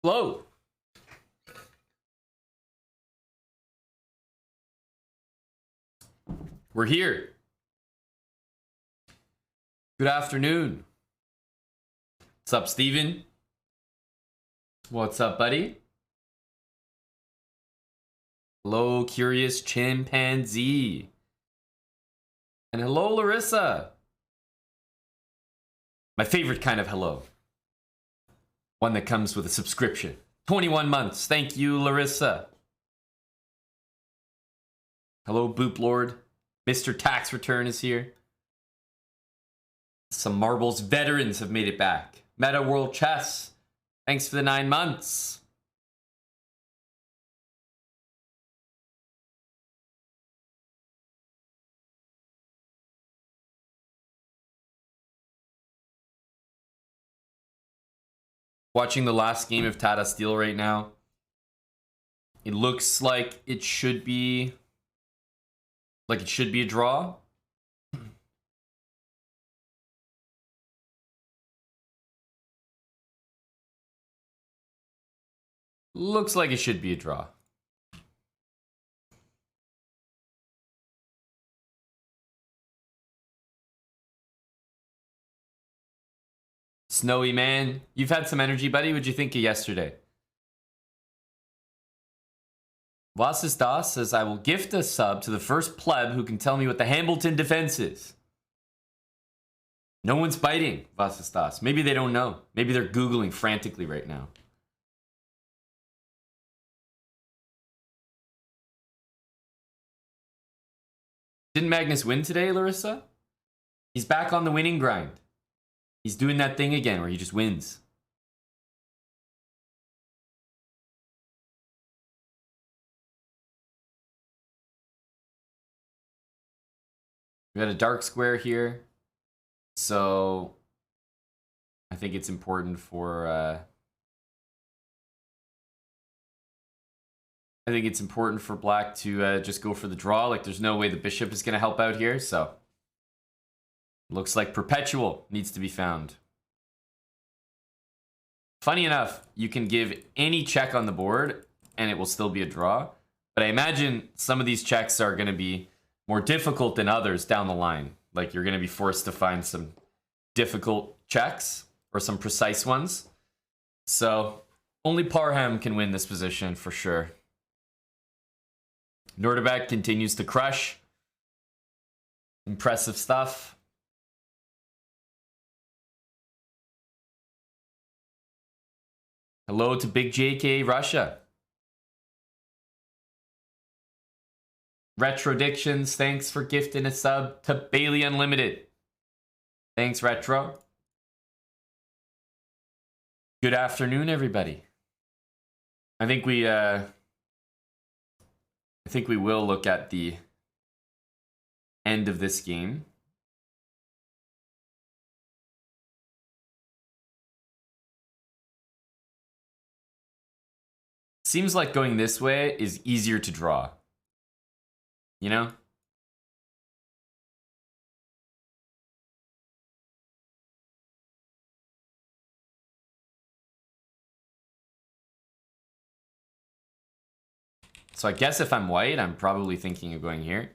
Hello. We're here. Good afternoon. What's up, Steven? What's up, buddy? Hello, Curious Chimpanzee. And hello, Larissa. My favorite kind of hello. One that comes with a subscription. 21 months. Thank you, Larissa. Hello, Boop Lord. Mr. Tax Return is here. Some Marbles veterans have made it back. Meta World Chess. Thanks for the 9 months. Watching the last game of Tata Steel right now. It looks like it should be a draw. Looks like it should be a draw. Snowy man, you've had some energy, buddy. What'd you think of yesterday? Vasis Das says, I will gift a sub to the first pleb who can tell me what the Hambleton defense is. No one's biting, Vasis Das. Maybe they don't know. Maybe they're Googling frantically right now. Didn't Magnus win today, Larissa? He's back on the winning grind. He's doing that thing again where he just wins. We got a dark square here. So I think it's important for black to just go for the draw. Like, there's no way the bishop is going to help out here, so looks like perpetual needs to be found. Funny enough, you can give any check on the board and it will still be a draw. But I imagine some of these checks are going to be more difficult than others down the line. Like, you're going to be forced to find some difficult checks or some precise ones. So only Parham can win this position for sure. Nordebek continues to crush. Impressive stuff. Hello to Big JK Russia. Retrodictions, thanks for gifting a sub to Bailey Unlimited. Thanks, Retro. Good afternoon, everybody. I think we will look at the end of this game. Seems like going this way is easier to draw. You know? So I guess if I'm white, I'm probably thinking of going here.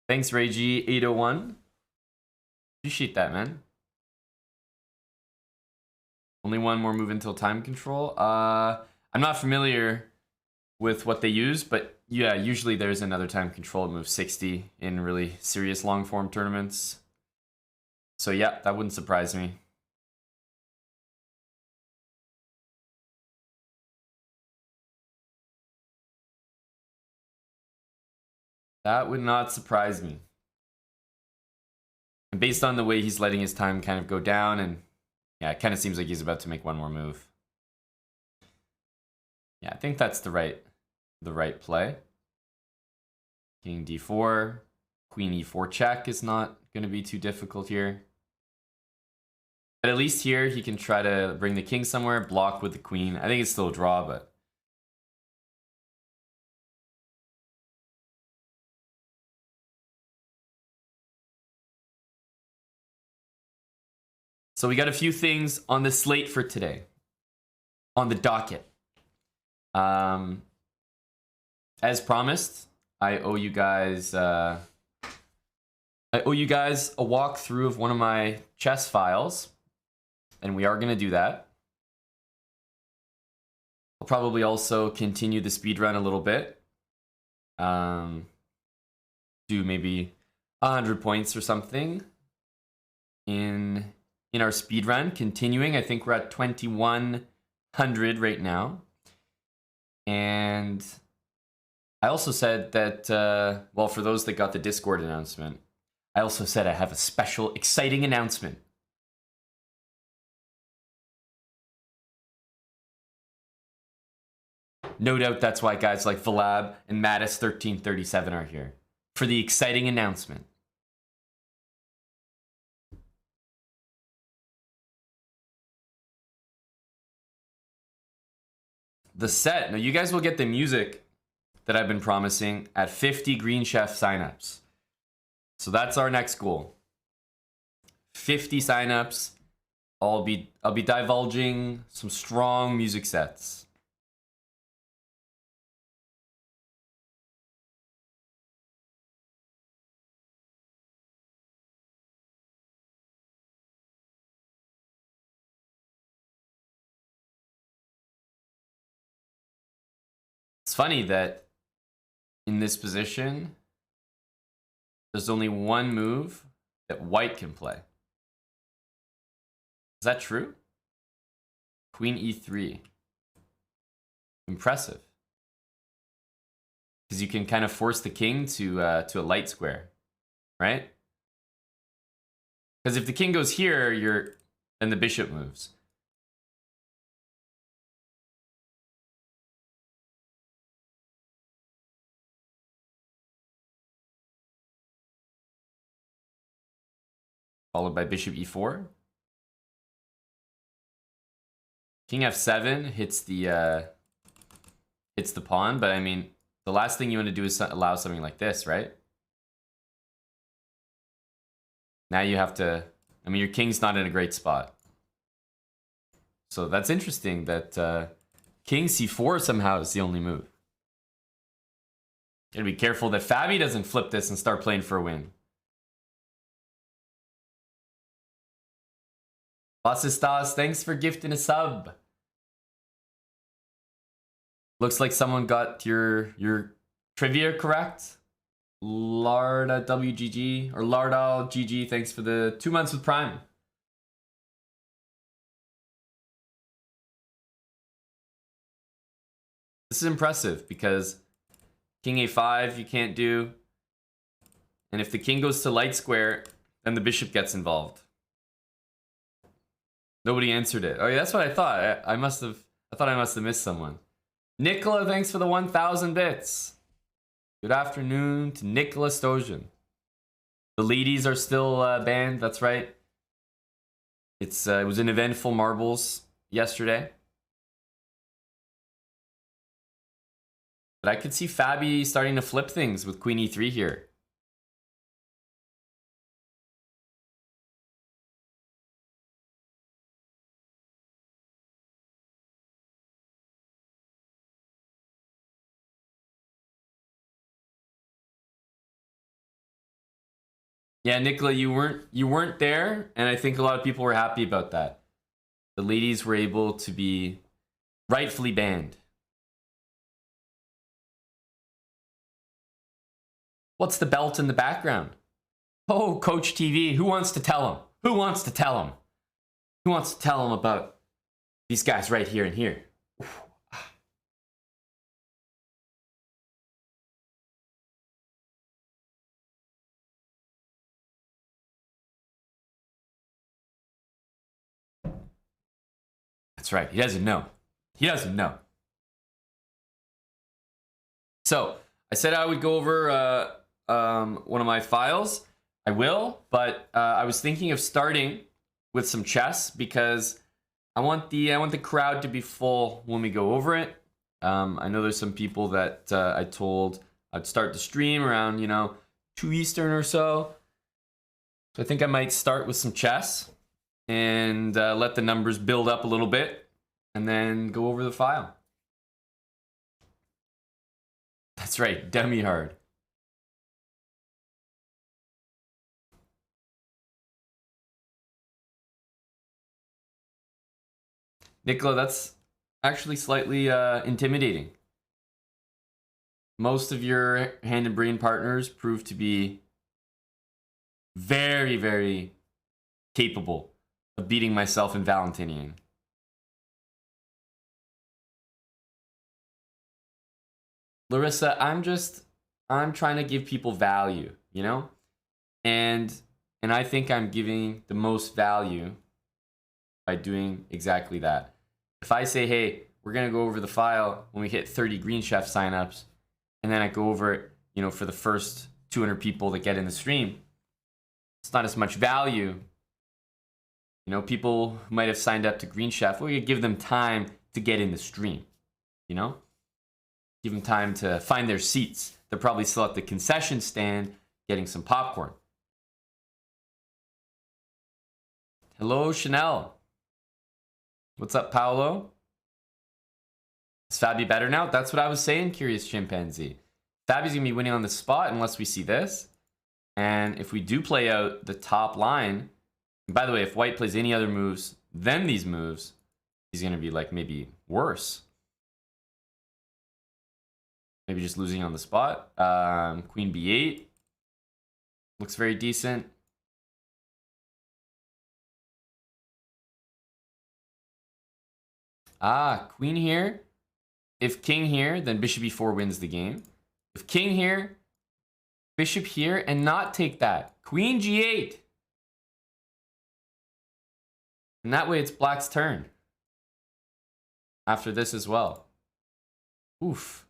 Thanks, Rayg801. Appreciate that, man. Only one more move until time control. I'm not familiar with what they use, but yeah, usually there's another time control move 60 in really serious long form tournaments. So yeah, that wouldn't surprise me. That would not surprise me. And based on the way he's letting his time kind of go down, and yeah, it kind of seems like he's about to make one more move. Yeah, I think that's the right play. King d4, queen e4 check is not going to be too difficult here. But at least here he can try to bring the king somewhere, block with the queen. I think it's still a draw, but So we got a few things on the slate for today. On the docket. As promised, I owe you guys a walkthrough of one of my chess files, and we are going to do that. I'll probably also continue the speedrun a little bit. Do maybe 100 points or something in our speedrun. Continuing, I think we're at 2100 right now. And I also said that, well, for those that got the Discord announcement, I also said I have a special, exciting announcement. No doubt that's why guys like Vlab and Mattis1337 are here, for the exciting announcement. The set, now you guys will get the music that I've been promising at 50 Green Chef signups. So that's our next goal. 50 signups. I'll be divulging some strong music sets. It's funny that in this position, there's only one move that white can play. Is that true? Queen e3. Impressive. Because you can kind of force the king to a light square, right? Because if the king goes here, then the bishop moves. Followed by bishop e4. King f7 hits the pawn, but I mean, the last thing you want to do is allow something like this, right? Now you have to, I mean, your king's not in a great spot. So that's interesting that king c4 somehow is the only move. Gotta be careful that Fabi doesn't flip this and start playing for a win. Basistas, thanks for gifting a sub. Looks like someone got your trivia correct. Larda WGG or Lardal GG, thanks for the 2 months with Prime. This is impressive because king a5 you can't do. And if the king goes to light square, then the bishop gets involved. Nobody answered it. Oh yeah, that's what I thought. I thought I must have missed someone. Nicola, thanks for the 1,000 bits. Good afternoon to Nicola Stojan. The ladies are still banned. That's right. It was an eventful marbles yesterday. But I could see Fabi starting to flip things with Queen e3 here. Yeah, Nicola, you weren't there, and I think a lot of people were happy about that. The ladies were able to be rightfully banned. What's the belt in the background? Oh, Coach TV, who wants to tell him? Who wants to tell him? Who wants to tell him about these guys right here and here? That's right. He doesn't know. He doesn't know. So I said I would go over one of my files. I will, but I was thinking of starting with some chess because I want the crowd to be full when we go over it. I know there's some people that I told I'd start the stream around 2 Eastern or so. So I think I might start with some chess. and let the numbers build up a little bit, and then go over the file. That's right, dummy hard. Nicola, that's actually slightly intimidating. Most of your hand and brain partners prove to be very, very capable of beating myself in Valentinian. Larissa, I'm trying to give people value, you know? And I think I'm giving the most value by doing exactly that. If I say, hey, we're gonna go over the file when we hit 30 Green Chef signups, and then I go over it, you know, for the first 200 people that get in the stream, it's not as much value. You know, people who might have signed up to Green Chef, we could give them time to get in the stream, you know? Give them time to find their seats. They're probably still at the concession stand getting some popcorn. Hello, Chanel. What's up, Paolo? Is Fabi better now? That's what I was saying, Curious Chimpanzee. Fabi's gonna be winning on the spot unless we see this. And if we do play out the top line, and by the way, if White plays any other moves than these moves, he's gonna be like maybe worse. Maybe just losing on the spot. Queen B8 looks very decent. Queen here. If king here, then bishop e4 wins the game. If king here, bishop here, and not take that. Queen g8. And that way it's black's turn. After this as well. Oof.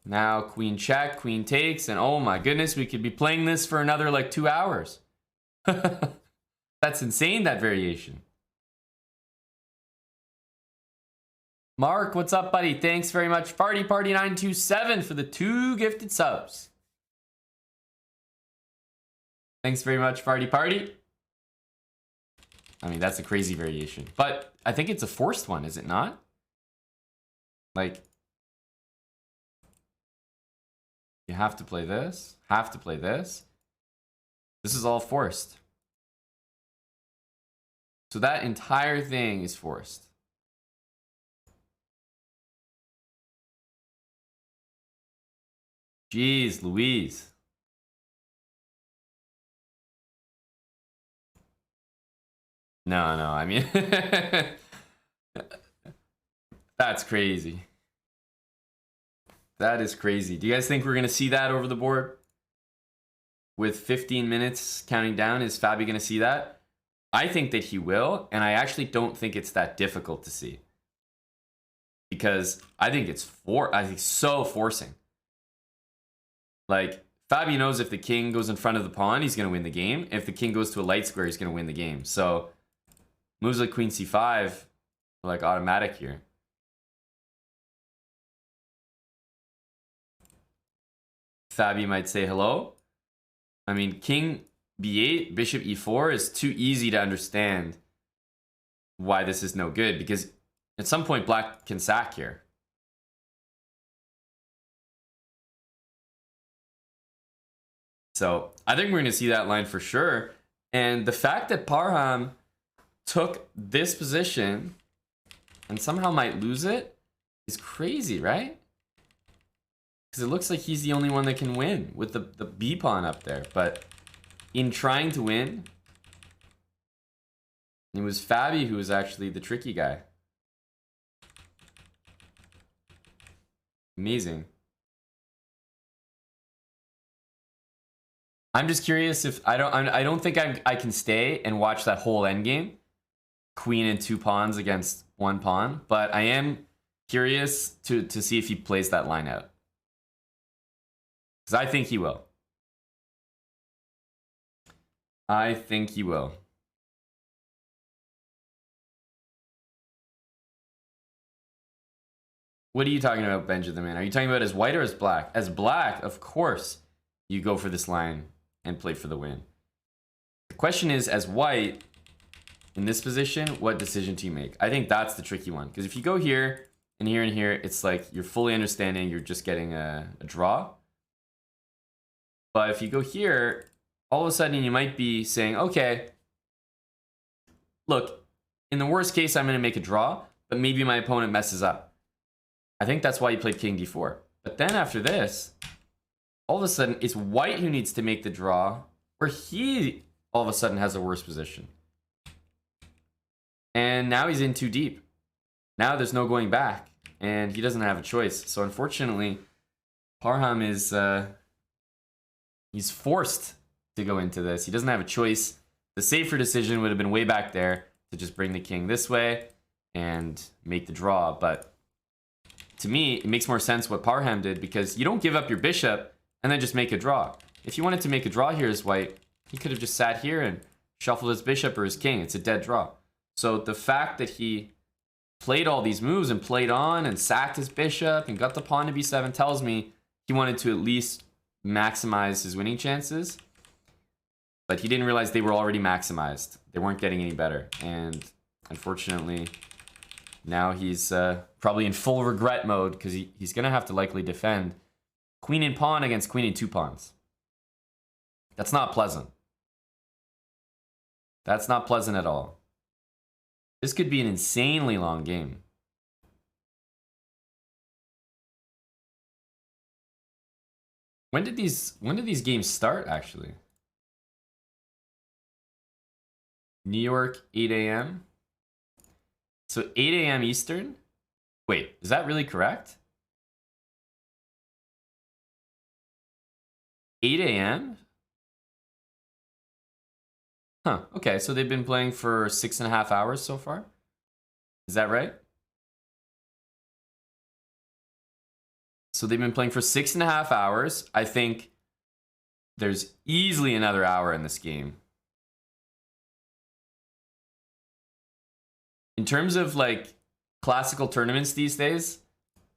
Now queen check, queen takes, and oh my goodness, we could be playing this for another like 2 hours. That's insane, that variation. Mark, what's up, buddy? Thanks very much. Party 927 for the 2 gifted subs. Thanks very much, Party. I mean, that's a crazy variation. But I think it's a forced one, is it not? Like, you have to play this, have to play this. This is all forced. So that entire thing is forced. Jeez Louise. No, I mean, that's crazy. That is crazy. Do you guys think we're going to see that over the board? With 15 minutes counting down, is Fabi going to see that? I think that he will, and I actually don't think it's that difficult to see. Because I think it's so forcing. Like, Fabi knows if the king goes in front of the pawn, he's going to win the game. If the king goes to a light square, he's going to win the game. So, moves like queen c5 are like automatic here. Fabi might say hello. I mean, king b8, bishop e4 is too easy to understand why this is no good. Because at some point, black can sack here. So I think we're going to see that line for sure. And the fact that Parham took this position and somehow might lose it is crazy, right? Because it looks like he's the only one that can win with the B pawn up there. But in trying to win, it was Fabi who was actually the tricky guy. Amazing. I'm just curious if I don't think I can stay and watch that whole endgame, queen and 2 pawns against 1 pawn. But I am curious to see if he plays that line out, because I think he will. I think he will. What are you talking about, Benjamin? Are you talking about as white or as black? As black, of course, you go for this line and play for the win. The question is, as white, in this position, what decision do you make? I think that's the tricky one. Because if you go here and here and here, it's like you're fully understanding you're just getting a draw. But if you go here, all of a sudden you might be saying, okay, look, in the worst case, I'm going to make a draw, but maybe my opponent messes up. I think that's why you played king d4. But then after this, all of a sudden, it's white who needs to make the draw, where he all of a sudden has a worse position. And now he's in too deep. Now there's no going back, and he doesn't have a choice. So unfortunately, Parham is he's forced to go into this. He doesn't have a choice. The safer decision would have been way back there to just bring the king this way and make the draw. But to me, it makes more sense what Parham did, because you don't give up your bishop and then just make a draw. If you wanted to make a draw here as white, he could have just sat here and shuffled his bishop or his king. It's a dead draw. So the fact that he played all these moves and played on and sacked his bishop and got the pawn to b7 tells me he wanted to at least maximize his winning chances. But he didn't realize they were already maximized. They weren't getting any better. And unfortunately, now he's probably in full regret mode, because he's going to have to likely defend queen and pawn against queen and two pawns. That's not pleasant. That's not pleasant at all. This could be an insanely long game. When did these games start, actually? New York, 8 a.m. So 8 a.m. Eastern? Wait, is that really correct? 8 a.m.? Huh, okay, so they've been playing for 6.5 hours so far? Is that right? So they've been playing for 6.5 hours. I think there's easily another hour in this game. In terms of like classical tournaments these days,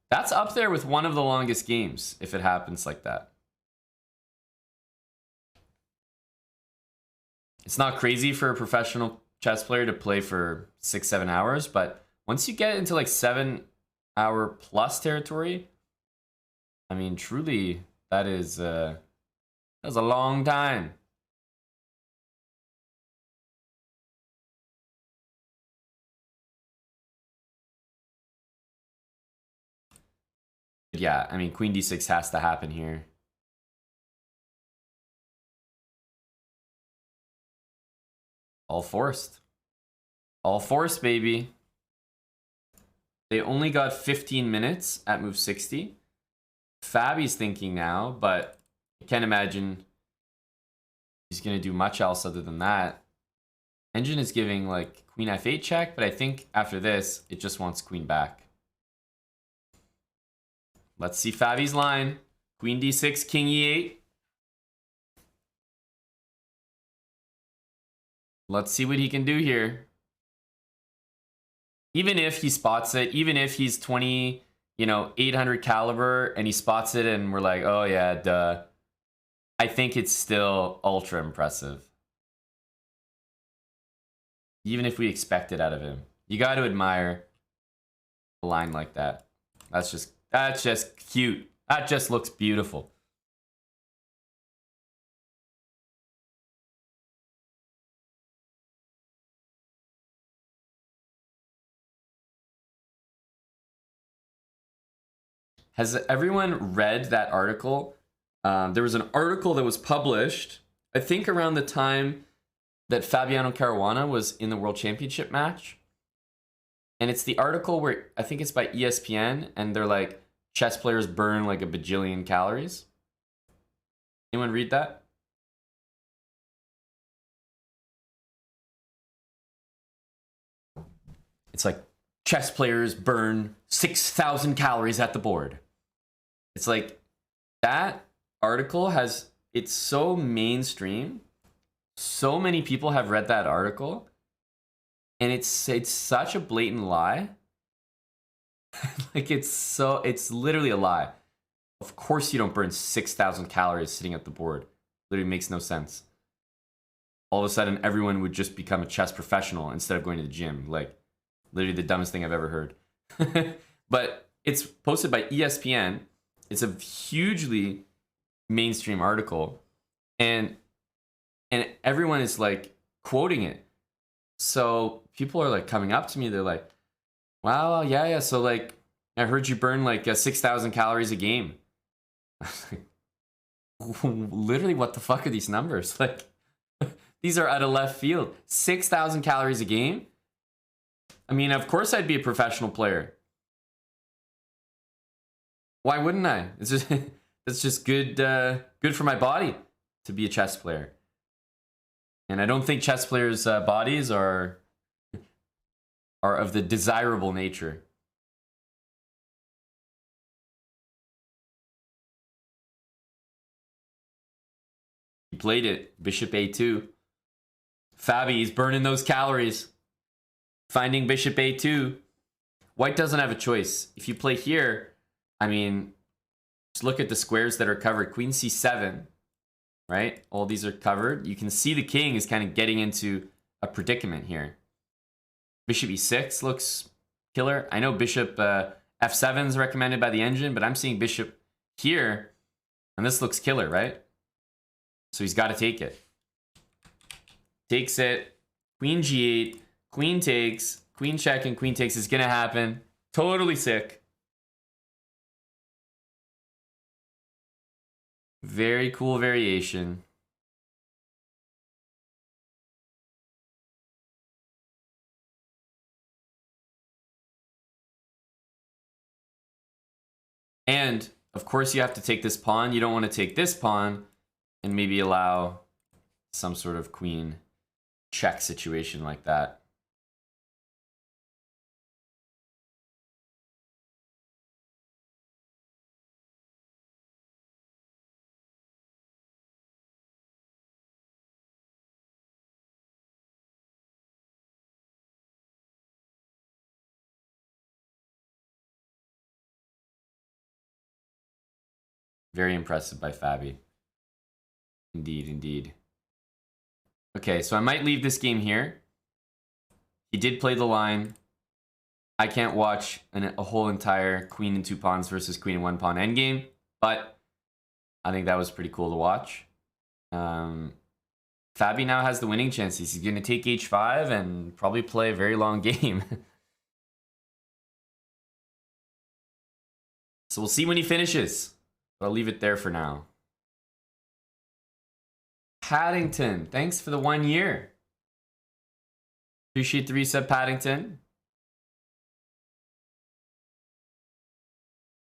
that's up there with one of the longest games if it happens like that. It's not crazy for a professional chess player to play for 6-7 hours, but once you get into like 7-hour plus territory, I mean, truly, that's a long time. Yeah, I mean, queen d6 has to happen here. All forced. All forced, baby. They only got 15 minutes at move 60. Fabi's thinking now, but I can't imagine he's going to do much else other than that. Engine is giving like queen f8 check, but I think after this, it just wants queen back. Let's see Fabi's line. Queen d6, king e8. Let's see what he can do here. Even if he spots it, even if he's 20, 800 caliber and he spots it and we're like, oh yeah, duh. I think it's still ultra impressive. Even if we expect it out of him. You got to admire a line like that. That's just cute. That just looks beautiful. Has everyone read that article? There was an article that was published, I think around the time that Fabiano Caruana was in the World Championship match. And it's the article where, I think it's by ESPN, and they're like, chess players burn like a bajillion calories. Anyone read that? It's like, chess players burn 6,000 calories at the board. It's like, that article it's so mainstream. So many people have read that article. And it's such a blatant lie. Like, it's literally a lie. Of course you don't burn 6,000 calories sitting at the board. Literally makes no sense. all of a sudden everyone would just become a chess professional instead of going to the gym. Like, literally the dumbest thing I've ever heard. But it's posted by ESPN. It's a hugely mainstream article, and everyone is like quoting it. So people are like coming up to me. They're like, "Wow, yeah. So like, I heard you burn like 6,000 calories a game." Literally, what the fuck are these numbers? Like, these are out of left field. 6,000 calories a game. I mean, of course I'd be a professional player. Why wouldn't I? It's just good good for my body to be a chess player. And I don't think chess players' bodies are of the desirable nature. He played it. Bishop A2. Fabi's burning those calories. Finding bishop A2. White doesn't have a choice. If you play here, I mean, just look at the squares that are covered. Queen C7, right? All these are covered. You can see the king is kind of getting into a predicament here. Bishop E6 looks killer. I know bishop F7 is recommended by the engine, but I'm seeing bishop here, and this looks killer, right? So he's got to take it. Takes it. Queen G8. Queen takes. Queen check and queen takes is going to happen. Totally sick. Very cool variation. And, of course, you have to take this pawn. You don't want to take this pawn and maybe allow some sort of queen check situation like that. Very impressive by Fabi. Indeed, indeed. Okay, so I might leave this game here. He did play the line. I can't watch a whole entire queen and 2 pawns versus queen and 1 pawn endgame, but I think that was pretty cool to watch. Fabi now has the winning chances. He's going to take h5 and probably play a very long game. So we'll see when he finishes. But I'll leave it there for now. Paddington, thanks for the 1 year. Appreciate the resub, Paddington.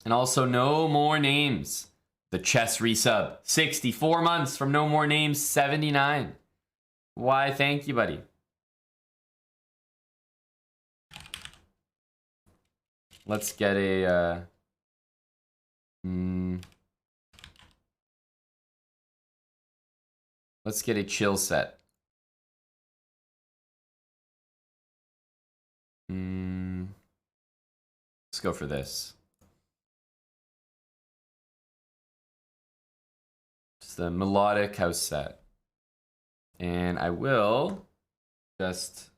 And also, no more names. The chess resub. 64 months from no more names, 79. Why, thank you, buddy. Let's get a... Let's get a chill set. Let's go for this. It's the melodic house set. And I will just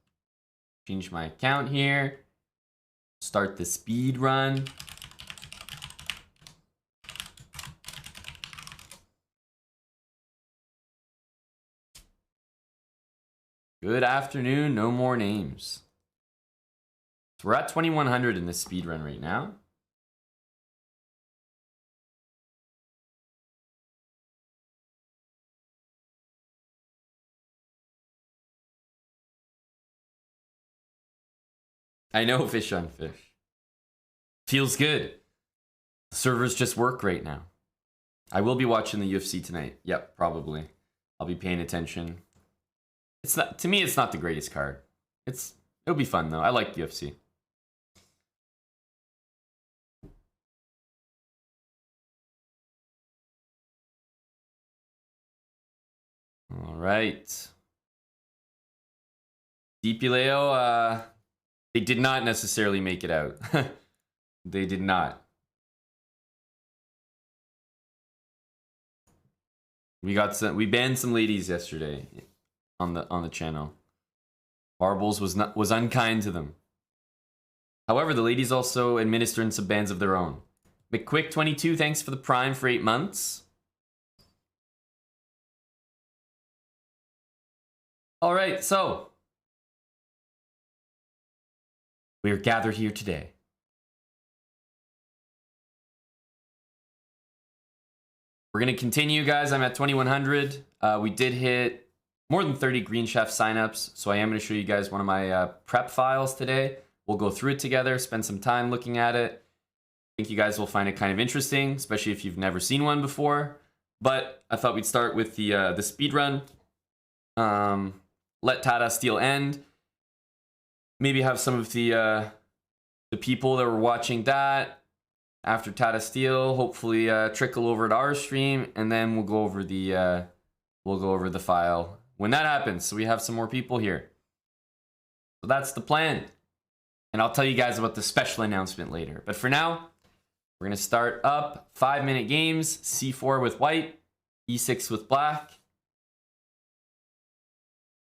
change my account here. Start the speed run. Good afternoon, no more names. So we're at 2100 in this speed run right now. I know, fish on fish. Feels good. The servers just work right now. I will be watching the UFC tonight. Yep, probably. I'll be paying attention. It's not, to me, it's not the greatest card. It'll be fun though. I like UFC. All right. DPLeo, they did not necessarily make it out. They did not. We banned some ladies yesterday on the channel. Marbles was unkind to them. However, the ladies also administered some bans of their own. McQuick22, thanks for the Prime for 8 months. All right, so we are gathered here today. We're going to continue, guys. I'm at 2100. We did hit more than 30 Green Chef signups, so I am going to show you guys one of my prep files today. We'll go through it together, spend some time looking at it. I think you guys will find it kind of interesting, especially if you've never seen one before. But I thought we'd start with the speedrun. Let Tata Steel end. Maybe have some of the people that were watching that after Tata Steel hopefully trickle over to our stream, and then we'll go over the file when that happens. So we have some more people here. So that's the plan. And I'll tell you guys about the special announcement later. But for now, we're going to start up 5-minute games. C4 with white, E6 with black.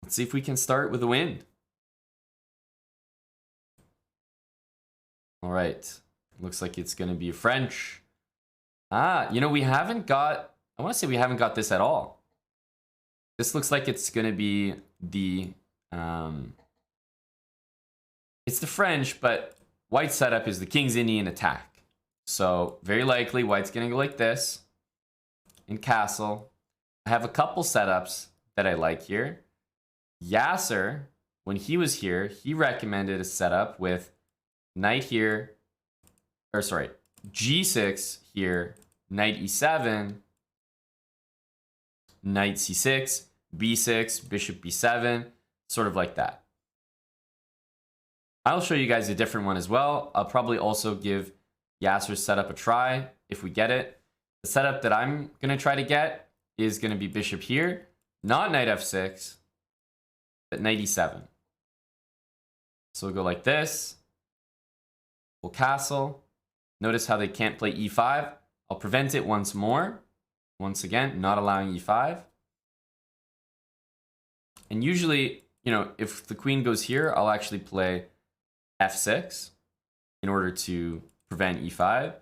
Let's see if we can start with a win. All right. Looks like it's going to be French. You know, we haven't got... I want to say we haven't got this at all. This looks like it's going to be the... It's the French, but white's setup is the King's Indian attack. So very likely white's going to go like this in castle. I have a couple setups that I like here. Yasser, when he was here, he recommended a setup with knight here, or sorry, G6 here, knight E7, knight C6, B6, bishop B7, sort of like that. I'll show you guys a different one as well. I'll probably also give Yasser's setup a try if we get it. The setup that I'm going to try to get is going to be bishop here, not knight F6, but knight E7. So we'll go like this. We'll castle. Notice how they can't play E5. I'll prevent it once more. Once again, not allowing E5. And usually, you know, if the queen goes here, I'll actually play F6 in order to prevent E5.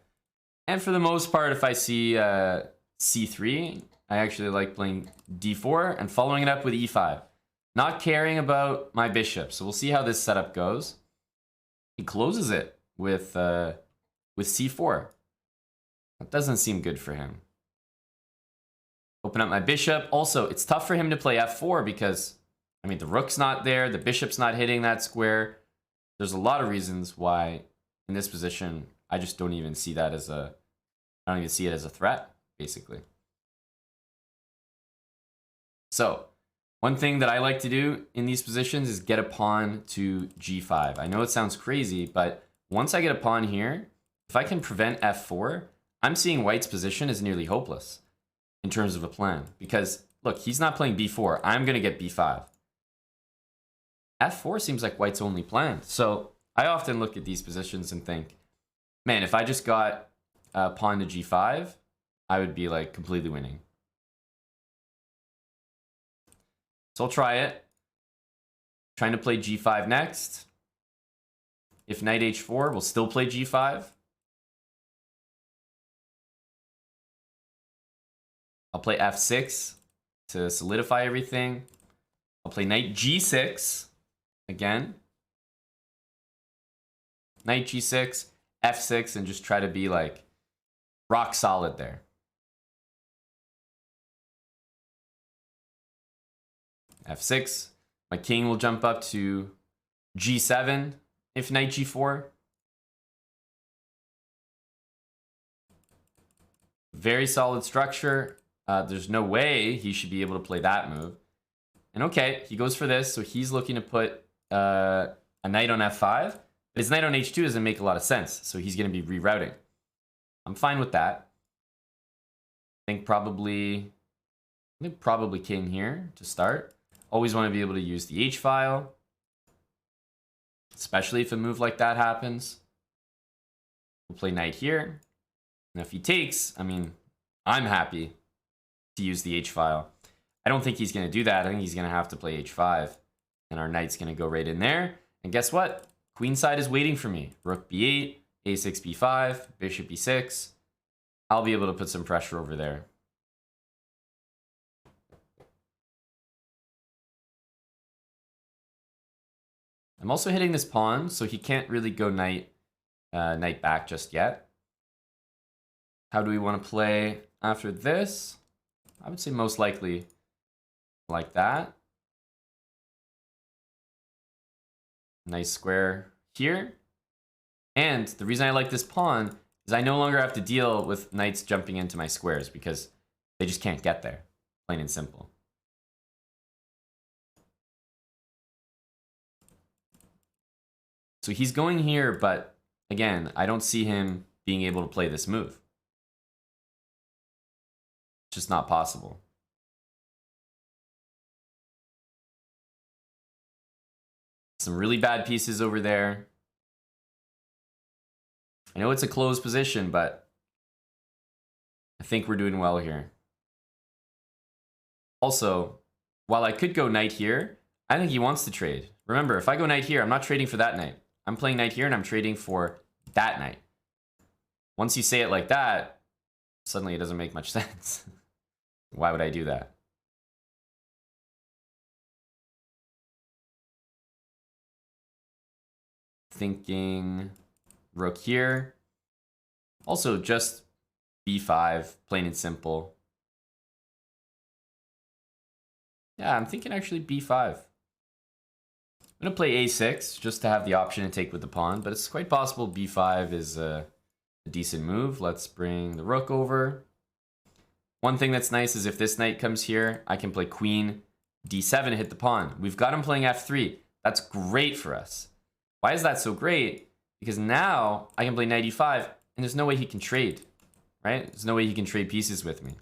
And for the most part, if I see C3, I actually like playing D4 and following it up with E5. Not caring about my bishop. So we'll see how this setup goes. He closes it with C4. That doesn't seem good for him. Open up my bishop. Also, it's tough for him to play F4 because, I mean, the rook's not there. The bishop's not hitting that square. There's a lot of reasons why in this position, I just don't even see that as a, I don't even see it as a threat, basically. So one thing that I like to do in these positions is get a pawn to G5. I know it sounds crazy, but once I get a pawn here, if I can prevent F4, I'm seeing white's position is nearly hopeless in terms of a plan. Because, look, he's not playing B4. I'm going to get B5. F4 seems like white's only plan. So I often look at these positions and think, man, if I just got a pawn to G5, I would be like completely winning. So I'll try it. Trying to play G5 next. If knight H4, we'll still play G5. I'll play F6 to solidify everything. I'll play knight G6 again. Knight G6, F6, and just try to be like rock solid there. F6. My king will jump up to G7 if knight G4. Very solid structure. There's no way he should be able to play that move. And okay, he goes for this, so he's looking to put a knight on F5. But his knight on H2 doesn't make a lot of sense, so he's going to be rerouting. I'm fine with that. I think probably king here to start. Always want to be able to use the H file, especially if a move like that happens. We'll play knight here. And if he takes, I mean, I'm happy to use the H file. I don't think he's going to do that. I think he's going to have to play h5. And our knight's going to go right in there. And guess what? Queenside is waiting for me. Rook b8, a6, b5, bishop e6. I'll be able to put some pressure over there. I'm also hitting this pawn, so he can't really go knight back just yet. How do we want to play after this? I would say most likely like that. Nice square here. And the reason I like this pawn is I no longer have to deal with knights jumping into my squares because they just can't get there, plain and simple. So he's going here, but again, I don't see him being able to play this move. It's just not possible. Some really bad pieces over there. I know it's a closed position, but I think we're doing well here. Also, while I could go knight here, I think he wants to trade. Remember, if I go knight here, I'm not trading for that knight. I'm playing knight here and I'm trading for that knight. Once you say it like that, suddenly it doesn't make much sense. Why would I do that? Thinking rook here. Also just b5, plain and simple. Yeah, I'm thinking actually b5. I'm going to play a6 just to have the option to take with the pawn, but it's quite possible b5 is a decent move. Let's bring the rook over. One thing that's nice is if this knight comes here, I can play queen d7 to hit the pawn. We've got him playing f3. That's great for us. Why is that so great? Because now I can play knight e5, and there's no way he can trade, right? There's no way he can trade pieces with me.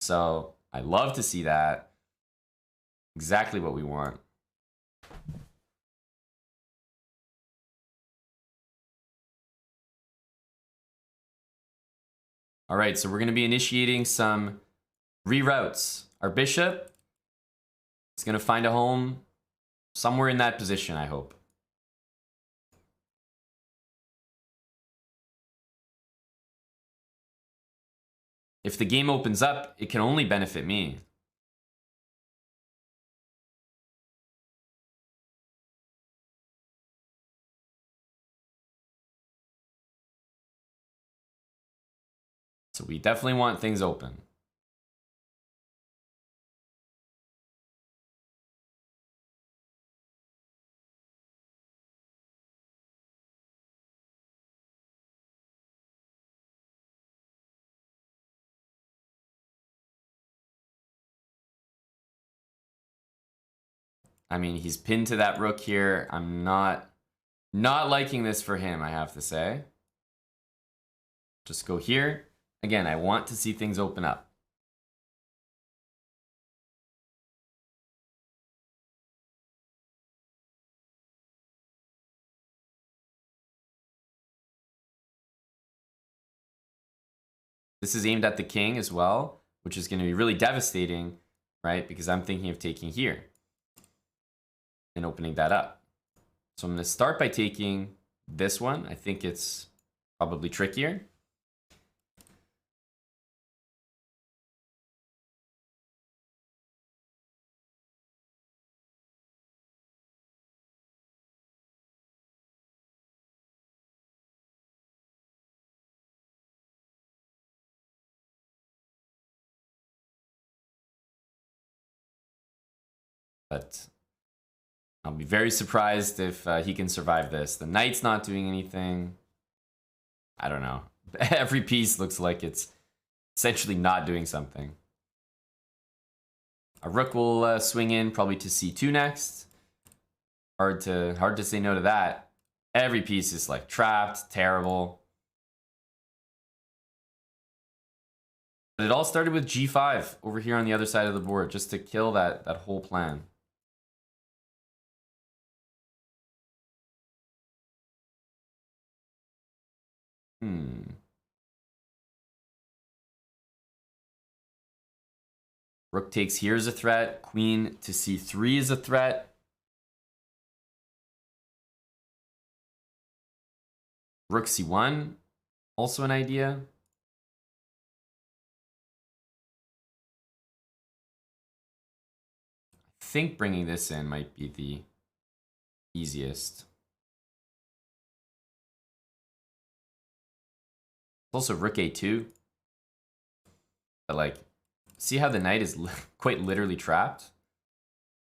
So I love to see that. Exactly what we want. All right, so we're going to be initiating some reroutes. Our bishop is going to find a home somewhere in that position, I hope. If the game opens up, it can only benefit me. So we definitely want things open. I mean, he's pinned to that rook here. I'm not liking this for him, I have to say. Just go here. Again, I want to see things open up. This is aimed at the king as well, which is going to be really devastating, right? Because I'm thinking of taking here and opening that up. So I'm going to start by taking this one. I think it's probably trickier. But I'll be very surprised if he can survive this. The knight's not doing anything. I don't know. Every piece looks like it's essentially not doing something. A rook will swing in probably to c2 next. Hard to say no to that. Every piece is like trapped, terrible. But it all started with g5 over here on the other side of the board, just to kill that whole plan. Rook takes here is a threat. Queen to c3 is a threat. Rook c1, also an idea. I think bringing this in might be the easiest. Also rook a2. But like, see how the knight is quite literally trapped?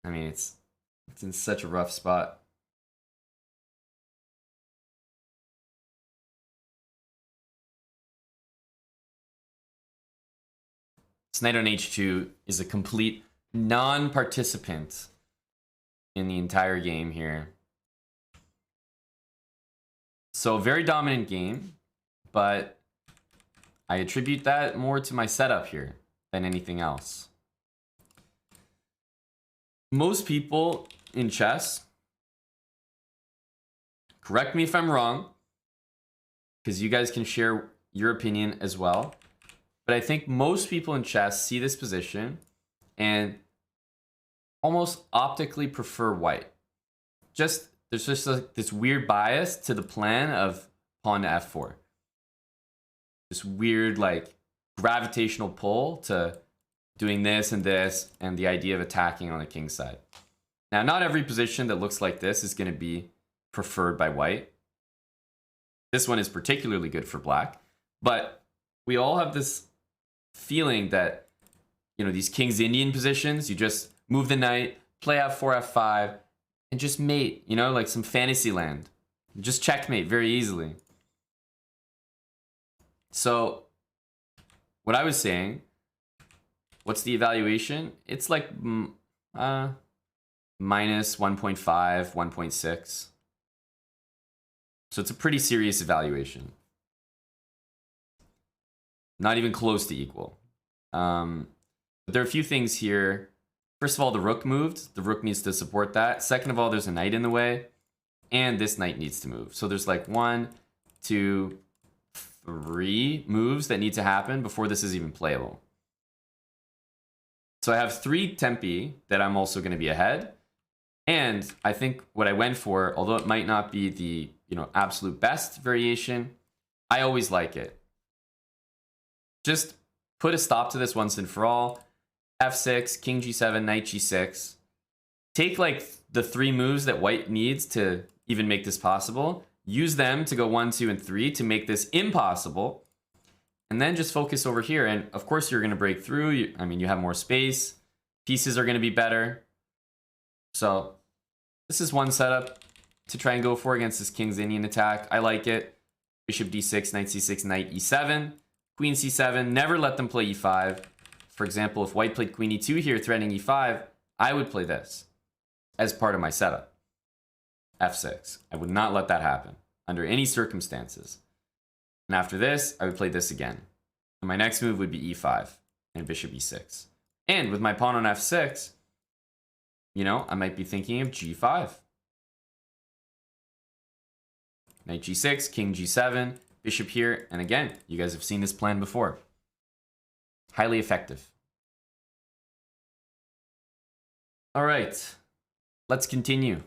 I mean, it's in such a rough spot. This knight on h2 is a complete non-participant in the entire game here. So very dominant game, but I attribute that more to my setup here than anything else. Most people in chess, correct me if I'm wrong, because you guys can share your opinion as well, but I think most people in chess see this position and almost optically prefer white. There's just like this weird bias to the plan of pawn to f4. This weird like gravitational pull to doing this and the idea of attacking on the king side. Now, not every position that looks like this is going to be preferred by white. This one is particularly good for black, but we all have this feeling that, you know, these King's Indian positions, you just move the knight, play f4, f5, and just mate, you know, like some fantasy land. Just checkmate very easily. So what I was saying, what's the evaluation? It's like minus 1.5, 1.6. So it's a pretty serious evaluation. Not even close to equal. But there are a few things here. First of all, the rook moved. The rook needs to support that. Second of all, there's a knight in the way. And this knight needs to move. So there's like 1, 2, 3 moves that need to happen before this is even playable. So I have 3 tempi that I'm also going to be ahead. And I think what I went for, although it might not be the, you know, absolute best variation, I always like it. Just put a stop to this once and for all. f6, king g7, knight g6. Take like the 3 moves that white needs to even make this possible. Use them to go 1, 2, and 3 to make this impossible. And then just focus over here. And of course, you're going to break through. You have more space. Pieces are going to be better. So this is one setup to try and go for against this King's Indian attack. I like it. Bishop d6, knight c6, knight e7. Queen c7. Never let them play e5. For example, if white played queen e2 here, threatening e5, I would play this as part of my setup. f6. I would not let that happen under any circumstances. And after this, I would play this again. And my next move would be e5 and bishop e6. And with my pawn on f6, you know, I might be thinking of g5. Knight g6, king g7, bishop here. And again, you guys have seen this plan before. Highly effective. All right, let's continue.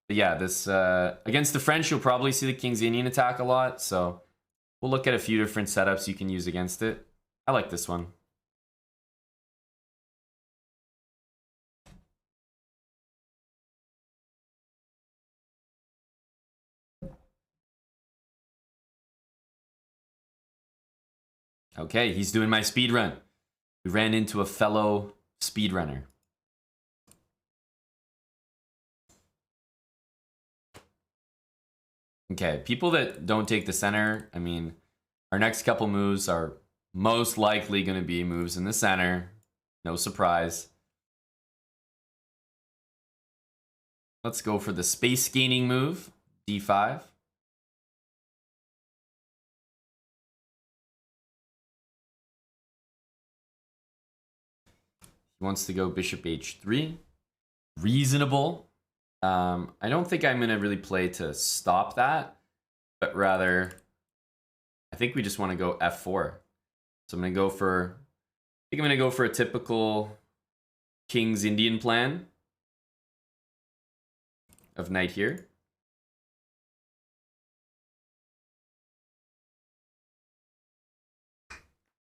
But yeah, this against the French, you'll probably see the King's Indian attack a lot. So we'll look at a few different setups you can use against it. I like this one. Okay, he's doing my speed run. We ran into a fellow speedrunner. Okay, people that don't take the center, I mean, our next couple moves are most likely going to be moves in the center. No surprise. Let's go for the space gaining move, d5. He wants to go bishop h3. Reasonable. I don't think I'm going to really play to stop that, but rather, I think we just want to go f4. So I'm going to go for, I think I'm going to go for a typical king's Indian plan of knight here.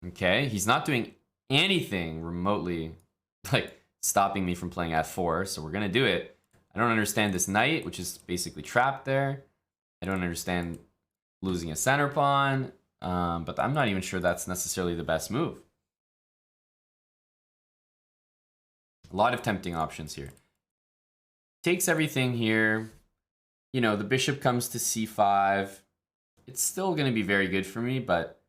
Okay, he's not doing anything remotely like stopping me from playing f4, so we're gonna do it. I don't understand this knight, which is basically trapped there. I don't understand losing a center pawn, but I'm not even sure that's necessarily the best move. A lot of tempting options here. Takes everything here. You know, the bishop comes to c5. It's still going to be very good for me, but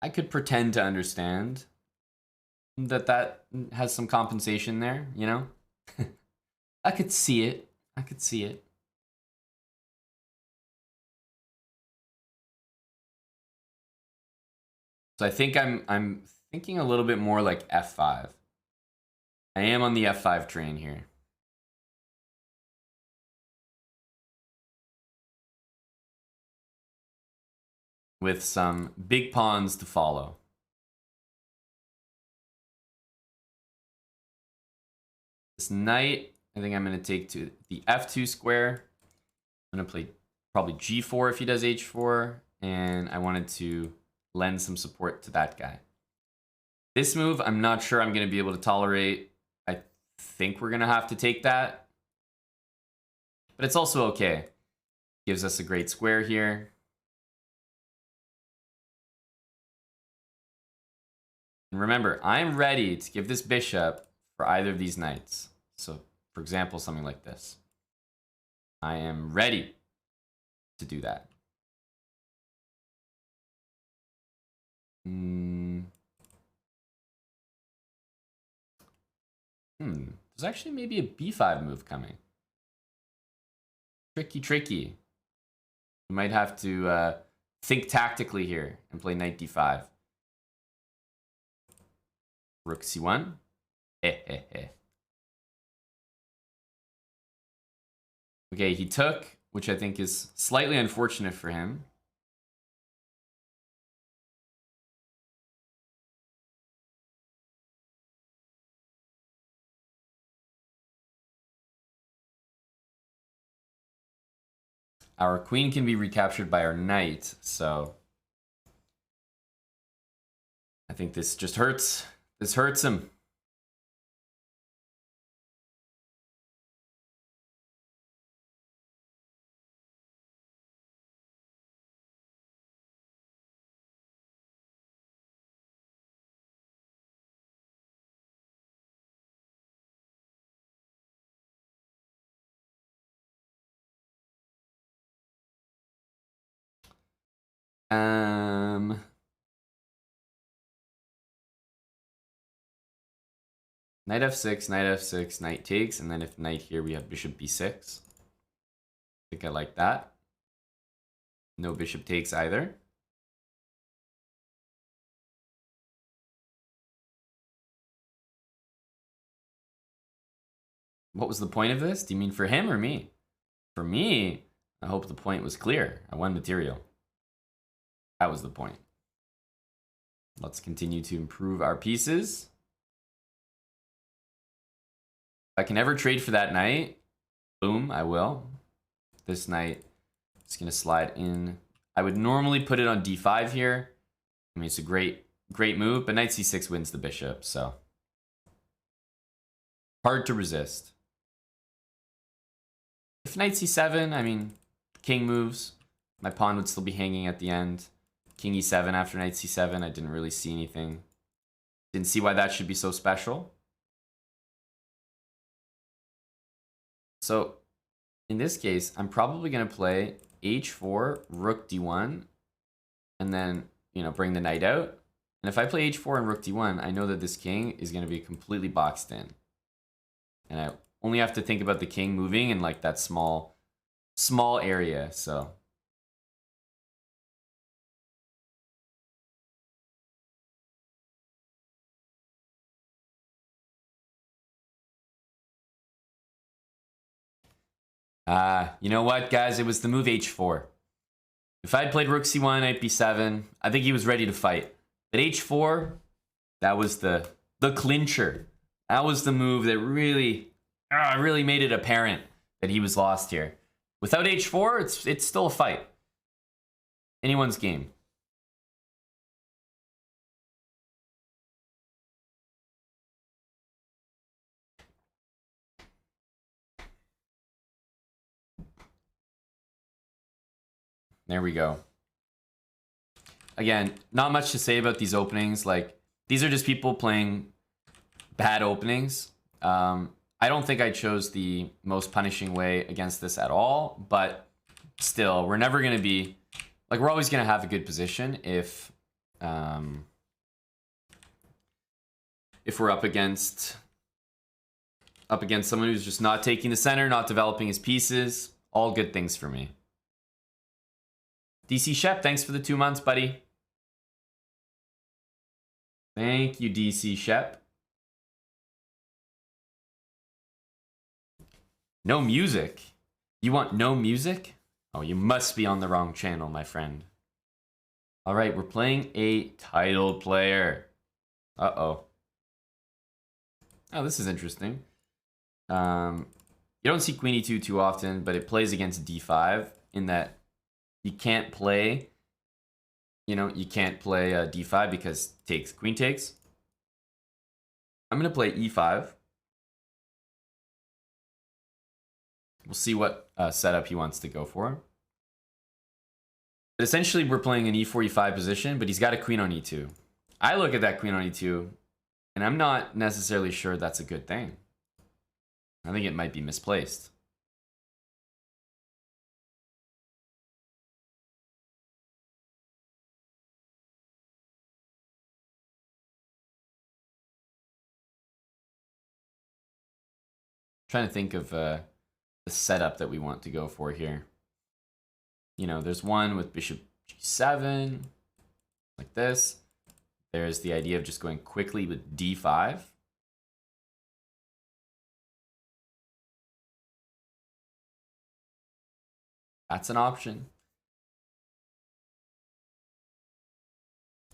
I could pretend to understand that has some compensation there, you know? I could see it. I could see it. So I think I'm thinking a little bit more like f5. I am on the f5 train here. With some big pawns to follow. This knight, I think I'm going to take to the f2 square. I'm going to play probably g4 if he does h4. And I wanted to lend some support to that guy. This move, I'm not sure I'm going to be able to tolerate. I think we're going to have to take that. But it's also okay. Gives us a great square here. And remember, I'm ready to give this bishop for either of these knights. So, for example, something like this. I am ready to do that. There's actually maybe a b5 move coming. Tricky, tricky. We might have to think tactically here and play knight d5. Rook c1. Okay, he took, which I think is slightly unfortunate for him. Our queen can be recaptured by our knight, so I think this just hurts. This hurts him. Knight f6, knight f6, knight takes, and then if knight here, we have bishop b6. I think I like that. No bishop takes either. What was the point of this? Do you mean for him or me? For me, I hope the point was clear. I won material. That was the point. Let's continue to improve our pieces. If I can ever trade for that knight, boom, I will. This knight is going to slide in. I would normally put it on d5 here. I mean, it's a great move, but knight c6 wins the bishop, so hard to resist. If knight c7, I mean, king moves. My pawn would still be hanging at the end. King e7 after knight c7, I didn't really see anything. Didn't see why that should be so special. So in this case, I'm probably going to play h4, rook d1, and then, you know, bring the knight out. And if I play h4 and rook d1, I know that this king is going to be completely boxed in. And I only have to think about the king moving in like that small area, so. You know what, guys? It was the move h4. If I'd played rook c1, knight b7, I think he was ready to fight. But h4, that was the clincher. That was the move that really made it apparent that he was lost here. Without h4, it's still a fight. Anyone's game. There we go. Again, not much to say about these openings. Like, these are just people playing bad openings. I don't think I chose the most punishing way against this at all, but still, we're never going to be... Like, we're always going to have a good position if we're up against someone who's just not taking the center, not developing his pieces. All good things for me. DC Shep, thanks for the 2 months, buddy. Thank you, DC Shep. No music? You want no music? Oh, you must be on the wrong channel, my friend. All right, we're playing a titled player. Uh-oh. Oh, this is interesting. You don't see Queen E2 too often, but it plays against D5 in that you can't play, you can't play D5 because queen takes. I'm going to play E5. We'll see what setup he wants to go for. But essentially, we're playing an E4, E5 position, but he's got a queen on E2. I look at that queen on E2, and I'm not necessarily sure that's a good thing. I think it might be misplaced. Trying to think of the setup that we want to go for here. There's one with bishop g7, like this. There's the idea of just going quickly with d5. That's an option.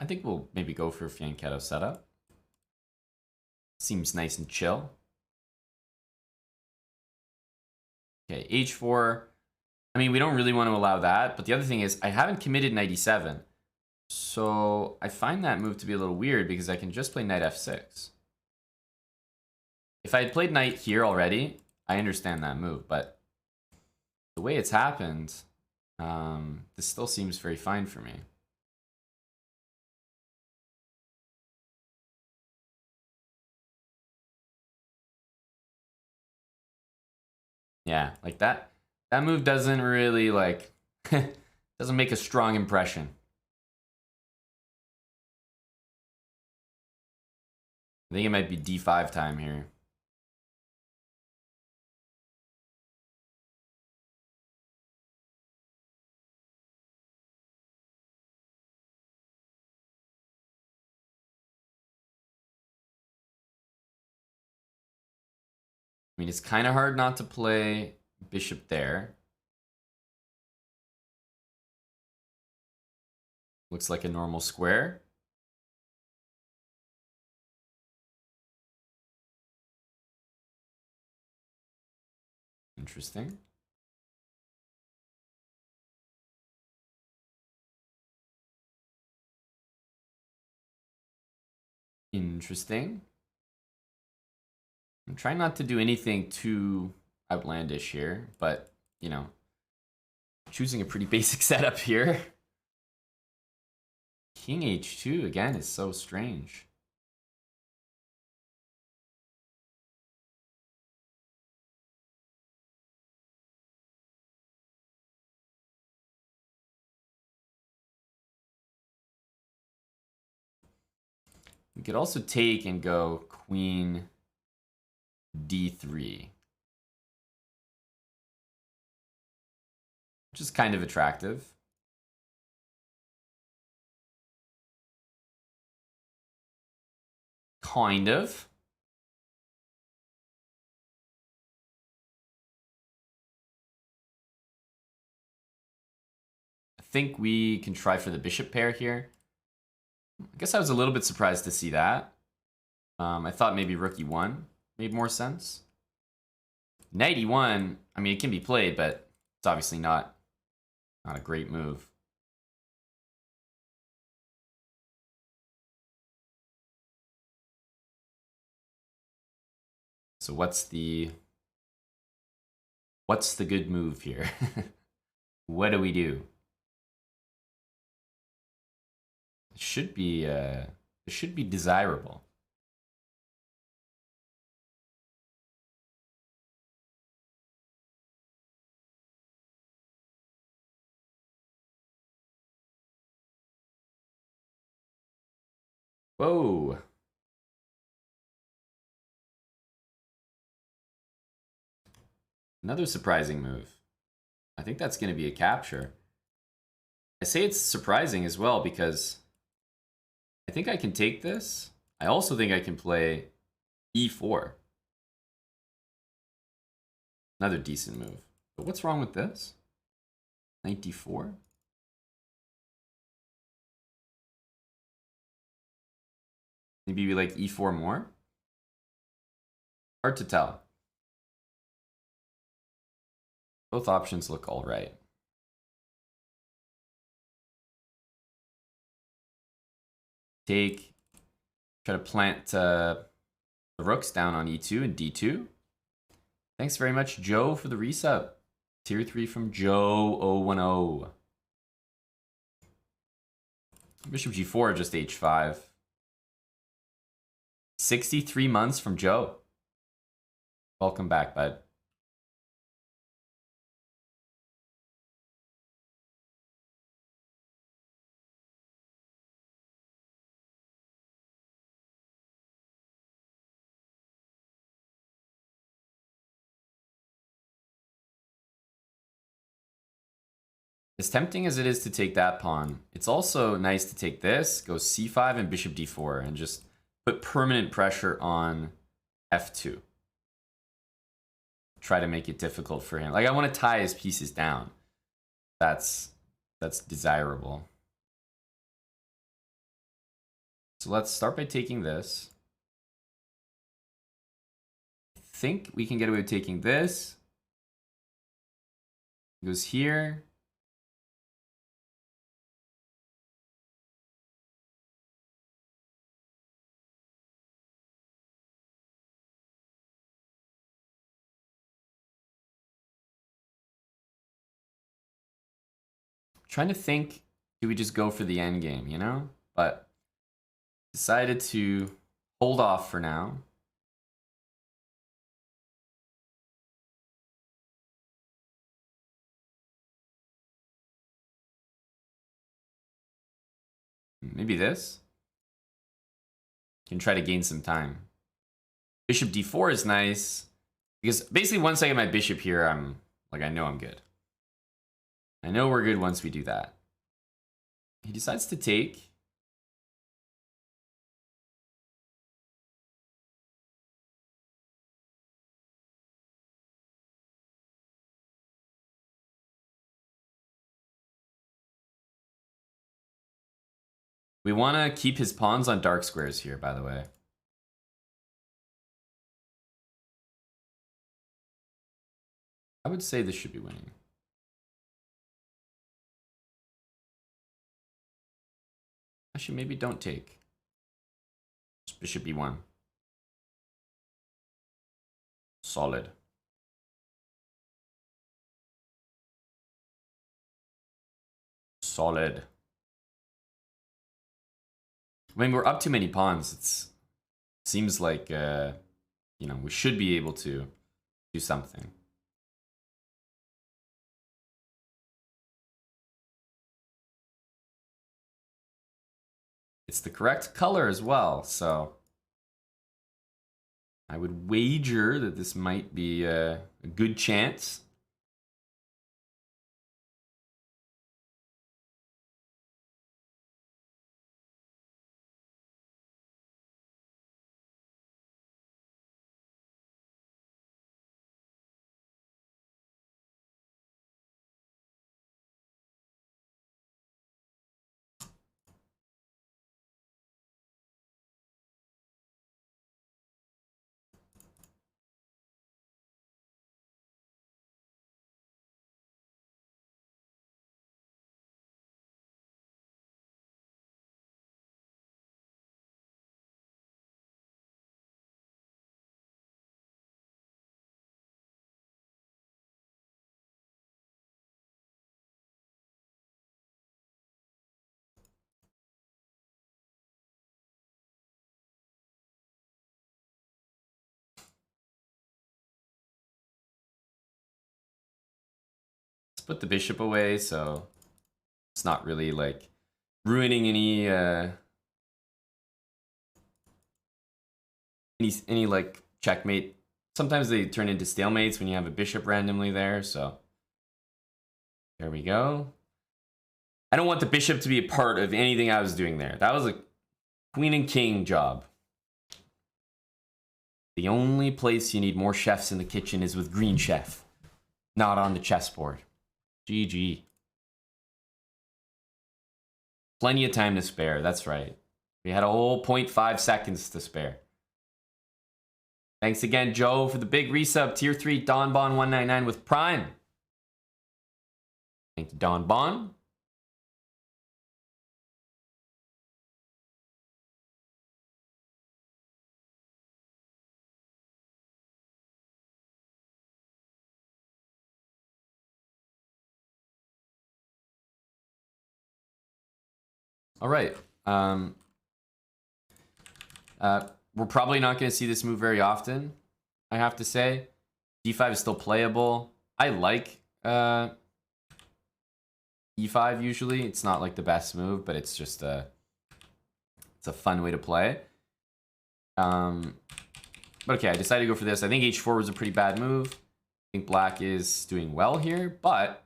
I think we'll maybe go for a fianchetto setup. Seems nice and chill. Okay, h4. I mean, we don't really want to allow that, but the other thing is I haven't committed knight e7. So I find that move to be a little weird because I can just play knight f6. If I had played knight here already, I understand that move, but the way it's happened, this still seems very fine for me. Yeah, like that move doesn't really doesn't make a strong impression. I think it might be d5 time here. I mean, it's kind of hard not to play bishop there. Looks like a normal square. Interesting. Interesting. I'm trying not to do anything too outlandish here, but, choosing a pretty basic setup here. King h2 again is so strange. We could also take and go queen d3, which is kind of attractive. Kind of. I think we can try for the bishop pair here. I guess I was a little bit surprised to see that. I thought maybe rook e1 made more sense. Knight e1, I mean, it can be played, but it's obviously not a great move. So what's the good move here? What do we do? It should be desirable. Whoa. Another surprising move. I think that's going to be a capture. I say it's surprising as well because I think I can take this. I also think I can play e4. Another decent move. But what's wrong with this? Knight d4? Maybe we like e4 more? Hard to tell. Both options look all right. Take, try to plant the rooks down on e2 and d2. Thanks very much, Joe, for the resub. Tier 3 from Joe010. Bishop g4, just h5. 63 months from Joe. Welcome back, bud. As tempting as it is to take that pawn, it's also nice to take this, go c5 and bishop d4, and just put permanent pressure on f2. Try to make it difficult for him. Like, I want to tie his pieces down. That's desirable. So let's start by taking this. I think we can get away with taking this. It goes here. Trying to think, do we just go for the end game, you know? But decided to hold off for now. Maybe this. Can try to gain some time. Bishop d4 is nice because basically once I get my bishop here, I'm like, I know I'm good. I know we're good once we do that. He decides to take. We want to keep his pawns on dark squares here, by the way. I would say this should be winning. Actually, maybe don't take. Just bishop e1. Solid. Solid. I mean, we're up too many pawns. It seems like, you know, we should be able to do something. It's the correct color as well, so I would wager that this might be a good chance. put the bishop away, so it's not really like ruining any like checkmate. Sometimes they turn into stalemates when you have a bishop randomly there, so there we go. I don't want the bishop to be a part of anything I was doing there. That was a queen and king job. The only place you need more chefs in the kitchen is with Green Chef, not on the chessboard. GG. Plenty of time to spare, that's right. We had a whole 0.5 seconds to spare. Thanks again, Joe, for the big resub. Tier 3, DonBon199 with Prime. Thank you, Don Bon. All right. We're probably not going to see this move very often, I have to say. D5 is still playable. I like E5 usually. It's not like the best move, but it's just it's a fun way to play. But okay, I decided to go for this. I think H4 was a pretty bad move. I think black is doing well here, but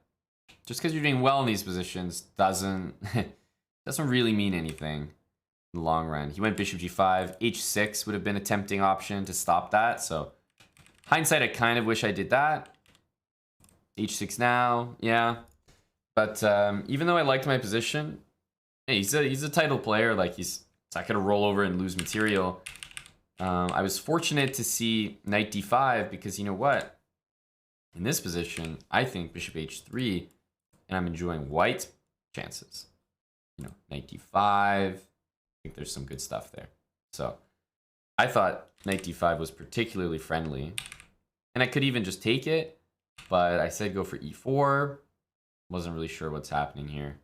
just because you're doing well in these positions doesn't really mean anything in the long run. He went bishop g5. H6 would have been a tempting option to stop that. So hindsight, I kind of wish I did that. H6 now, yeah. But even though I liked my position, hey, he's a title player. Like he's not gonna roll over and lose material. I was fortunate to see knight d5 because you know what? In this position, I think bishop h3, and I'm enjoying white chances. You know, knight d5. I think there's some good stuff there. So I thought knight d5 was particularly friendly. And I could even just take it, but I said go for e4. Wasn't really sure what's happening here.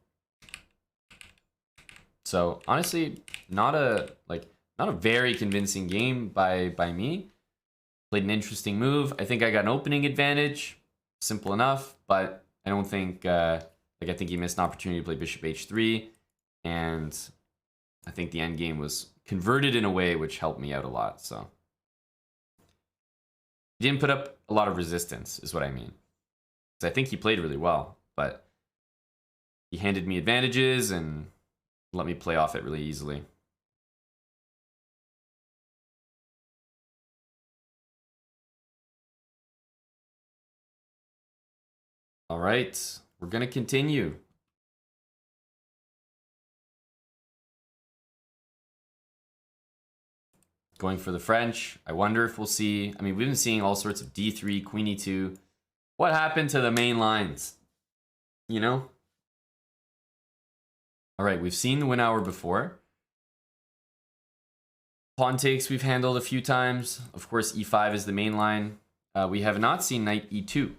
So honestly, not a very convincing game by me. Played an interesting move. I think I got an opening advantage. Simple enough, but I don't think I think he missed an opportunity to play bishop h3, and I think the endgame was converted in a way which helped me out a lot. So he didn't put up a lot of resistance, is what I mean. So I think he played really well, but he handed me advantages and let me play off it really easily. All right, we're gonna continue. Going for the French. I wonder if we'll see. I mean, we've been seeing all sorts of d3, queen e2. What happened to the main lines? You know? All right, we've seen the win hour before. Pawn takes we've handled a few times. Of course, e5 is the main line. We have not seen knight e2.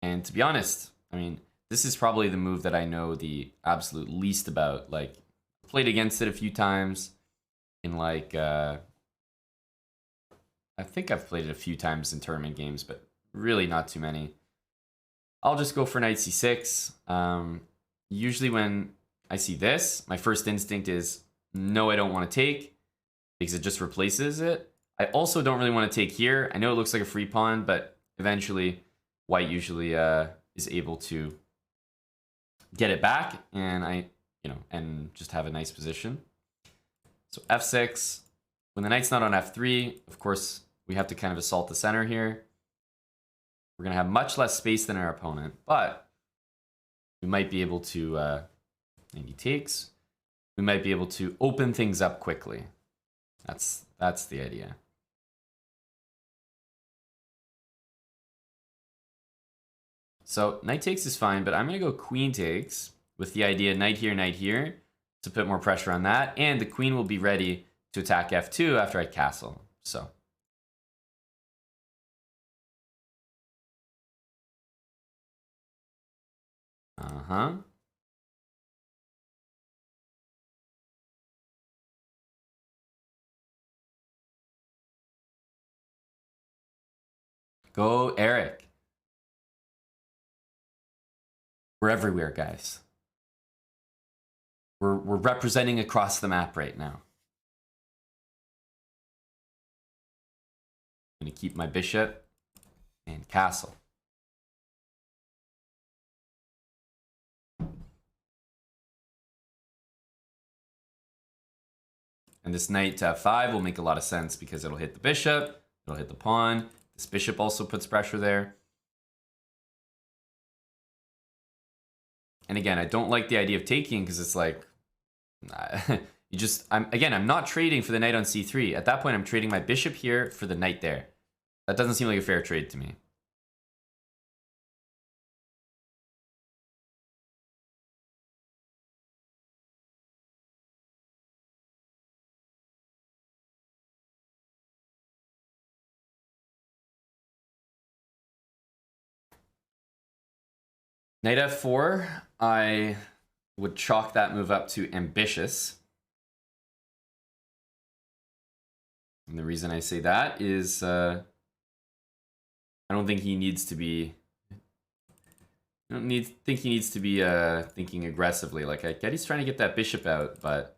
And to be honest, I mean, this is probably the move that I know the absolute least about. Like, played against it a few times in like, I think I've played it a few times in tournament games, but really not too many. I'll just go for knight c6. Usually when I see this, my first instinct is, no, I don't want to take, because it just replaces it. I also don't really want to take here. I know it looks like a free pawn, but eventually white usually is able to get it back, and and just have a nice position. So f6. When the knight's not on f3, of course, we have to kind of assault the center here. We're going to have much less space than our opponent, but we might be able to, and he takes, we might be able to open things up quickly. That's the idea. So knight takes is fine, but I'm going to go queen takes with the idea knight here to put more pressure on that, and the queen will be ready to attack f2 after I castle. So go Eric. We're everywhere, guys. We're representing across the map right now. I'm going to keep my bishop and castle. And this knight to f5 will make a lot of sense because it'll hit the bishop, it'll hit the pawn. This bishop also puts pressure there. And again, I don't like the idea of taking because it's like, I'm not trading for the knight on c3. At that point, I'm trading my bishop here for the knight there. That doesn't seem like a fair trade to me. Knight f4, I would chalk that move up to ambitious. And the reason I say that is I don't think he needs to be... I don't think he needs to be thinking aggressively. Like, I get he's trying to get that bishop out, but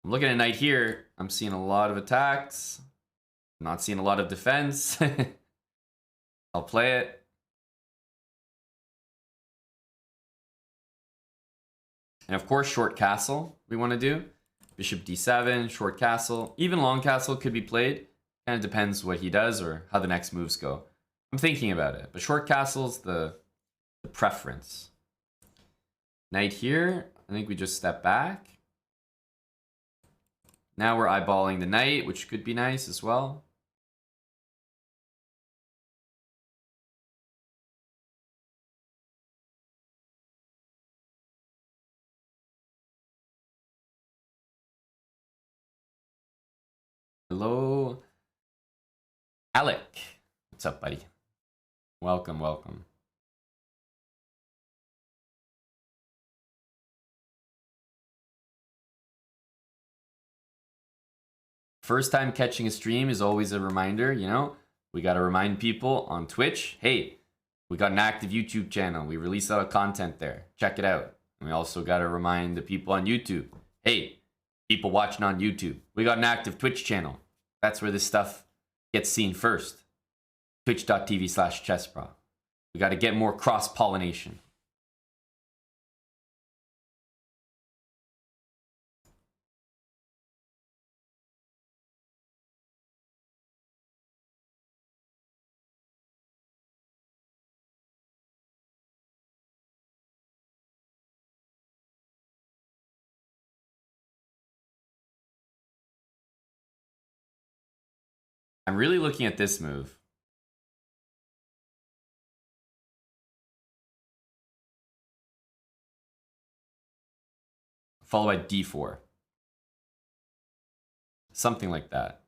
I'm looking at knight here. I'm seeing a lot of attacks. I'm not seeing a lot of defense. I'll play it. And of course, short castle we want to do. Bishop d7, short castle. Even long castle could be played. Kind of depends what he does or how the next moves go. I'm thinking about it, but short castle's the preference. Knight here, I think we just step back. Now we're eyeballing the knight, which could be nice as well. Hello, Alec. What's up, buddy? Welcome, welcome. First time catching a stream is always a reminder, you know? We got to remind people on Twitch, hey, we got an active YouTube channel. We release a lot of content there. Check it out. And we also got to remind the people on YouTube, hey, people watching on YouTube, we got an active Twitch channel. That's where this stuff gets seen first. Twitch.tv/chesspro. We got to get more cross-pollination. I'm really looking at this move. Followed by d4. Something like that.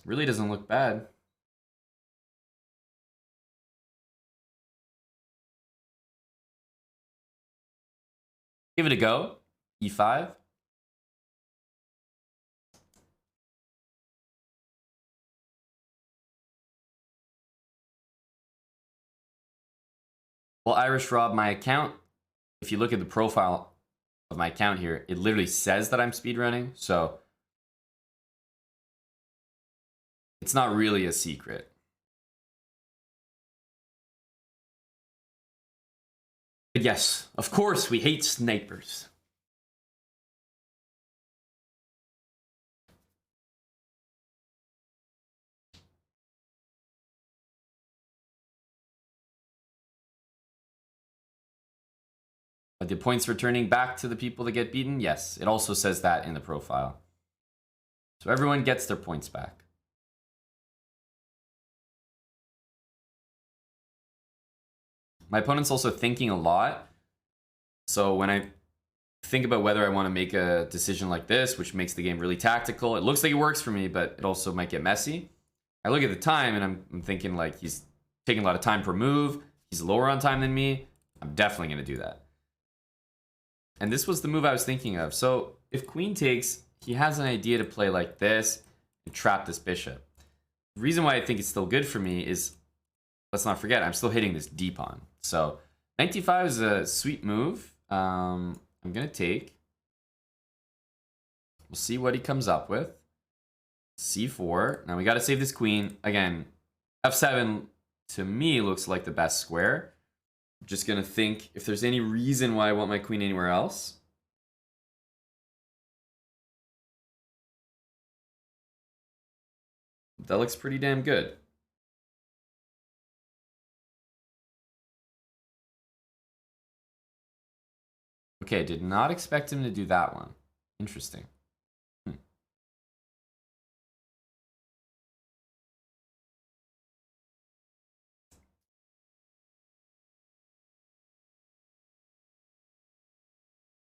Really doesn't look bad. Give it a go. e5. Well, Irish Rob, my account, if you look at the profile of my account here, it literally says that I'm speedrunning, so it's not really a secret. But yes, of course, we hate snipers. Are the points returning back to the people that get beaten? Yes, it also says that in the profile. So everyone gets their points back. My opponent's also thinking a lot. So when I think about whether I want to make a decision like this, which makes the game really tactical, it looks like it works for me, but it also might get messy. I look at the time and I'm thinking like he's taking a lot of time per move. He's lower on time than me. I'm definitely going to do that. And this was the move I was thinking of. So if queen takes, he has an idea to play like this and trap this bishop. The reason why I think it's still good for me is, let's not forget, I'm still hitting this d pawn. So knight d5 is a sweet move. I'm gonna take. We'll see what he comes up with. c4. Now we got to save this queen. Again, f7 to me looks like the best square. I'm just gonna think if there's any reason why I want my queen anywhere else. That looks pretty damn good. Okay, did not expect him to do that one. Interesting.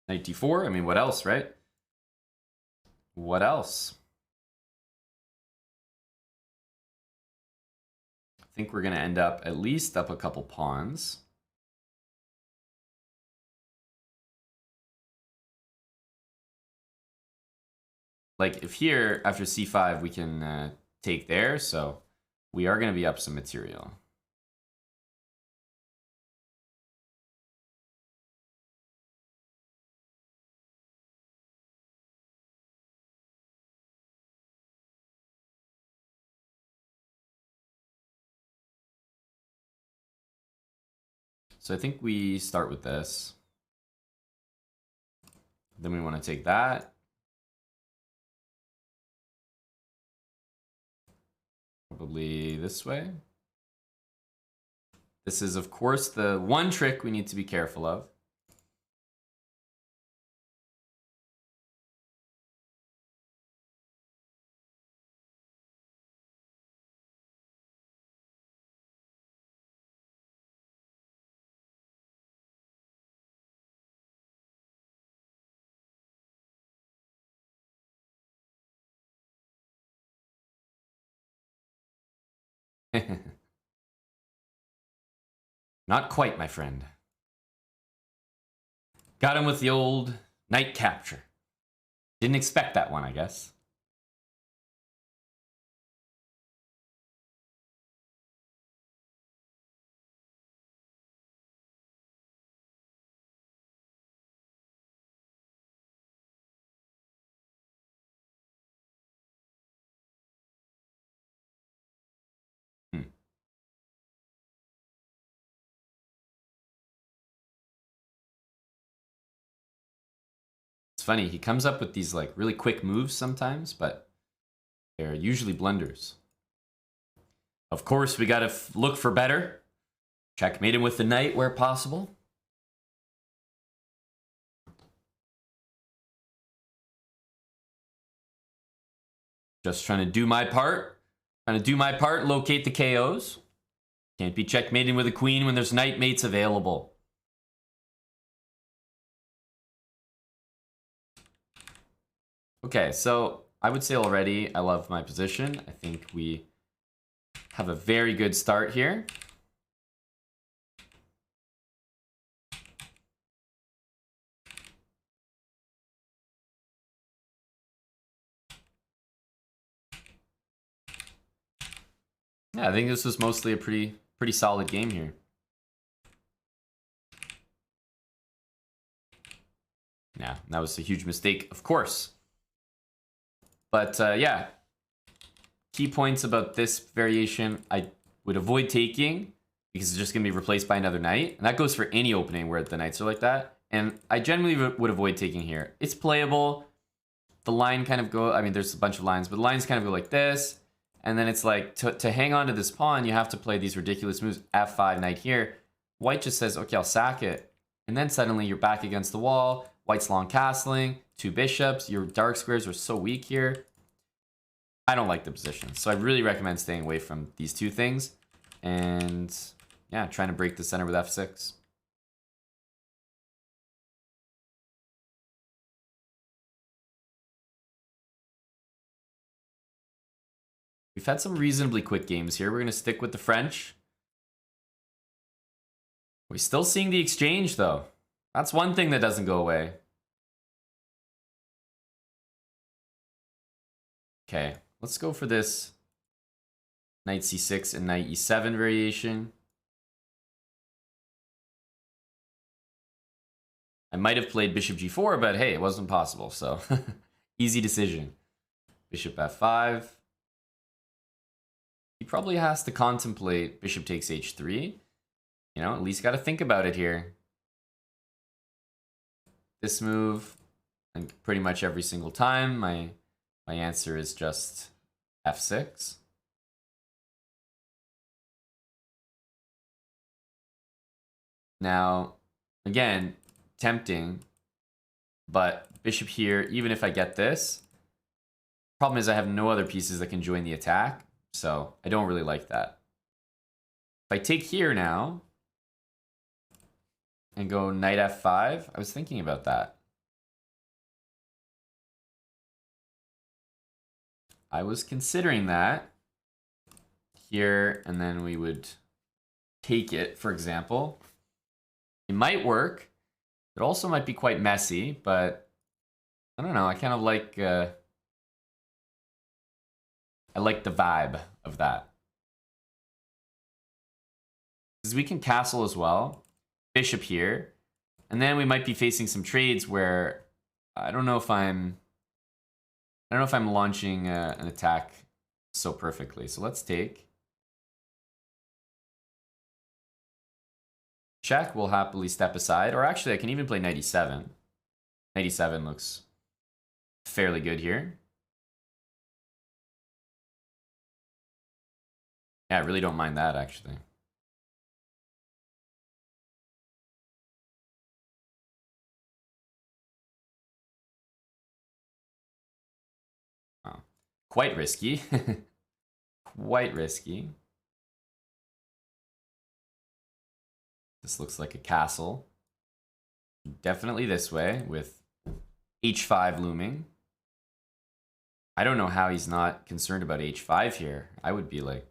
Knight d4. I mean, what else, right? What else? I think we're going to end up at least up a couple pawns. Like if here, after c5, we can take there, so we are going to be up some material. So I think we start with this. Then we want to take that. Probably this way. This is, of course, the one trick we need to be careful of. Not quite, my friend. Got him with the old knight capture. Didn't expect that one, I guess. It's funny, he comes up with these like really quick moves sometimes, but they're usually blunders. Of course, we gotta look for better. Checkmate him with the knight where possible. Just trying to do my part. Trying to do my part, locate the KOs. Can't be checkmating with a queen when there's knight mates available. Okay, so I would say already I love my position. I think we have a very good start here. Yeah, I think this was mostly a pretty solid game here. Yeah, that was a huge mistake, of course. But yeah, key points about this variation, I would avoid taking because it's just going to be replaced by another knight. And that goes for any opening where the knights are like that. And I generally would avoid taking here. It's playable. The line kind of go, I mean, there's a bunch of lines, but the lines kind of go like this. And then it's like, to hang on to this pawn, you have to play these ridiculous moves. F5, knight here. White just says, okay, I'll sack it. And then suddenly you're back against the wall. White's long castling, 2 bishops. Your dark squares are so weak here. I don't like the position. So I really recommend staying away from these two things. And yeah, trying to break the center with f6. We've had some reasonably quick games here. We're going to stick with the French. We're still seeing the exchange, though. That's one thing that doesn't go away. Okay, let's go for this knight c6 and knight e7 variation. I might have played bishop g4, but hey, it wasn't possible, so easy decision. Bishop f5. He probably has to contemplate bishop takes h3. You know, at least got to think about it here. This move, and pretty much every single time, my answer is just f6. Now, again, tempting, but bishop here, even if I get this, problem is I have no other pieces that can join the attack, so I don't really like that. If I take here now and go knight f5, I was thinking about that. I was considering that here, and then we would take it, for example. It might work. It also might be quite messy, but I don't know. I kind of like I like the vibe of that. Because we can castle as well. Bishop here. And then we might be facing some trades where I don't know if I'm launching an attack so perfectly. So let's take. Check, we'll happily step aside. Or actually, I can even play knight e7. Knight e7 looks fairly good here. Yeah, I really don't mind that, actually. Wow. Quite risky. Quite risky. This looks like a castle. Definitely this way with h5 looming. I don't know how he's not concerned about h5 here. I would be like,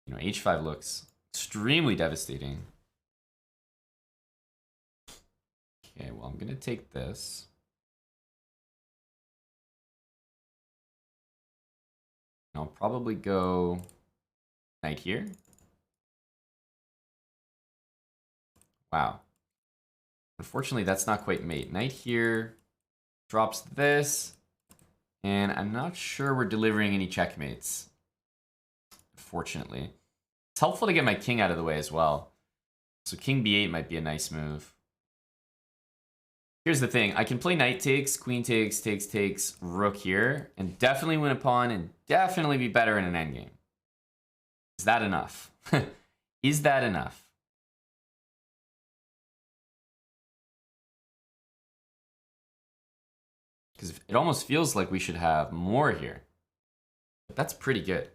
you know, h5 looks extremely devastating. Okay, well, I'm going to take this. I'll probably go knight here. Wow. Unfortunately, that's not quite mate. Knight here drops this. And I'm not sure we're delivering any checkmates. Unfortunately. It's helpful to get my king out of the way as well. So king b8 might be a nice move. Here's the thing. I can play knight takes, queen takes, takes, rook here. And definitely win a pawn and definitely be better in an endgame. Is that enough? Is that enough? Because it almost feels like we should have more here. But that's pretty good.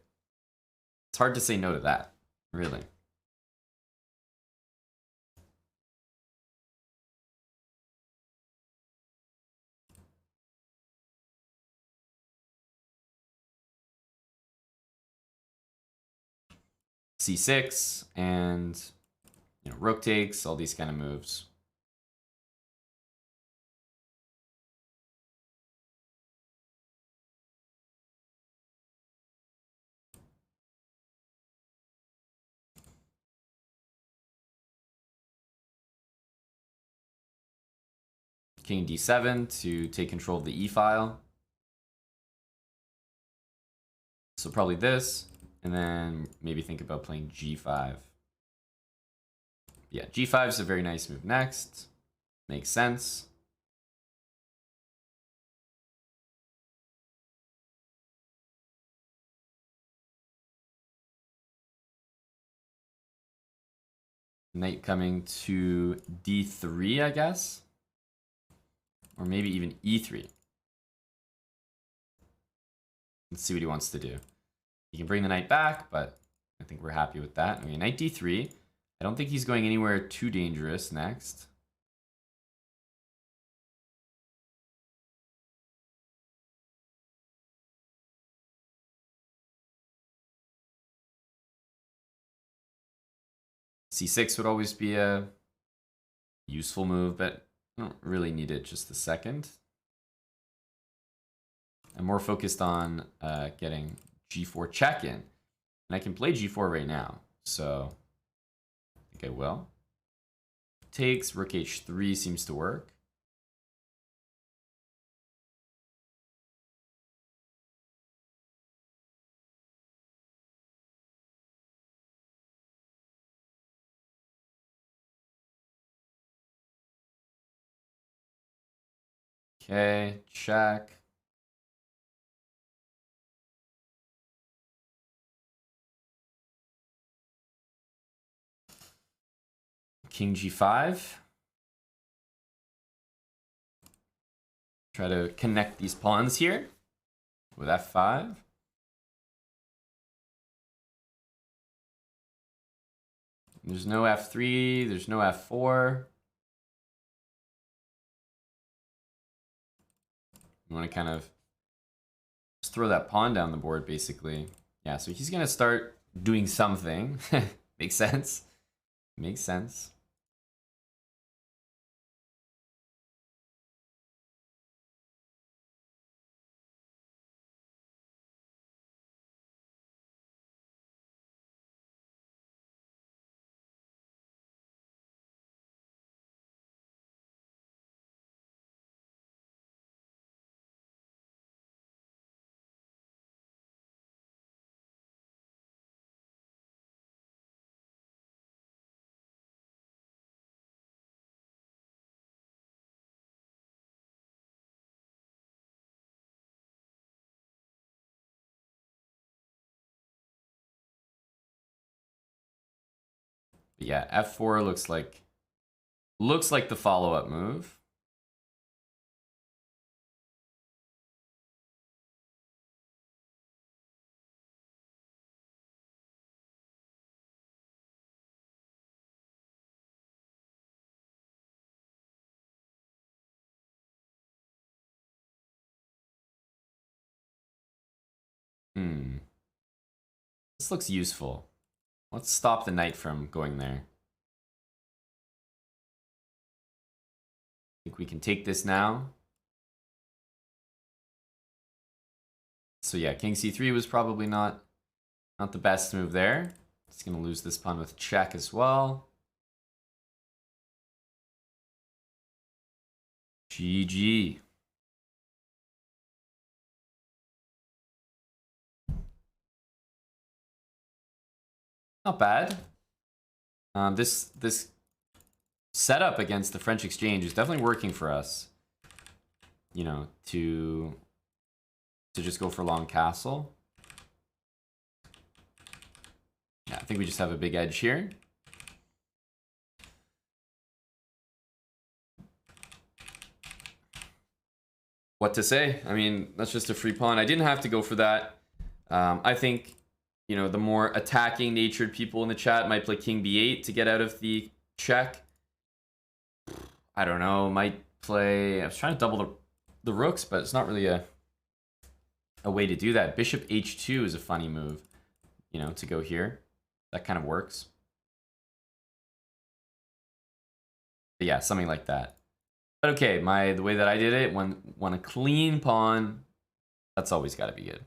It's hard to say no to that, really. C6 and, you know, rook takes, all these kind of moves. King d7 to take control of the e file. So probably this, and then maybe think about playing g5. Yeah, g5 is a very nice move next. Makes sense. Knight coming to d3, I guess. Or maybe even e3. Let's see what he wants to do. He can bring the knight back, but I think we're happy with that. Okay, knight d3. I don't think he's going anywhere too dangerous next. C6 would always be a useful move, but I don't really need it just a second. I'm more focused on getting g4 check in. And I can play g4 right now. So I think I will. Takes, rook h3 seems to work. Okay, check. King g5. Try to connect these pawns here with f5. There's no f3, there's no f4. You want to kind of just throw that pawn down the board, basically. Yeah, so he's going to start doing something. Makes sense. Makes sense. But yeah, f4 looks like the follow-up move. This looks useful. Let's stop the knight from going there. I think we can take this now. So yeah, king c3 was probably not the best move there. It's going to lose this pawn with check as well. GG. Not bad. This setup against the French exchange is definitely working for us. You know, to just go for long castle. Yeah, I think we just have a big edge here. What to say? I mean, that's just a free pawn. I didn't have to go for that. I think, you know, the more attacking natured people in the chat might play king b8 to get out of the check. I don't know, might play... I was trying to double the rooks, but it's not really a way to do that. Bishop h2 is a funny move, you know, to go here. That kind of works. But yeah, something like that. But okay, the way that I did it, when a clean pawn, that's always got to be good.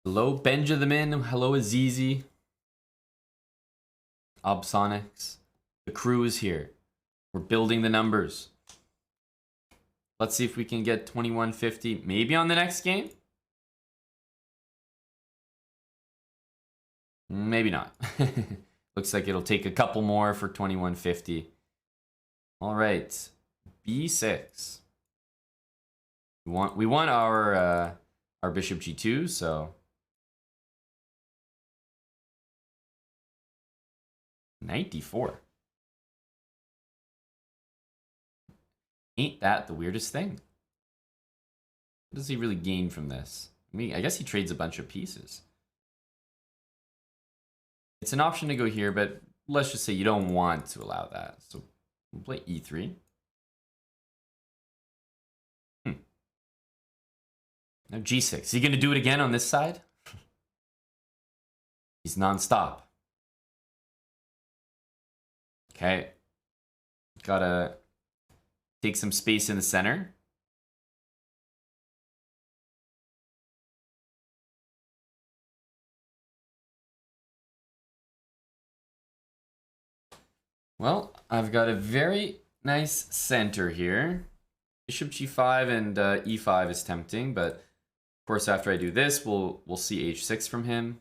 Hello, Benjamin. Hello, Azizi. Obsonics. The crew is here. We're building the numbers. Let's see if we can get 2150 maybe on the next game. Maybe not. Looks like it'll take a couple more for 2150. All right. B6. We want our bishop g2, so 94. Ain't that the weirdest thing? What does he really gain from this? I mean, I guess he trades a bunch of pieces. It's an option to go here, but let's just say you don't want to allow that. So we'll play e3. Now g6. Is he going to do it again on this side? He's non-stop. Okay. Gotta take some space in the center. Well, I've got a very nice center here. Bishop g5 and e5 is tempting, but of course after I do this, we'll see h6 from him.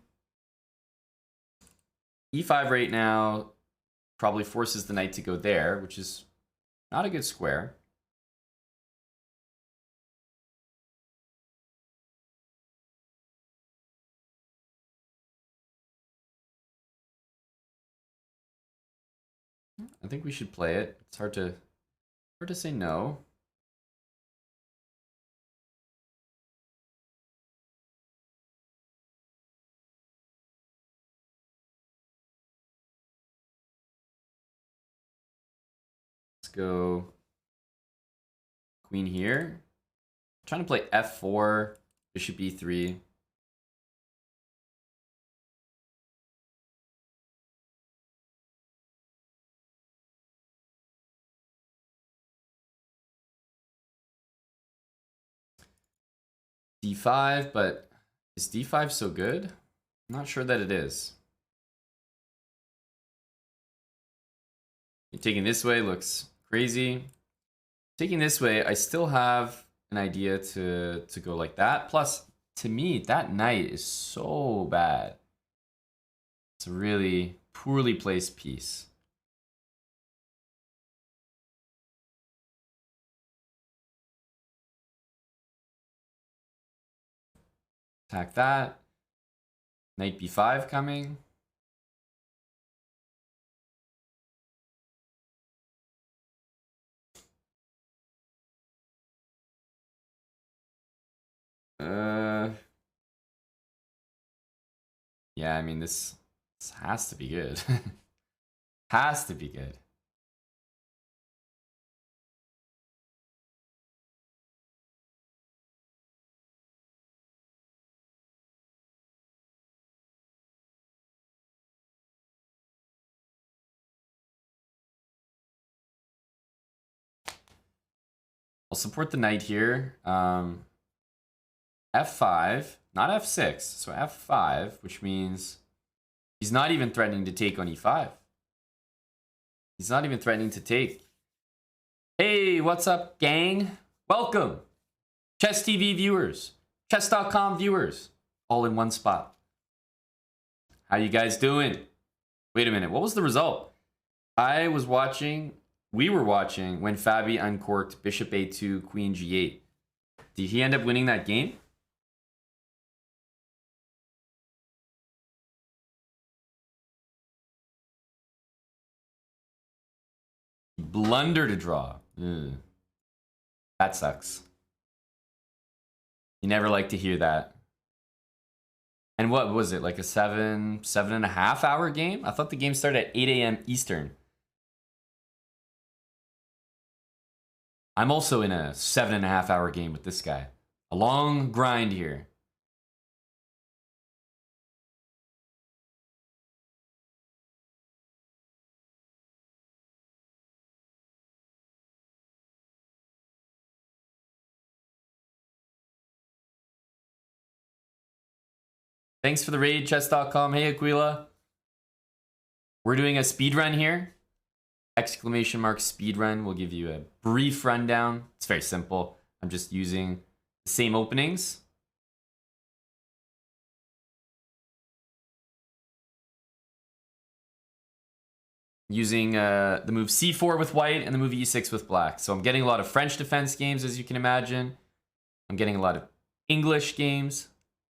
e5 right now probably forces the knight to go there, which is not a good square. I think we should play it. It's hard to say no. Let's go queen here. I'm trying to play f4, bishop e3. d5, but is d5 so good? I'm not sure that it is. Taking this way looks crazy. Taking this way, I still have an idea to go like that. Plus, to me, that knight is so bad. It's a really poorly placed piece. Attack that. Knight b5 coming. Yeah, I mean, this has to be good. Has to be good. I'll support the knight here. F5, not F6, so F5, which means he's not even threatening to take on E5. He's not even threatening to take. Hey, what's up, gang? Welcome. Chess TV viewers, chess.com viewers, all in one spot. How you guys doing? Wait a minute, what was the result? We were watching when Fabi uncorked bishop a2, queen g8. Did he end up winning that game? Blunder to draw. Ugh. That sucks. You never like to hear that. And what was it, like a 7.5 hour game? I thought the game started at 8 a.m. Eastern. I'm also in a 7.5 hour game with this guy. A long grind here. Thanks for the raid, chess.com. Hey, Aquila. We're doing a speed run here. Exclamation mark speed run will give you a brief rundown. It's very simple. I'm just using the same openings. Using the move c4 with white and the move e6 with black. So I'm getting a lot of French defense games, as you can imagine. I'm getting a lot of English games,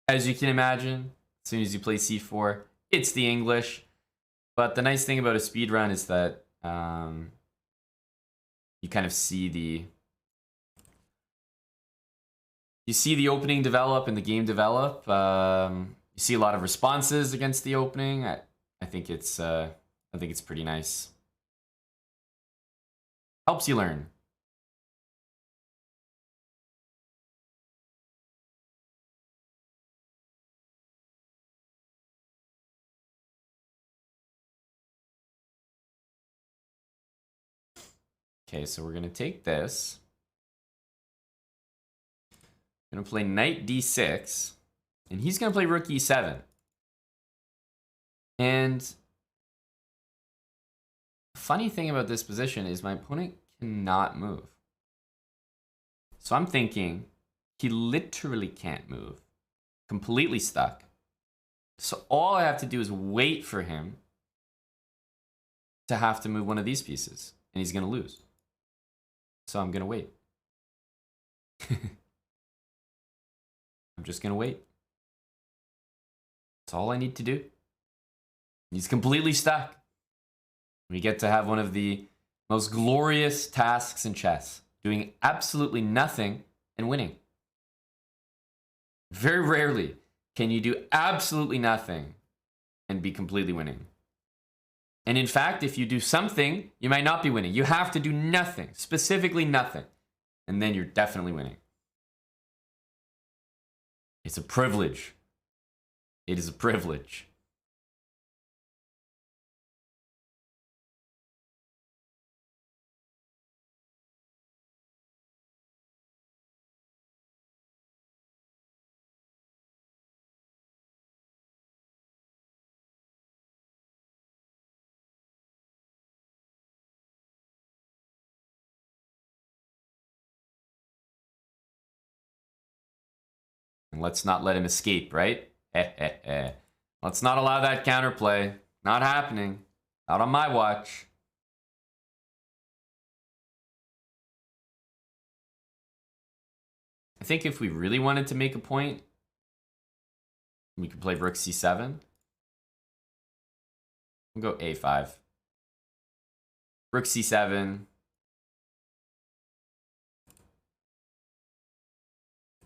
as you can imagine. As soon as you play c4, it's the English. But the nice thing about a speed run is that you kind of see the opening develop and the game develop. You see a lot of responses against the opening. I think it's pretty nice. Helps you learn. Okay, so we're going to take this. Going to play knight d6. And he's going to play rook e7. And the funny thing about this position is my opponent cannot move. So I'm thinking he literally can't move. Completely stuck. So all I have to do is wait for him to have to move one of these pieces. And he's going to lose. So I'm going to wait. I'm just going to wait. That's all I need to do. He's completely stuck. We get to have one of the most glorious tasks in chess. Doing absolutely nothing and winning. Very rarely can you do absolutely nothing and be completely winning. And in fact, if you do something, you might not be winning. You have to do nothing, specifically nothing. And then you're definitely winning. It's a privilege. It is a privilege. And let's not let him escape, right? Let's not allow that counterplay. Not happening. Not on my watch. I think if we really wanted to make a point, we could play rook c7. We'll go a5. Rook c7.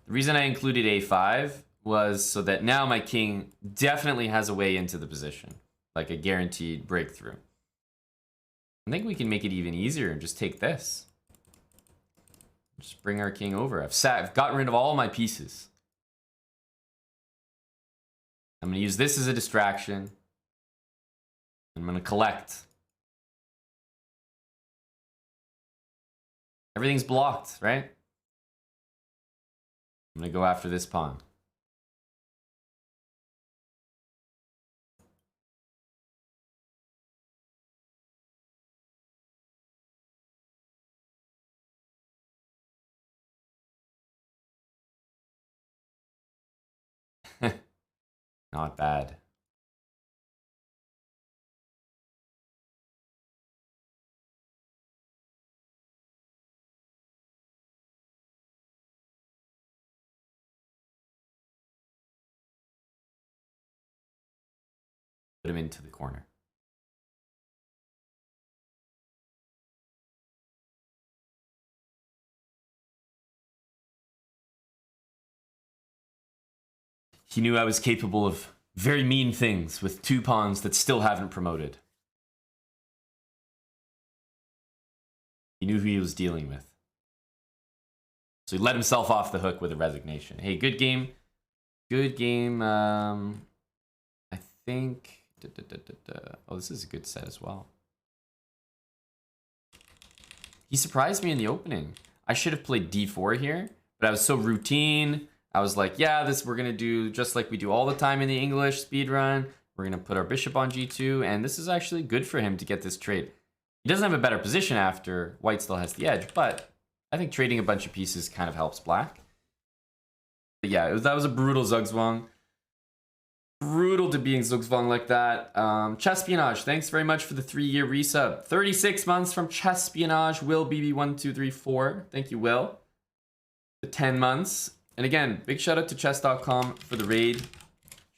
The reason I included a5 was so that now my king definitely has a way into the position. Like a guaranteed breakthrough. I think we can make it even easier and just take this. Just bring our king over. I've gotten rid of all my pieces. I'm going to use this as a distraction. I'm going to collect. Everything's blocked, right? I'm going to go after this pawn. Not bad. Put him into the corner. He knew I was capable of very mean things with two pawns that still haven't promoted. He knew who he was dealing with. So he let himself off the hook with a resignation. Hey, good game. Good game. I think... Oh, this is a good set as well. He surprised me in the opening. I should have played d4 here, but I was so routine. I was like, yeah, this we're going to do just like we do all the time in the English speedrun. We're going to put our bishop on g2, and this is actually good for him to get this trade. He doesn't have a better position after white still has the edge, but I think trading a bunch of pieces kind of helps black. But yeah, that was a brutal Zugzwang. Brutal to being Zugzwang like that. Chesspionage, thanks very much for the 3-year resub. 36 months from Chesspionage. Will BB1234. Thank you, Will. The 10 months. And again, big shout out to chess.com for the raid.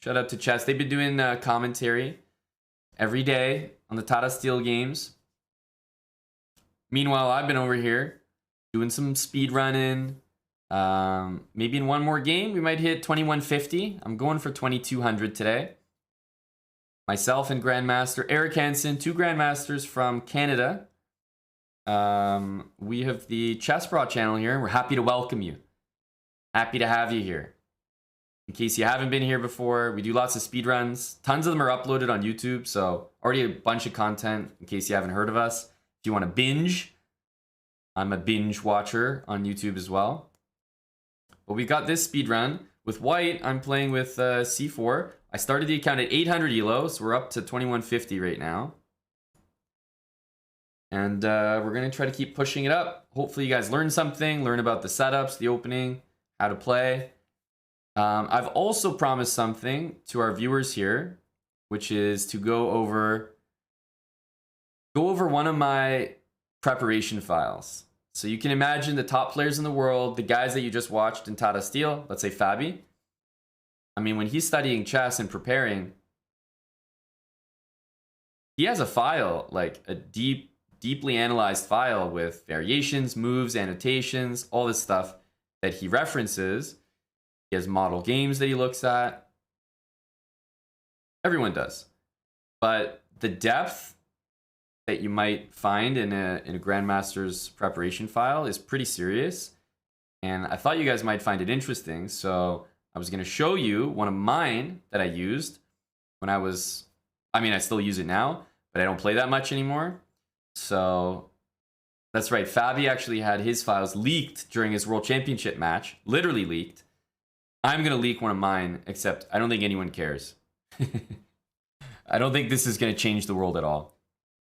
Shout out to Chess. They've been doing commentary every day on the Tata Steel games. Meanwhile, I've been over here doing some speed running. Maybe in one more game, we might hit 2150. I'm going for 2200 today. Myself and Grandmaster Eric Hansen, 2 Grandmasters from Canada. We have the Chess Bra channel here, and we're happy to welcome you. Happy to have you here. In case you haven't been here before, we do lots of speed runs. Tons of them are uploaded on YouTube, so already a bunch of content in case you haven't heard of us. If you want to binge, I'm a binge watcher on YouTube as well. But we got this speed run. With white, I'm playing with C4. I started the account at 800 elo, so we're up to 2150 right now. And we're going to try to keep pushing it up. Hopefully you guys learn something, learn about the setups, the opening, how to play. I've also promised something to our viewers here, which is to go over one of my preparation files. So you can imagine the top players in the world, the guys that you just watched in Tata Steel, let's say Fabi. I mean, when he's studying chess and preparing, he has a file, like a deeply analyzed file with variations, moves, annotations, all this stuff that he references. He has model games that he looks at. Everyone does. But the depth that you might find in a Grandmaster's preparation file is pretty serious. And I thought you guys might find it interesting. So I was going to show you one of mine that I used when I still use it now, but I don't play that much anymore. So that's right. Fabi actually had his files leaked during his World Championship match, literally leaked. I'm going to leak one of mine, except I don't think anyone cares. I don't think this is going to change the world at all.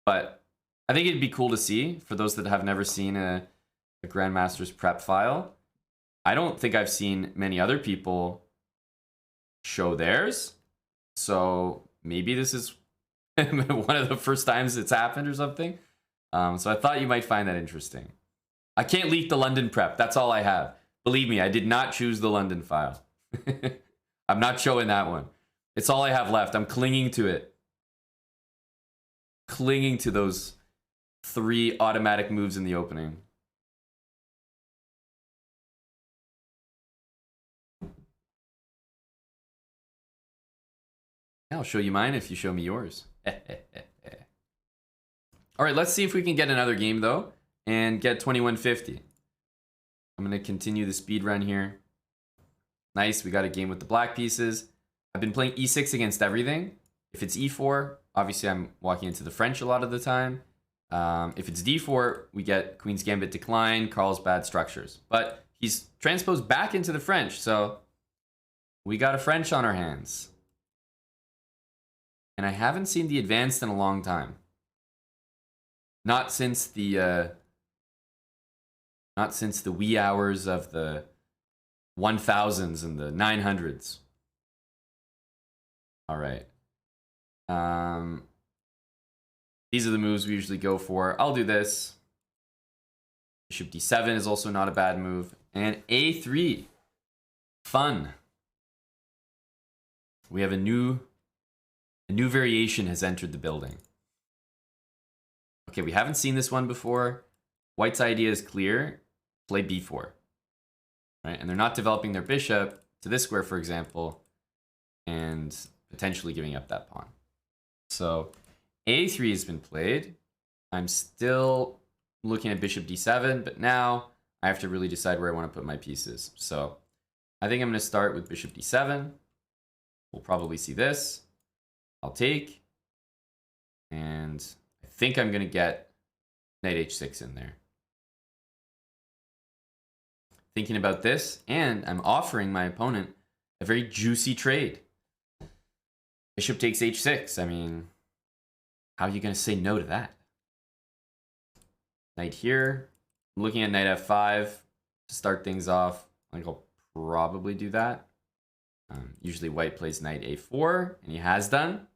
But I think it'd be cool to see for those that have never seen a Grandmaster's prep file. I don't think I've seen many other people show theirs. So maybe this is one of the first times it's happened or something. So I thought you might find that interesting. I can't leak the London prep. That's all I have. Believe me, I did not choose the London file. I'm not showing that one. It's all I have left. I'm clinging to it. Clinging to those 3 automatic moves in the opening. I'll show you mine if you show me yours. All right, let's see if we can get another game though and get 2150. I'm going to continue the speed run here. Nice, we got a game with the black pieces. I've been playing e6 against everything. If it's e4, obviously I'm walking into the French a lot of the time. If it's d4, we get Queen's Gambit decline, Carlsbad structures. But he's transposed back into the French, so we got a French on our hands. And I haven't seen the advanced in a long time. Not since the wee hours of the 1000s and the 900s. All right. These are the moves we usually go for. I'll do this. Bishop d7 is also not a bad move. And a3. Fun. We have a new variation has entered the building. Okay, we haven't seen this one before. White's idea is clear. Play b4. Right? And they're not developing their bishop to this square, for example, and potentially giving up that pawn. So a3 has been played. I'm still looking at bishop d7, but now I have to really decide where I want to put my pieces. So I think I'm going to start with bishop d7. We'll probably see this. I'll take. And I think I'm going to get knight h6 in there. Thinking about this, and I'm offering my opponent a very juicy trade. Bishop takes h6. I mean, how are you going to say no to that? Knight here. I'm looking at knight f5 to start things off. I think I'll probably do that. Usually white plays knight a4, and he has done.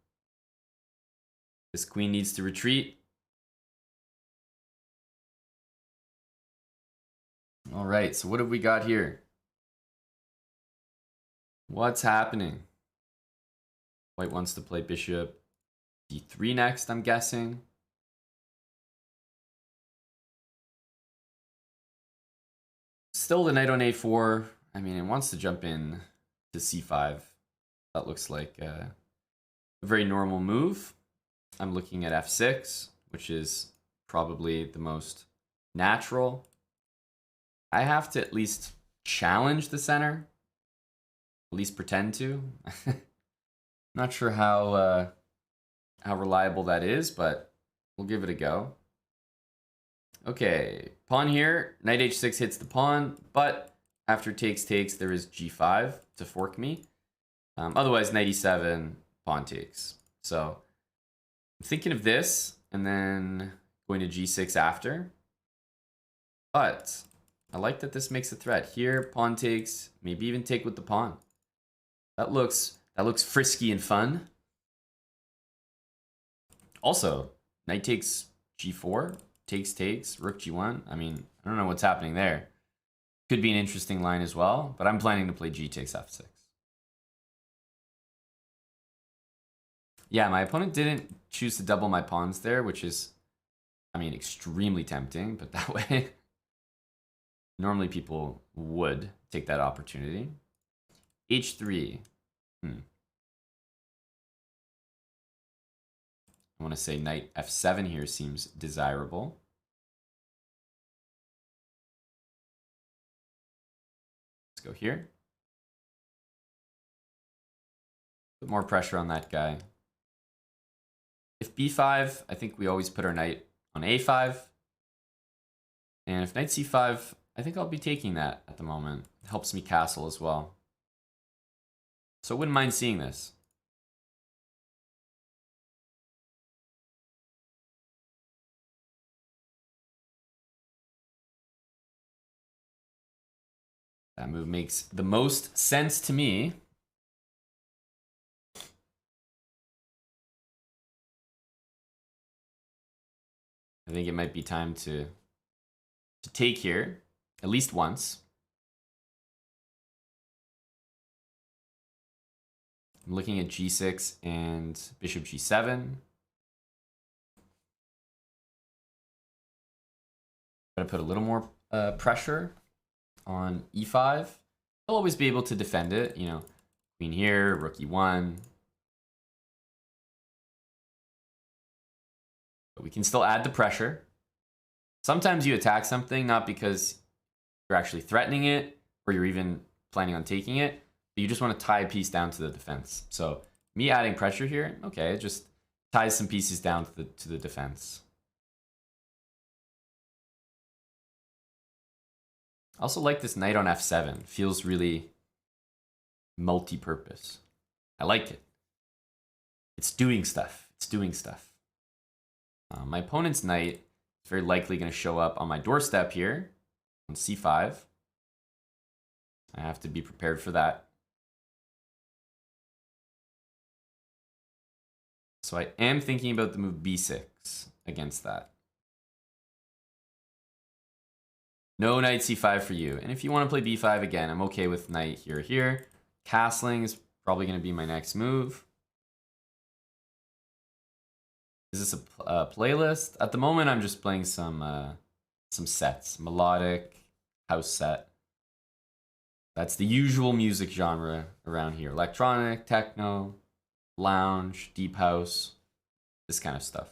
This queen needs to retreat. All right, so what have we got here? What's happening? White wants to play bishop d3 next, I'm guessing. Still the knight on a4. I mean, it wants to jump in to c5. That looks like a very normal move. I'm looking at f6, which is probably the most natural. I have to at least challenge the center. At least pretend to. Not sure how reliable that is, but we'll give it a go. Okay, pawn here, knight h6 hits the pawn, but after takes, there is g5 to fork me. Otherwise, knight e7, pawn takes. So I'm thinking of this, and then going to g6 after. But I like that this makes a threat. Here, pawn takes, maybe even take with the pawn. That looks frisky and fun. Also, knight takes g4, takes, rook g1. I mean, I don't know what's happening there. Could be an interesting line as well, but I'm planning to play g takes f6. Yeah, my opponent didn't choose to double my pawns there, which is, I mean, extremely tempting, but that way, normally people would take that opportunity. h3. I want to say knight f7 here seems desirable. Let's go here. Put more pressure on that guy. If b5, I think we always put our knight on a5. And if knight c5, I think I'll be taking that at the moment. It helps me castle as well. So I wouldn't mind seeing this. That move makes the most sense to me. I think it might be time to take here, at least once. I'm looking at g6 and bishop g7. Gotta put a little more pressure on e5. I'll always be able to defend it, you know, queen here, rook e1. But we can still add the pressure. Sometimes you attack something not because you're actually threatening it or you're even planning on taking it, but you just want to tie a piece down to the defense. So me adding pressure here, okay, it just ties some pieces down to the defense. I also like this knight on f7. Feels really multi-purpose. I like it. It's doing stuff. It's doing stuff. My opponent's knight is very likely going to show up on my doorstep here on c5. I have to be prepared for that. So I am thinking about the move b6 against that. No knight c5 for you. And if you want to play b5 again, I'm okay with knight here. Castling is probably going to be my next move. Is this a playlist? At the moment, I'm just playing some sets. Melodic, house set. That's the usual music genre around here. Electronic, techno, lounge, deep house, this kind of stuff.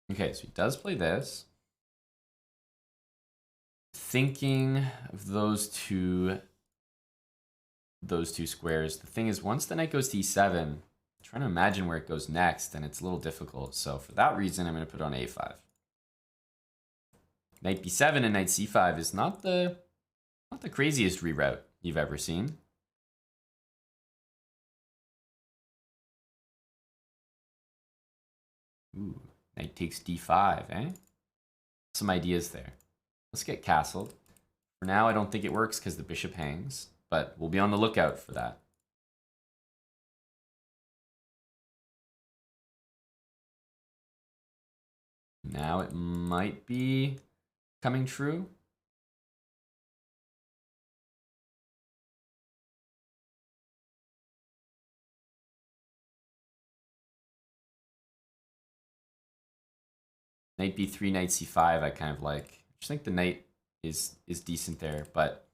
Okay, so he does play this. Thinking of those two squares. The thing is, once the knight goes to e7, I'm trying to imagine where it goes next, and it's a little difficult. So for that reason, I'm going to put it on a5. Knight b7 and knight c5 is not the craziest reroute you've ever seen. Ooh, knight takes d5, eh? Some ideas there. Let's get castled. For now, I don't think it works because the bishop hangs, but we'll be on the lookout for that. Now it might be coming true. Knight b3, knight c5, I kind of like. I just think the knight is decent there, but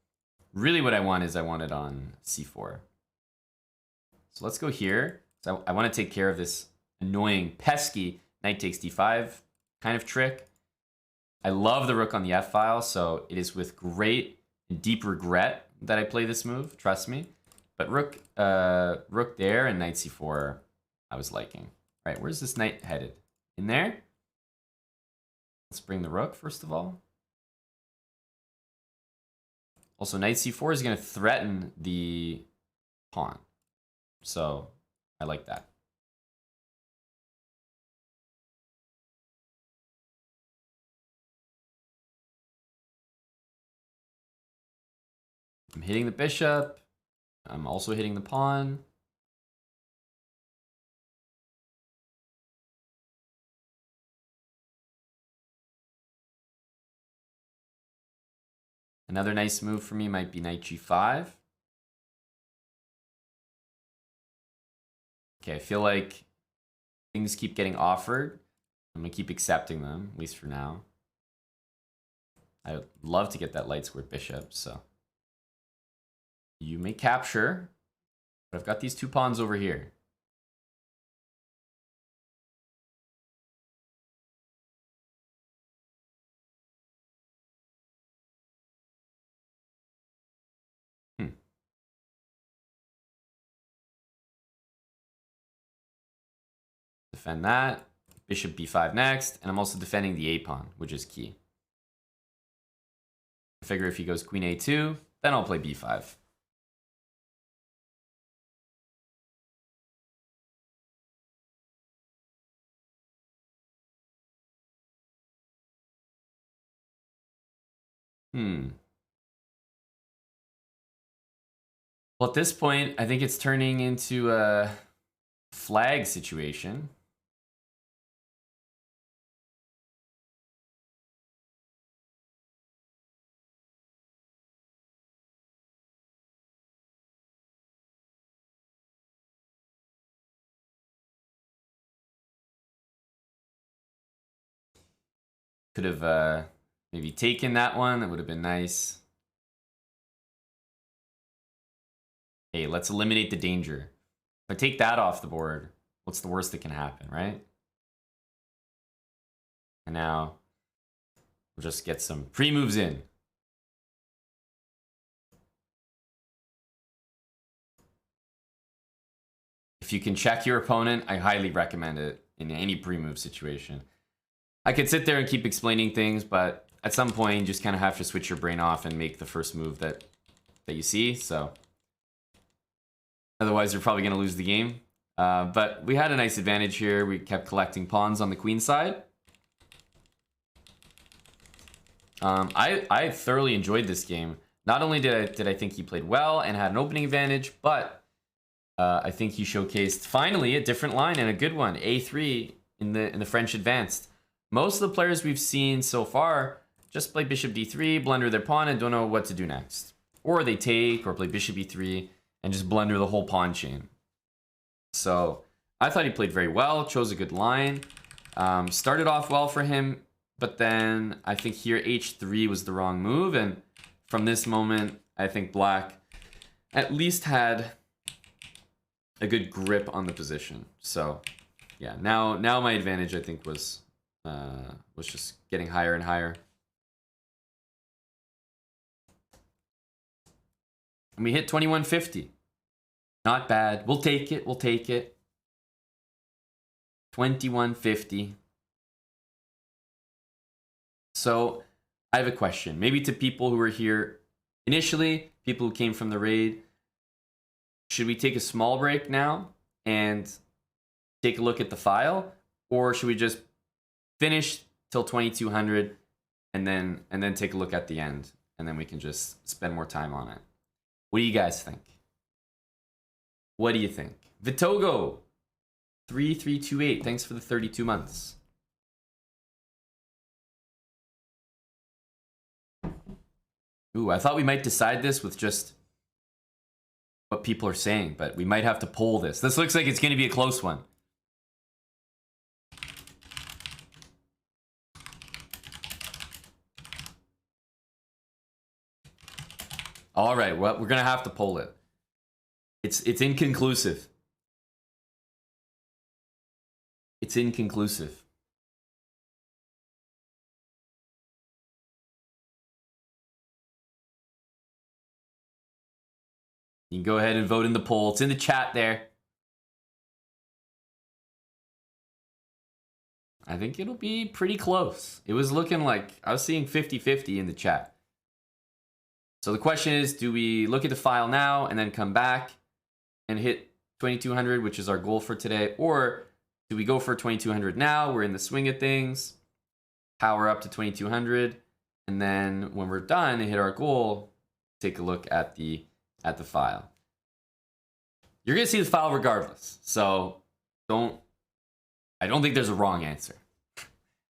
really what I want is I want it on c4. So let's go here. So I want to take care of this annoying, pesky knight takes d5 kind of trick. I love the rook on the f-file, so it is with great and deep regret that I play this move, trust me. But rook there and knight c4, I was liking. All right, where's this knight headed? In there? Let's bring the rook, first of all. Also, knight c4 is going to threaten the pawn. So, I like that. I'm hitting the bishop. I'm also hitting the pawn. Another nice move for me might be knight g5. Okay, I feel like things keep getting offered. I'm going to keep accepting them, at least for now. I would love to get that light squared bishop, so. You may capture, but I've got these two pawns over here. Defend that. Bishop b5 next, and I'm also defending the a pawn, which is key. I figure if he goes queen a2, then I'll play b5. Well, at this point, I think it's turning into a flag situation. Could have maybe taken that one. That would have been nice. Hey, let's eliminate the danger. If I take that off the board, what's the worst that can happen, right? And now we'll just get some pre-moves in. If you can check your opponent, I highly recommend it in any pre-move situation. I could sit there and keep explaining things, but at some point you just kind of have to switch your brain off and make the first move that you see. So otherwise, you're probably going to lose the game. But we had a nice advantage here. We kept collecting pawns on the queen side. I thoroughly enjoyed this game. Not only did I think he played well and had an opening advantage, but I think he showcased finally a different line and a good one. A3 in the French advanced. Most of the players we've seen so far just play bishop d3, blunder their pawn, and don't know what to do next. Or they take or play bishop e3 and just blunder the whole pawn chain. So I thought he played very well, chose a good line. Started off well for him, but then I think here h3 was the wrong move. And from this moment, I think black at least had a good grip on the position. So yeah, now my advantage, I think, was just getting higher and higher. And we hit 2150. Not bad. We'll take it. We'll take it. 2150. So I have a question. Maybe to people who were here initially, people who came from the raid. Should we take a small break now and take a look at the file? Or should we just finish till 2200 and then take a look at the end? And then we can just spend more time on it. What do you guys think? What do you think? Vitogo 3328, thanks for the 32 months. Ooh, I thought we might decide this with just what people are saying, but we might have to poll this. This looks like it's going to be a close one. All right, well, we're going to have to poll it. It's inconclusive. It's inconclusive. You can go ahead and vote in the poll. It's in the chat there. I think it'll be pretty close. It was looking like I was seeing 50-50 in the chat. So the question is, do we look at the file now and then come back and hit 2200, which is our goal for today? Or do we go for 2200 now? We're in the swing of things, power up to 2200, and then when we're done and hit our goal, take a look at the file. You're gonna see the file regardless. So I don't think there's a wrong answer,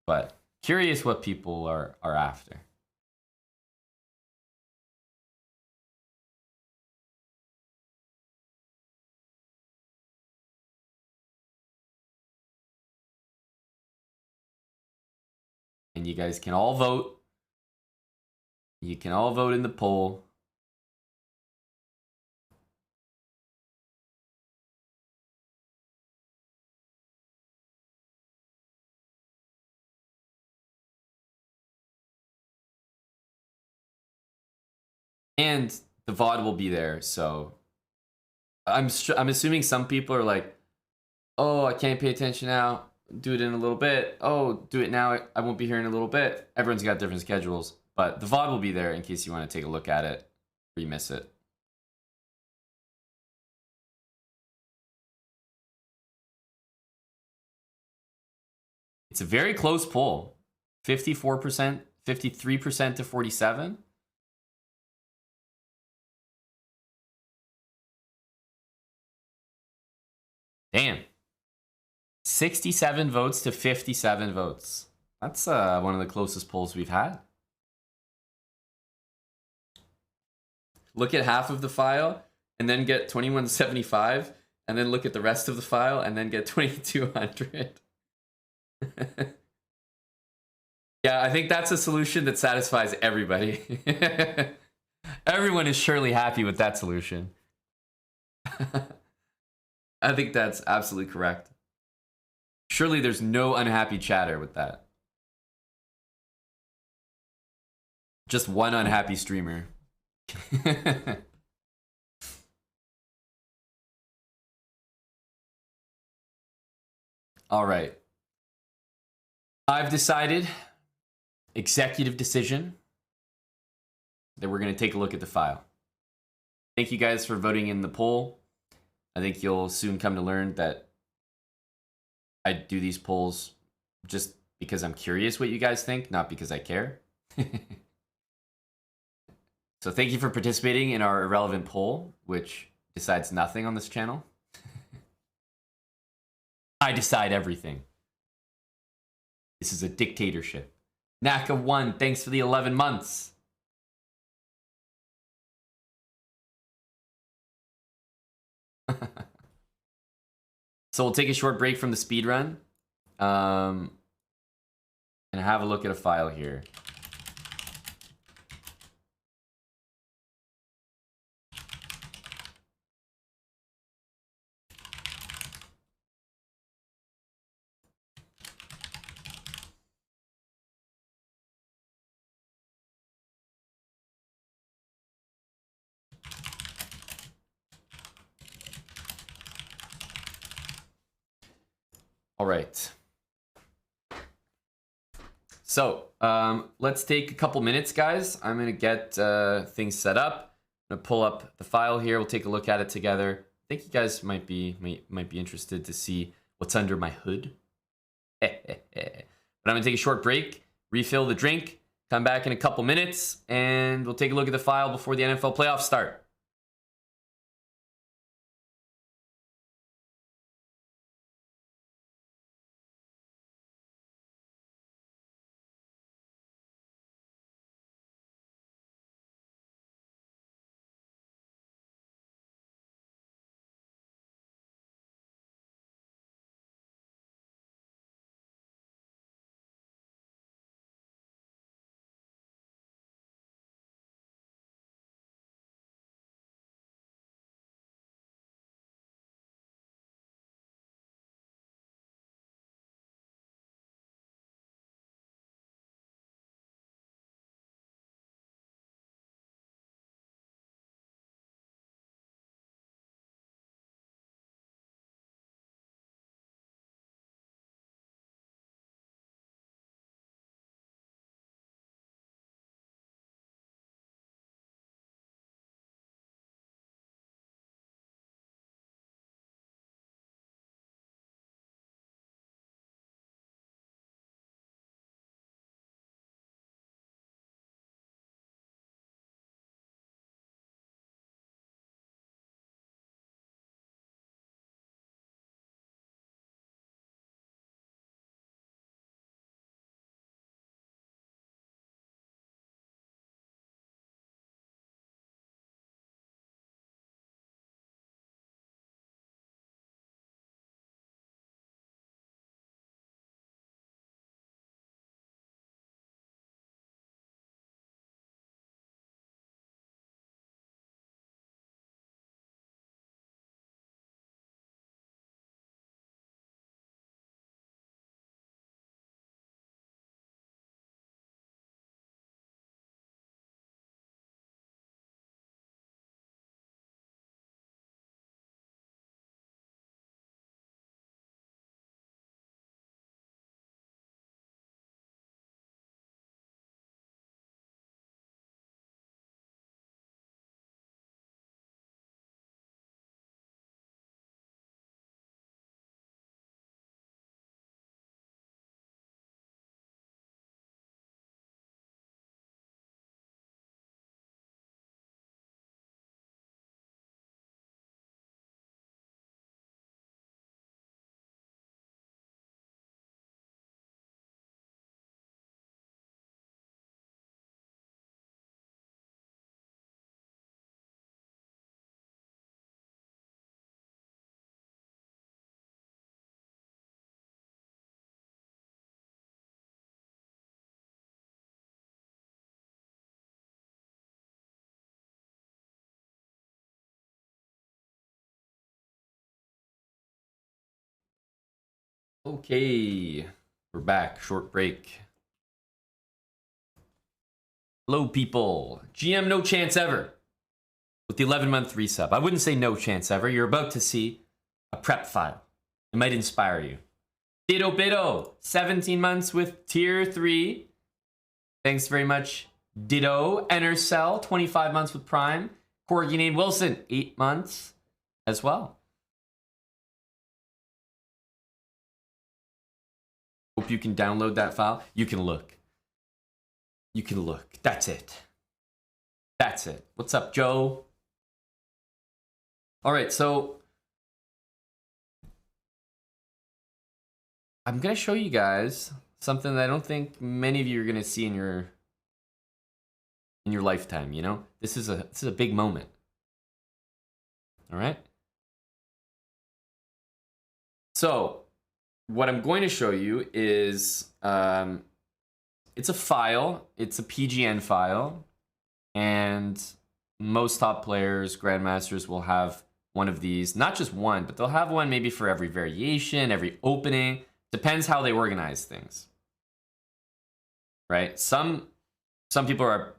but curious what people are after. And you guys can all vote. You can all vote in the poll. And the VOD will be there, so I'm assuming some people are like, oh, I can't pay attention now. Do it in a little bit. Oh, do it now. I won't be here in a little bit. Everyone's got different schedules, but the VOD will be there in case you want to take a look at it or you miss it. It's a very close poll. 54%, 53% to 47. Damn. 67 votes to 57 votes. That's one of the closest polls we've had. Look at half of the file and then get 2175, and then look at the rest of the file and then get 2200. Yeah, I think that's a solution that satisfies everybody. Everyone is surely happy with that solution. I think that's absolutely correct. Surely there's no unhappy chatter with that. Just one unhappy streamer. All right. I've decided, executive decision, that we're going to take a look at the file. Thank you guys for voting in the poll. I think you'll soon come to learn that I do these polls just because I'm curious what you guys think, not because I care. So thank you for participating in our irrelevant poll, which decides nothing on this channel. I decide everything. This is a dictatorship. Naka1, thanks for the 11 months. So we'll take a short break from the speedrun and have a look at a file here. All right. So let's take a couple minutes, guys. I'm going to get things set up. I'm going to pull up the file here. We'll take a look at it together. I think you guys might be interested to see what's under my hood. But I'm going to take a short break, refill the drink, come back in a couple minutes, and we'll take a look at the file before the NFL playoffs start. Okay, we're back. Short break. Hello, people. GM No Chance Ever with the 11-month resub. I wouldn't say no chance ever. You're about to see a prep file. It might inspire you. Ditto Bitto, 17 months with tier 3. Thanks very much, Ditto. Enercell, 25 months with Prime. Corgi named Wilson, 8 months as well. Hope you can download that file. You can look. You can look. That's it. That's it. What's up, Joe? All right, so I'm going to show you guys something that I don't think many of you are going to see in your lifetime, you know? This is a big moment. All right? So, what I'm going to show you is it's a file. It's a PGN file, and most top players, grandmasters, will have one of these. Not just one, but they'll have one maybe for every variation, every opening. Depends how they organize things, right? Some people are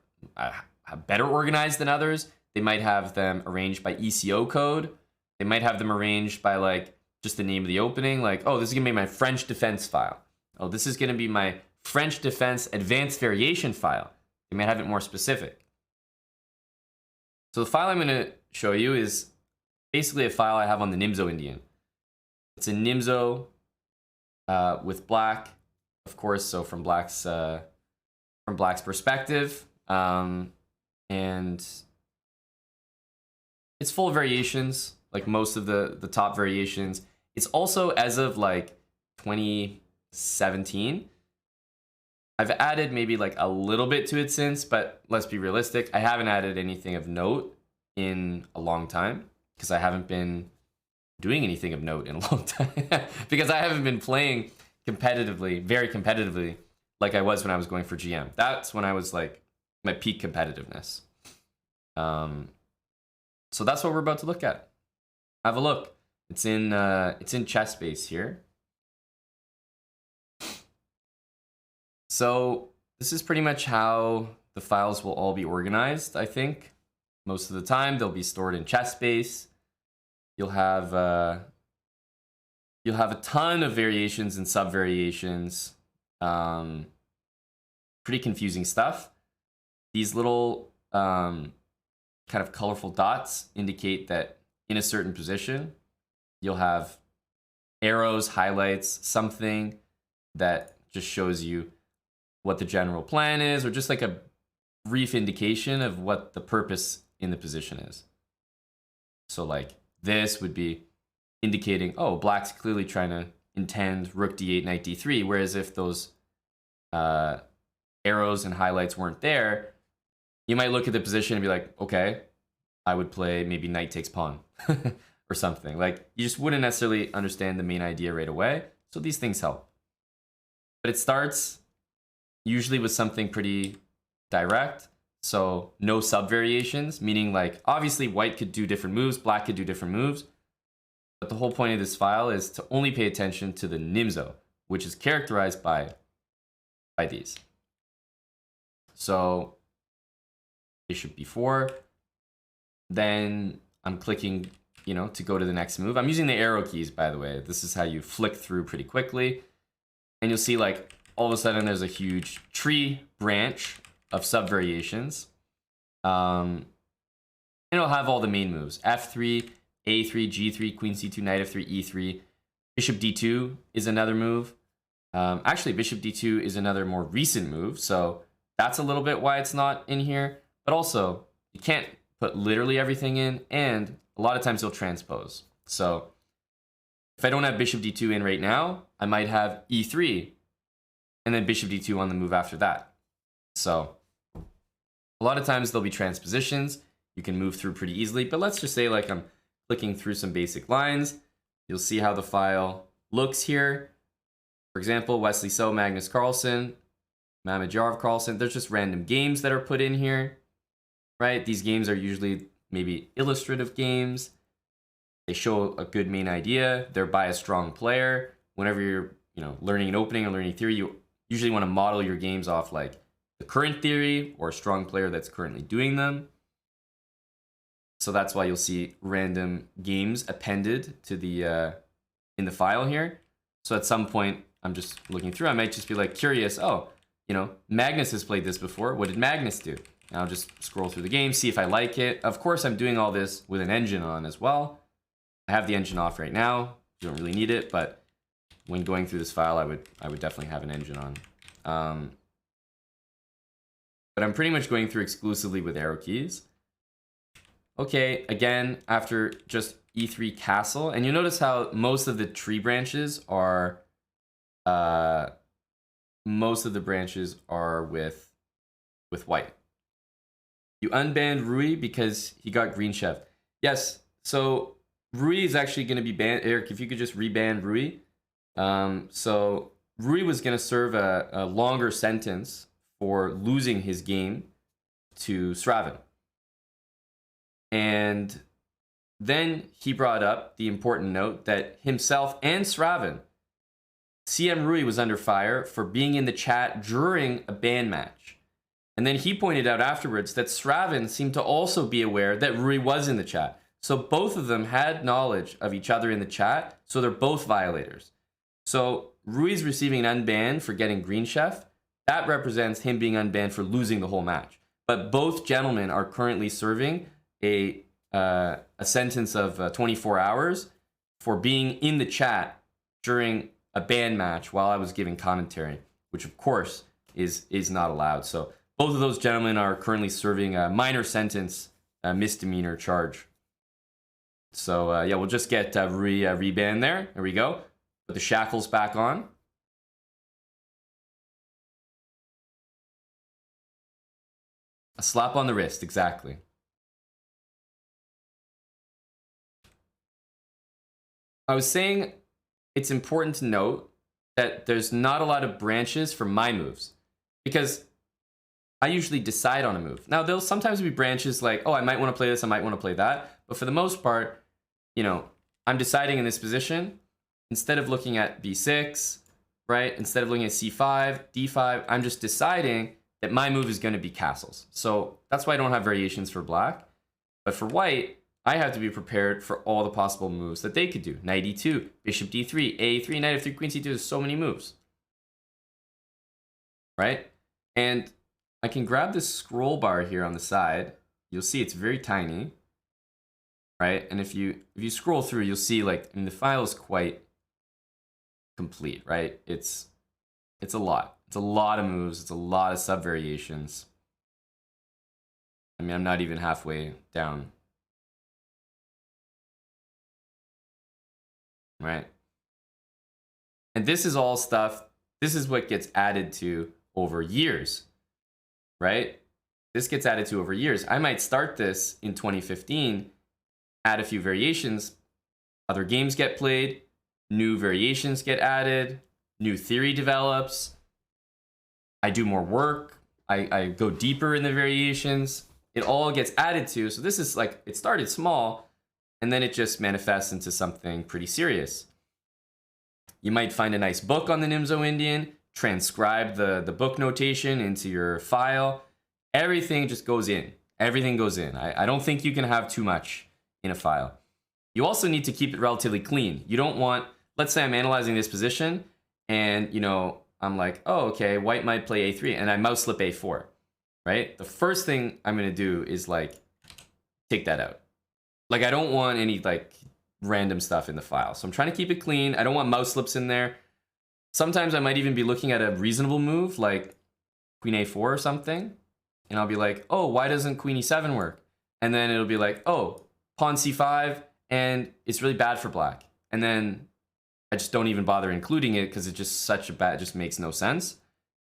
better organized than others. They might have them arranged by ECO code. They might have them arranged by like just the name of the opening, like, oh, this is gonna be my French defense file. Oh, this is gonna be my French defense advanced variation file. They might have it more specific. So the file I'm gonna show you is basically a file I have on the Nimzo Indian. It's a Nimzo with black, of course, so from black's perspective, and it's full of variations, like most of the top variations. It's also, as of like 2017, I've added maybe like a little bit to it since, but let's be realistic. I haven't added anything of note in a long time because I haven't been doing anything of note in a long time because I haven't been playing competitively, very competitively, like I was when I was going for GM. That's when I was like my peak competitiveness. So that's what we're about to look at. Have a look. It's in chess base here. So this is pretty much how the files will all be organized, I think. Most of the time, they'll be stored in chess base. You'll have a ton of variations and sub-variations. Pretty confusing stuff. These little kind of colorful dots indicate that in a certain position, you'll have arrows, highlights, something that just shows you what the general plan is, or just like a brief indication of what the purpose in the position is. So like this would be indicating, oh, black's clearly trying to intend rook d8, knight d3, whereas if those arrows and highlights weren't there, you might look at the position and be like, okay, I would play maybe knight takes pawn or something. Like, you just wouldn't necessarily understand the main idea right away. So these things help. But it starts usually with something pretty direct. So no sub-variations, meaning like, obviously white could do different moves, black could do different moves. But the whole point of this file is to only pay attention to the Nimzo, which is characterized by these. So bishop b4, then I'm clicking, you know, to go to the next move. I'm using the arrow keys, by the way. This is how you flick through pretty quickly. And you'll see like all of a sudden there's a huge tree branch of sub-variations. And it'll have all the main moves. F3, A3, G3, Queen C2, Knight F3, E3. Bishop D2 is another move. Actually, Bishop D2 is another more recent move. So that's a little bit why it's not in here. But also, you can't put literally everything in. And a lot of times you'll transpose. So if I don't have Bishop D2 in right now, I might have E3. And then Bishop D2 on the move after that. So a lot of times there'll be transpositions. You can move through pretty easily. But let's just say like I'm clicking through some basic lines. You'll see how the file looks here. For example, Wesley So, Magnus Carlsen, Mamadjarov Carlsen. There's just random games that are put in here, right? These games are usually maybe illustrative games. They show a good main idea. They're by a strong player. whenever you're, learning an opening or learning theory, you usually want to model your games off like the current theory or a strong player that's currently doing them. So that's why you'll see random games appended to the in the file here. So at some point, I'm just looking through, I might just be like curious, oh, Magnus has played this before. What did Magnus do? And I'll just scroll through the game, see if I like it. Of course, I'm doing all this with an engine on as well. I have the engine off right now. You don't really need it, but when going through this file, I would definitely have an engine on. But I'm pretty much going through exclusively with arrow keys. Okay, again, after just E3 castle, and you notice how most of the tree branches are, with white. You unbanned Rui because he got green chef. Yes, so Rui is actually going to be banned. Eric, if you could just reban Rui. So Rui was going to serve a longer sentence for losing his game to Sraven. And then he brought up the important note that himself and Sraven, CM Rui was under fire for being in the chat during a ban match. And then he pointed out afterwards that Sraven seemed to also be aware that Rui was in the chat. So both of them had knowledge of each other in the chat, so they're both violators. So Rui's receiving an unban for getting green chef. That represents him being unbanned for losing the whole match. But both gentlemen are currently serving a sentence of 24 hours for being in the chat during a ban match while I was giving commentary, which of course is not allowed. So both of those gentlemen are currently serving a minor sentence, a misdemeanor charge. So yeah, we'll just get Rui rebanned there. There we go. Put the shackles back on. A slap on the wrist, exactly. I was saying it's important to note that there's not a lot of branches for my moves because I usually decide on a move. Now, there'll sometimes be branches like, oh, I might want to play this, I might want to play that. But for the most part, I'm deciding in this position. Instead of looking at B6, right? Instead of looking at C5, D5, I'm just deciding that my move is going to be castles. So that's why I don't have variations for black. But for white, I have to be prepared for all the possible moves that they could do. Knight E2, Bishop D3, A3, Knight F3, Queen C2. There's so many moves, right? And I can grab this scroll bar here on the side. You'll see it's very tiny, right? And if you scroll through, you'll see the file is quite complete, right? It's a lot. It's a lot of moves. It's a lot of sub variations. I mean, I'm not even halfway down. Right? And this is all stuff, this is what gets added to over years, right? This gets added to over years. I might start this in 2015, add a few variations, other games get played, new variations get added, new theory develops, I do more work, I go deeper in the variations, it all gets added to. So this is like, it started small, and then it just manifests into something pretty serious. You might find a nice book on the Nimzo Indian, transcribe the book notation into your file. Everything just goes in. Everything goes in. I don't think you can have too much in a file. You also need to keep it relatively clean. You don't want, let's say I'm analyzing this position and, I'm like, oh, okay, white might play A3 and I mouse slip A4, right? The first thing I'm going to do is take that out. I don't want any random stuff in the file. So I'm trying to keep it clean. I don't want mouse slips in there. Sometimes I might even be looking at a reasonable move like Queen A4 or something. And I'll be like, oh, why doesn't Queen E7 work? And then it'll be like, oh, Pawn C5 and it's really bad for black. And then I just don't even bother including it because it's just it just makes no sense.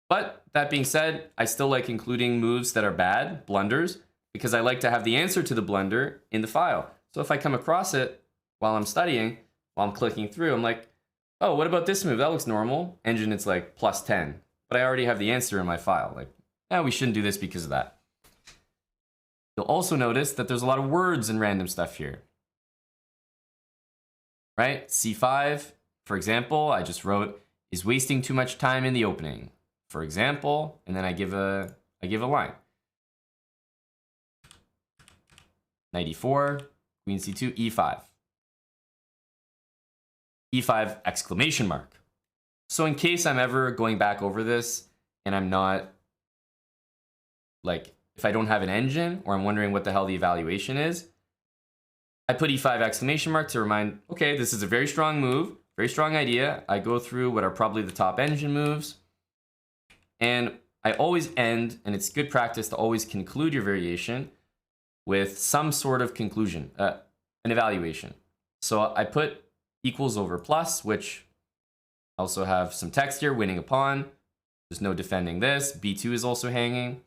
But that being said, I still like including moves that are bad, blunders, because I like to have the answer to the blunder in the file. So if I come across it while I'm studying, while I'm clicking through, I'm like, oh, what about this move? That looks normal. Engine, it's like +10. But I already have the answer in my file. We shouldn't do this because of that. You'll also notice that there's a lot of words and random stuff here. Right? C5, For example, I just wrote, is wasting too much time in the opening. For example, and then I give a line. 94, queen c2, e5. e5 exclamation mark. So in case I'm ever going back over this and I'm not, like, if I don't have an engine or I'm wondering what the hell the evaluation is, I put e5 exclamation mark to remind, okay, this is a very strong move, very strong idea. I go through what are probably the top engine moves. And I always end, and it's good practice to always conclude your variation with some sort of conclusion, an evaluation. So I put equals over plus, which also have some text here, winning a pawn. There's no defending this. b2 is also hanging.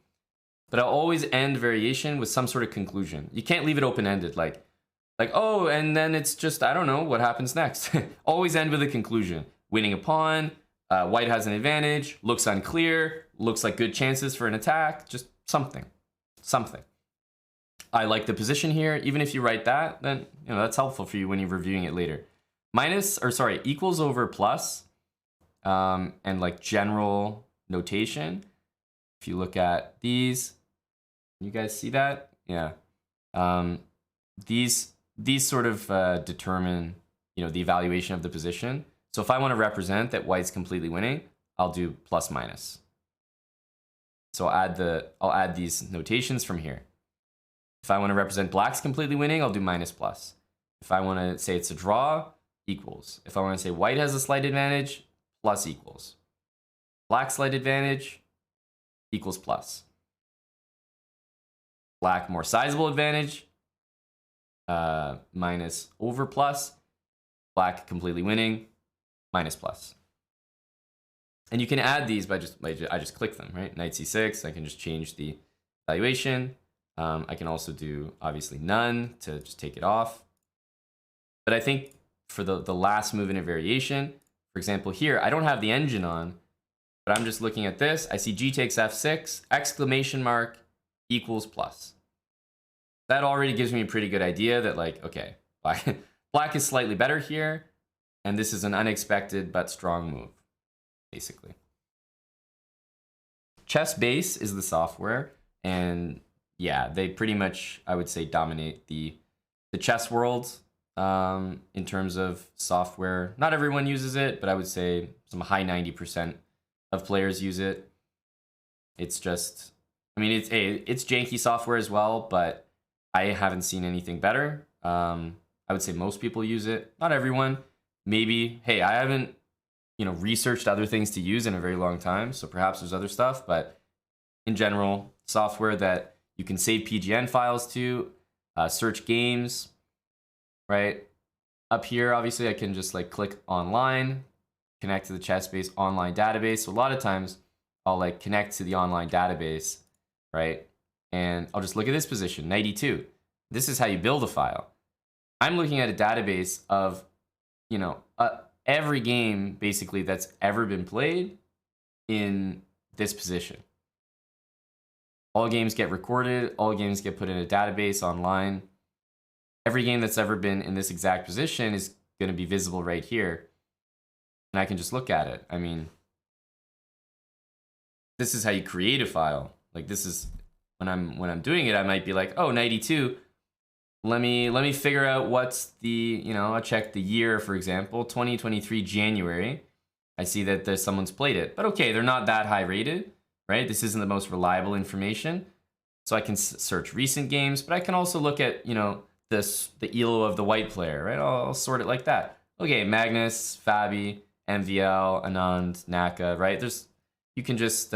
But I'll always end variation with some sort of conclusion. You can't leave it open-ended, like, oh, and then it's just, I don't know, what happens next? Always end with a conclusion. Winning a pawn, white has an advantage, looks unclear, looks like good chances for an attack, just something. I like the position here. Even if you write that, then that's helpful for you when you're reviewing it later. Equals over plus, and like general notation. If you look at these, you guys see that? Yeah. These sort of determine, the evaluation of the position. So if I want to represent that white's completely winning, I'll do plus minus. So I'll add these notations from here. If I want to represent black's completely winning, I'll do minus plus. If I want to say it's a draw, equals. If I want to say white has a slight advantage, plus equals. Black slight advantage, equals plus. Black more sizable advantage, minus over plus. Black completely winning, minus plus. And you can add these by I just click them, right? Knight c6, I can just change the valuation. I can also do, obviously, none to just take it off. But I think for the last move in a variation, for example, here, I don't have the engine on, but I'm just looking at this. I see g takes f6, exclamation mark, equals plus. That already gives me a pretty good idea that, like, okay, black is slightly better here, and this is an unexpected but strong move, basically. Chess Base is the software, and yeah, they pretty much, I would say, dominate the chess world in terms of software. Not everyone uses it, but I would say some high 90% of players use it. It's just, I mean, it's janky software as well, but I haven't seen anything better. I would say most people use it. Not everyone. Maybe, hey, I haven't, researched other things to use in a very long time, so perhaps there's other stuff, but in general, software that you can save PGN files to, search games, right? Up here, obviously, I can just like click online, connect to the ChessBase online database. So a lot of times I'll like connect to the online database, right? And I'll just look at this position, 92. This is how you build a file. I'm looking at a database of, every game basically that's ever been played in this position. All games get recorded, all games get put in a database online. Every game that's ever been in this exact position is going to be visible right here. And I can just look at it. I mean, this is how you create a file. Like, this is when I'm doing it, I might be like, oh, 92. Let me figure out what's the, I'll check the year, for example, 2023 January. I see that there's someone's played it. But okay, they're not that high rated, right? This isn't the most reliable information. So I can search recent games, but I can also look at, the ELO of the white player, right? I'll sort it like that. Okay, Magnus, Fabi, MVL, Anand, Naka, right? You can just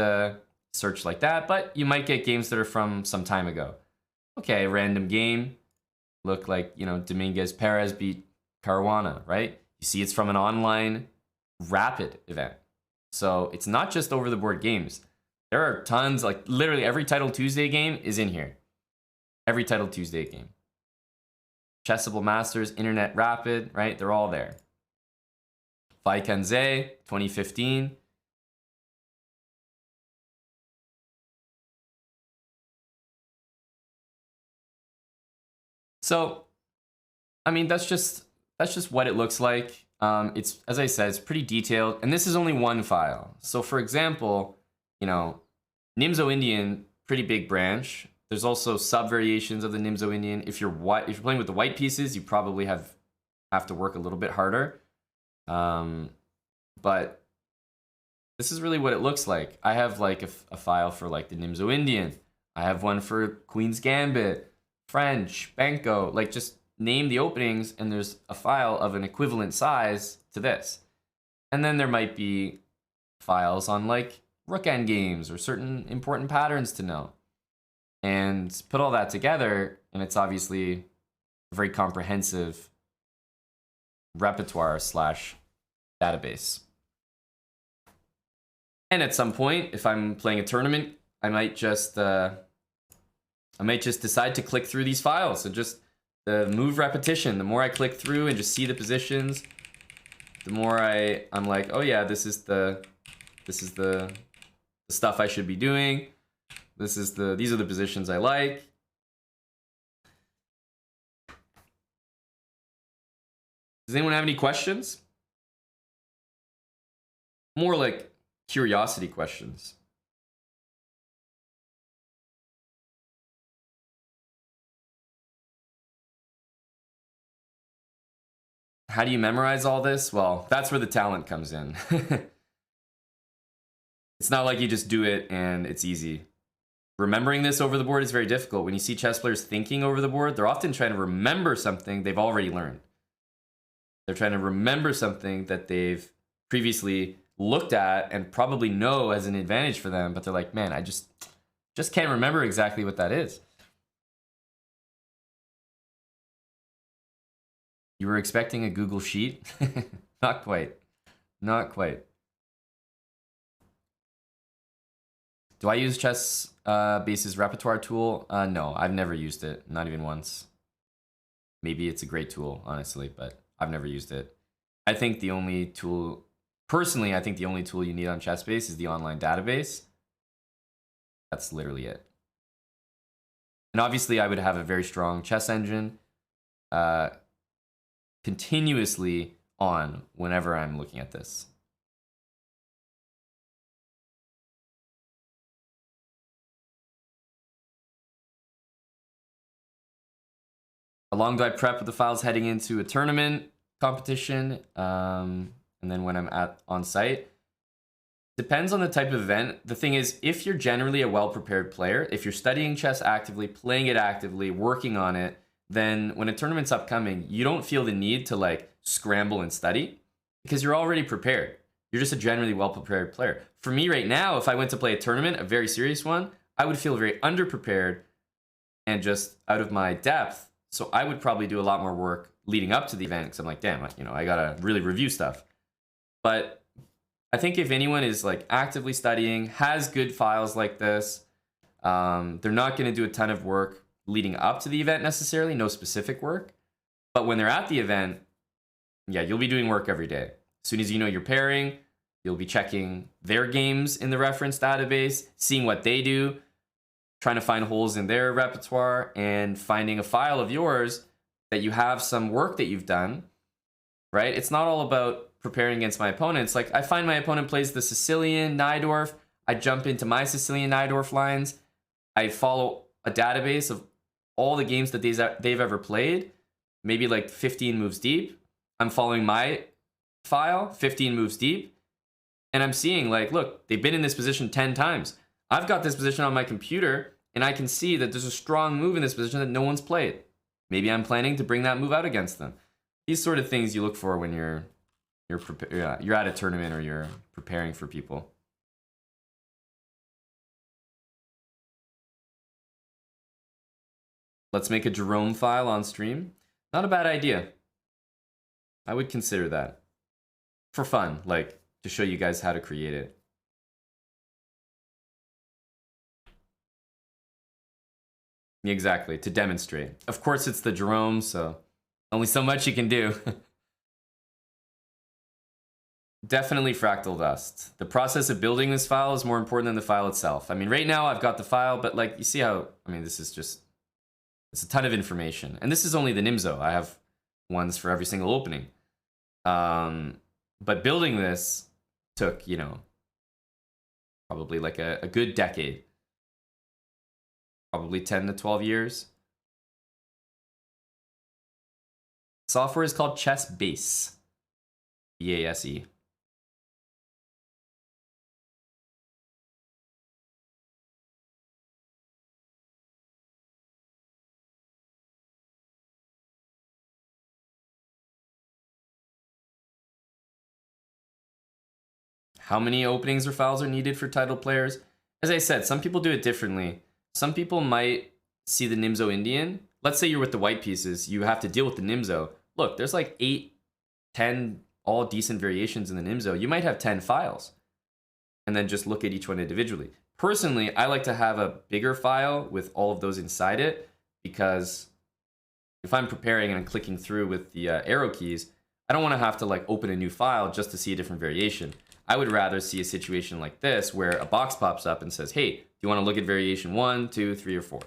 search like that, but you might get games that are from some time ago. Okay, random game. Look like, Dominguez Perez beat Caruana, right? You see it's from an online rapid event. So it's not just over the board games. There are tons, like literally every Title Tuesday game is in here. Every Title Tuesday game. Chessable Masters, Internet Rapid, right? They're all there. Vaikanze, 2015. So, I mean, that's just what it looks like. It's, as I said, it's pretty detailed, and this is only one file. So for example, you know, Nimzo Indian, pretty big branch. There's also sub variations of the Nimzo Indian. If you're playing with the white pieces, you probably have to work a little bit harder. But this is really what it looks like. I have like a file for like the Nimzo Indian. I have one for Queen's Gambit, French, Banco. Like just name the openings, and there's a file of an equivalent size to this. And then there might be files on like rook endgames or certain important patterns to know. And put all that together, and it's obviously a very comprehensive repertoire / database. And at some point, if I'm playing a tournament, I might just decide to click through these files. So just the move repetition. The more I click through and just see the positions, the more I'm like, oh yeah, this is the stuff I should be doing. These are the positions I like. Does anyone have any questions? More like curiosity questions. How do you memorize all this? Well, that's where the talent comes in. It's not like you just do it and it's easy. Remembering this over the board is very difficult. When you see chess players thinking over the board, they're often trying to remember something they've already learned. They're trying to remember something that they've previously looked at and probably know as an advantage for them, but they're like, man, I just can't remember exactly what that is. You were expecting a Google Sheet? Not quite. Not quite. Do I use Chess Base's repertoire tool? No, I've never used it. Not even once. Maybe it's a great tool, honestly, but I've never used it. I think the only tool, personally, I think the only tool you need on Chess Base is the online database. That's literally it. And obviously, I would have a very strong chess engine continuously on whenever I'm looking at this. How long do I prep with the files heading into a tournament competition? And then when I'm on site? Depends on the type of event. The thing is, if you're generally a well-prepared player, if you're studying chess actively, playing it actively, working on it, then when a tournament's upcoming, you don't feel the need to like scramble and study because you're already prepared. You're just a generally well-prepared player. For me right now, if I went to play a tournament, a very serious one, I would feel very underprepared and just out of my depth. So I would probably do a lot more work leading up to the event because I'm like, damn, I gotta really review stuff. But I think if anyone is like actively studying, has good files like this, they're not gonna do a ton of work leading up to the event necessarily, no specific work. But when they're at the event, yeah, you'll be doing work every day. As soon as you know your pairing, you'll be checking their games in the reference database, seeing what they do, trying to find holes in their repertoire, and finding a file of yours that you have some work that you've done, right? It's not all about preparing against my opponents. Like, I find my opponent plays the Sicilian Najdorf, I jump into my Sicilian Najdorf lines, I follow a database of all the games that they've ever played, maybe like 15 moves deep. I'm following my file, 15 moves deep, and I'm seeing like, look, they've been in this position 10 times. I've got this position on my computer, and I can see that there's a strong move in this position that no one's played. Maybe I'm planning to bring that move out against them. These sort of things you look for when you're at a tournament or you're preparing for people. Let's make a Jerome file on stream. Not a bad idea. I would consider that. For fun, like to show you guys how to create it. Exactly, to demonstrate. Of course it's the Jerome, so only so much you can do. Definitely fractal dust. The process of building this file is more important than the file itself. I mean, right now I've got the file, but like, you see how, I mean, this is just, it's a ton of information. And this is only the Nimzo. I have ones for every single opening. But building this took, you know, probably like a good decade. Probably 10 to 12 years. Software is called Chess Base. BASE. How many openings or files are needed for title players? As I said, some people do it differently. Some people might see the Nimzo Indian. Let's say you're with the white pieces. You have to deal with the Nimzo. Look, there's like 8, 10 all decent variations in the Nimzo. You might have 10 files. And then just look at each one individually. Personally, I like to have a bigger file with all of those inside it, because if I'm preparing and I'm clicking through with the arrow keys, I don't want to have to like open a new file just to see a different variation. I would rather see a situation like this where a box pops up and says, hey, do you want to look at variation 1, 2, 3, or 4?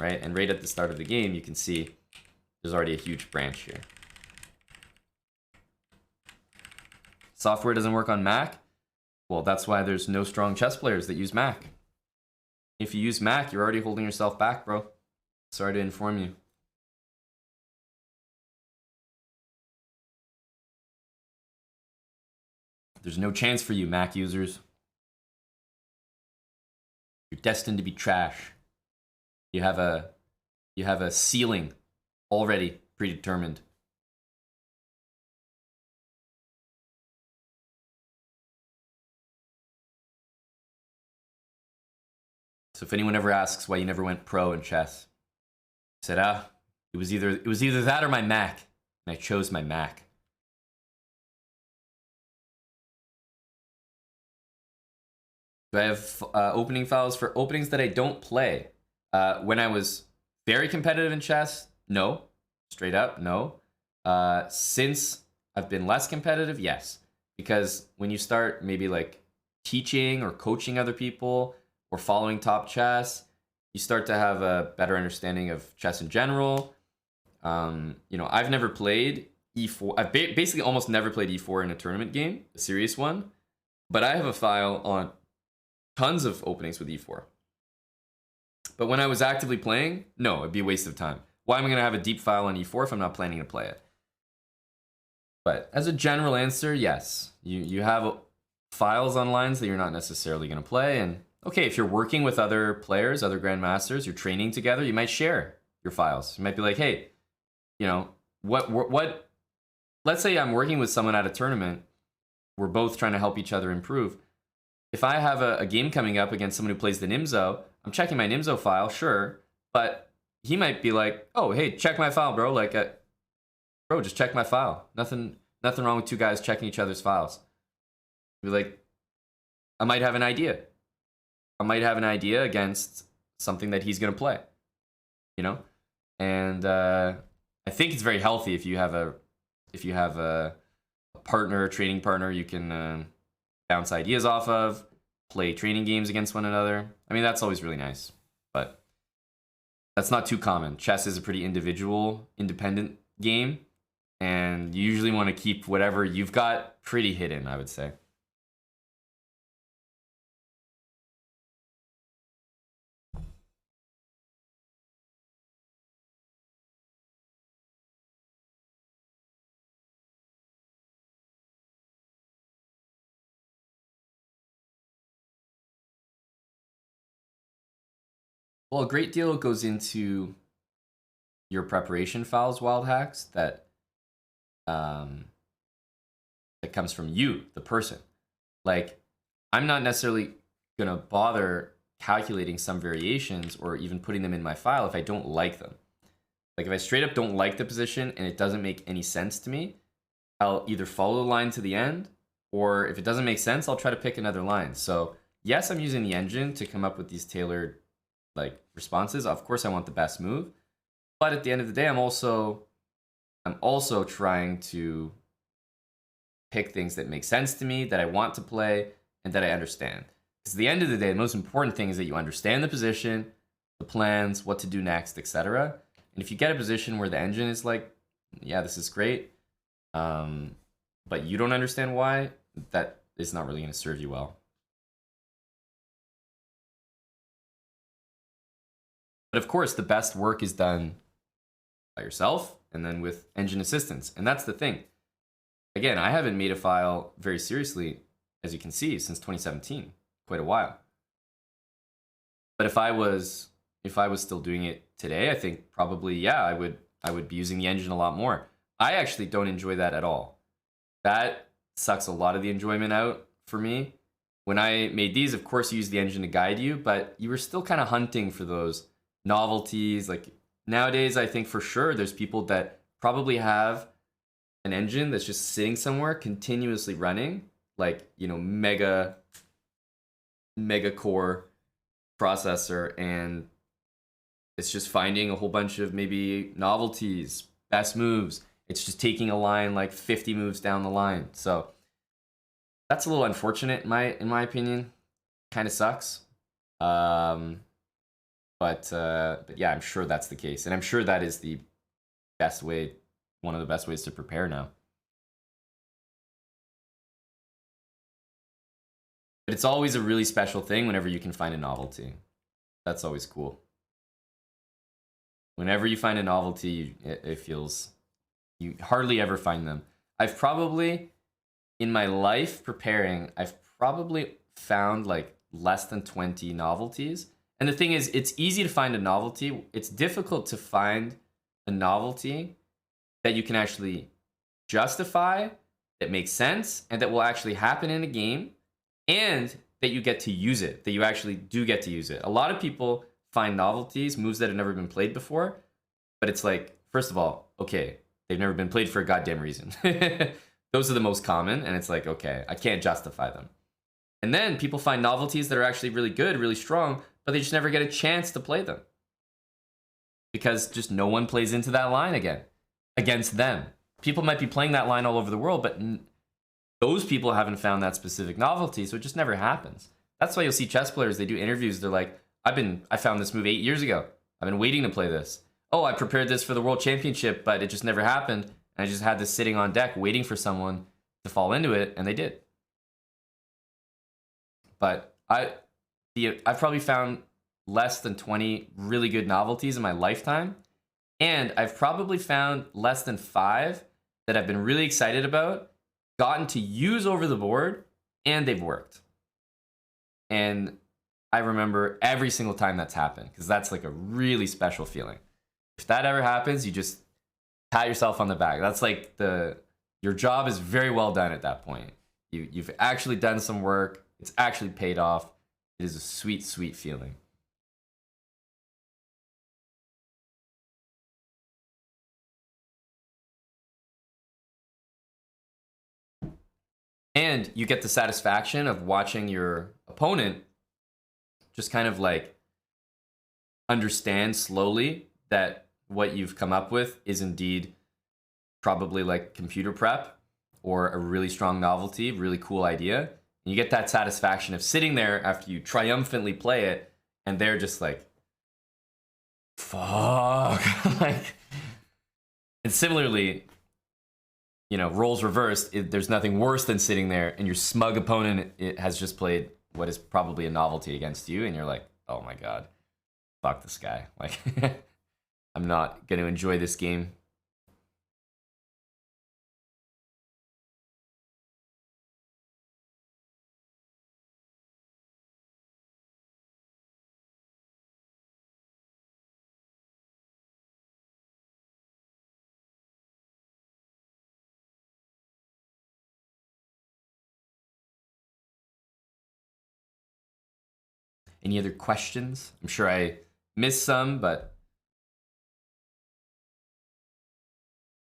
Right? And right at the start of the game, you can see there's already a huge branch here. Software doesn't work on Mac? Well, that's why there's no strong chess players that use Mac. If you use Mac, you're already holding yourself back, bro. Sorry to inform you. There's no chance for you, Mac users. You're destined to be trash. You have a ceiling already predetermined. So if anyone ever asks why you never went pro in chess, I said, it was either that or my Mac, and I chose my Mac. Do I have opening files for openings that I don't play? When I was very competitive in chess, no. Straight up, no. Since I've been less competitive, yes. Because when you start maybe like teaching or coaching other people or following top chess, you start to have a better understanding of chess in general. You know, I've never played E4. I've basically almost never played E4 in a tournament game, a serious one. But I have a file on tons of openings with E4. But when I was actively playing, no, it'd be a waste of time. Why am I going to have a deep file on E4 if I'm not planning to play it? But as a general answer, yes. You have files on lines that you're not necessarily going to play. And okay, if you're working with other players, other grandmasters, you're training together, you might share your files. You might be like, hey, you know, what let's say I'm working with someone at a tournament. We're both trying to help each other improve. If I have a game coming up against someone who plays the Nimzo, I'm checking my Nimzo file, sure, but he might be like, oh, hey, check my file, bro. Like, bro, just check my file. Nothing wrong with two guys checking each other's files. Be like, I might have an idea. I might have an idea against something that he's gonna play, you know. And I think it's very healthy if you have a partner, a training partner, you can bounce ideas off of, play training games against one another. I mean, that's always really nice, but that's not too common. Chess is a pretty individual, independent game, and you usually want to keep whatever you've got pretty hidden, I would say. Well, a great deal goes into your preparation files, wild hacks, that that comes from you, the person. Like, I'm not necessarily gonna bother calculating some variations or even putting them in my file if I don't like them. Like, if I straight up don't like the position and it doesn't make any sense to me, I'll either follow the line to the end, or if it doesn't make sense, I'll try to pick another line. So yes, I'm using the engine to come up with these tailored like responses. Of course, I want the best move, but at the end of the day, I'm also trying to pick things that make sense to me, that I want to play, and that I understand. Because at the end of the day, the most important thing is that you understand the position, the plans, what to do next, etc. And if you get a position where the engine is like, yeah, this is great, but you don't understand why, that is not really going to serve you well. But of course, the best work is done by yourself and then with engine assistance. And that's the thing. Again, I haven't made a file very seriously, as you can see, since 2017, quite a while. But if I was still doing it today, I think probably, yeah, I would be using the engine a lot more. I actually don't enjoy that at all. That sucks a lot of the enjoyment out for me. When I made these, of course, you use the engine to guide you, but you were still kind of hunting for those novelties. Like nowadays, I think for sure there's people that probably have an engine that's just sitting somewhere continuously running, like, you know, mega core processor, and it's just finding a whole bunch of maybe novelties, best moves. It's just taking a line like 50 moves down the line. So that's a little unfortunate in my opinion. Kind of sucks. But yeah, I'm sure that's the case, and I'm sure that is the best way, one of the best ways to prepare now. But it's always a really special thing whenever you can find a novelty. That's always cool. Whenever you find a novelty, it feels, you hardly ever find them. I've probably, in my life preparing, I've probably found like less than 20 novelties. And the thing is, it's easy to find a novelty. It's difficult to find a novelty that you can actually justify, that makes sense, and that will actually happen in a game, and that you get to use it, that you actually do get to use it. A lot of people find novelties, moves that have never been played before, but it's like, first of all, okay, they've never been played for a goddamn reason. Those are the most common, and it's like, okay, I can't justify them. And then people find novelties that are actually really good, really strong, but they just never get a chance to play them. Because just no one plays into that line again, against them. People might be playing that line all over the world, but those people haven't found that specific novelty, so it just never happens. That's why you'll see chess players, they do interviews, they're like, I found this move 8 years ago. I've been waiting to play this. Oh, I prepared this for the World Championship, but it just never happened. And I just had this sitting on deck waiting for someone to fall into it, and they did. But I've probably found less than 20 really good novelties in my lifetime, and I've probably found less than 5 that I've been really excited about, gotten to use over the board, and they've worked. And I remember every single time that's happened, because that's like a really special feeling. If that ever happens, you just pat yourself on the back. That's like your job is very well done at that point. You've actually done some work. It's actually paid off. It is a sweet, sweet feeling. And you get the satisfaction of watching your opponent just kind of like understand slowly that what you've come up with is indeed probably like computer prep or a really strong novelty, really cool idea. And you get that satisfaction of sitting there after you triumphantly play it, and they're just like, fuck. Like, and similarly, you know, roles reversed, there's nothing worse than sitting there and your smug opponent has just played what is probably a novelty against you, and you're like, oh my god, fuck this guy. Like, I'm not going to enjoy this game. Any other questions? I'm sure I missed some, but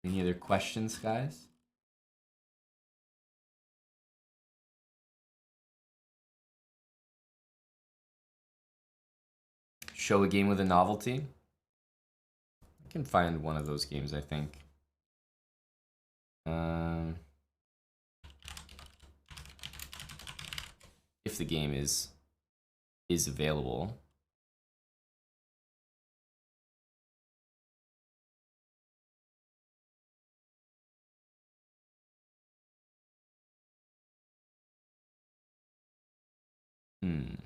any other questions, guys? Show a game with a novelty. I can find one of those games, I think. If the game is available. See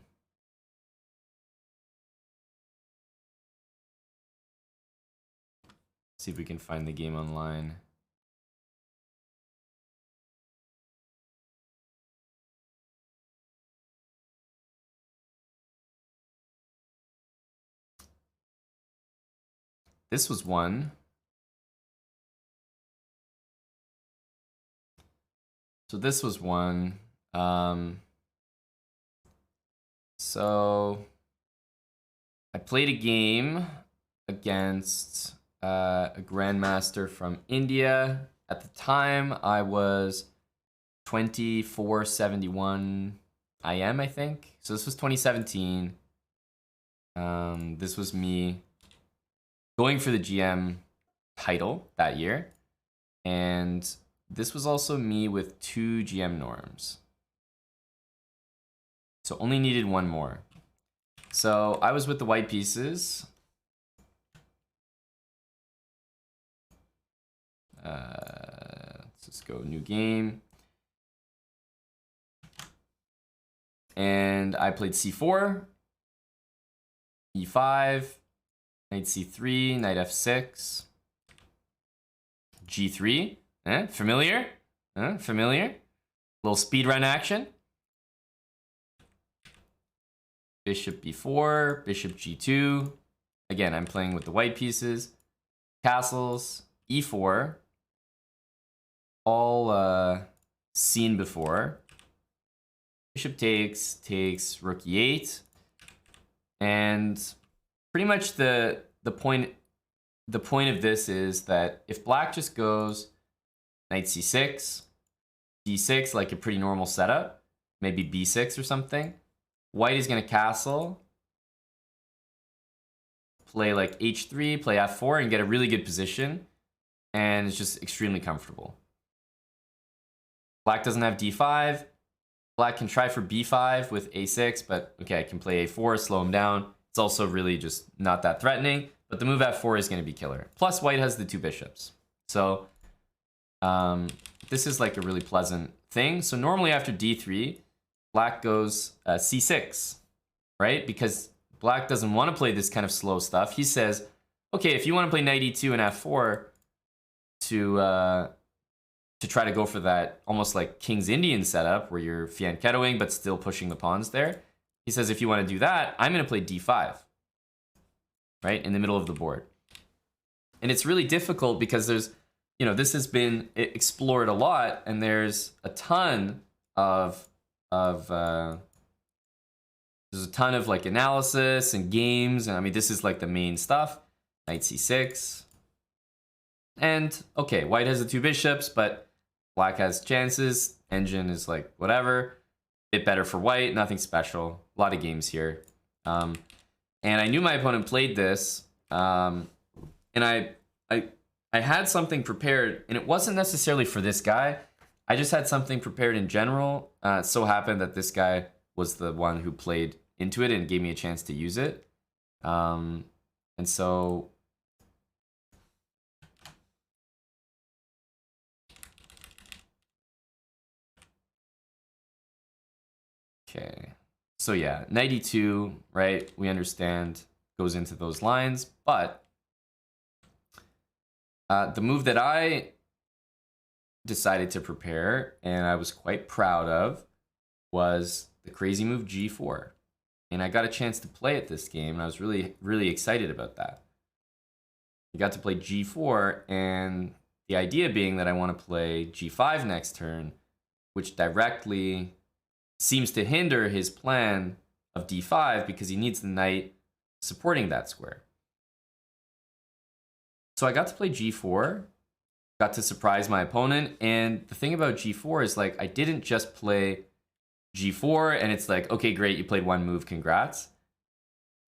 if we can find the game online. This was one. So this was one. So I played a game against a grandmaster from India. At the time, I was 2471 IM, I think. So this was 2017. This was me going for the GM title that year. And this was also me with 2 GM norms. So only needed one more. So I was with the white pieces. Let's just go new game. And I played c4, e5, knight c3, knight f6, g3. Familiar? Familiar? Little speedrun action. Bishop b4, bishop g2. Again, I'm playing with the white pieces. Castles, e4. All seen before. Bishop takes, rook e8. And pretty much the point of this is that if black just goes knight c6, d6, like a pretty normal setup, maybe b6 or something, white is going to castle, play like h3, play f4, and get a really good position, and it's just extremely comfortable. Black doesn't have d5. Black can try for b5 with a6, but okay, I can play a4, slow him down. It's also really just not that threatening, but the move f4 is going to be killer. Plus, white has the 2 bishops. So this is like a really pleasant thing. So normally after d3, black goes c6, right? Because black doesn't want to play this kind of slow stuff. He says, okay, if you want to play knight e2 and f4 to try to go for that almost like King's Indian setup where you're fianchettoing but still pushing the pawns there. He says, if you want to do that, I'm going to play d5, right, in the middle of the board. And it's really difficult because there's, you know, this has been explored a lot, and there's a ton of there's a ton of like analysis and games, and I mean this is like the main stuff. Knight c6, and okay, white has the 2 bishops, but black has chances. Engine is like whatever, bit better for white, nothing special. A lot of games here, and I knew my opponent played this, and I had something prepared, and it wasn't necessarily for this guy. I just had something prepared in general. It so happened that this guy was the one who played into it and gave me a chance to use it. And so okay. So yeah, knight e2, right? We understand goes into those lines, but the move that I decided to prepare, and I was quite proud of, was the crazy move g4. And I got a chance to play it this game, and I was really, really excited about that. I got to play g4, and the idea being that I want to play g5 next turn, which directly seems to hinder his plan of d5 because he needs the knight supporting that square. So I got to play g4, got to surprise my opponent, and the thing about g4 is like I didn't just play g4 and it's like, okay, great, you played one move, congrats.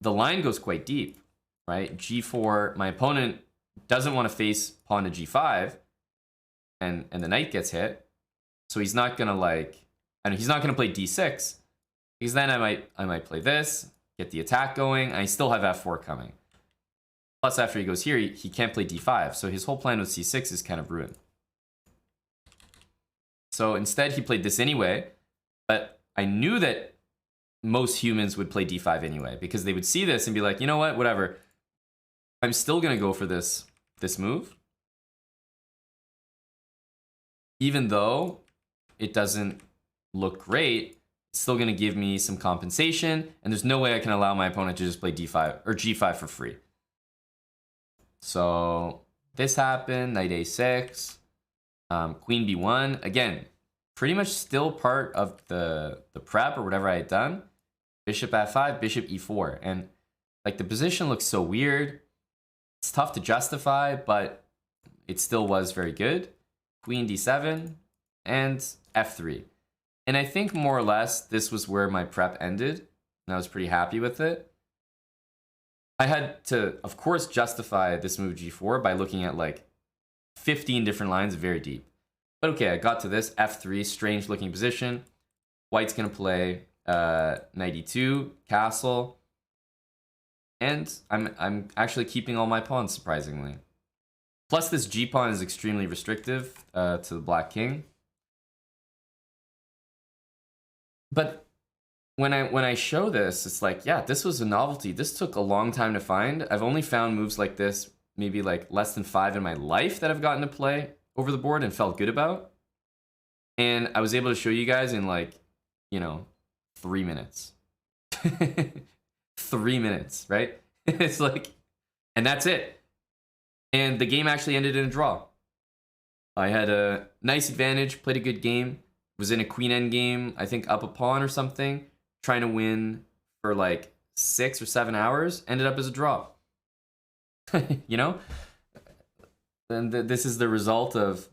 The line goes quite deep, right? g4, my opponent doesn't want to face pawn to g5, and the knight gets hit, so he's not gonna like, and he's not gonna play d6 because then I might play this, get the attack going, and I still have f4 coming. Plus, after he goes here, he can't play d5, so his whole plan with c6 is kind of ruined. So instead, he played this anyway, but I knew that most humans would play d5 anyway, because they would see this and be like, you know what, whatever. I'm still gonna go for this move, even though it doesn't look great. It's still gonna give me some compensation, and there's no way I can allow my opponent to just play d5 or g5 for free. So this happened, knight a6, queen b1. Again, pretty much still part of the prep or whatever I had done. Bishop f5, bishop e4. And like the position looks so weird. It's tough to justify, but it still was very good. Queen d7 and f3. And I think more or less this was where my prep ended, and I was pretty happy with it. I had to, of course, justify this move g4 by looking at like 15 different lines very deep. But okay, I got to this f3, strange looking position. White's gonna play knight e2, castle. And I'm actually keeping all my pawns, surprisingly. Plus this g-pawn is extremely restrictive to the black king. But when I show this, it's like, yeah, this was a novelty. This took a long time to find. I've only found moves like this maybe like less than 5 in my life that I've gotten to play over the board and felt good about. And I was able to show you guys in like, you know, 3 minutes. 3 minutes, right? It's like, and that's it. And the game actually ended in a draw. I had a nice advantage, played a good game, was in a queen end game, I think up a pawn or something, trying to win for like 6 or 7 hours, ended up as a draw. You know? And this is the result of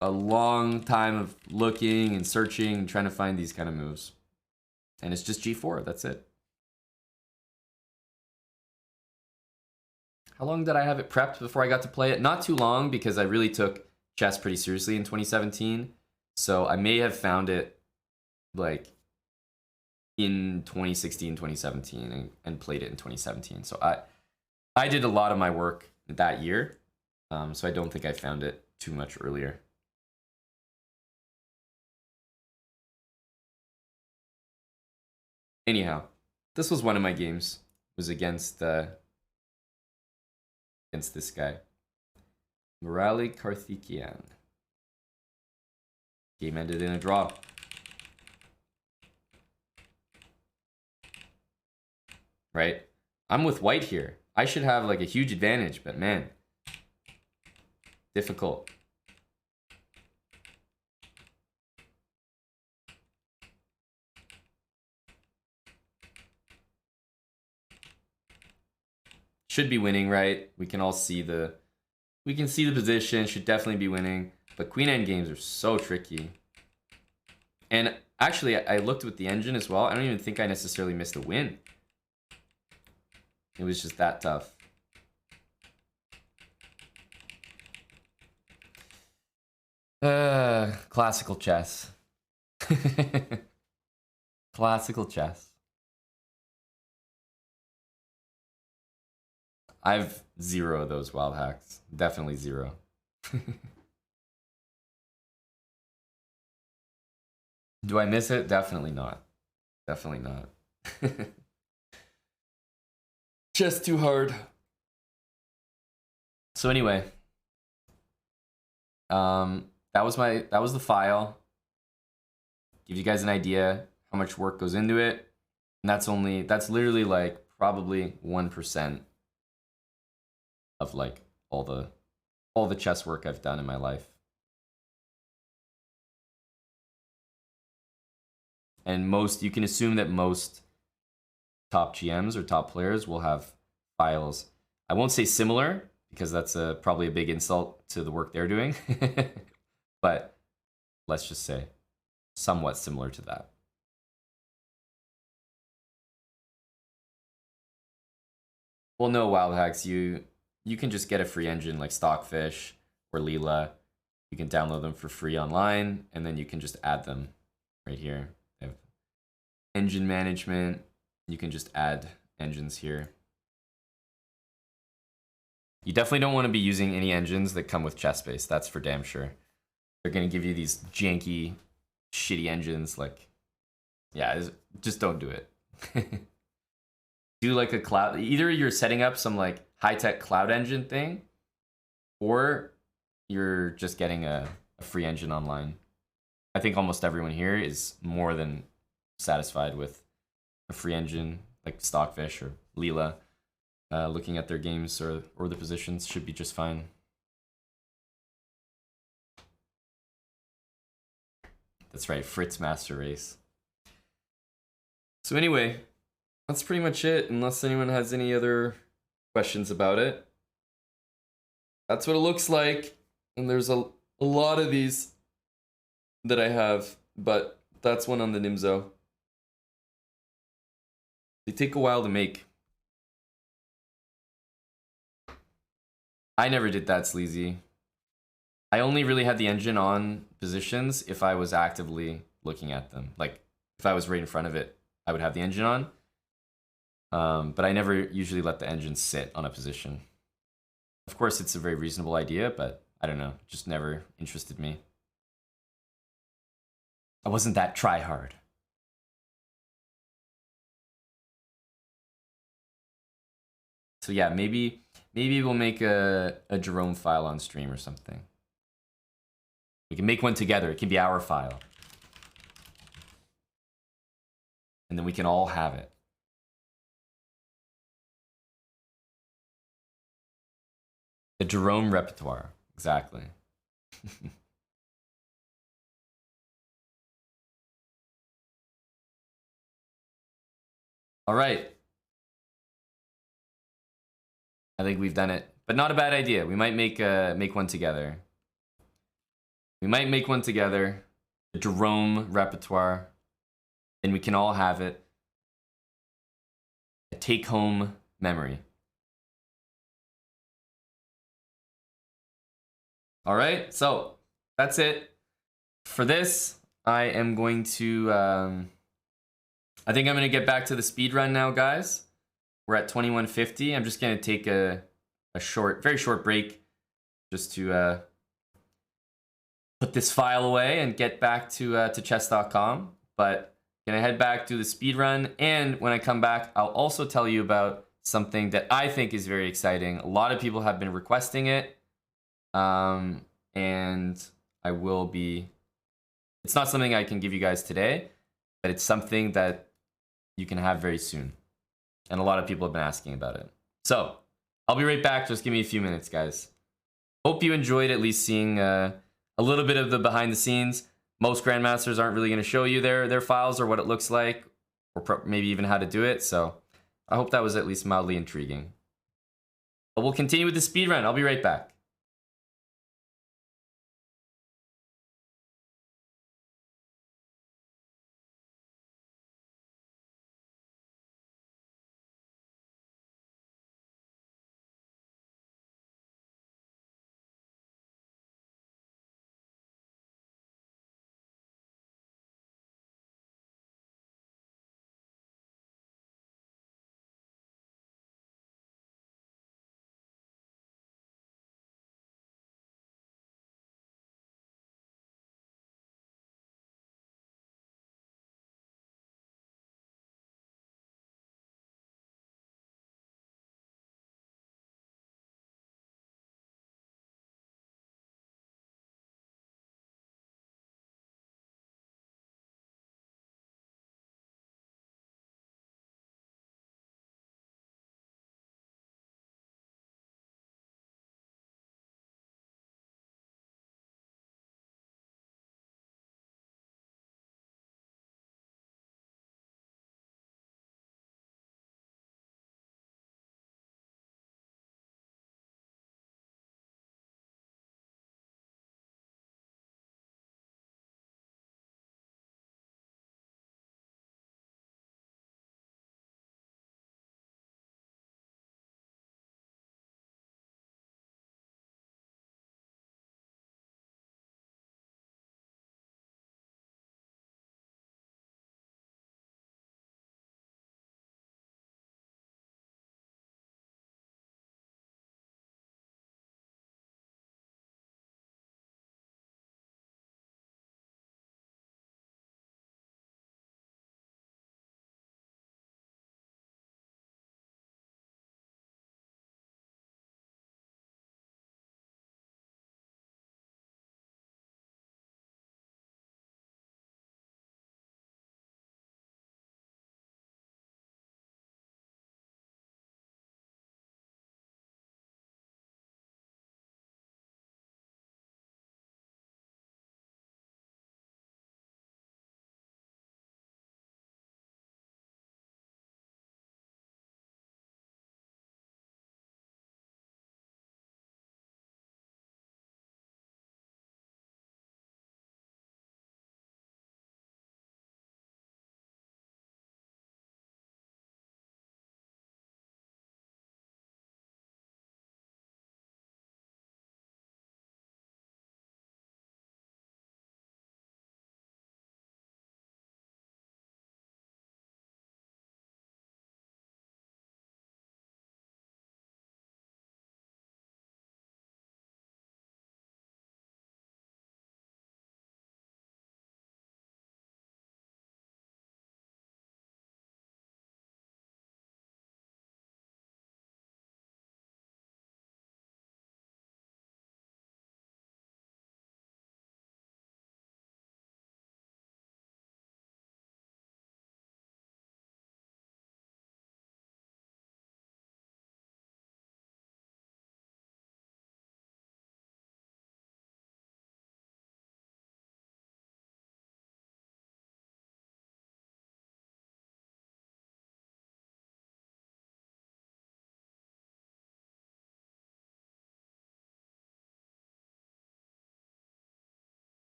a long time of looking and searching and trying to find these kind of moves. And it's just g4, that's it. How long did I have it prepped before I got to play it? Not too long, because I really took chess pretty seriously in 2017. So I may have found it like in 2016, 2017 and played it in 2017. So I did a lot of my work that year. So I don't think I found it too much earlier. Anyhow, this was one of my games. It was against this guy, Murali Karthikeyan. Game ended in a draw. Right? I'm with white here. I should have like a huge advantage, but man, difficult. Should be winning, right? We can all see the position, should definitely be winning. But queen end games are so tricky. And actually, I looked with the engine as well. I don't even think I necessarily missed a win. It was just that tough. Classical chess. Classical chess. I've 0 of those wild hacks. Definitely 0. Do I miss it? Definitely not. Definitely not. Just too hard. So anyway, that was the file. Give you guys an idea how much work goes into it. And that's literally like probably 1% of like all the chess work I've done in my life. And you can assume that most top GMs or top players will have files. I won't say similar, because that's probably a big insult to the work they're doing. But let's just say somewhat similar to that. Well, no, wild hacks. You can just get a free engine like Stockfish or Leela. You can download them for free online, and then you can just add them right here. They have engine management. You can just add engines here. You definitely don't want to be using any engines that come with ChessBase. That's for damn sure. They're going to give you these janky, shitty engines like Yeah, just don't do it. Do like a cloud. Either you're setting up some like high-tech cloud engine thing, or you're just getting a free engine online. I think almost everyone here is more than satisfied with a free engine like Stockfish or Leela. Looking at their games or the positions should be just fine. That's right, Fritz Master Race. So anyway, that's pretty much it, unless anyone has any other questions about it. That's what it looks like, and there's a lot of these that I have, but that's one on the Nimzo. They take a while to make. I never did that, Sleazy. I only really had the engine on positions if I was actively looking at them. Like, if I was right in front of it, I would have the engine on. But I never usually let the engine sit on a position. Of course, it's a very reasonable idea, but I don't know. Just never interested me. I wasn't that try-hard. So yeah, maybe we'll make a Jerome file on stream or something. We can make one together. It can be our file. And then we can all have it. The Jerome repertoire. Exactly. All right. I think we've done it. But not a bad idea. We might make one together. We might make one together. The Jerome repertoire. And we can all have it. A take-home memory. All right, so that's it for this. I am going to, I think I'm going to get back to the speed run now, guys. We're at 2150. I'm just going to take a very short break just to put this file away and get back to chess.com. But gonna head back to the speed run, and when I come back, I'll also tell you about something that I think is very exciting. A lot of people have been requesting it. And I will be, it's not something I can give you guys today, but it's something that you can have very soon. And a lot of people have been asking about it. So I'll be right back. Just give me a few minutes, guys. Hope you enjoyed at least seeing a little bit of the behind the scenes. Most grandmasters aren't really going to show you their files or what it looks like, or maybe even how to do it. So I hope that was at least mildly intriguing. But we'll continue with the speed run. I'll be right back.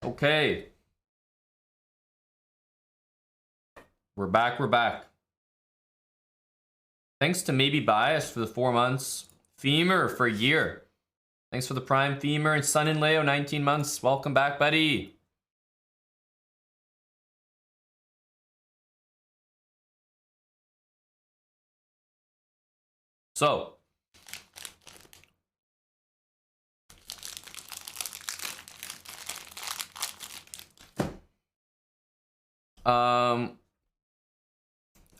Okay. We're back, we're back. Thanks to Maybe Bias for the 4 months. Femur for a year. Thanks for the Prime Femur. And Sun and Leo, 19 months. Welcome back, buddy. So.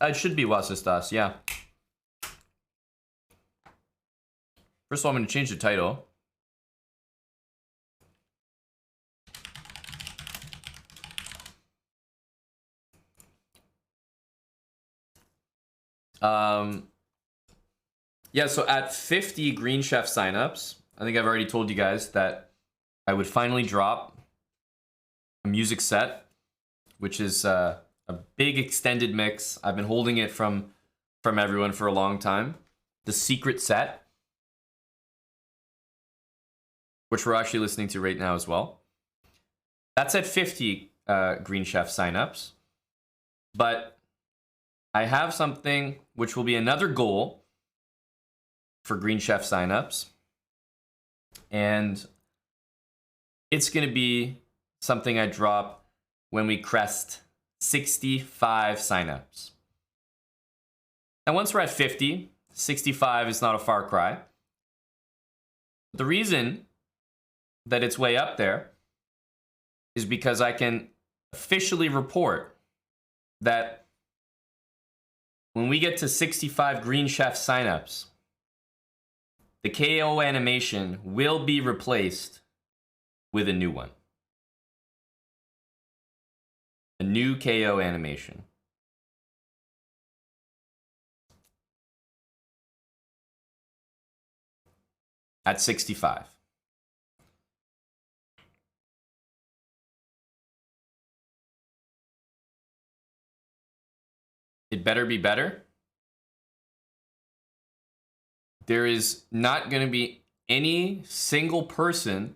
It should be Wasistas, yeah. First of all, I'm going to change the title. Yeah, so at 50 Green Chef signups, I think I've already told you guys that I would finally drop a music set, which is a big extended mix. I've been holding it from everyone for a long time. The secret set, which we're actually listening to right now as well. That's at 50 Green Chef signups. But I have something which will be another goal for Green Chef signups. And it's going to be something I drop when we crest 65 signups. And once we're at 50, 65 is not a far cry. The reason that it's way up there is because I can officially report that when we get to 65 Green Chef signups, the KO animation will be replaced with a new one. A new KO animation. At 65. It better be better. There is not going to be any single person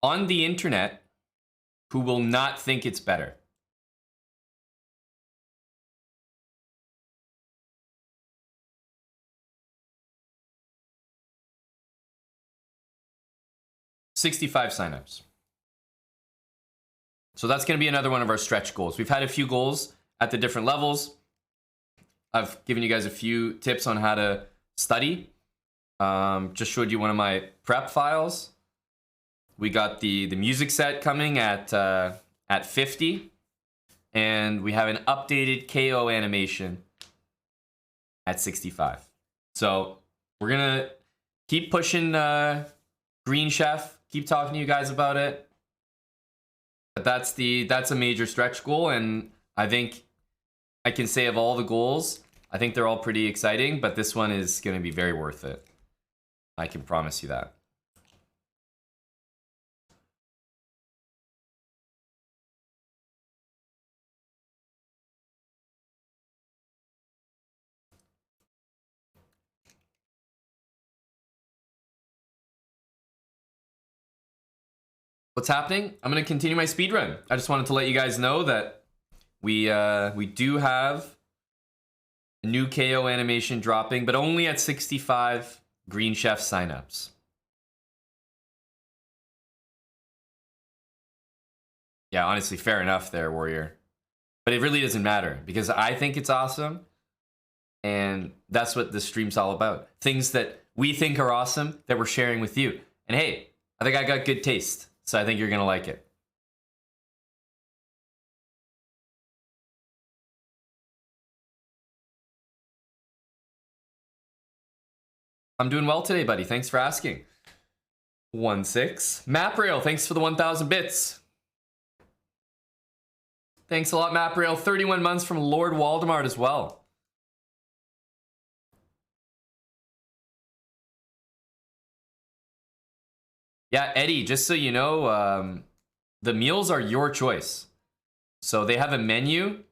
on the internet who will not think it's better. $65 signups. So that's going to be another one of our stretch goals. We've had a few goals at the different levels. I've given you guys a few tips on how to study. Just showed you one of my prep files. We got the music set coming at 50. And we have an updated KO animation at 65. So we're going to keep pushing Green Chef. Keep talking to you guys about it. But that's a major stretch goal, and I think I can say of all the goals, I think they're all pretty exciting, but this one is going to be very worth it. I can promise you that. What's happening? I'm going to continue my speedrun. I just wanted to let you guys know that we do have a new KO animation dropping, but only at 65 Green Chef signups. Yeah, honestly, fair enough there, Warrior. But it really doesn't matter because I think it's awesome. And that's what this stream's all about. Things that we think are awesome that we're sharing with you. And hey, I think I got good taste. So I think you're going to like it. I'm doing well today, buddy. Thanks for asking. 1-6. MapRail, thanks for the 1,000 bits. Thanks a lot, MapRail. 31 months from Lord Waldemar as well. Yeah, Eddie, just so you know, the meals are your choice. So they have a menu,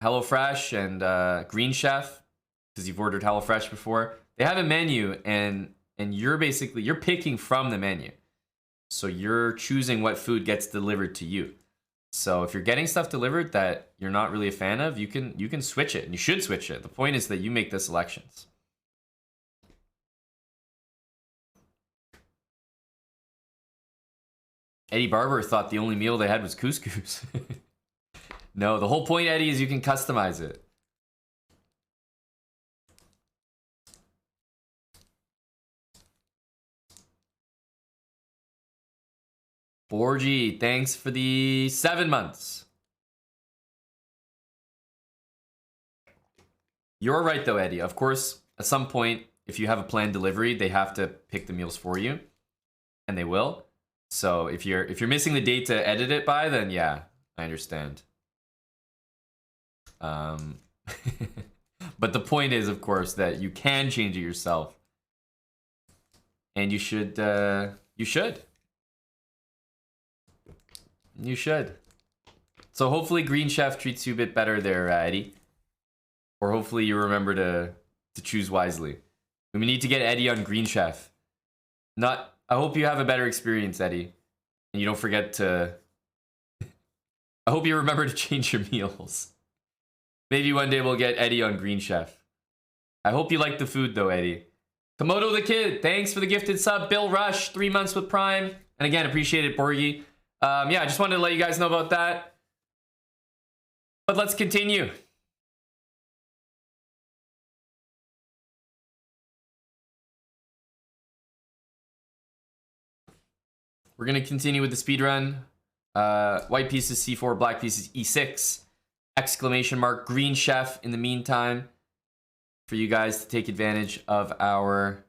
HelloFresh and Green Chef, because you've ordered HelloFresh before. They have a menu, and you're picking from the menu. So you're choosing what food gets delivered to you. So if you're getting stuff delivered that you're not really a fan of, you can switch it, and you should switch it. The point is that you make the selections. Eddie Barber thought the only meal they had was couscous. No, the whole point, Eddie, is you can customize it. Borgie, thanks for the 7 months. You're right though, Eddie. Of course, at some point, if you have a planned delivery, they have to pick the meals for you, and they will. So if you're missing the date to edit it by, then yeah, I understand. But the point is, of course, that you can change it yourself, and you should. You should. You should. So hopefully Green Chef treats you a bit better there, Eddie. Or hopefully you remember to choose wisely. And we need to get Eddie on Green Chef. I hope you have a better experience, Eddie. And you don't forget to... I hope you remember to change your meals. Maybe one day we'll get Eddie on Green Chef. I hope you like the food though, Eddie. Komodo the Kid, thanks for the gifted sub. Bill Rush, 3 months with Prime. And again, appreciate it, Borgie. Yeah, I just wanted to let you guys know about that. But let's continue. We're going to continue with the speedrun. White pieces C4, black pieces E6. Exclamation mark, Green Chef in the meantime. For you guys to take advantage of our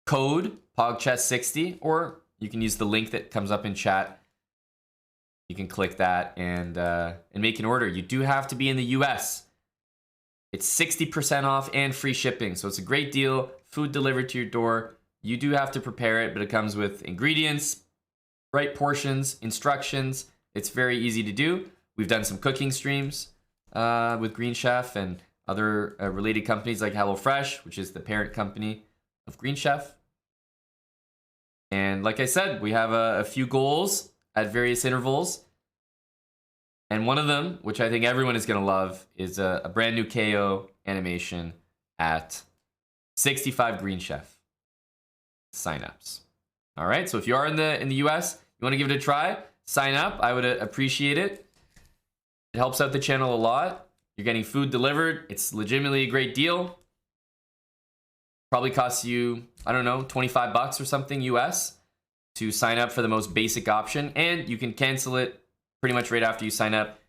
code, PogChess60. Or you can use the link that comes up in chat. You can click that and make an order. You do have to be in the US. It's 60% off and free shipping. So it's a great deal. Food delivered to your door. You do have to prepare it, but it comes with ingredients, right portions, instructions. It's very easy to do. We've done some cooking streams with Green Chef and other related companies like HelloFresh, which is the parent company of Green Chef. And like I said, we have a few goals at various intervals. And one of them, which I think everyone is going to love, is a brand new KO animation at 65 Green Chef signups. All right, so if you are in the US, you want to give it a try, sign up. I would appreciate it. It helps out the channel a lot. You're getting food delivered. It's legitimately a great deal. Probably costs you, I don't know, 25 bucks or something US to sign up for the most basic option, and you can cancel it pretty much right after you sign up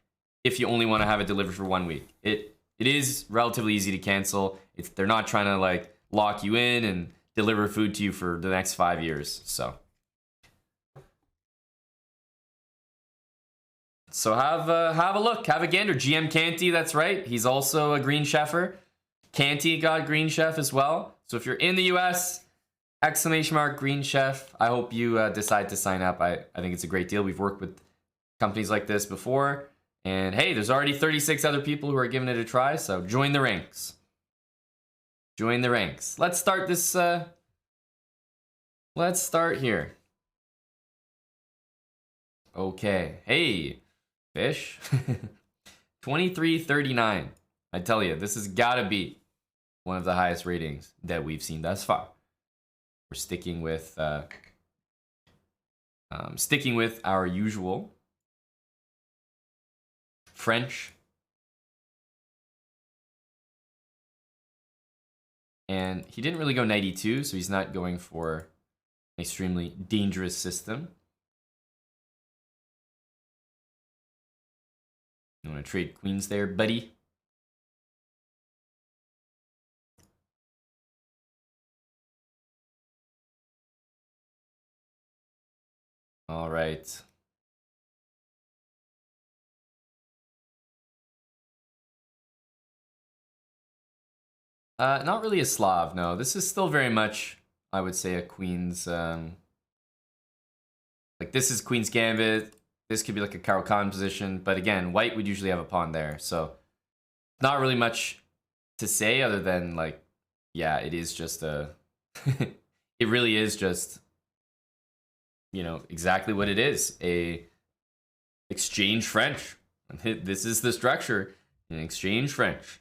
if you only want to have it delivered for 1 week. It is relatively easy to cancel. They're not trying to like lock you in and deliver food to you for the next 5 years. So have a look, have a gander. GM Canty, that's right. He's also a Green Cheffer. Canty got Green Chef as well. So if you're in the US, exclamation mark Green Chef. I hope you decide to sign up. I think it's a great deal. We've worked with companies like this before. And hey, there's already 36 other people who are giving it a try. So join the ranks. Join the ranks. Let's start this. Let's start here. Okay. Hey, fish. 2339. I tell you, this has got to be one of the highest ratings that we've seen thus far. We're sticking with our usual French. And he didn't really go 92, so he's not going for an extremely dangerous system. You want to trade queens there, buddy? All right. Not really a Slav, no. This is still very much, I would say, a Queen's... like, this is Queen's Gambit. This could be like a Carol Khan position. But again, white would usually have a pawn there. So, not really much to say other than, like, yeah, it is just a... it really is just you know, exactly what it is, a exchange French. This is the structure, an exchange French.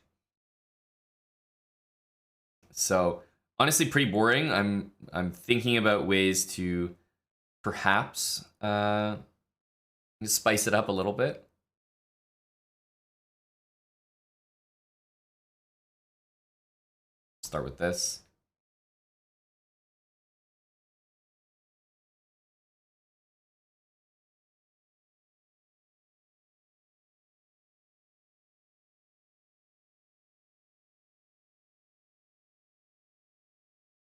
So honestly, pretty boring. I'm thinking about ways to perhaps spice it up a little bit. Start with this.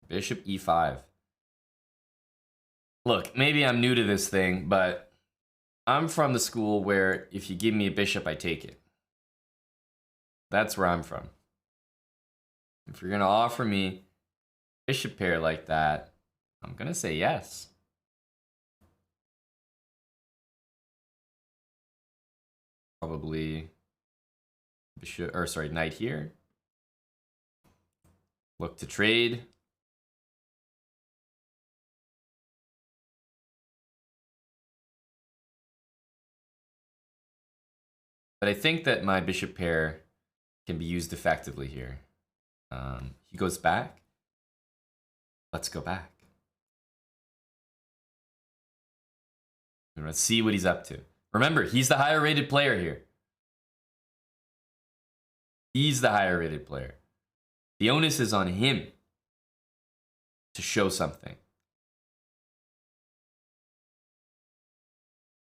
Bishop e5. Look, maybe I'm new to this thing, but I'm from the school where if you give me a bishop, I take it. That's where I'm from. If you're going to offer me bishop pair like that, I'm going to say yes. Probably bishop, or sorry, knight here. Look to trade. But I think that my bishop pair can be used effectively here. He goes back. Let's go back. Let's see what he's up to. Remember, he's the higher rated player here. He's the higher rated player. The onus is on him to show something.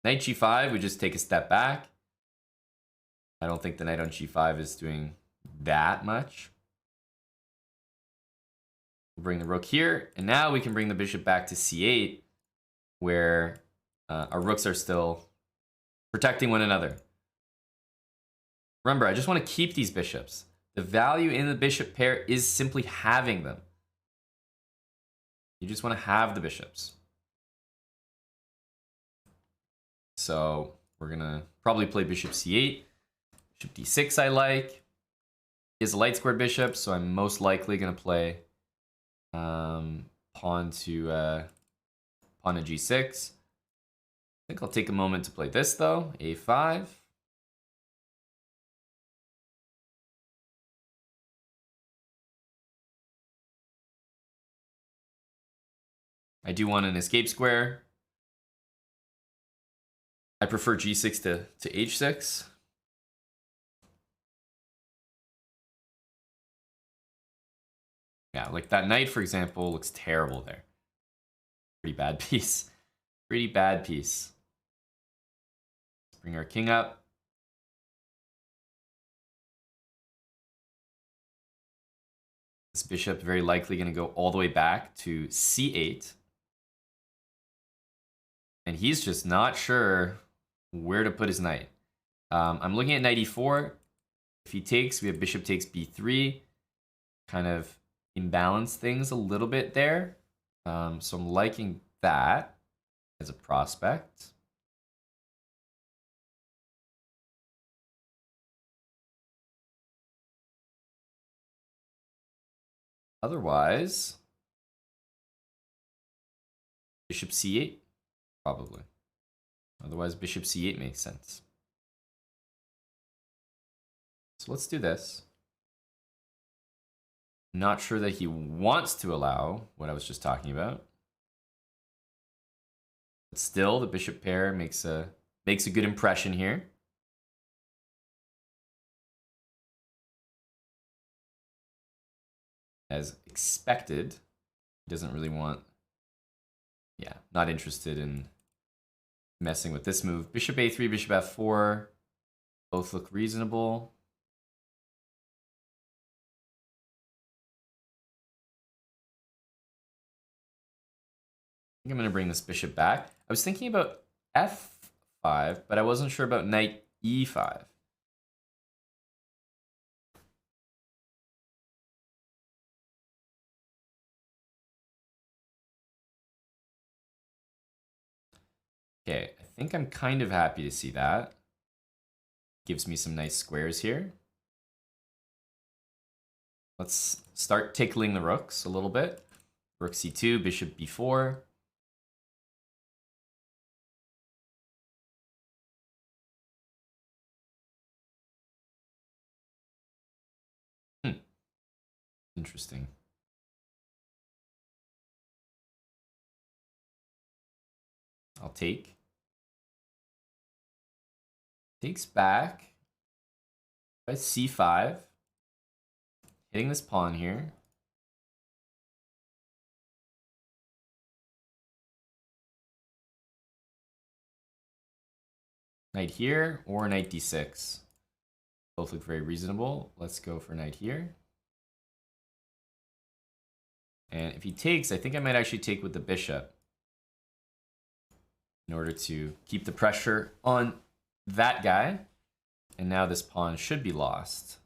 Knight g5, we just take a step back. I don't think the knight on g5 is doing that much. We'll bring the rook here, and now we can bring the bishop back to c8, where our rooks are still protecting one another. Remember, I just want to keep these bishops. The value in the bishop pair is simply having them. You just want to have the bishops. So we're going to probably play bishop c8. Bishop d6 I like. Is a light squared bishop, so I'm most likely going to play pawn to g6. I think I'll take a moment to play this though. a5. I do want an escape square. I prefer g6 to h6. Yeah, like that knight, for example, looks terrible there. Pretty bad piece. Pretty bad piece. Let's bring our king up. This bishop very likely going to go all the way back to c8. And he's just not sure where to put his knight. I'm looking at knight e4. If he takes, we have bishop takes b3. Kind of imbalance things a little bit there. So I'm liking that as a prospect. Otherwise, bishop c8, probably. Otherwise, bishop c8 makes sense. So let's do this. Not sure that he wants to allow what I was just talking about. But still, the bishop pair makes a good impression here. As expected, he doesn't really want, yeah, not interested in messing with this move. Bishop a3, bishop f4, both look reasonable. I think I'm going to bring this bishop back. I was thinking about f5, but I wasn't sure about knight e5. Okay, I think I'm kind of happy to see that. Gives me some nice squares here. Let's start tickling the rooks a little bit. Rook c2, bishop b4. Interesting. I'll take. Takes back. By c5. Hitting this pawn here. Knight here or knight d6. Both look very reasonable. Let's go for knight here. And if he takes, I think I might actually take with the bishop in order to keep the pressure on that guy. And now this pawn should be lost.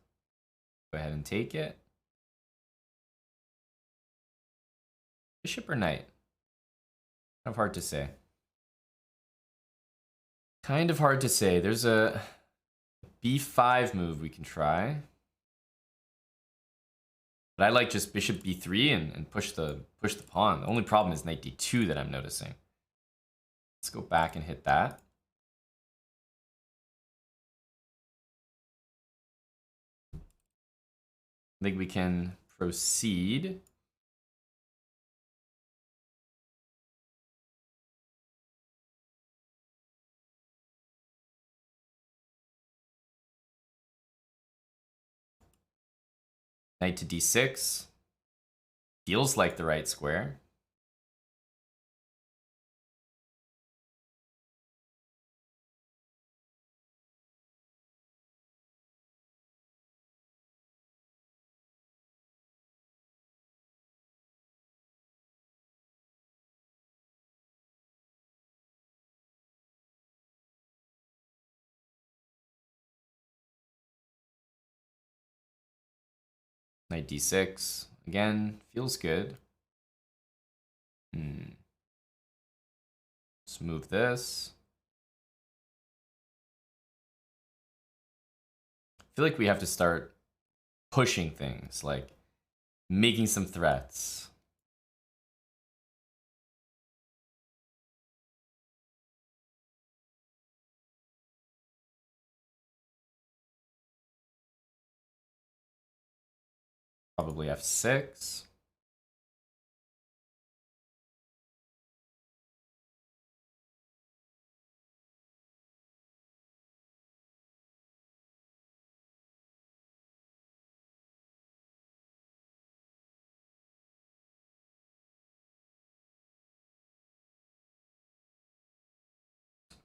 Go ahead and take it. Bishop or knight? Kind of hard to say. Kind of hard to say. There's a b5 move we can try. But I like just bishop b3 and push the pawn. The only problem is knight d2 that I'm noticing. Let's go back and hit that. I think we can proceed. Knight to d6. Feels like the right square. Knight d6. Again, feels good. Let's move this. I feel like we have to start pushing things, like making some threats. Probably f6.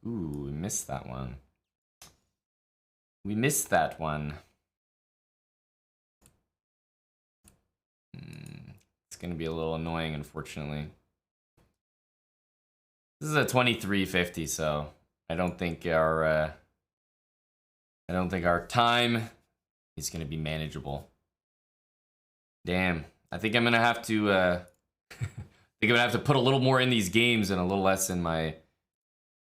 Ooh, we missed that one. We missed that one. It's going to be a little annoying, unfortunately. This is a 2350, so I don't think our time is going to be manageable. Damn, I think I'm going to have to put a little more in these games and a little less in my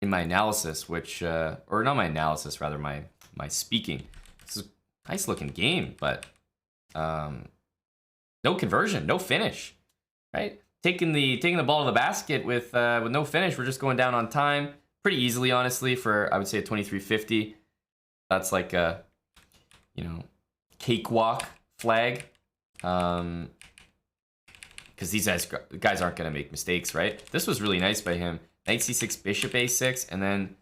analysis, which or not my analysis, rather my speaking. This is a nice looking game, but no conversion, no finish, right? Taking the ball to the basket with no finish. We're just going down on time pretty easily, honestly. For I would say a 2350. That's like a cakewalk flag, because these guys aren't gonna make mistakes, right? This was really nice by him. Knight c6, bishop a6, and then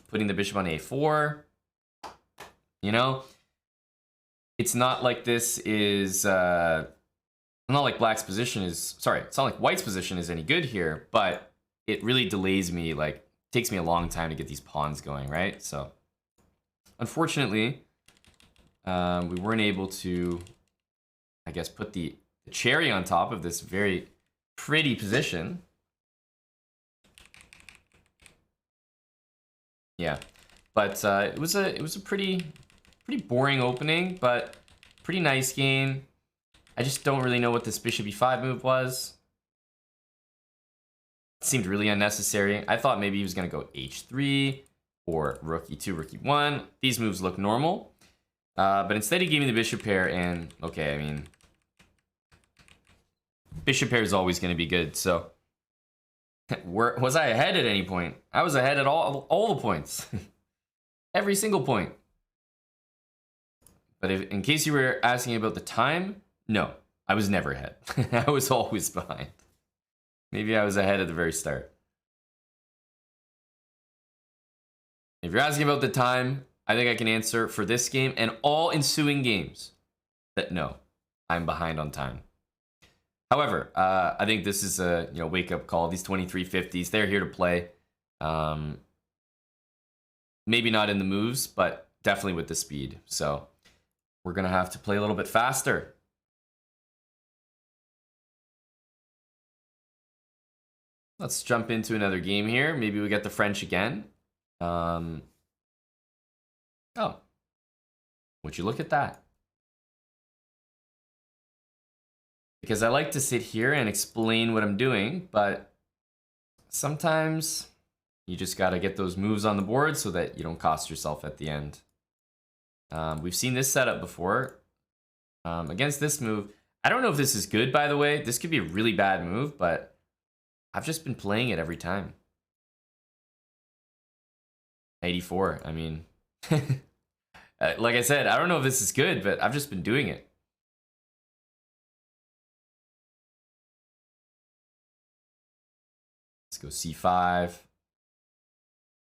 putting the bishop on a4. It's not like this is not like black's position is, sorry, it's not like white's position is any good here, but it really delays me, like, takes me a long time to get these pawns going, right? So, unfortunately, we weren't able to, I guess, put the cherry on top of this very pretty position. Yeah, but it was a pretty boring opening, but pretty nice game. I just don't really know what this bishop e5 move was. It seemed really unnecessary. I thought maybe he was going to go h3 or rook e2, rook e1. These moves look normal. But instead he gave me the bishop pair, and okay, I mean, bishop pair is always going to be good, so was I ahead at any point? I was ahead at all the points. Every single point. But in case you were asking about the time, no. I was never ahead. I was always behind. Maybe I was ahead at the very start. If you're asking about the time, I think I can answer for this game and all ensuing games that no, I'm behind on time. However, I think this is a wake up call. These 2350s, they're here to play. Maybe not in the moves, but definitely with the speed. So we're gonna have to play a little bit faster. Let's jump into another game here. Maybe we get the French again. Oh, would you look at that? Because I like to sit here and explain what I'm doing, but sometimes you just got to get those moves on the board so that you don't cost yourself at the end. We've seen this setup before. Against this move, I don't know if this is good, by the way. This could be a really bad move, but I've just been playing it every time. 84, I mean... like I said, I don't know if this is good, but I've just been doing it. Let's go c5.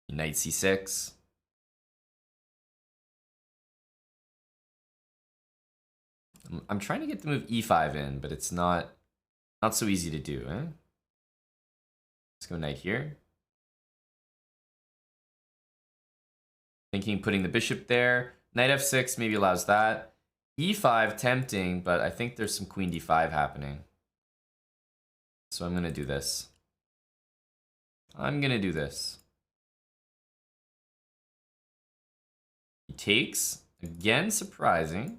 Knight c6. I'm trying to get the move e5 in, but it's not so easy to do, eh? Let's go knight here. Thinking putting the bishop there. Knight f6 maybe allows that. e5 tempting, but I think there's some queen d5 happening. So I'm going to do this. He takes. Again, surprising.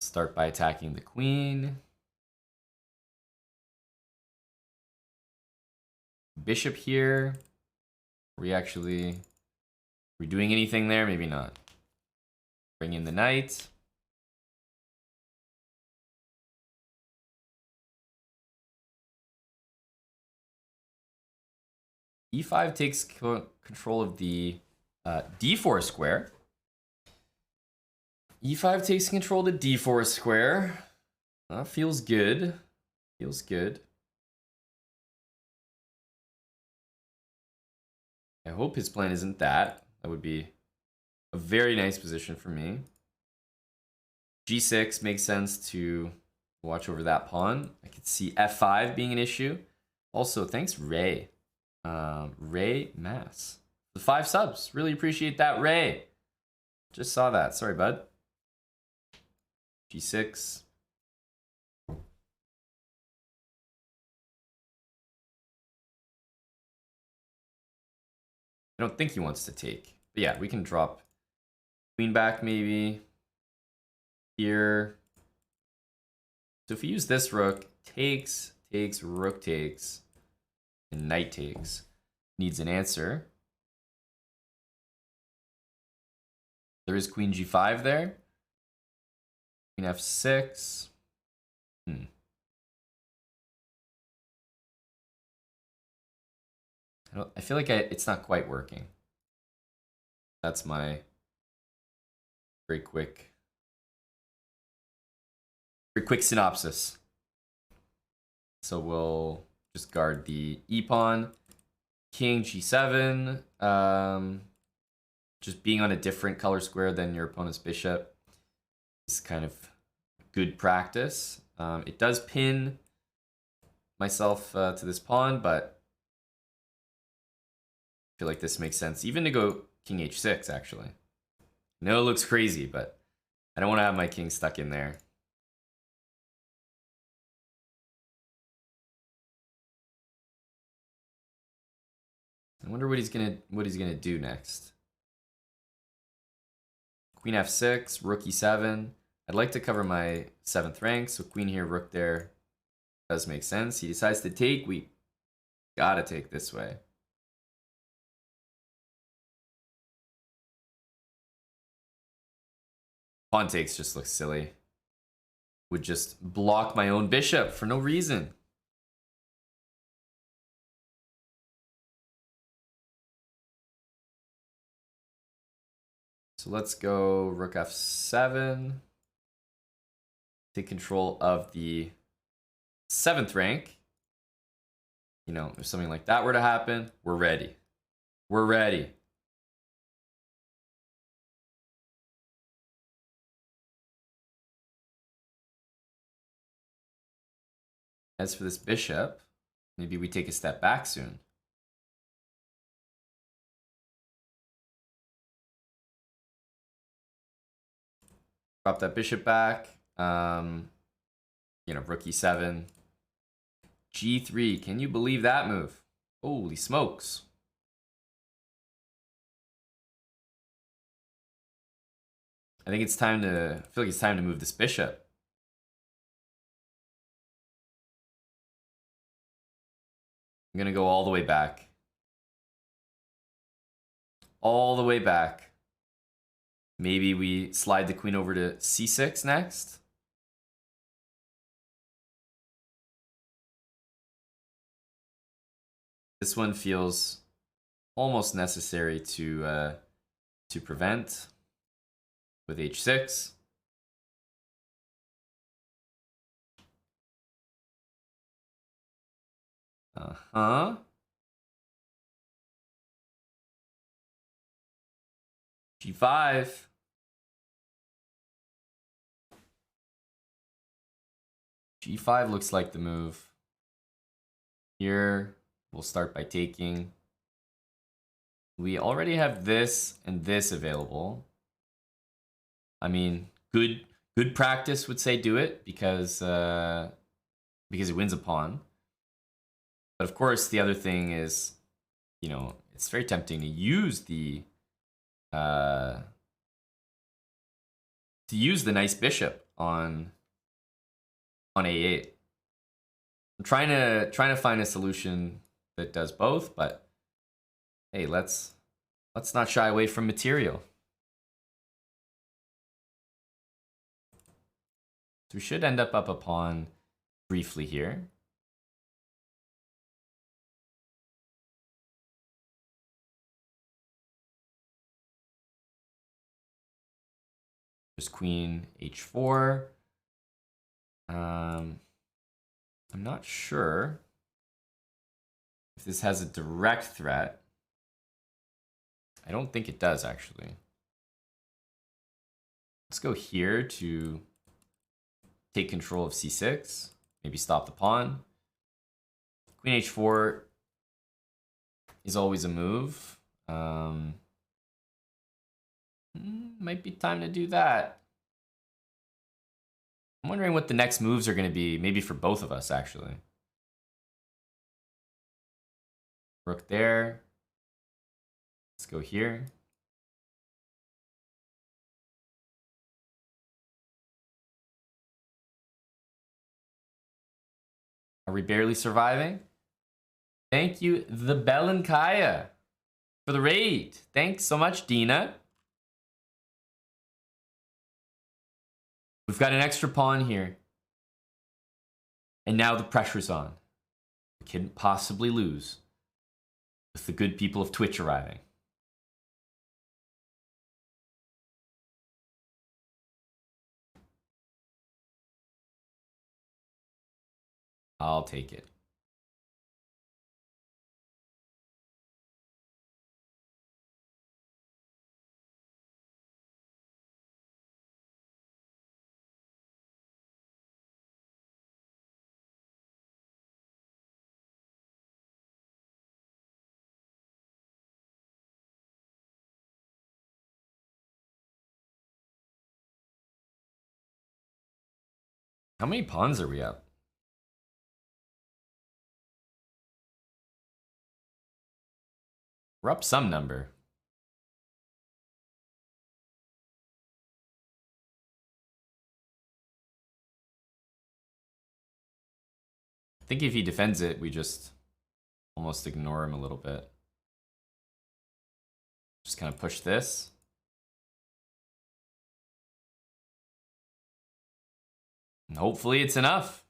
Start by attacking the queen. Bishop here. Are we doing anything there? Maybe not. Bring in the knight. e5 takes control of the d4 square. e5 takes control of the d4 square. Feels good. Feels good. I hope his plan isn't that. That would be a very nice position for me. g6 makes sense to watch over that pawn. I could see f5 being an issue. Also, thanks, Ray. Ray Mass. The 5 subs. Really appreciate that, Ray. Just saw that. Sorry, bud. g6. I don't think he wants to take. But yeah, we can drop queen back maybe. Here. So if we use this rook, takes, rook takes, and knight takes. Needs an answer. There is queen g5 there. Queen f6. I feel like it's not quite working. That's my very quick synopsis. So we'll just guard the e-pawn. King g7. Just being on a different color square than your opponent's bishop is kind of good practice. It does pin myself to this pawn, but I feel like this makes sense. Even to go king h6, actually. I know it looks crazy, but I don't want to have my king stuck in there. I wonder what he's gonna do next. Queen f6, rook e7. I'd like to cover my 7th rank, so queen here, rook there does make sense. He decides to take. We gotta take this way. Pawn takes just looks silly. would just block my own bishop for no reason. So let's go rook f7. Take control of the 7th rank. You know, if something like that were to happen, we're ready. We're ready. As for this bishop, maybe we take a step back soon. Drop that bishop back. You know, rook e7. G3. Can you believe that move? Holy smokes. I think it's time to, I feel like it's time to move this bishop. I'm gonna go all the way back. All the way back. Maybe we slide the queen over to c6 next. This one feels almost necessary to prevent with h6. G5. G5 looks like the move. Here, we'll start by taking. We already have this and this available. I mean, good practice would say do it because it wins a pawn. But of course, the other thing is, you know, it's very tempting to use the nice bishop on a8. I'm trying to find a solution that does both, but hey, let's not shy away from material. So we should end up a pawn briefly here. There's queen h4. I'm not sure if this has a direct threat. I don't think it does, actually. Let's go here to take control of c6. Maybe stop the pawn. Queen h4 is always a move. Might be time to do that. I'm wondering what the next moves are going to be, maybe for both of us, actually. Rook there. Let's go here. Are we barely surviving? Thank you, the Belankaya, for the raid. Thanks so much, Dina. We've got an extra pawn here. And now the pressure's on. We couldn't possibly lose with the good people of Twitch arriving. I'll take it. How many pawns are we up? We're up some number. I think if he defends it, we just almost ignore him a little bit. Just kind of push this. And hopefully it's enough.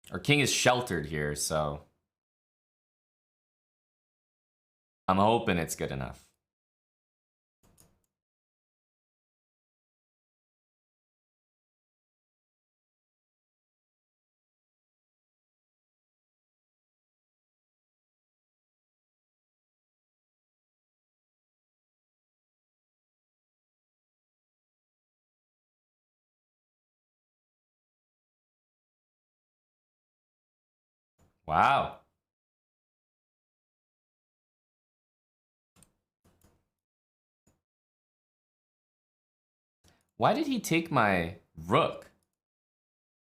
Our king is sheltered here, so I'm hoping it's good enough. Wow. Why did he take my rook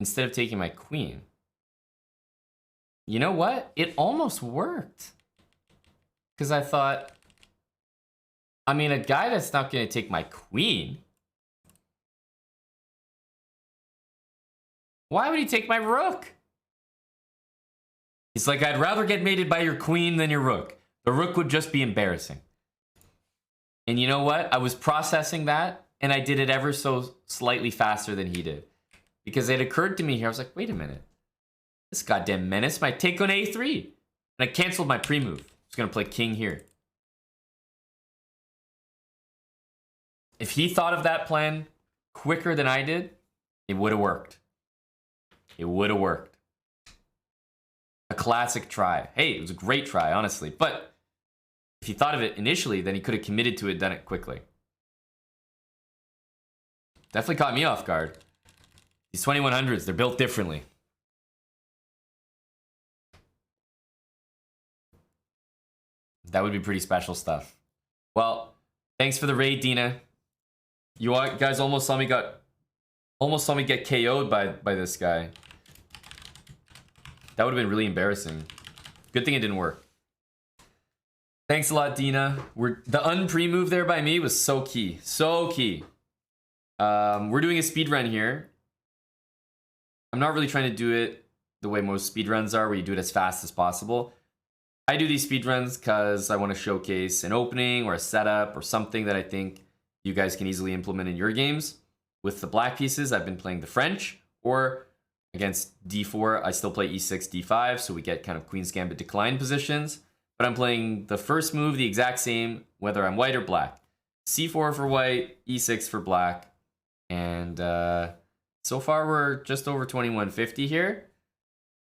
instead of taking my queen? You know what? It almost worked. Because I thought, I mean, a guy that's not going to take my queen. Why would he take my rook? He's like, I'd rather get mated by your queen than your rook. The rook would just be embarrassing. And you know what? I was processing that, and I did it ever so slightly faster than he did. Because it occurred to me here, I was like, wait a minute. This goddamn menace might take on a3. And I canceled my pre-move. I was going to play king here. If he thought of that plan quicker than I did, it would have worked. It would have worked. A classic try. Hey, it was a great try, honestly. But if he thought of it initially, then he could have committed to it, done it quickly. Definitely caught me off guard. These 2100s, they're built differently. That would be pretty special stuff. Well, thanks for the raid, Dina. You guys almost saw me get KO'd by this guy. That would have been really embarrassing. Good thing it didn't work. Thanks a lot, Dina. The unpre move there by me was so key. So key. We're doing a speed run here. I'm not really trying to do it the way most speed runs are, where you do it as fast as possible. I do these speed runs because I want to showcase an opening or a setup or something that I think you guys can easily implement in your games. With the black pieces, I've been playing the French, or against d4, I still play e6, d5, so we get kind of Queen's Gambit decline positions. But I'm playing the first move the exact same, whether I'm white or black. c4 for white, e6 for black. And so far, we're just over 2150 here.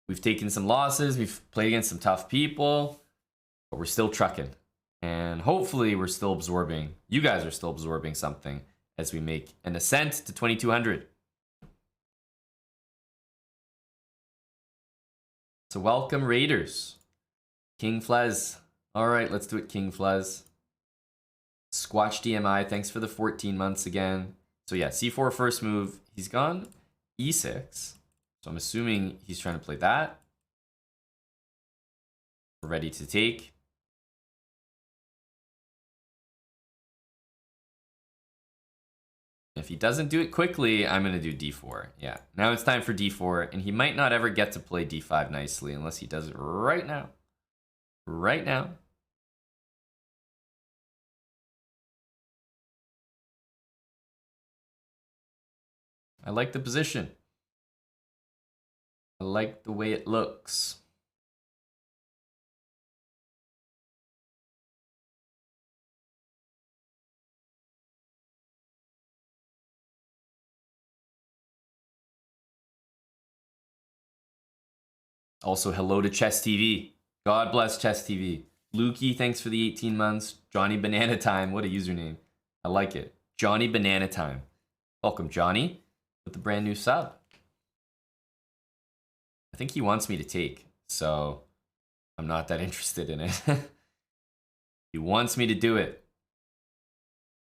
We've taken some losses. We've played against some tough people. But we're still trucking. And hopefully, we're still absorbing. You guys are still absorbing something as we make an ascent to 2200. So welcome, Raiders. King Flez. All right, let's do it, King Flez. Squatch DMI, thanks for the 14 months again. So yeah, c4 first move. He's gone e6. So I'm assuming he's trying to play that. We're ready to take. If he doesn't do it quickly, I'm going to do d4. Yeah, now it's time for d4, and he might not ever get to play d5 nicely unless he does it right now. Right now. I like the position. I like the way it looks. Also, hello to Chess TV. God bless Chess TV. Lukey, thanks for the 18 months. Johnny Banana Time, what a username. I like it. Johnny Banana Time. Welcome, Johnny, with the brand new sub. I think he wants me to take, so I'm not that interested in it. He wants me to do it.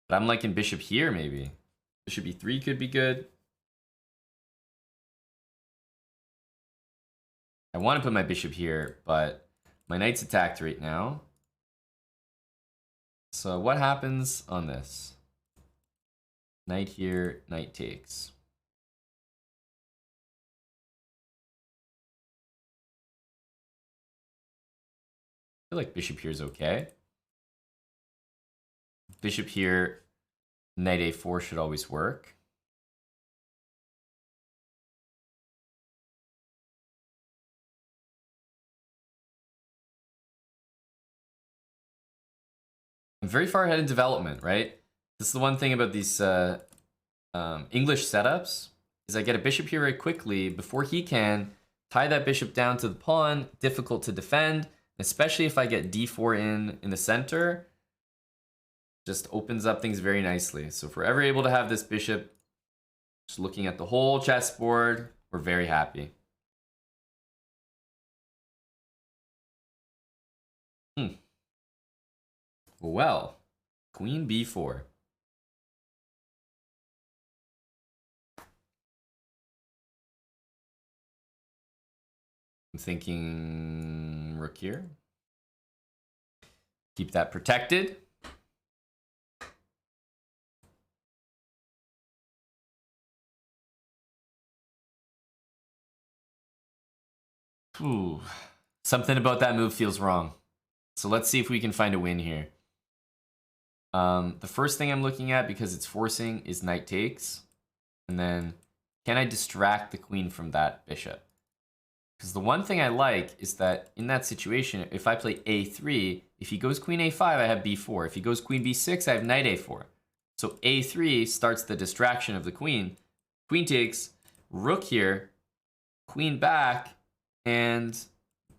But I'm liking bishop here, maybe. Bishop e3 could be good. I want to put my bishop here, but my knight's attacked right now. So what happens on this? Knight here, knight takes. feel like bishop here is okay. Bishop here, knight a4 should always work. I'm very far ahead in development, right? This is the one thing about these English setups, is I get a bishop here very quickly before he can tie that bishop down to the pawn, difficult to defend, especially if I get d4 in the center, just opens up things very nicely. So if we're ever able to have this bishop, just looking at the whole chessboard, we're very happy. Well, queen b4. I'm thinking rook here. Keep that protected. Ooh, something about that move feels wrong. So let's see if we can find a win here. The first thing I'm looking at, because it's forcing, is knight takes. And then, can I distract the queen from that bishop? Because the one thing I like is that in that situation, if I play a3, if he goes queen a5, I have b4. If he goes queen b6, I have knight a4. So a3 starts the distraction of the queen. Queen takes, rook here, queen back, and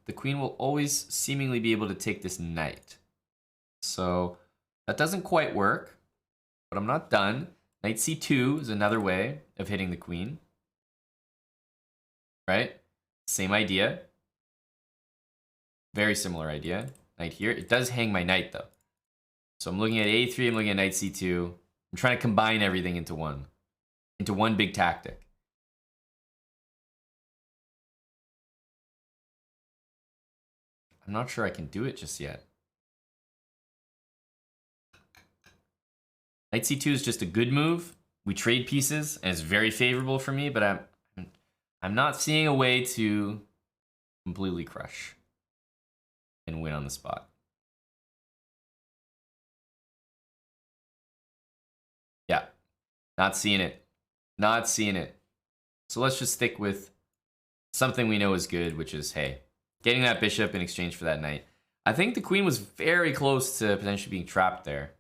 the queen will always seemingly be able to take this knight. So that doesn't quite work, but I'm not done. Knight c2 is another way of hitting the queen. Right? Same idea. Very similar idea. Knight here. It does hang my knight though. So I'm looking at a3, I'm looking at knight c2. I'm trying to combine everything into one big tactic. I'm not sure I can do it just yet. Knight c2 is just a good move. We trade pieces, and it's very favorable for me, but I'm not seeing a way to completely crush and win on the spot. Yeah, not seeing it. Not seeing it. So let's just stick with something we know is good, which is, hey, getting that bishop in exchange for that knight. I think the queen was very close to potentially being trapped there.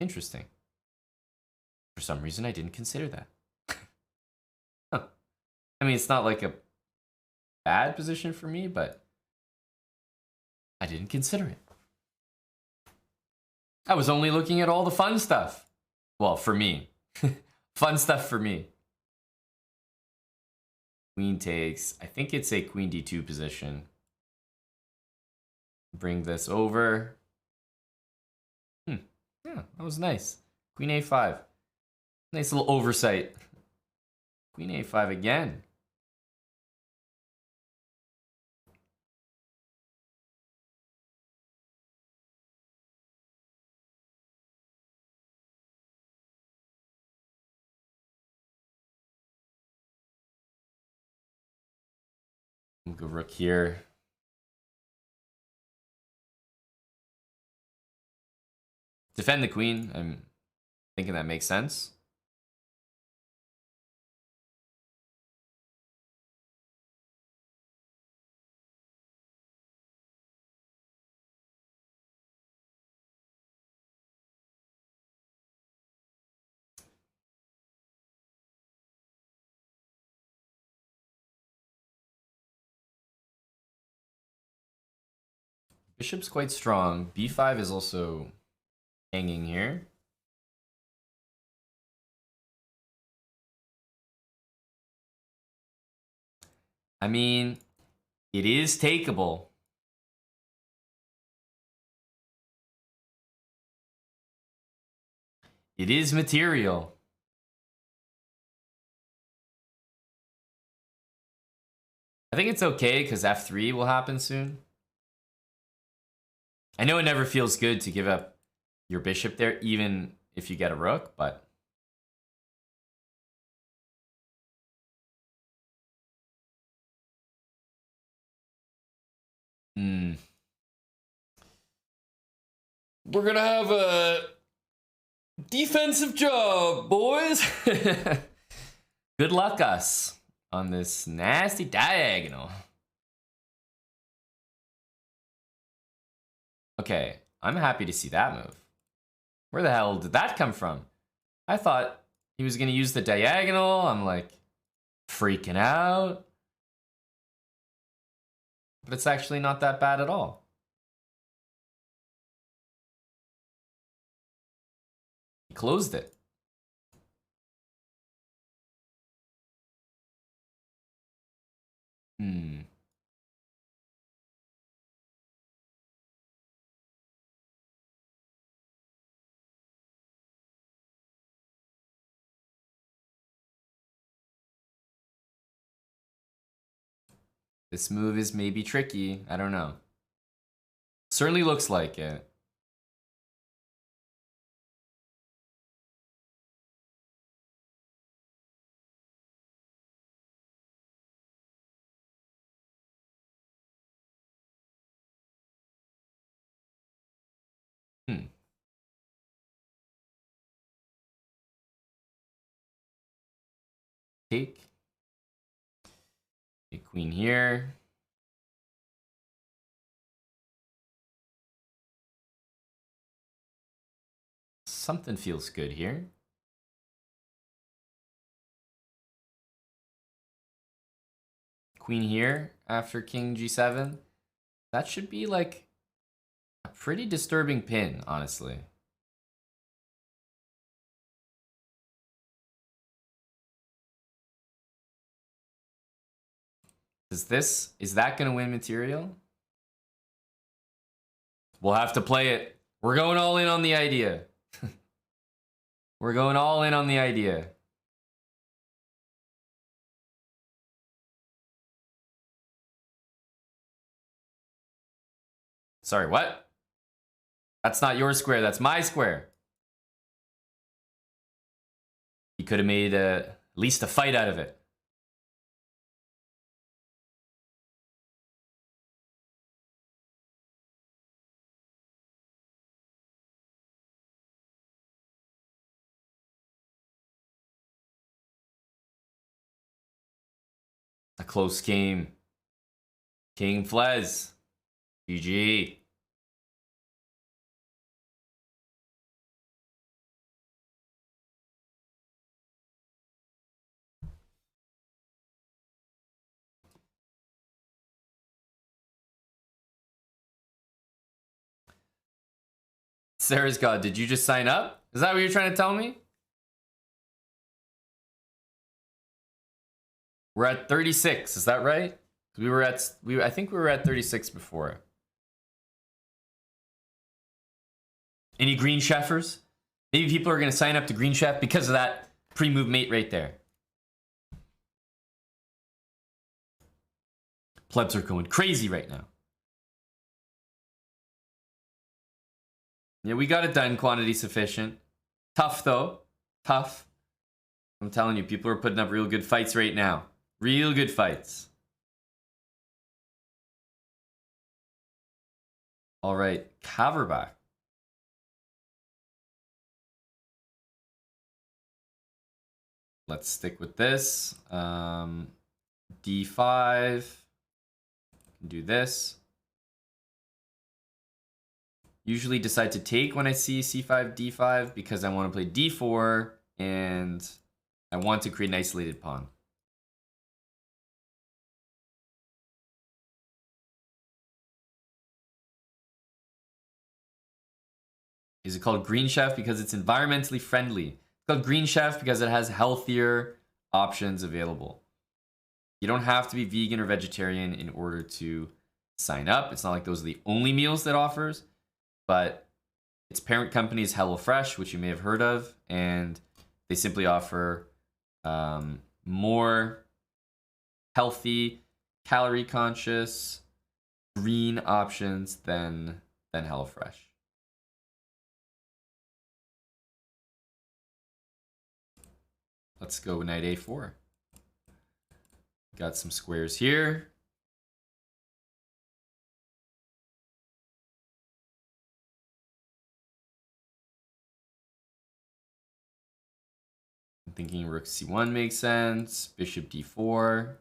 Interesting. For some reason, I didn't consider that. Huh. I mean, it's not like a bad position for me, but I didn't consider it. I was only looking at all the fun stuff. Well, for me. Fun stuff for me. Queen takes. I think it's a queen d2 position. Bring this over. Yeah, that was nice. Queen a5. Nice little oversight. Queen a5 again. We'll go rook here. Defend the queen. I'm thinking that makes sense. Bishop's quite strong. b5 is also hanging here. I mean, it is takeable. It is material. I think it's okay because f3 will happen soon. I know it never feels good to give up your bishop there, even if you get a rook, but Hmm. We're gonna have a defensive job, boys. Good luck us on this nasty diagonal. Okay, I'm happy to see that move. Where the hell did that come from? I thought he was gonna use the diagonal. I'm like freaking out. But it's actually not that bad at all. He closed it. Hmm. This move is maybe tricky. I don't know. Certainly looks like it. Hmm. Take. A queen here. Something feels good here. Queen here after king g7. That should be like a pretty disturbing pin, honestly. Is that gonna win material? We'll have to play it. We're going all in on the idea. We're going all in on the idea. Sorry, what? That's not your square, that's my square. He could have made at least a fight out of it. A close game. King Flez. GG. Sarah's God, did you just sign up? Is that what you're trying to tell me? We're at 36, is that right? I think we were at 36 before. Any green chefers? Maybe people are gonna sign up to Green Chef because of that pre-move mate right there. Plebs are going crazy right now. Yeah, we got it done, quantity sufficient. Tough though, tough. I'm telling you, people are putting up real good fights right now. Real good fights. All right, Kaverbach. Let's stick with this. D5. Do this. Usually decide to take when I see C5, D5 because I want to play D4 and I want to create an isolated pawn. Is it called Green Chef because it's environmentally friendly? It's called Green Chef because it has healthier options available. You don't have to be vegan or vegetarian in order to sign up. It's not like those are the only meals that offers, but its parent company is HelloFresh, which you may have heard of, and they simply offer more healthy, calorie conscious, green options than HelloFresh. Let's go knight a4. Got some squares here. thinking rook c1 makes sense. Bishop d4.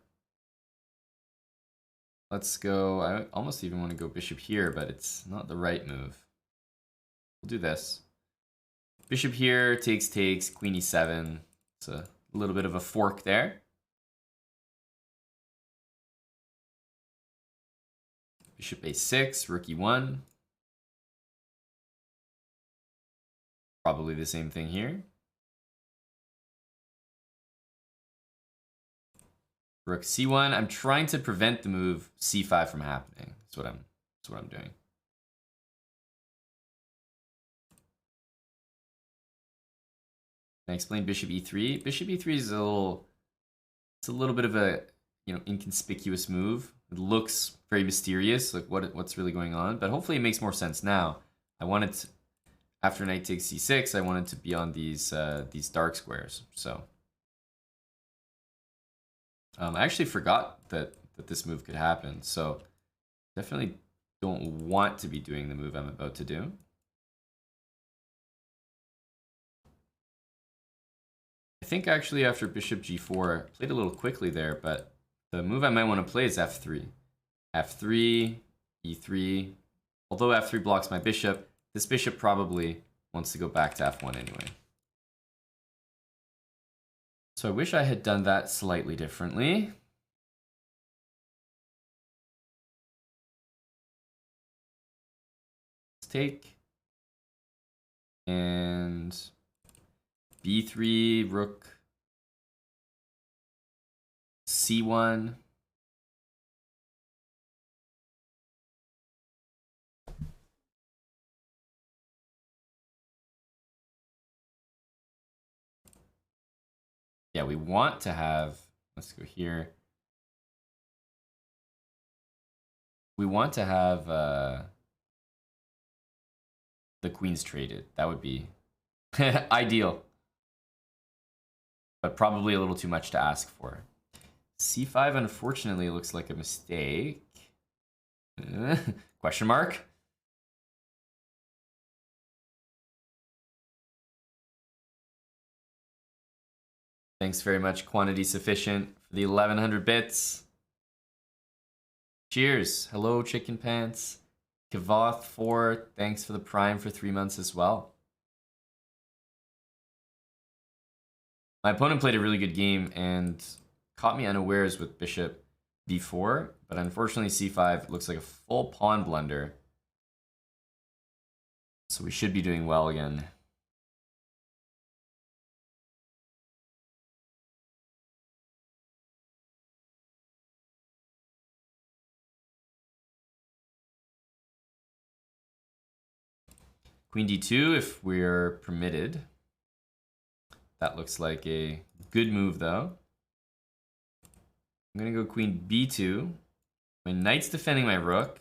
Let's go. I almost even want to go bishop here, but it's not the right move. We'll do this. Bishop here, takes, queen e7. It's a little bit of a fork there. Bishop a6, rook e1. Probably the same thing here. Rook c1. I'm trying to prevent the move c5 from happening. That's what I'm doing. Can I explain bishop e3? Bishop e3 is it's a little bit of a, inconspicuous move. It looks very mysterious, like what's really going on, but hopefully it makes more sense now. I wanted to, after knight takes c6, I wanted to be on these dark squares. So I actually forgot that this move could happen. So definitely don't want to be doing the move I'm about to do. I think actually after bishop g4, I played a little quickly there, but the move I might want to play is f3. f3, e3. Although f3 blocks my bishop, this bishop probably wants to go back to f1 anyway. So I wish I had done that slightly differently. Let's take. And b3, rook c1. Yeah, we want to have, let's go here. We want to have the queens traded. That would be ideal. But probably a little too much to ask for. c5, unfortunately, looks like a mistake. Question mark? Thanks very much, Quantity Sufficient, for the 1100 bits. Cheers. Hello, Chicken Pants. Kavoth4, thanks for the Prime for 3 months as well. My opponent played a really good game and caught me unawares with bishop b4, but unfortunately c5 looks like a full pawn blunder. So we should be doing well again. Queen d2 if we're permitted. That looks like a good move though. I'm gonna go queen b2. My knight's defending my rook.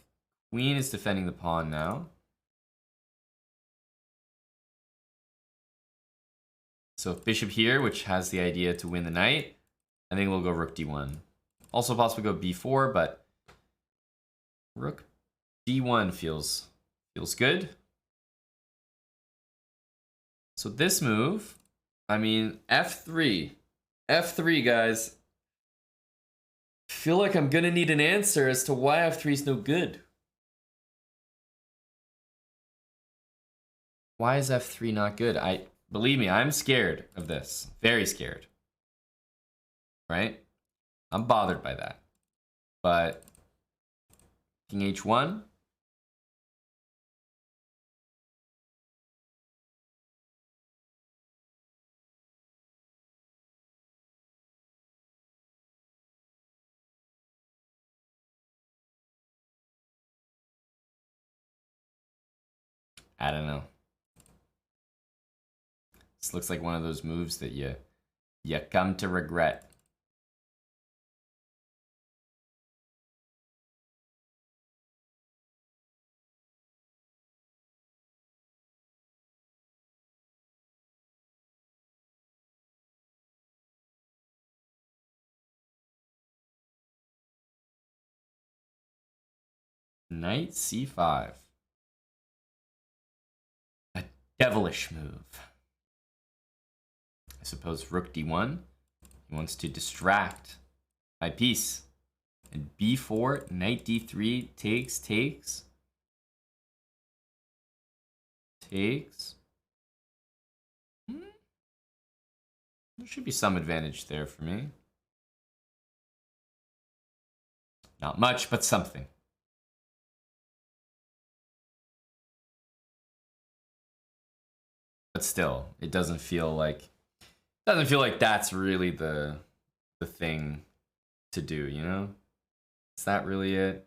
Queen is defending the pawn now. So if bishop here, which has the idea to win the knight, I think we'll go rook d1. Also possibly go b4, but rook d1 feels good. So this move, I mean, f3. f3, guys. Feel like I'm gonna need an answer as to why f3 is no good. Why is f3 not good? Believe me, I'm scared of this. Very scared. Right? I'm bothered by that. But king h1. I don't know. This looks like one of those moves that you come to regret. Knight c5. A devilish move. I suppose rook d1. He wants to distract my piece. And b4, knight d3, takes. Takes. There should be some advantage there for me. Not much, but something. But still, it doesn't feel like that's really the thing to do, you know? Is that really it?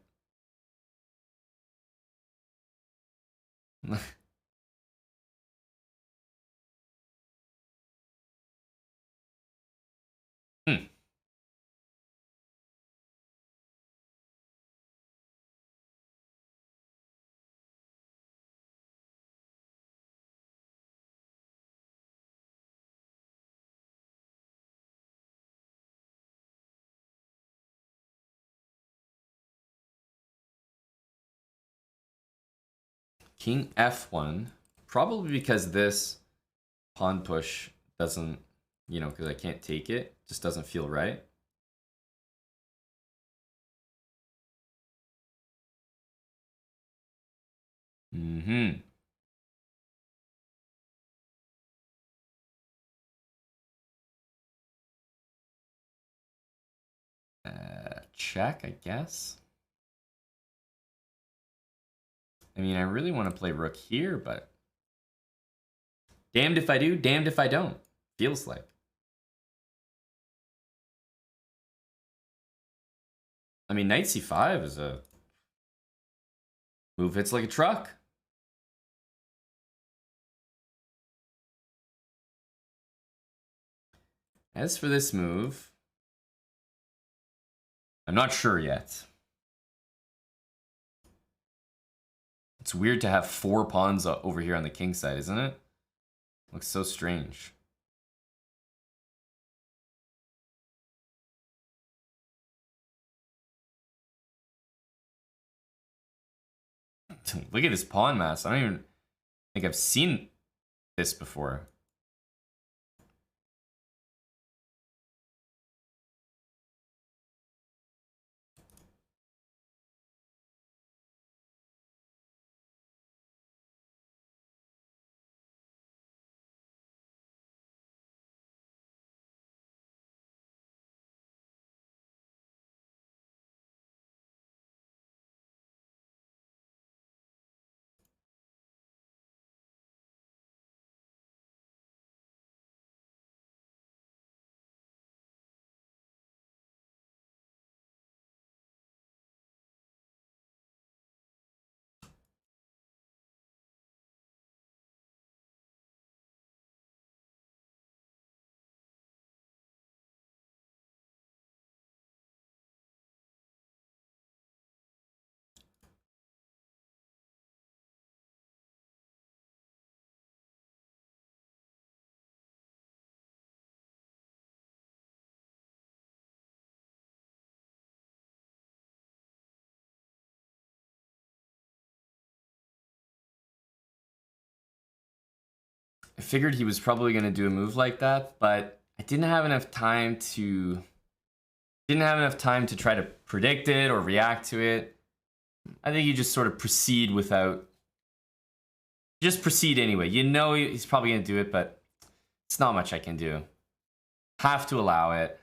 King f1, probably because this pawn push doesn't, you know, because I can't take it, just doesn't feel right. Check, I guess. I mean, I really want to play rook here, but damned if I do, damned if I don't. Feels like. I mean, knight c5 is a move hits like a truck. As for this move, I'm not sure yet. It's weird to have 4 pawns over here on the king side, isn't it? Looks so strange. Look at his pawn mass. I don't even think I've seen this before. I figured he was probably going to do a move like that, but I didn't have enough time to try to predict it or react to it. I think you just sort of proceed without just proceed anyway. You know he's probably going to do it, but it's not much I can do. Have to allow it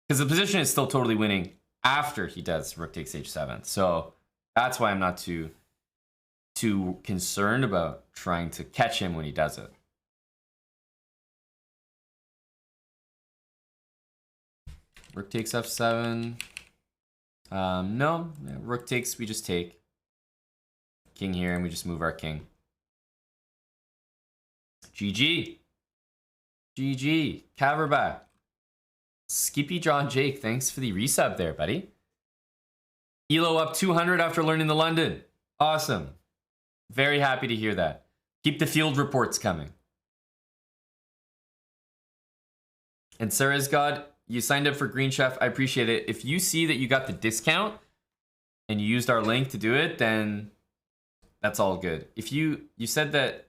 because the position is still totally winning after he does rook takes h7. So that's why I'm not too concerned about trying to catch him when he does it. Rook takes f7. No, rook takes, we just take. King here, and we just move our king. GG. GG. Caverback. Skippy John Jake, thanks for the resub there, buddy. Elo up 200 after learning the London. Awesome. Very happy to hear that. Keep the field reports coming. And Sarah's God, you signed up for Green Chef. I appreciate it. If you see that you got the discount and you used our link to do it, then that's all good. If you said that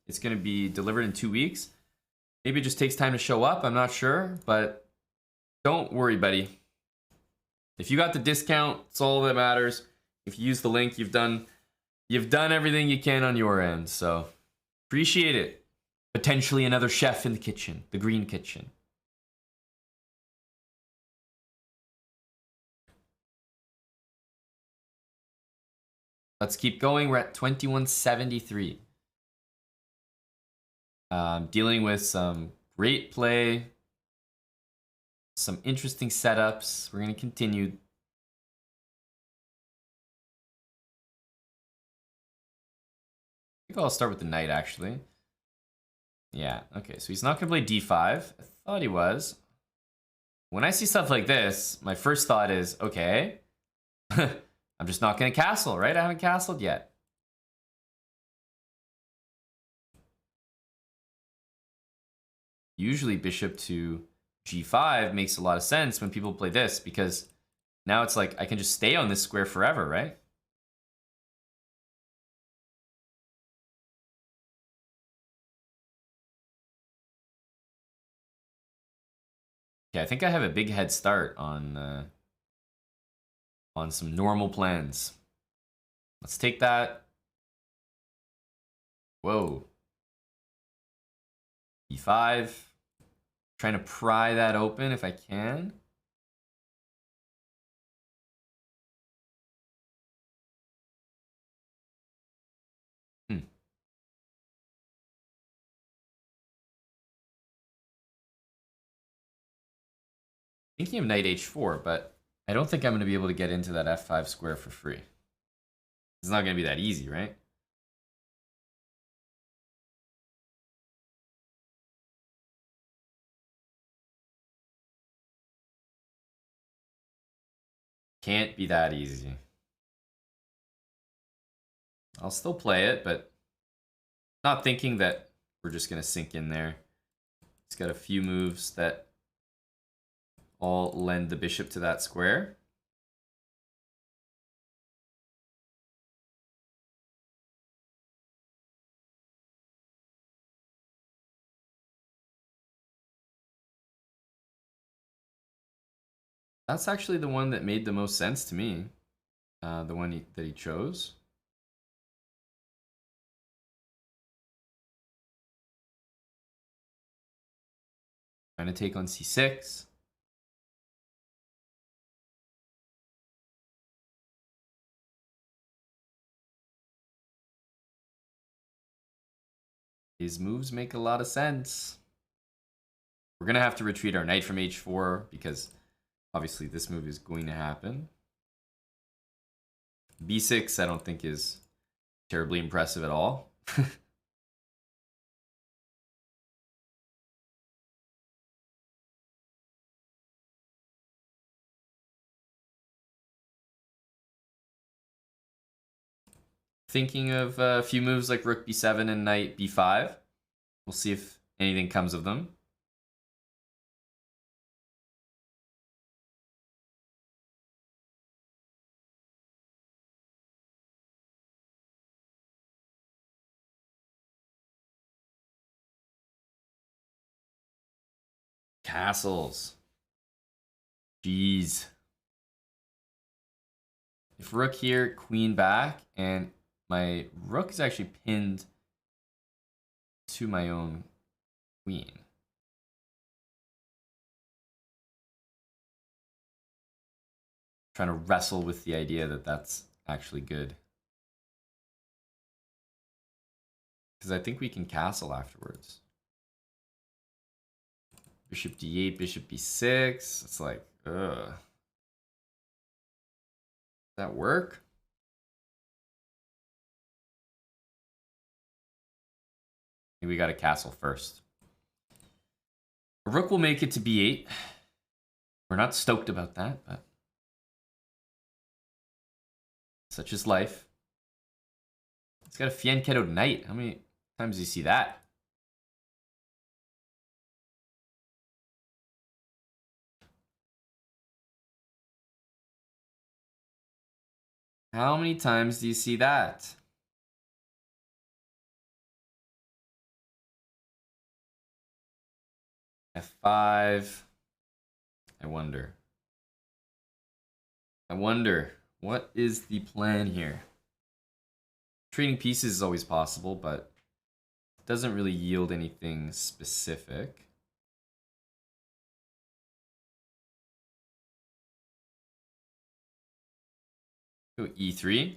it's going to be delivered in 2 weeks, Maybe it just takes time to show up. I'm not sure, but don't worry, buddy. If you got the discount, it's all that matters. If you use the link, you've done everything you can on your end. So appreciate it. Potentially another chef in the kitchen, the green kitchen. Let's keep going. We're at 2173. Dealing with some great play, some interesting setups. We're going to continue. I think I'll start with the knight, actually. Yeah, okay, so he's not going to play d5. I thought he was. When I see stuff like this, my first thought is, okay, I'm just not going to castle, right? I haven't castled yet. Usually bishop to g5 makes a lot of sense when people play this, because now it's like I can just stay on this square forever, right? Okay, I think I have a big head start on some normal plans. Let's take that. Whoa. e5. Trying to pry that open if I can. Thinking of knight h4, but I don't think I'm going to be able to get into that f5 square for free. It's not going to be that easy, right? Can't be that easy. I'll still play it, but not thinking that we're just going to sink in there. It's got a few moves that all lend the bishop to that square. That's actually the one that made the most sense to me. The one that he chose. Trying to take on c6. His moves make a lot of sense. We're going to have to retreat our knight from h4 because obviously this move is going to happen. b6 I don't think is terribly impressive at all. Thinking of a few moves like rook b7 and knight b5. We'll see if anything comes of them. Castles. Jeez. If rook here, queen back, and my rook is actually pinned to my own queen. Trying to wrestle with the idea that that's actually good. Because I think we can castle afterwards. Bishop d8, bishop b6. It's like, ugh. Does that work? I think we got to castle first. A rook will make it to b8. We're not stoked about that, but such is life. It's got a fianchettoed knight. How many times do you see that? How many times do you see that? F5. I wonder, what is the plan here? Trading pieces is always possible, but it doesn't really yield anything specific. Go E3.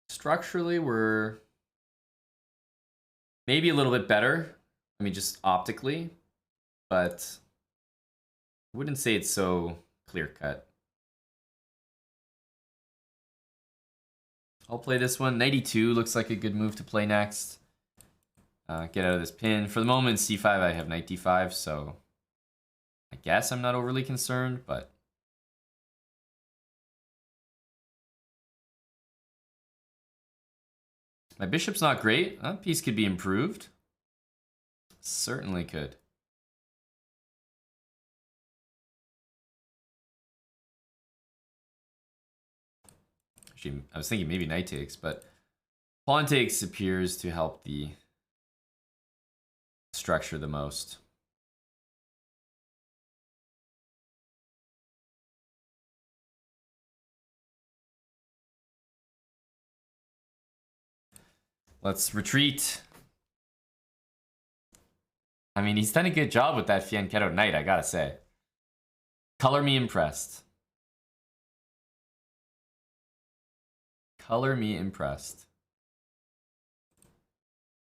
Structurally, we're maybe a little bit better. I mean, just optically, but I wouldn't say it's so clear cut. I'll play this one. 92 looks like a good move to play next. Get out of this pin. For the moment, C5, I have knight D5, so I guess I'm not overly concerned, but my bishop's not great. That piece could be improved. Certainly could. Actually, I was thinking maybe knight takes, but pawn takes appears to help the structure the most. Let's retreat. I mean, he's done a good job with that Fianchetto knight, I gotta say. Color me impressed. Color me impressed.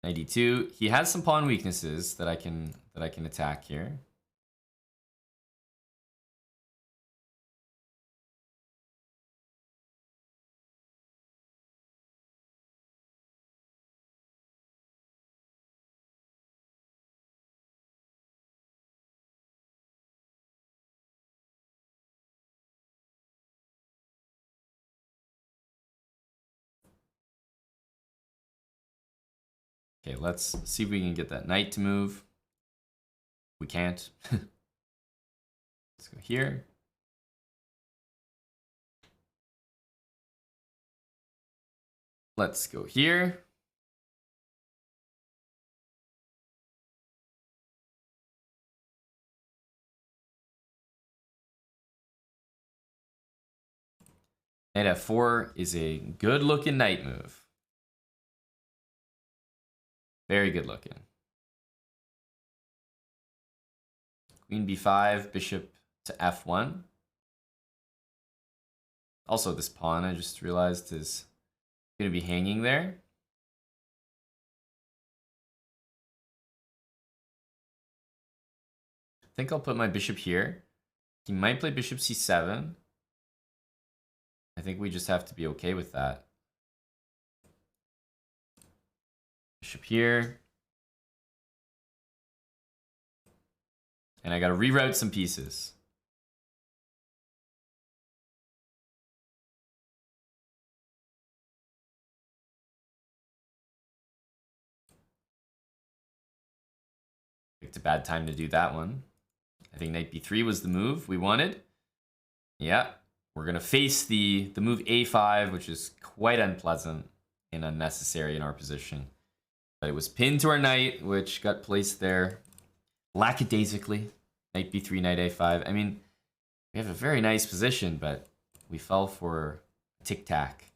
92. He has some pawn weaknesses that I can attack here. Okay, let's see if we can get that knight to move. We can't. Let's go here. Let's go here. Knight F4 is a good looking knight move. Very good looking. Queen B5, bishop to F1. Also, this pawn, I just realized, is going to be hanging there. I think I'll put my bishop here. He might play bishop C7. I think we just have to be okay with that. Bishop here. And I got to reroute some pieces. Picked a bad time to do that one. I think knight b3 was the move we wanted. Yeah, we're going to face the move a5, which is quite unpleasant and unnecessary in our position. But it was pinned to our knight, which got placed there lackadaisically. Knight b3, knight a5. I mean, we have a very nice position, but we fell for tic-tac.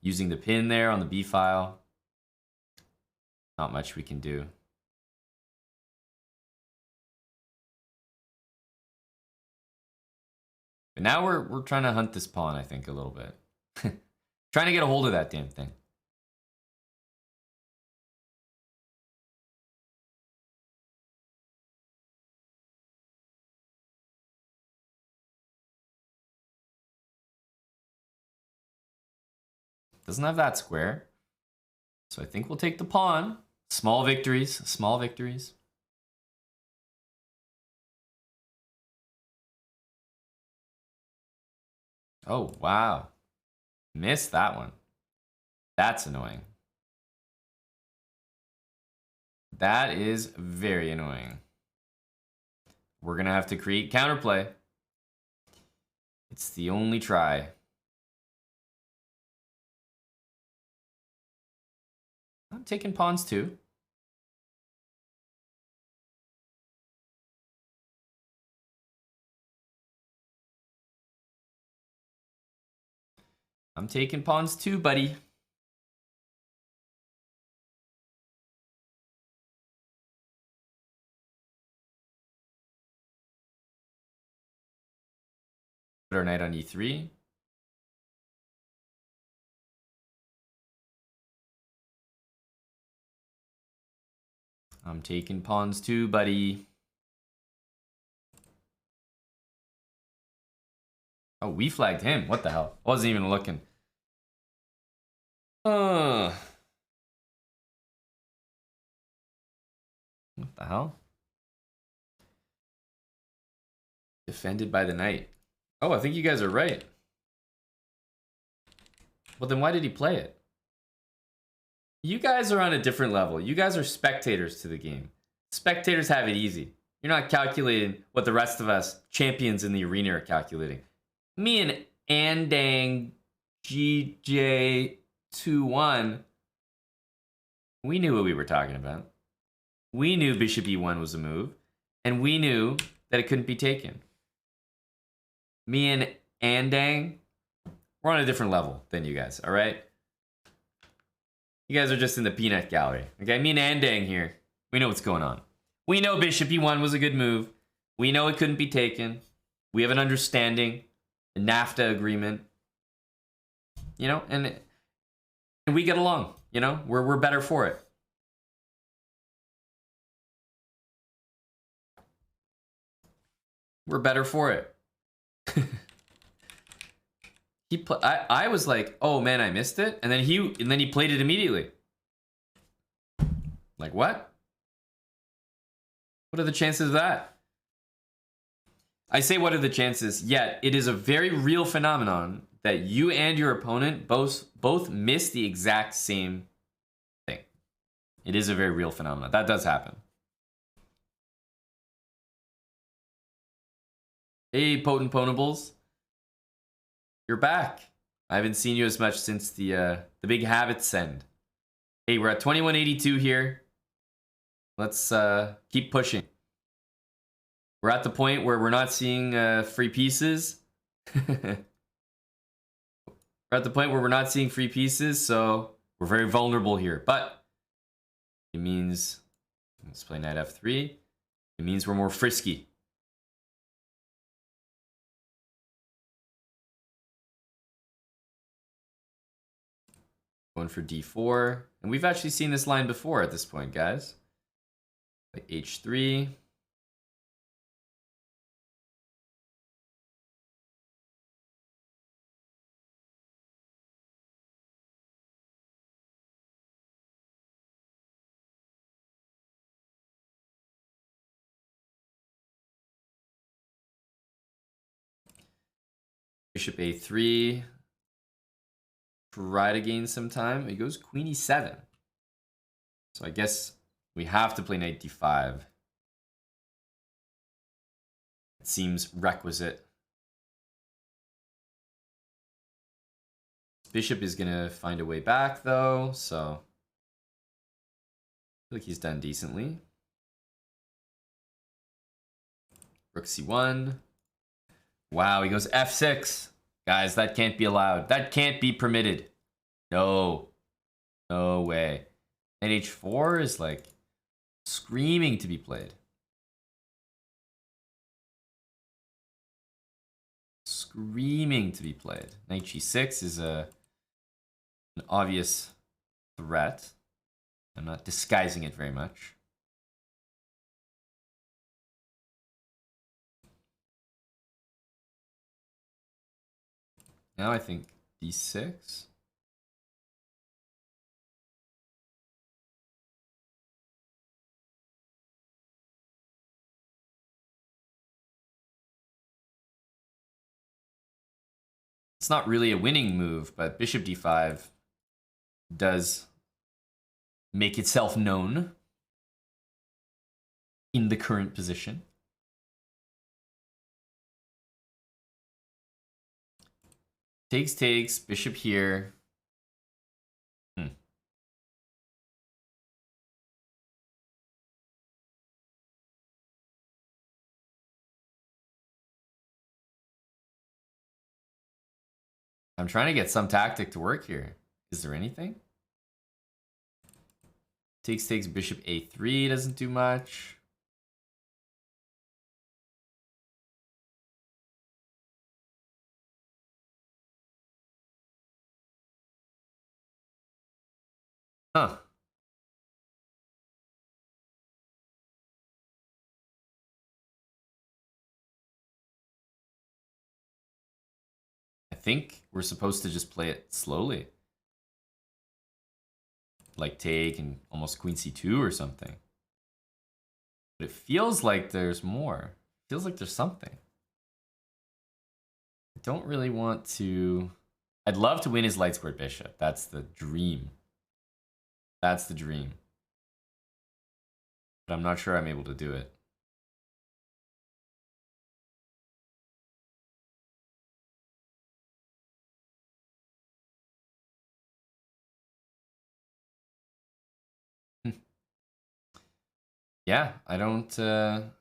Using the pin there on the b file. Not much we can do. But now we're trying to hunt this pawn, I think, a little bit. Trying to get a hold of that damn thing. Doesn't have that square. So I think we'll take the pawn. Small victories, small victories. Oh, wow. Missed that one. That's annoying. That is very annoying. We're going to have to create counterplay. It's the only try. I'm taking pawns too. I'm taking pawns too, buddy. Put our knight on e3. I'm taking pawns too, buddy. Oh, we flagged him. What the hell? Wasn't even looking. What the hell? Defended by the knight. Oh, I think you guys are right. Well, then why did he play it? You guys are on a different level. You guys are spectators to the game. Spectators have it easy. You're not calculating what the rest of us champions in the arena are calculating. Me and Andang GJ21, we knew what we were talking about. We knew bishop e1 was a move, and we knew that it couldn't be taken. Me and Andang, we're on a different level than you guys, all right? You guys are just in the peanut gallery, okay? Me and Andang here, we know what's going on. We know bishop e1 was a good move. We know it couldn't be taken. We have an understanding, a NAFTA agreement, you know, and we get along, you know? We're better for it. We're better for it. I was like, oh man, I missed it, and then he played it immediately. Like what? What are the chances of that? I say, what are the chances? Yet it is a very real phenomenon that you and your opponent both miss the exact same thing. It is a very real phenomenon. That does happen. Hey, Potent Ponables. You're back. I haven't seen you as much since the big habit send. Hey, we're at 2182 here. Let's keep pushing. We're at the point where we're not seeing free pieces. We're at the point where we're not seeing free pieces, so we're very vulnerable here. But it means, let's play knight f3. It means we're more frisky. Going for d4. And we've actually seen this line before at this point, guys. Like h3. Bishop a3. Try to gain some time. He goes queen e7. So I guess we have to play knight d5. It seems requisite. Bishop is going to find a way back, though, so I feel like he's done decently. Rook c1. Wow, he goes f6. Guys, that can't be allowed. That can't be permitted. No. No way. Knight h4 is like screaming to be played. Screaming to be played. Knight g6 is an obvious threat. I'm not disguising it very much. Now I think d6. It's not really a winning move, but bishop d5 does make itself known. in the current position. Takes, bishop here. I'm trying to get some tactic to work here. Is there anything? Takes, bishop a3 doesn't do much. Huh. I think we're supposed to just play it slowly. Like take and almost queen c2 or something. But it feels like there's more. It feels like there's something. I don't really want to... I'd love to win his light squared bishop. That's the dream. That's the dream. But I'm not sure I'm able to do it. Yeah, I don't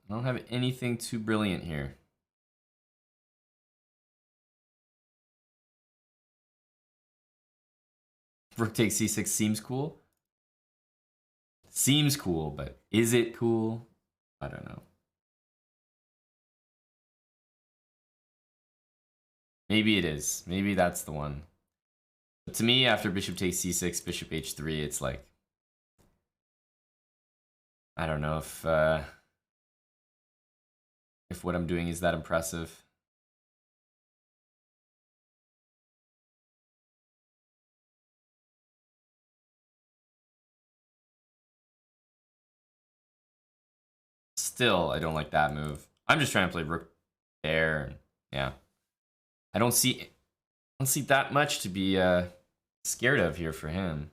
have anything too brilliant here. Rook takes c6 seems cool. Seems cool, but is it cool? I don't know. Maybe it is. Maybe that's the one. But to me, after bishop takes c6, bishop h3, it's like... I don't know if what I'm doing is that impressive. Still, I don't like that move. I'm just trying to play rook there. And yeah, I don't see that much to be scared of here for him.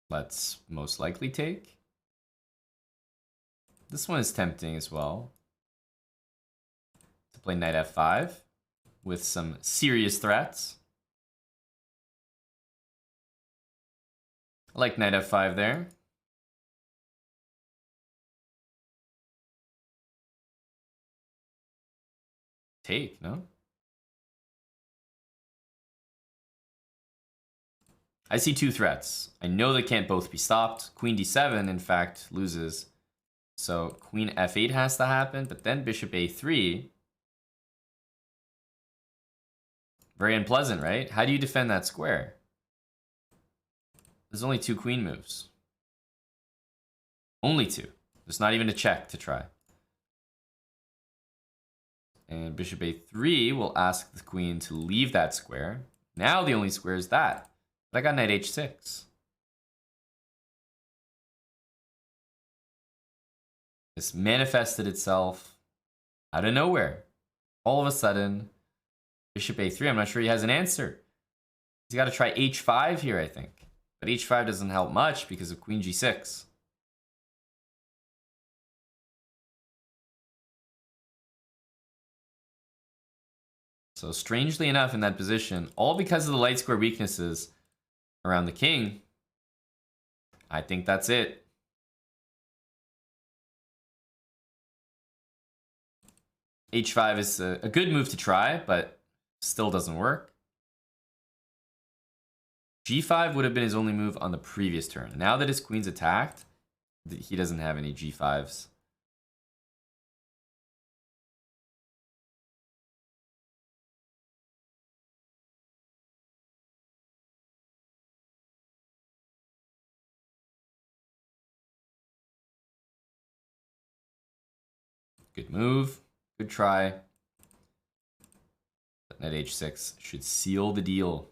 Let's most likely take. This one is tempting as well. To play knight f5 with some serious threats. I like knight f5 there. Take, no? I see two threats. I know they can't both be stopped. Queen d7, in fact, loses. So queen f8 has to happen, but then bishop a3. Very unpleasant, right? How do you defend that square? There's only two queen moves. Only two. There's not even a check to try. And bishop a3 will ask the queen to leave that square. Now the only square is that. But I got knight h6. This manifested itself out of nowhere. All of a sudden, bishop a3, I'm not sure he has an answer. He's got to try h5 here, I think. But h5 doesn't help much because of queen g6. So strangely enough, in that position, all because of the light square weaknesses around the king, I think that's it. h5 is a good move to try, but still doesn't work. g5 would have been his only move on the previous turn. Now that his queen's attacked, he doesn't have any g5s. Good move. Good try. But knight h6 should seal the deal.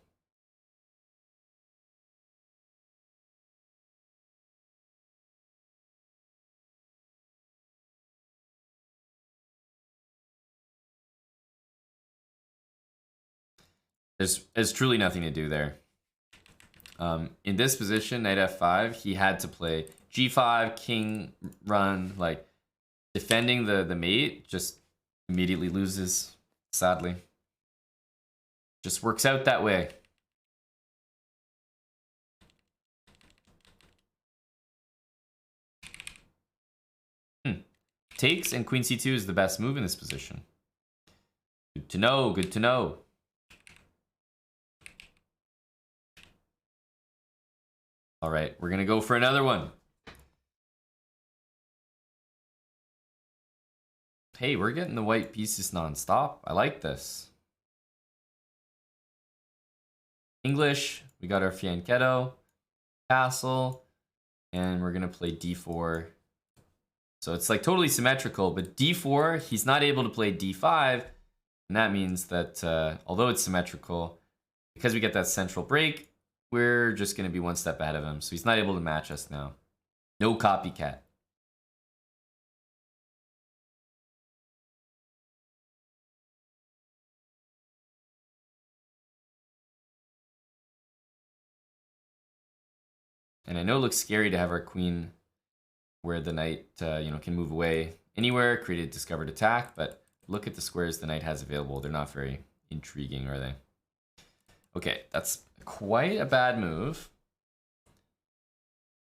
There's truly nothing to do there. In this position, knight f5, he had to play g5, king run, like defending the mate just immediately loses, sadly. Just works out that way. Takes and queen c2 is the best move in this position. Good to know, good to know. All right, we're gonna go for another one. Hey, we're getting the white pieces non-stop. I like this. English, we got our fianchetto, castle, and we're gonna play d4. So it's like totally symmetrical, but d4, he's not able to play d5, and that means that although it's symmetrical, because we get that central break, we're just gonna be one step ahead of him. So he's not able to match us now. No copycat. And I know it looks scary to have our queen where the knight can move away anywhere, create a discovered attack, but look at the squares the knight has available. They're not very intriguing, are they? Okay, that's quite a bad move.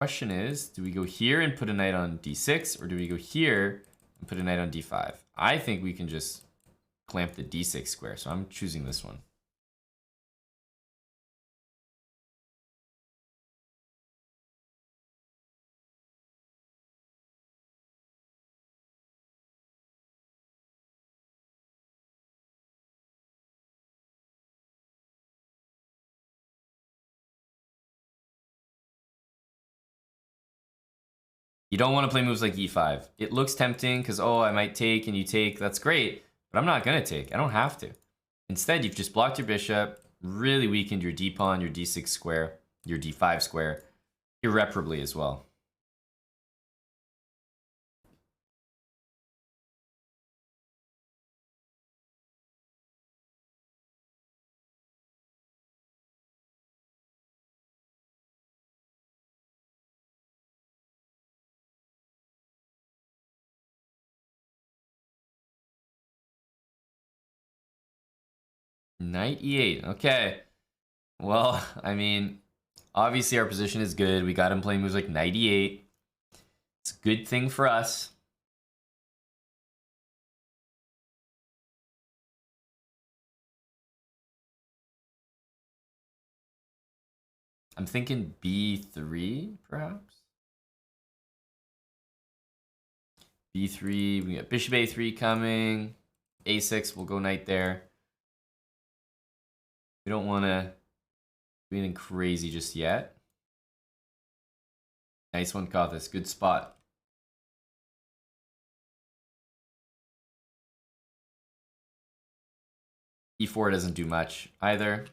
Question is, do we go here and put a knight on d6, or do we go here and put a knight on d5? I think we can just clamp the d6 square, so I'm choosing this one. You don't want to play moves like e5. It looks tempting because, oh, I might take and you take. That's great, but I'm not going to take. I don't have to. Instead, you've just blocked your bishop, really weakened your d pawn, your d6 square, your d5 square, irreparably as well. Knight e8. Okay. Well, I mean, obviously our position is good. We got him playing moves like knight e8. It's a good thing for us. I'm thinking b3, perhaps. b3, we got bishop a3 coming. a6, we'll go knight there. We don't want to do anything crazy just yet. Nice one, caught this. Good spot. e4 doesn't do much either.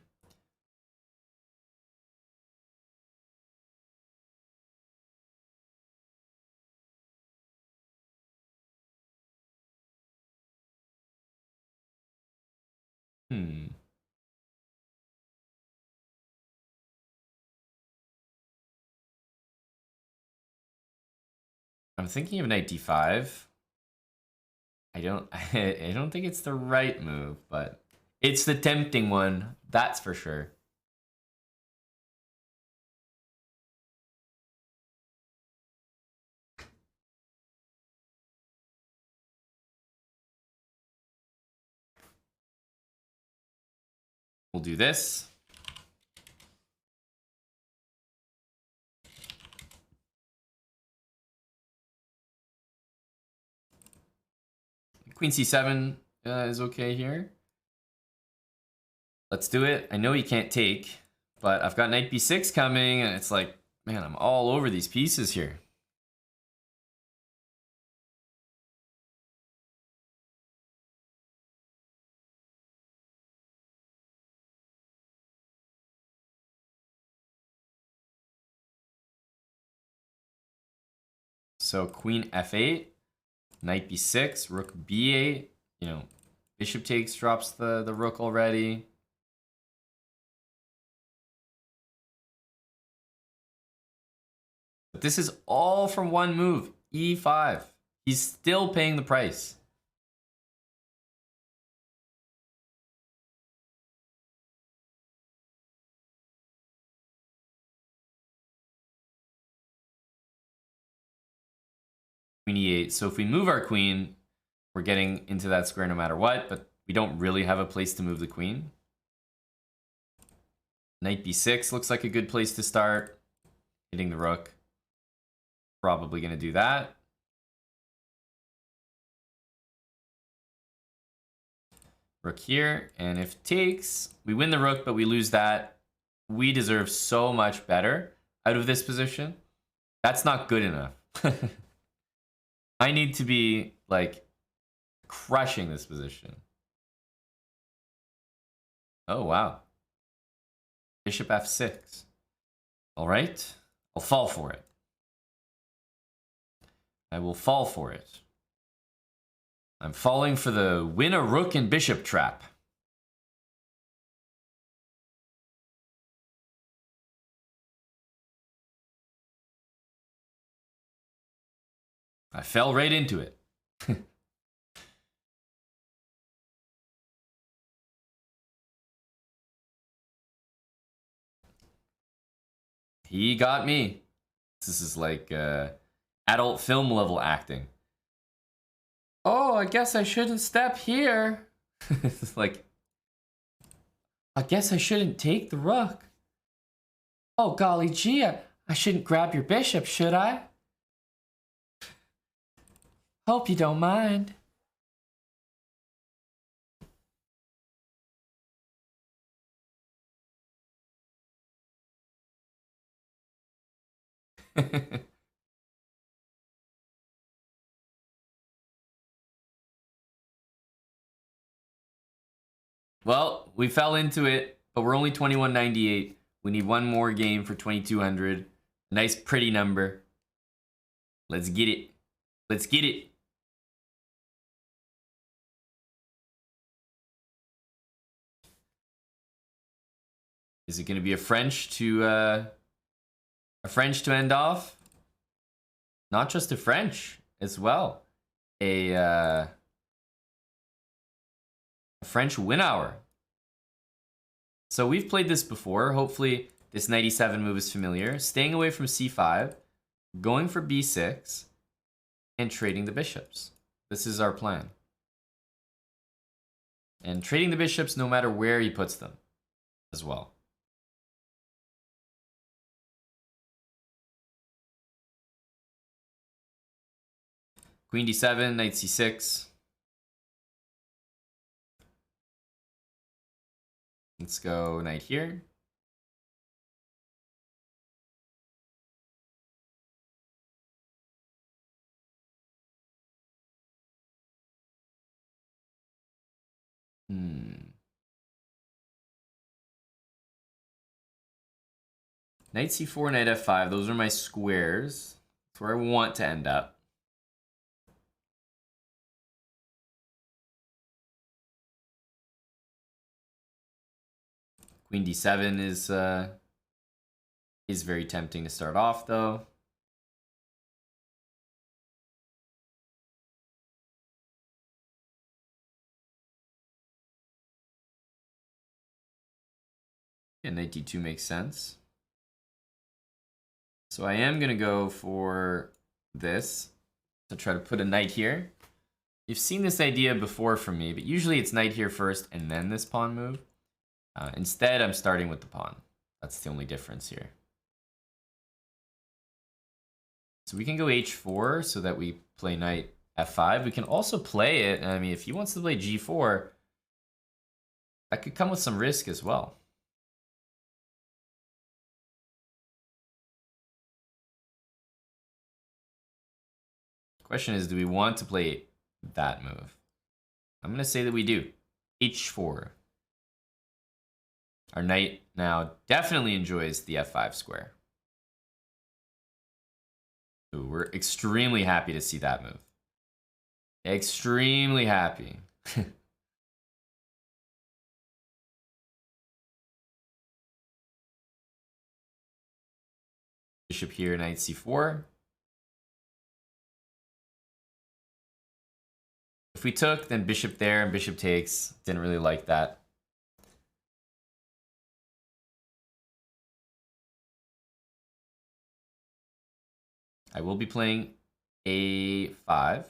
I'm thinking of knight d5. I don't think it's the right move, but it's the tempting one, that's for sure. We'll do this. Queen c7 is okay here. Let's do it. I know he can't take, but I've got knight b6 coming, and it's like, man, I'm all over these pieces here. So queen f8, knight b6, rook b8. You know, bishop takes, drops the rook already. But this is all from one move, e5. He's still paying the price. Queen e8. So if we move our queen, we're getting into that square no matter what, but we don't really have a place to move the queen. Knight b6 looks like a good place to start. Hitting the rook. Probably going to do that. Rook here, and if takes, we win the rook, but we lose that. We deserve so much better out of this position. That's not good enough. I need to be, like, crushing this position. Oh, wow. Bishop f6. All right. I'll fall for it. I will fall for it. I'm falling for the win a rook and bishop trap. I fell right into it. He got me. This is like adult film level acting. Oh, I guess I shouldn't step here. It's like, I guess I shouldn't take the rook. Oh, golly gee, I shouldn't grab your bishop, should I? Hope you don't mind. Well, we fell into it, but we're only 2198. We need one more game for 2200. Nice, pretty number. Let's get it. Let's get it. Is it going to be a French to end off? Not just a French as well. A French win hour. So we've played this before. Hopefully this knight e7 move is familiar. Staying away from c5, going for b6, and trading the bishops. This is our plan. And trading the bishops no matter where he puts them as well. Queen d7, knight c6. Let's go knight here. Knight c4, knight f5. Those are my squares. That's where I want to end up. Queen d7 is very tempting to start off, though. Yeah, knight d2 makes sense. So I am going to go for this to try to put a knight here. You've seen this idea before from me, but usually it's knight here first and then this pawn move. Instead, I'm starting with the pawn. That's the only difference here. So we can go h4 so that we play knight f5. We can also play it. I mean, if he wants to play g4, that could come with some risk as well. The question is, do we want to play that move? I'm going to say that we do. h4. Our knight now definitely enjoys the f5 square. Ooh, we're extremely happy to see that move. Extremely happy. Bishop here, knight c4. If we took, then bishop there and bishop takes. Didn't really like that. I will be playing a5. At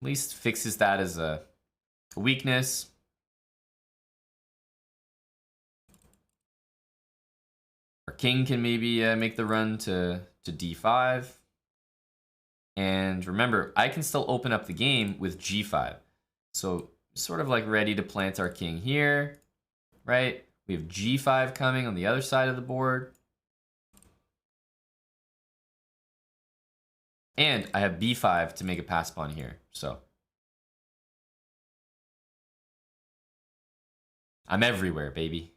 least fixes that as a weakness. Our king can maybe make the run to d5. And remember, I can still open up the game with g5. So sort of like ready to plant our king here, right? We have g5 coming on the other side of the board. And I have b5 to make a pass pawn here. So I'm everywhere, baby.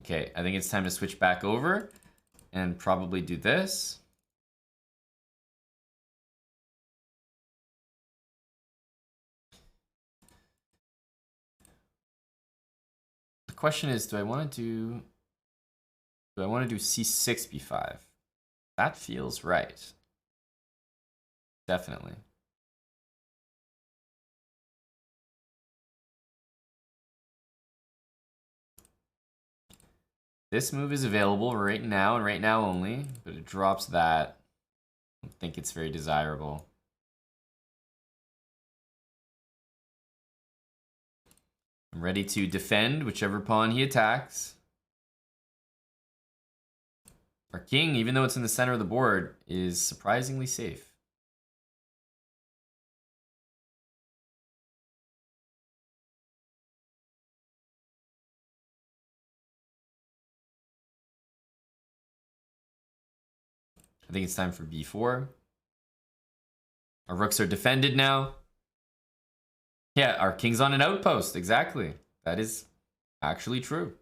Okay, I think it's time to switch back over and probably do this. The question is, do I want to do c6 b5? That feels right. Definitely. This move is available right now and right now only, but it drops that. I don't think it's very desirable. I'm ready to defend whichever pawn he attacks. Our king, even though it's in the center of the board, is surprisingly safe. I think it's time for b4. Our rooks are defended now. Yeah, our king's on an outpost. Exactly. That is actually true.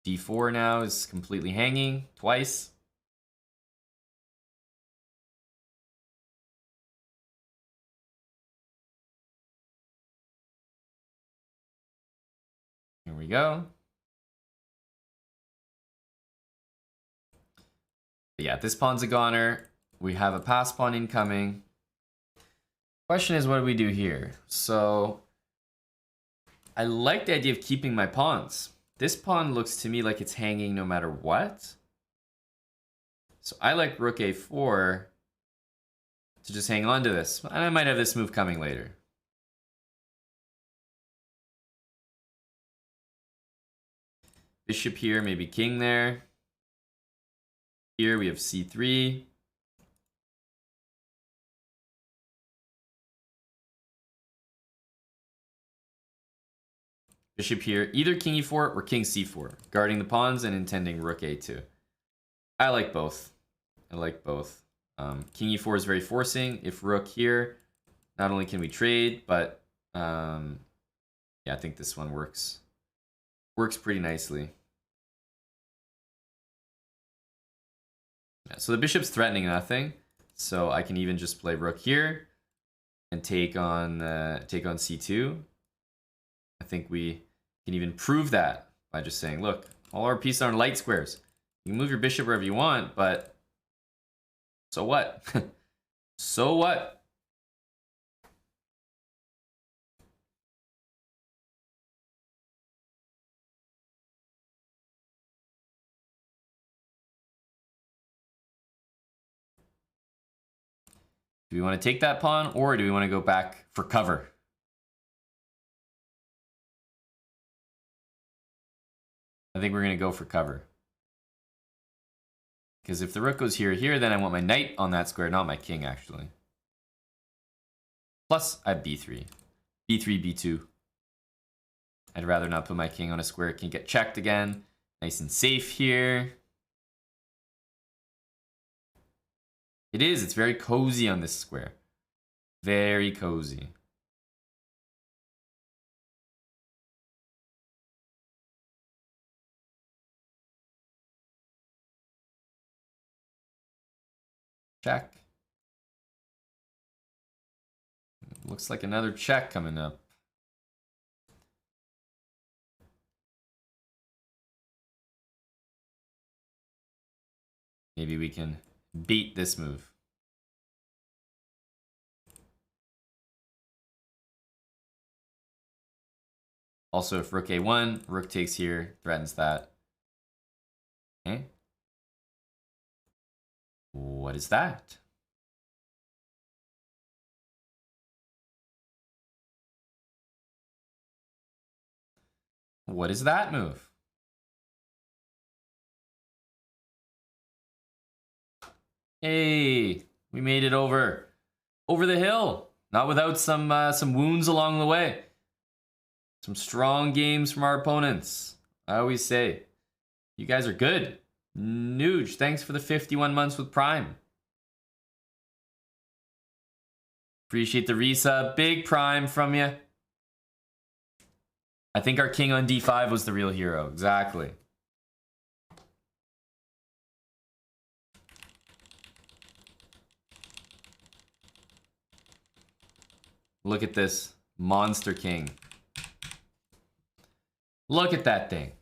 d4 now is completely hanging twice. Here we go. Yeah, this pawn's a goner. We have a pass pawn incoming. Question is, what do we do here? So I like the idea of keeping my pawns. This pawn looks to me like it's hanging no matter what. So I like rook a4 to just hang on to this. And I might have this move coming later. Bishop here, maybe king there. Here we have c3. Bishop here, either king e4 or king c4, guarding the pawns and intending rook a2. I like both. I like both. King e4 is very forcing. If rook here, not only can we trade, but yeah, I think this one works. Works pretty nicely. Yeah, so the bishop's threatening nothing, so I can even just play rook here and take on c2. I think we can even prove that by just saying, look, all our pieces are in light squares. You can move your bishop wherever you want, but so what? So what? Do we want to take that pawn, or do we want to go back for cover? I think we're going to go for cover. Because if the rook goes here, then I want my knight on that square, not my king, actually. Plus, I have b3. b3, b2. I'd rather not put my king on a square. It can get checked again. Nice and safe here. It is. It's very cozy on this square. Very cozy. Check. Looks like another check coming up. Maybe we can beat this move. Also, if rook a1, rook takes here, threatens that. Okay. What is that? What is that move? Hey, we made it over the hill. Not without some wounds along the way. Some strong games from our opponents. I always say, you guys are good. Nuge, thanks for the 51 months with Prime. Appreciate the resub. Big Prime from you. I think our king on d5 was the real hero. Exactly. Look at this monster king. Look at that thing.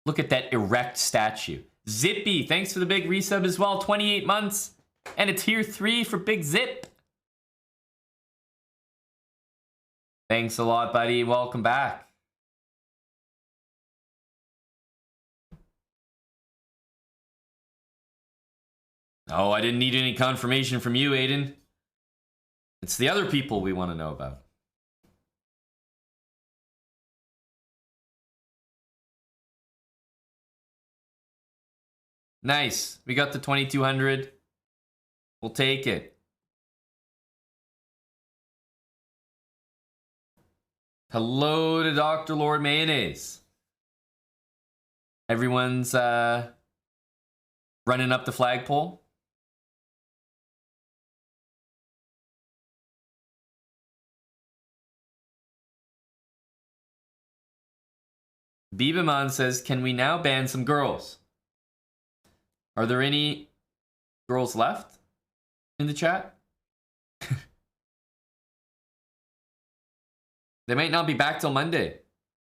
Look at that erect statue. Zippy, thanks for the big resub as well. 28 months. And a tier 3 for Big Zip. Thanks a lot, buddy. Welcome back. Oh, I didn't need any confirmation from you, Aiden. It's the other people we want to know about. Nice. We got the 2200. We'll take it. Hello to Dr. Lord Mayonnaise. Everyone's running up the flagpole. Bibaman says, can we now ban some girls? Are there any girls left in the chat? They might not be back till Monday.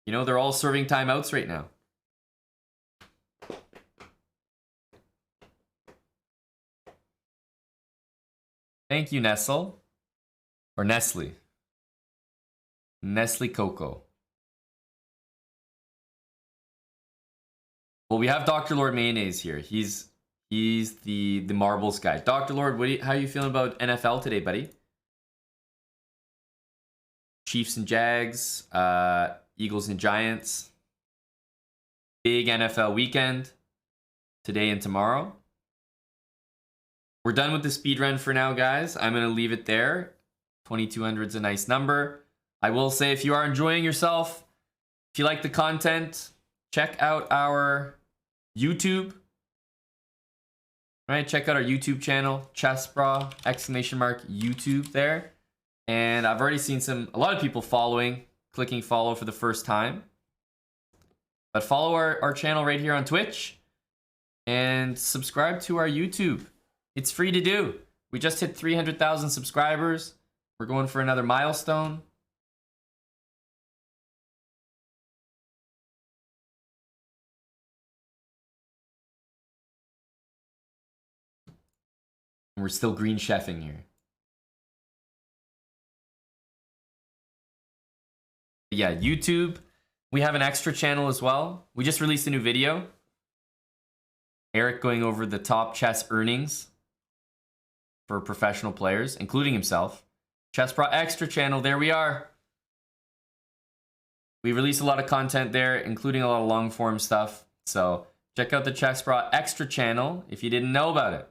You know, they're all serving timeouts right now. Thank you, Nestle. Or Nestle. Nestle Coco. Well, we have Dr. Lord Mayonnaise here. He's the marbles guy. Dr. Lord, how are you feeling about NFL today, buddy? Chiefs and Jags, Eagles and Giants. Big NFL weekend today and tomorrow. We're done with the speed run for now, guys. I'm going to leave it there. 2200 is a nice number. I will say, if you are enjoying yourself, if you like the content, check out our YouTube. Right, check out our YouTube channel, ChessBra, !YouTube there. And I've already seen a lot of people clicking follow for the first time. But follow our channel right here on Twitch. And subscribe to our YouTube. It's free to do. We just hit 300,000 subscribers. We're going for another milestone. And we're still green chefing here. Yeah, YouTube. We have an extra channel as well. We just released a new video. Eric going over the top chess earnings for professional players, including himself. ChessPro extra channel, there we are. We release a lot of content there, including a lot of long form stuff. So check out the Chessbrah Extra channel if you didn't know about it.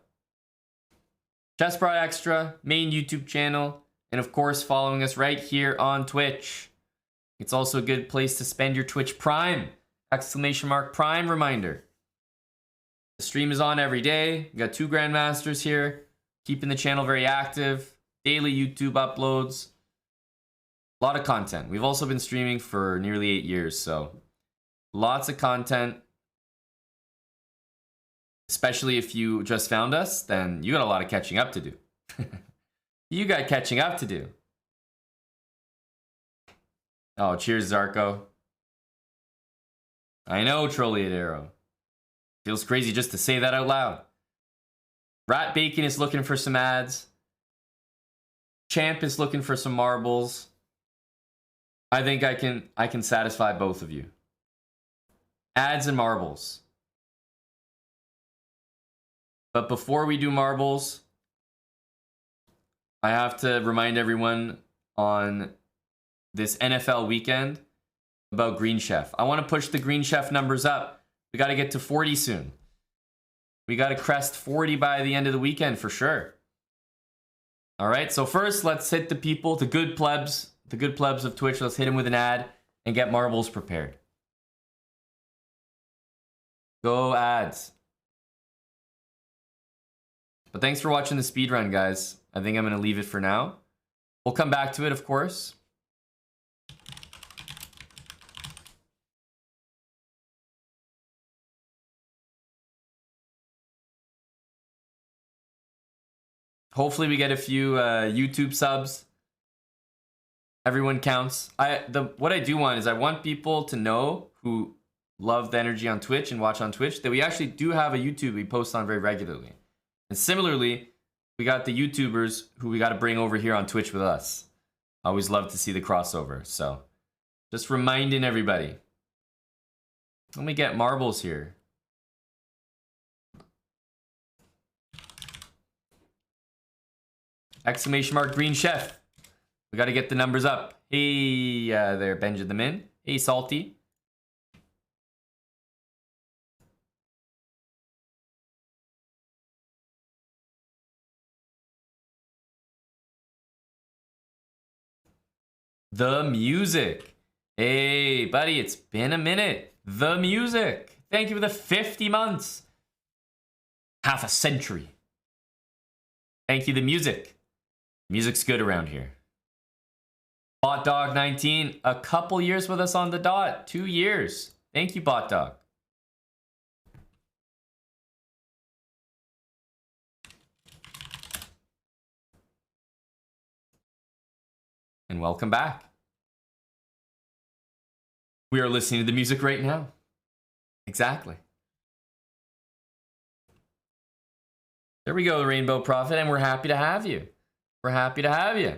Chessbrah Extra, main YouTube channel, and of course following us right here on Twitch. It's also a good place to spend your Twitch Prime! Prime reminder. The stream is on every day. We got 2 Grandmasters here, keeping the channel very active. Daily YouTube uploads. A lot of content. We've also been streaming for nearly 8 years, so lots of content. Especially if you just found us, then you got a lot of catching up to do. You got catching up to do. Oh, cheers, Zarko. I know, Trolliad Arrow. Feels crazy just to say that out loud. Rat Bacon is looking for some ads. Champ is looking for some marbles. I think I can satisfy both of you. Ads and marbles. But before we do marbles, I have to remind everyone on this NFL weekend about Green Chef. I want to push the Green Chef numbers up. We got to get to 40 soon. We got to crest 40 by the end of the weekend for sure. All right, so first let's hit the people, the good plebs of Twitch. Let's hit them with an ad and get marbles prepared. Go ads. But thanks for watching the speedrun, guys. I think I'm going to leave it for now. We'll come back to it, of course. Hopefully we get a few YouTube subs. Everyone counts. What I do want is I want people to know who love the energy on Twitch and watch on Twitch that we actually do have a YouTube we post on very regularly. And similarly, we got the YouTubers who we got to bring over here on Twitch with us. I always love to see the crossover. So just reminding everybody. Let me get marbles here. Exclamation mark Green Chef. We got to get the numbers up. Hey there, Benjamin. Hey, Salty. The music. Hey, buddy, it's been a minute. The music. Thank you for the 50 months. Half a century. Thank you, the music. Music's good around here. Bot Dog 19, a couple years with us on the dot. 2 years. Thank you, Bot Dog. And welcome back. We are listening to the music right now. Exactly. There we go, the Rainbow Prophet, and we're happy to have you. We're happy to have you.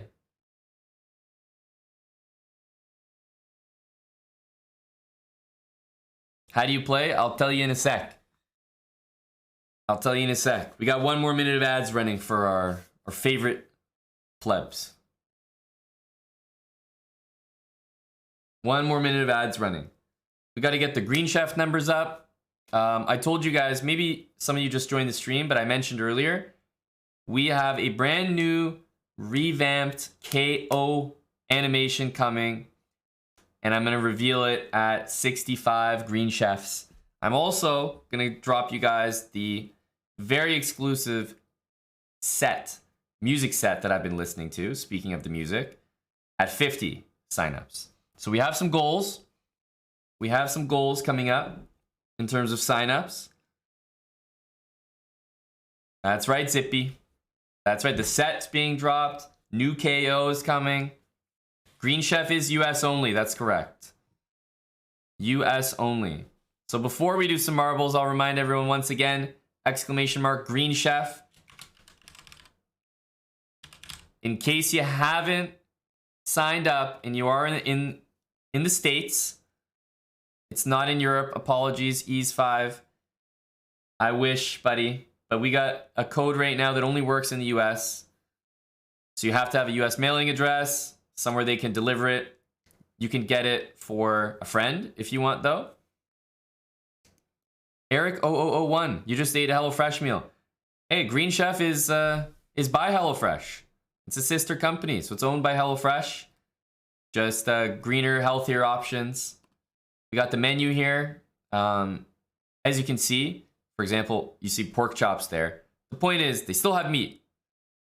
How do you play? I'll tell you in a sec. I'll tell you in a sec. We got 1 more minute of ads running for our favorite plebs. 1 more minute of ads running. We got to get the Green Chef numbers up. I told you guys, maybe some of you just joined the stream, but I mentioned earlier, we have a brand new revamped KO animation coming, and I'm going to reveal it at 65 Green Chefs. I'm also going to drop you guys the very exclusive music set that I've been listening to, speaking of the music, at 50 signups. So we have some goals. We have some goals coming up in terms of signups. That's right, Zippy. That's right, the set's being dropped. New KO is coming. Green Chef is US only, that's correct. US only. So before we do some marbles, I'll remind everyone once again, exclamation mark Green Chef. In case you haven't signed up and you are in the States, it's not in Europe, apologies, Ease 5. I wish, buddy. But we got a code right now that only works in the US. So you have to have a US mailing address, somewhere they can deliver it. You can get it for a friend if you want, though. Eric 0001, you just ate a HelloFresh meal. Hey, Green Chef is by HelloFresh. It's a sister company, so it's owned by HelloFresh. Just greener, healthier options. We got the menu here. As you can see, for example, you see pork chops there. The point is, they still have meat.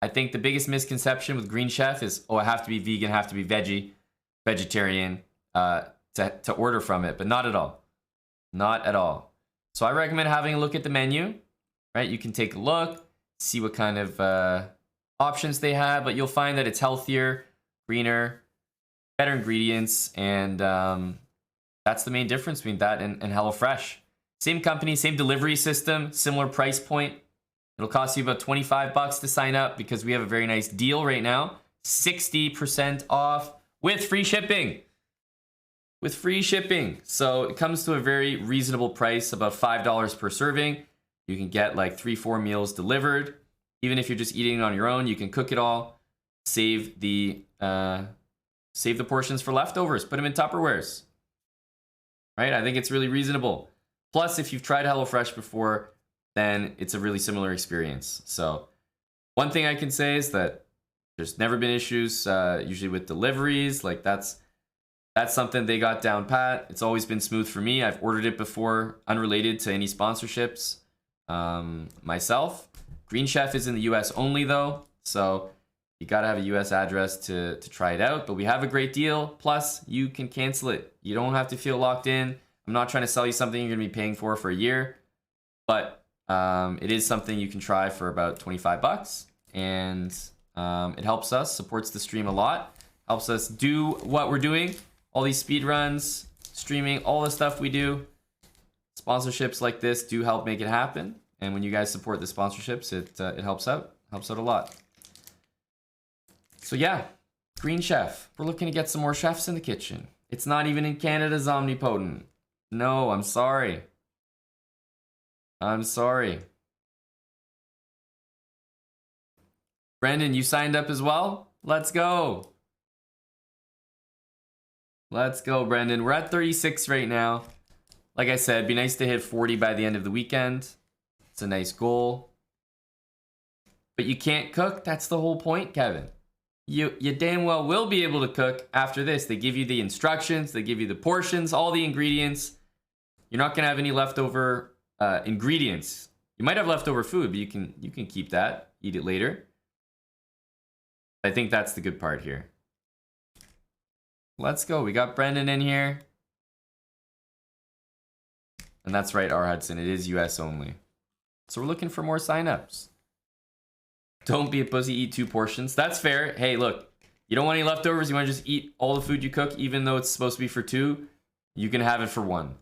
I think the biggest misconception with Green Chef is, oh, I have to be vegan, have to be vegetarian to order from it, but not at all. Not at all. So I recommend having a look at the menu, right? You can take a look, see what kind of options they have, but you'll find that it's healthier, greener, better ingredients, and that's the main difference between that and HelloFresh. Same company, same delivery system, similar price point. It'll cost you about 25 bucks to sign up because we have a very nice deal right now. 60% off with free shipping. With free shipping. So it comes to a very reasonable price, about $5 per serving. You can get like 3-4 meals delivered. Even if you're just eating it on your own, you can cook it all. Save the portions for leftovers. Put them in Tupperwares. Right? I think it's really reasonable. Plus, if you've tried HelloFresh before, then it's a really similar experience. So one thing I can say is that there's never been issues usually with deliveries. Like that's something they got down pat. It's always been smooth for me. I've ordered it before, unrelated to any sponsorships myself. Green Chef is in the US only though, so you gotta have a US address to try it out. But we have a great deal. Plus, you can cancel it. You don't have to feel locked in. I'm not trying to sell you something you're gonna be paying for a year, but it is something you can try for about 25 bucks, and it helps us, supports the stream a lot, helps us do what we're doing, all these speed runs, streaming, all the stuff we do. Sponsorships like this do help make it happen, and when you guys support the sponsorships, it helps out a lot. So yeah, Green Chef, we're looking to get some more chefs in the kitchen. It's not even in Canada's omnipotent. No, I'm sorry. I'm sorry. Brendan, you signed up as well? Let's go. Let's go, Brendan. We're at 36 right now. Like I said, it'd be nice to hit 40 by the end of the weekend. It's a nice goal. But you can't cook. That's the whole point, Kevin. You damn well will be able to cook after this. They give you the instructions. They give you the portions, all the ingredients. You're not going to have any leftover ingredients. You might have leftover food, but you can keep that, eat it later. I think that's the good part here. Let's go. We got Brendan in here. And that's right, R. Hudson. It is US only. So we're looking for more signups. Don't be a pussy, eat 2 portions. That's fair. Hey, look, you don't want any leftovers. You want to just eat all the food you cook, even though it's supposed to be for 2. You can have it for 1.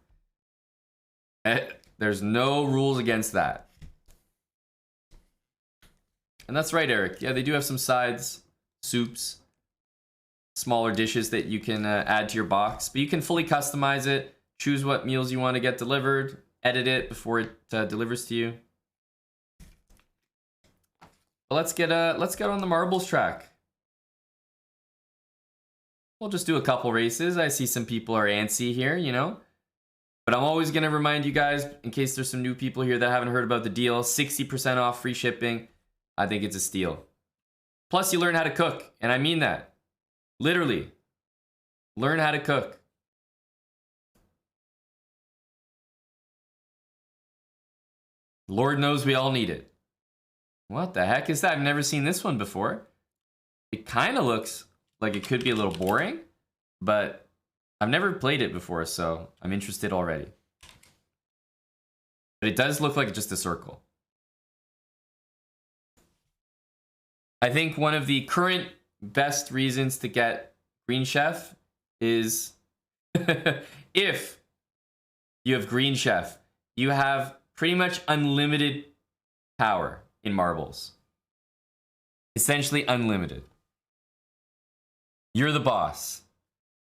There's no rules against that. And that's right, Eric. Yeah, they do have some sides, soups, smaller dishes that you can add to your box. But you can fully customize it, choose what meals you want to get delivered, edit it before it delivers to you. But let's get on the marbles track. We'll just do a couple races. I see some people are antsy here, you know. But I'm always going to remind you guys, in case there's some new people here that haven't heard about the deal, 60% off free shipping. I think it's a steal. Plus, you learn how to cook. And I mean that. Literally. Learn how to cook. Lord knows we all need it. What the heck is that? I've never seen this one before. It kind of looks like it could be a little boring, but I've never played it before, so I'm interested already. But it does look like just a circle. I think one of the current best reasons to get Green Chef is if you have Green Chef, you have pretty much unlimited power in marbles. Essentially unlimited. You're the boss.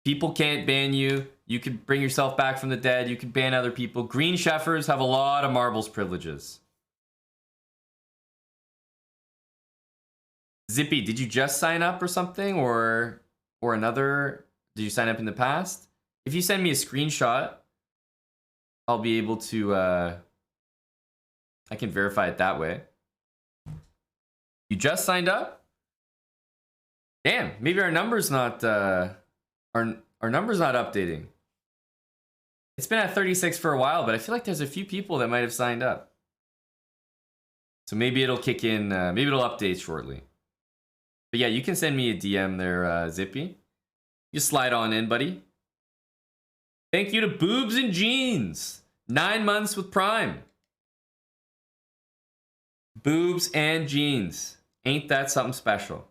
People can't ban you. You can bring yourself back from the dead. You can ban other people. Green Chefers have a lot of marbles privileges. Zippy, did you just sign up or something, or another Did you sign up in the past? If you send me a screenshot, I'll be able to, I can verify it that way. You just signed up? Damn, maybe our number's not, our number's not updating. It's been at 36 for a while, but I feel like there's a few people that might have signed up. So maybe it'll kick in, maybe it'll update shortly. But yeah, you can send me a DM there, Zippy. You slide on in, buddy. Thank you to Boobs and Jeans. 9 months with Prime. Boobs and Jeans. Ain't that something special?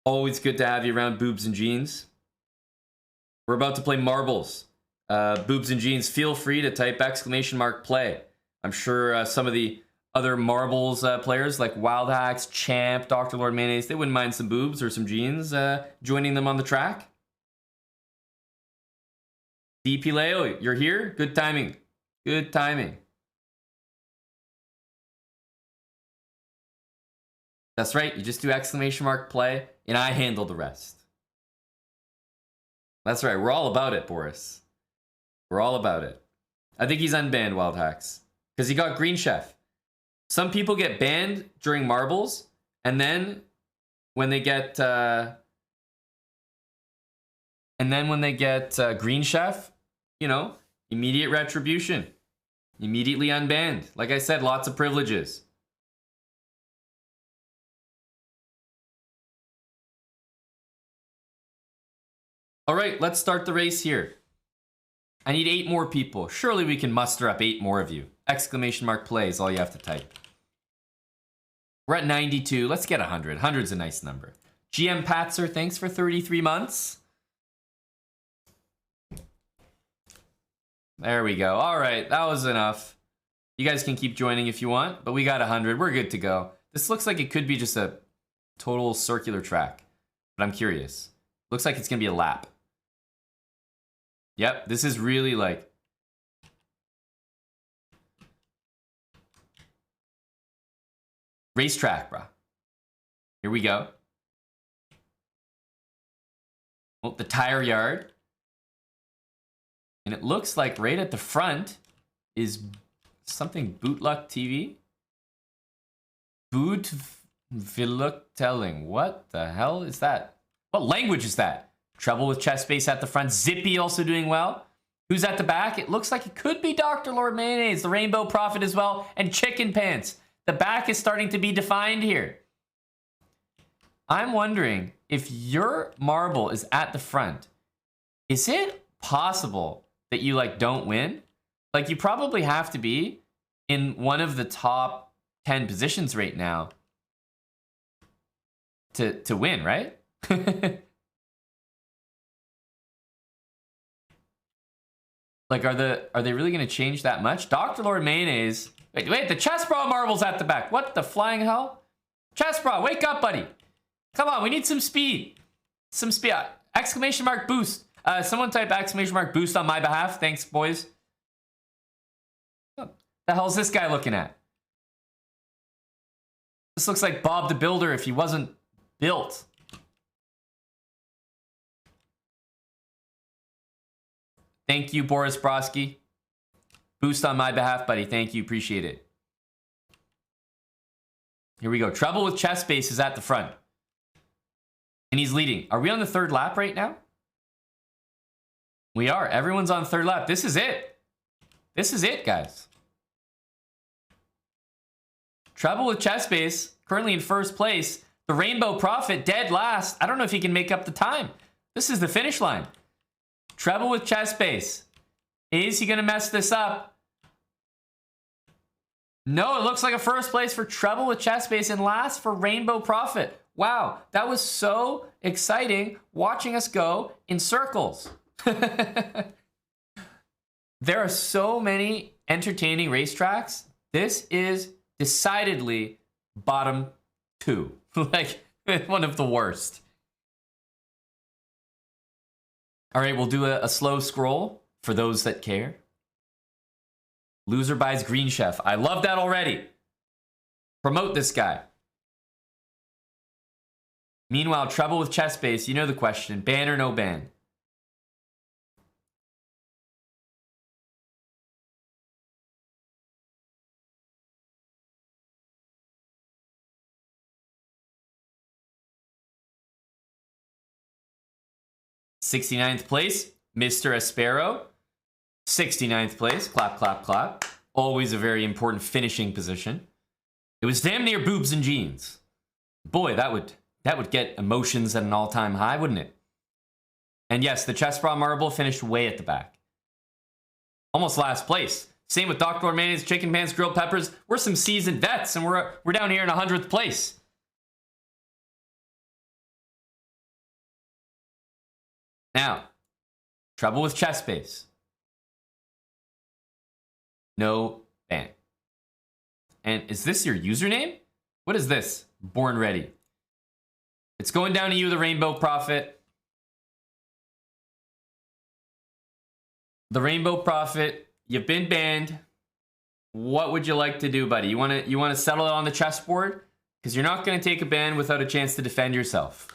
Always good to have you around, Boobs and Jeans. We're about to play marbles. Boobs and Jeans, feel free to type !play. I'm sure some of the other marbles players like Wild Hacks, Champ, Dr. Lord Mayonnaise, they wouldn't mind some boobs or some jeans joining them on the track. DP Leo, you're here? Good timing. Good timing. That's right, you just do !play, and I handle the rest. That's right, we're all about it, Boris. We're all about it. I think he's unbanned, Wild Hacks, because he got Green Chef. Some people get banned during marbles, and then when they get Green Chef, you know, immediate retribution, immediately unbanned. Like I said, lots of privileges. All right, let's start the race here. I need 8 more people. Surely we can muster up 8 more of you. !play is all you have to type. We're at 92. Let's get 100. 100's a nice number. GM Patzer, thanks for 33 months. There we go. All right, that was enough. You guys can keep joining if you want, but we got 100. We're good to go. This looks like it could be just a total circular track, but I'm curious. Looks like it's going to be a lap. Yep, this is really like... racetrack, bruh. Here we go. Oh, the tire yard. And it looks like right at the front is something Bootluck TV. Bootluck telling. What the hell is that? What language is that? Trouble with chest space at the front. Zippy also doing well. Who's at the back? It looks like it could be Dr. Lord Mayonnaise, the Rainbow Prophet as well, and Chicken Pants. The back is starting to be defined here. I'm wondering if your marble is at the front, is it possible that you like don't win? Like you probably have to be in one of the top 10 positions right now to win, right? Like, are they really going to change that much? Dr. Lord Mayonnaise. Wait, the chest bra marble's at the back. What the flying hell? Chest bra, wake up, buddy. Come on, we need some speed. Some speed. ! boost. Someone type ! boost on my behalf. Thanks, boys. What the hell's this guy looking at? This looks like Bob the Builder if he wasn't built. Thank you, Boris Broski. Boost on my behalf, buddy. Thank you. Appreciate it. Here we go. Trouble with chest space is at the front. And he's leading. Are we on the 3rd lap right now? We are. Everyone's on 3rd lap. This is it. This is it, guys. Trouble with chest space, currently in 1st place. The Rainbow Prophet, dead last. I don't know if he can make up the time. This is the finish line. Trouble with chest space. Is he going to mess this up? No, it looks like a 1st place for Trouble with chest space and last for Rainbow Prophet. Wow, that was so exciting watching us go in circles. There are so many entertaining racetracks. This is decidedly bottom 2. Like, one of the worst. All right, we'll do a slow scroll for those that care. Loser buys Green Chef. I love that already. Promote this guy. Meanwhile, trouble with chest base. You know the question. Ban or no ban? '69th place, Mr. Espero. 69th place, clap, clap, clap. Always a very important finishing position. It was damn near boobs and jeans. Boy, that would get emotions at an all-time high, wouldn't it? And yes, the chest bra marble finished way at the back. Almost last place. Same with Dr. Lord Mayonnaise, Chicken Pants, Grilled Peppers. We're some seasoned vets, and we're down here in 100th place. Now, trouble with chest base. No ban. And is this your username? What is this? Born ready. It's going down to you, the Rainbow Prophet. The Rainbow Prophet, you've been banned. What would you like to do, buddy? You want to settle it on the chessboard? Because you're not going to take a ban without a chance to defend yourself.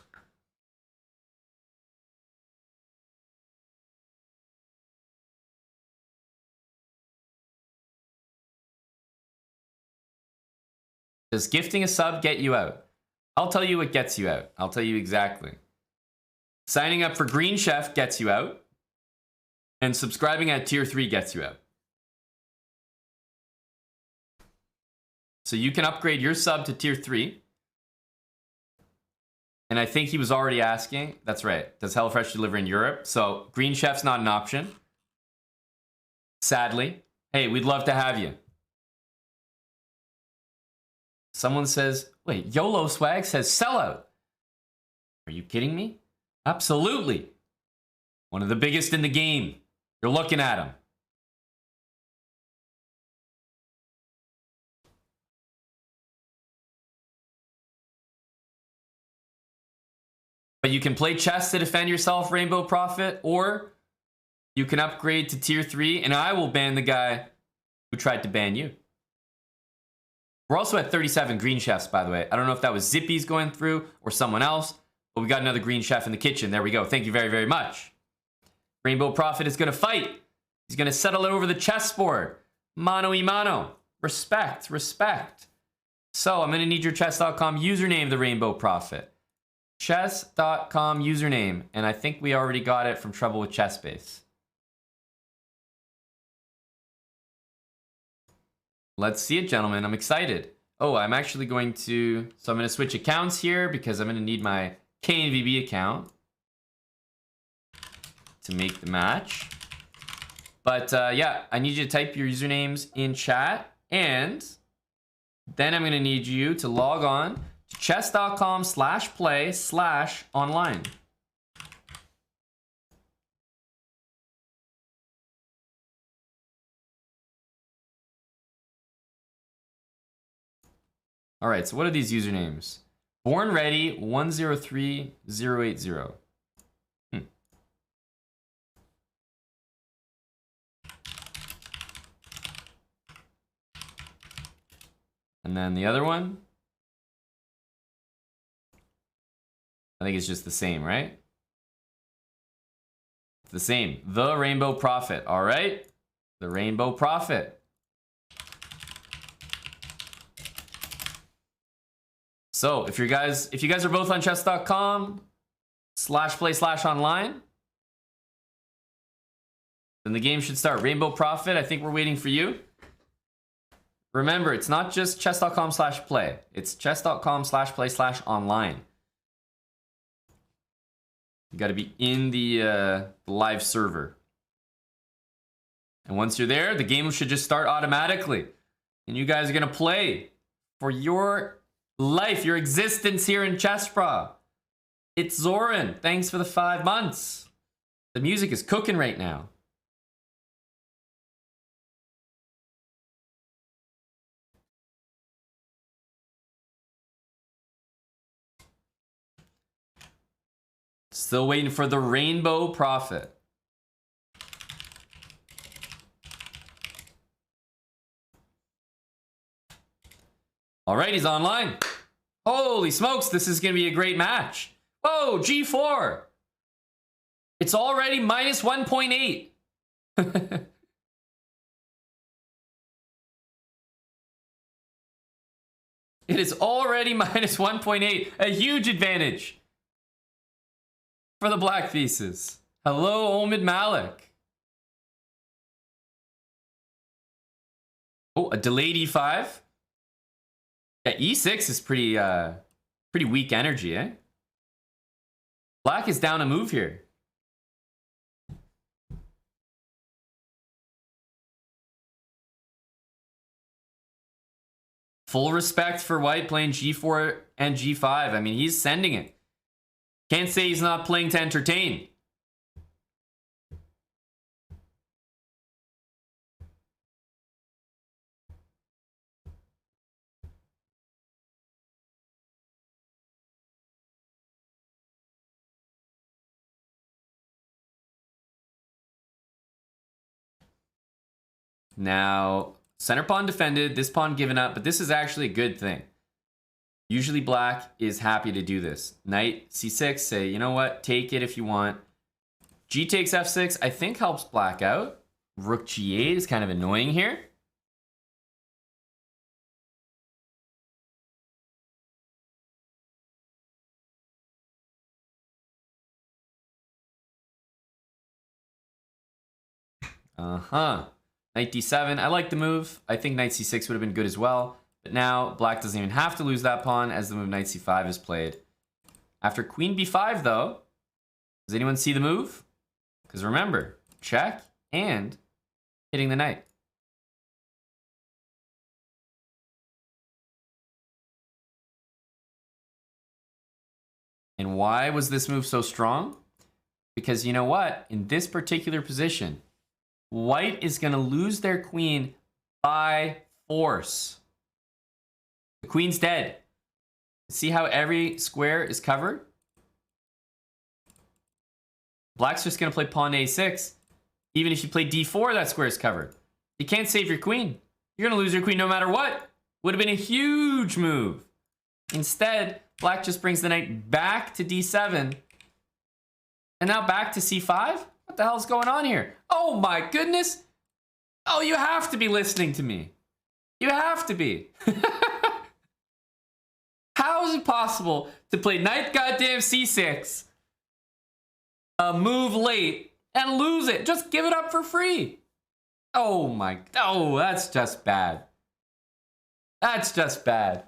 Does gifting a sub get you out? I'll tell you what gets you out. I'll tell you exactly. Signing up for Green Chef gets you out. And subscribing at tier 3 gets you out. So you can upgrade your sub to tier 3. And I think he was already asking. That's right. Does HelloFresh deliver in Europe? So Green Chef's not an option. Sadly. Hey, we'd love to have you. Someone says, wait, YOLO Swag says sellout. Are you kidding me? Absolutely. One of the biggest in the game. You're looking at him. But you can play chess to defend yourself, Rainbow Prophet, or you can upgrade to tier 3, and I will ban the guy who tried to ban you. We're also at 37 Green Chefs, by the way. I don't know if that was Zippy's going through or someone else, but we got another Green Chef in the kitchen. There we go. Thank you very, very much. Rainbow Prophet is going to fight. He's going to settle it over the chessboard. Mano y mano. Respect, respect. So I'm going to need your chess.com username, the Rainbow Prophet. Chess.com username. And I think we already got it from Trouble with Chess Base. Let's see it, gentlemen. I'm excited. Oh, I'm actually going to... So I'm going to switch accounts here because I'm going to need my KNVB account to make the match. But yeah, I need you to type your usernames in chat. And then I'm going to need you to log on to chess.com/play/online. All right, so what are these usernames? Born Ready 103080. And then the other one, I think it's just the same, right? It's the same. The Rainbow Prophet. All right, the Rainbow Prophet. So if you guys are both on chess.com/play/online, then the game should start. Rainbow Prophet, I think we're waiting for you. Remember, it's not just chess.com/play. It's chess.com/play/online. You got to be in the live server. And once you're there, the game should just start automatically. And you guys are going to play for your life, your existence here in Chessbra. It's Zoran. Thanks for the 5 months. The music is cooking right now. Still waiting for the Rainbow Prophet. All right, he's online. Holy smokes, this is going to be a great match. Whoa, G4. It's already minus 1.8. It is already minus 1.8. A huge advantage for the black pieces. Hello, Omid Malik. Oh, a delayed E5. Yeah, E6 is pretty weak energy, eh? Black is down a move here. Full respect for white playing G4 and G5. I mean, he's sending it. Can't say he's not playing to entertain. Now, center pawn defended, this pawn given up, but this is actually a good thing. Usually black is happy to do this. Knight C6, say, you know what, take it if you want. G takes F6, I think helps black out. Rook G8 is kind of annoying here. Knight D7, I like the move. I think Knight C6 would have been good as well. But now, black doesn't even have to lose that pawn as the move Knight C5 is played. After Queen B5, though, does anyone see the move? Because remember, check and hitting the knight. And why was this move so strong? Because you know what? In this particular position, white is going to lose their queen by force. The queen's dead. See how every square is covered? Black's just going to play pawn A6. Even if you play D4, that square is covered. You can't save your queen. You're going to lose your queen no matter what. Would have been a huge move. Instead, black just brings the knight back to D7. And now back to C5? What the hell's going on here? Oh my goodness. Oh, you have to be listening to me. You have to be. How is it possible to play knight goddamn C6, a move late, and lose it? Just give it up for free. Oh my, oh, that's just bad. That's just bad.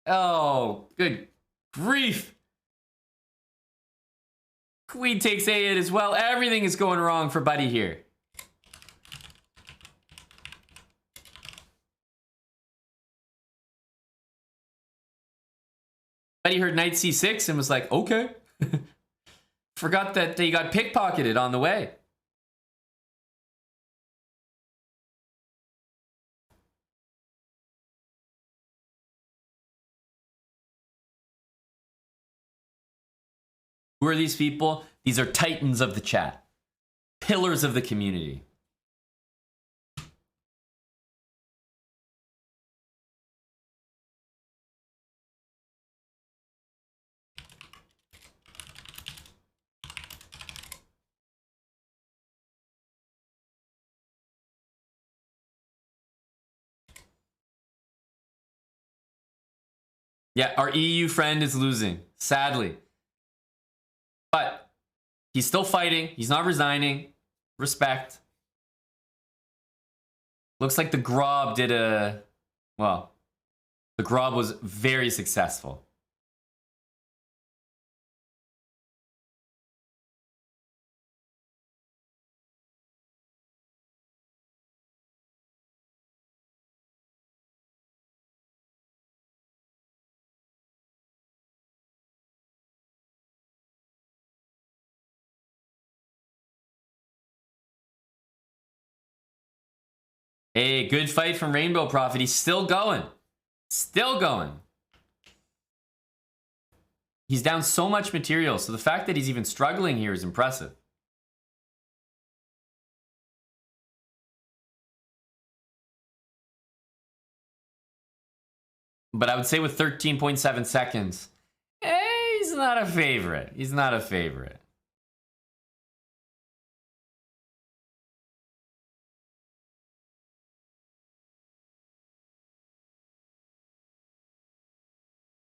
Oh, good grief. Queen takes A8 as well. Everything is going wrong for Buddy here. Buddy heard knight C6 and was like, okay. Forgot that he got pickpocketed on the way. Who are these people? These are titans of the chat. Pillars of the community. Yeah, our EU friend is losing, sadly. But he's still fighting. He's not resigning. Respect. Looks like the Grob did a... Well, the Grob was very successful. Hey, good fight from Rainbow Prophet. He's still going. Still going. He's down so much material, so the fact that he's even struggling here is impressive. But I would say with 13.7 seconds, he's not a favorite. He's not a favorite.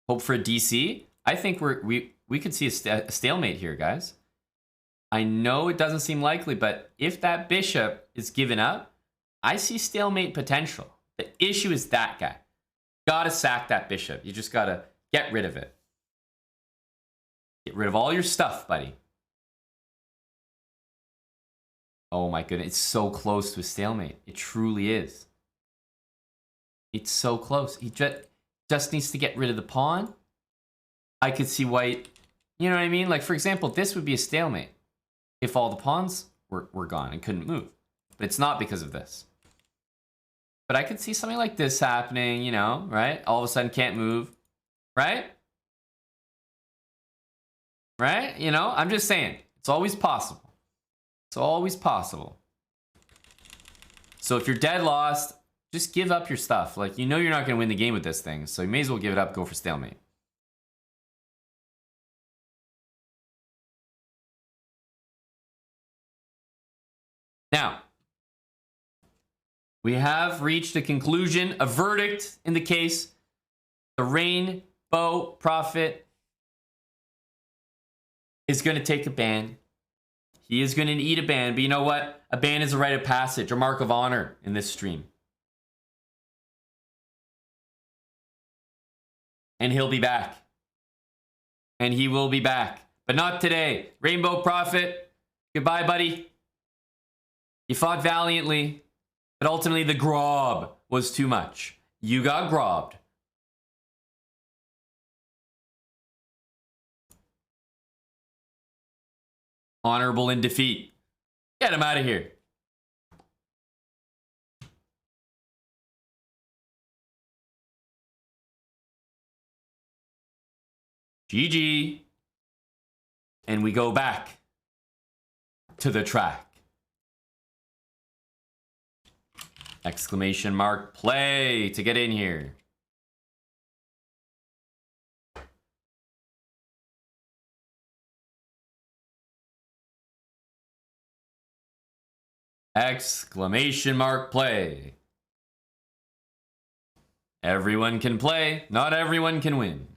Hope for a DC. I think we could see a stalemate here, guys. I know it doesn't seem likely, but if that bishop is given up, I see stalemate potential. The issue is that guy. Gotta sack that bishop. You just gotta get rid of it. Get rid of all your stuff, buddy. Oh my goodness, it's so close to a stalemate. It truly is. It's so close. He just needs to get rid of the pawn. I could see white, you know what I mean? Like, for example, this would be a stalemate if all the pawns were gone and couldn't move. But it's not because of this. But I could see something like this happening, you know, right? All of a sudden can't move, right? Right? You know, I'm just saying, it's always possible. It's always possible. So if you're dead lost, just give up your stuff. Like, you know you're not going to win the game with this thing, so you may as well give it up, go for stalemate. Now, we have reached a conclusion, a verdict in the case. The Rainbow Prophet is going to take a ban. He is going to eat a ban, but you know what? A ban is a rite of passage, a mark of honor in this stream. And he'll be back. And he will be back. But not today. Rainbow Prophet, goodbye, buddy. You fought valiantly, but ultimately the grob was too much. You got grobbed. Honorable in defeat. Get him out of here. GG. And we go back to the track. Exclamation mark play to get in here. Exclamation mark play. Everyone can play, not everyone can win.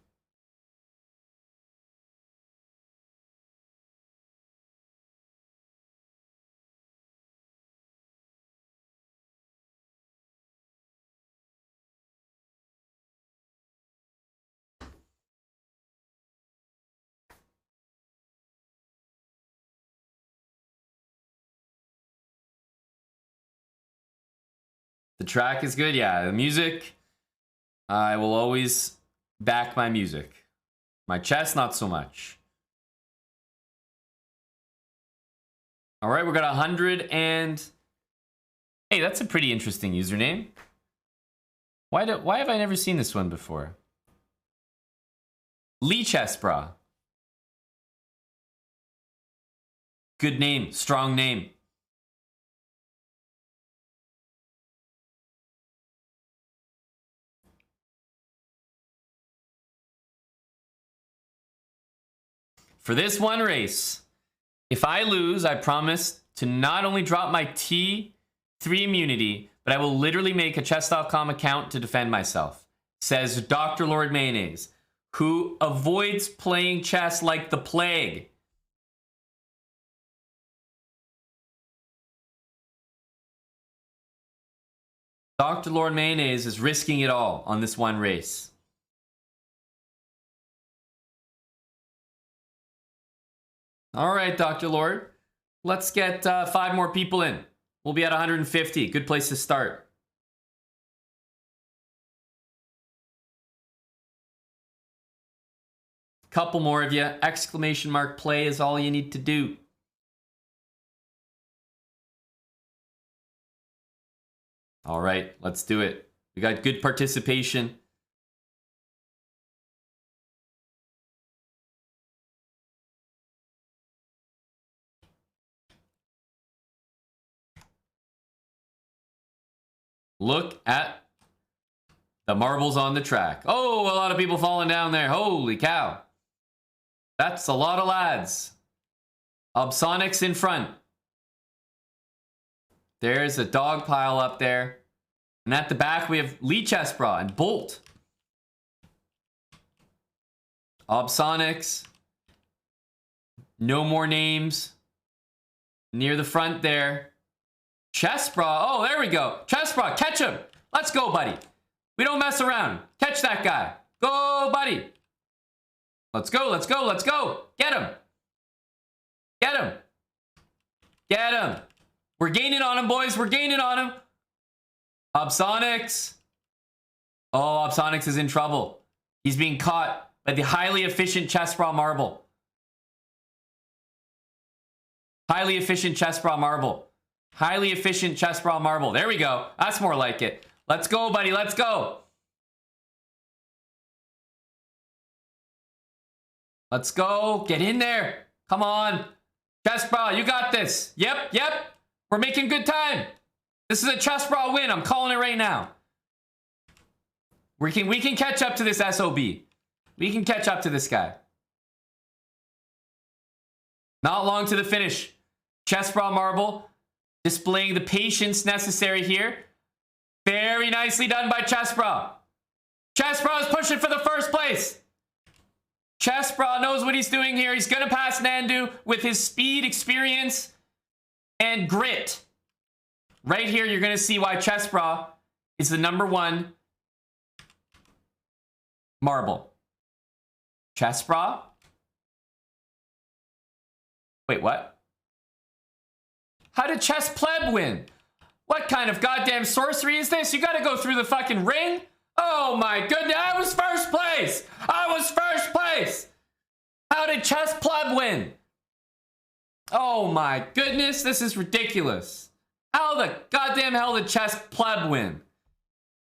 The track is good, yeah. The music, I will always back my music. My chess, not so much. All right, we got 100 and... Hey, that's a pretty interesting username. Why have I never seen this one before? Lee Chess Bra. Good name, strong name. For this one race, if I lose, I promise to not only drop my T3 immunity, but I will literally make a chess.com account to defend myself. Says Dr. Lord Mayonnaise, who avoids playing chess like the plague. Dr. Lord Mayonnaise is risking it all on this one race. All right, Dr. Lord. Let's get 5 more people in. We'll be at 150. Good place to start. Couple more of you. Exclamation mark play is all you need to do. All right, let's do it. We got good participation. Look at The marbles on the track. Oh, a lot of people falling down there. Holy cow. That's a lot of lads. Obsonics in front. There's a dog pile up there. And at the back, we have Lee Chesbra and Bolt. Obsonics. No more names. Near the front there. Chesbra. Oh, there we go. Chesbra, catch him. Let's go, buddy. We don't mess around. Catch that guy. Go, buddy. Let's go, let's go, let's go. Get him. Get him. Get him. We're gaining on him, boys. We're gaining on him. Obsonics. Oh, Obsonics is in trouble. He's being caught by the highly efficient Chesbra marble. Highly efficient Chesbra marble. Highly efficient Chesbra marble. There we go. That's more like it. Let's go, buddy. Let's go. Let's go. Get in there. Come on. Chesbra, you got this. Yep, yep. We're making good time. This is a Chesbra win. I'm calling it right now. We can catch up to this SOB. We can catch up to this guy. Not long to the finish. Chesbra marble displaying the patience necessary here. Very nicely done by Chesbra. Chesbra is pushing for the first place. Chesbra knows what he's doing here. He's going to pass Nandu with his speed, experience, and grit. Right here, you're going to see why Chesbra is the #1 marble. Chesbra? Wait, what? How did Chess Pleb win? What kind of goddamn sorcery is this? You gotta go through the fucking ring? Oh my goodness, I was first place! I was first place! How did Chess Pleb win? Oh my goodness, this is ridiculous. How the goddamn hell did Chess Pleb win?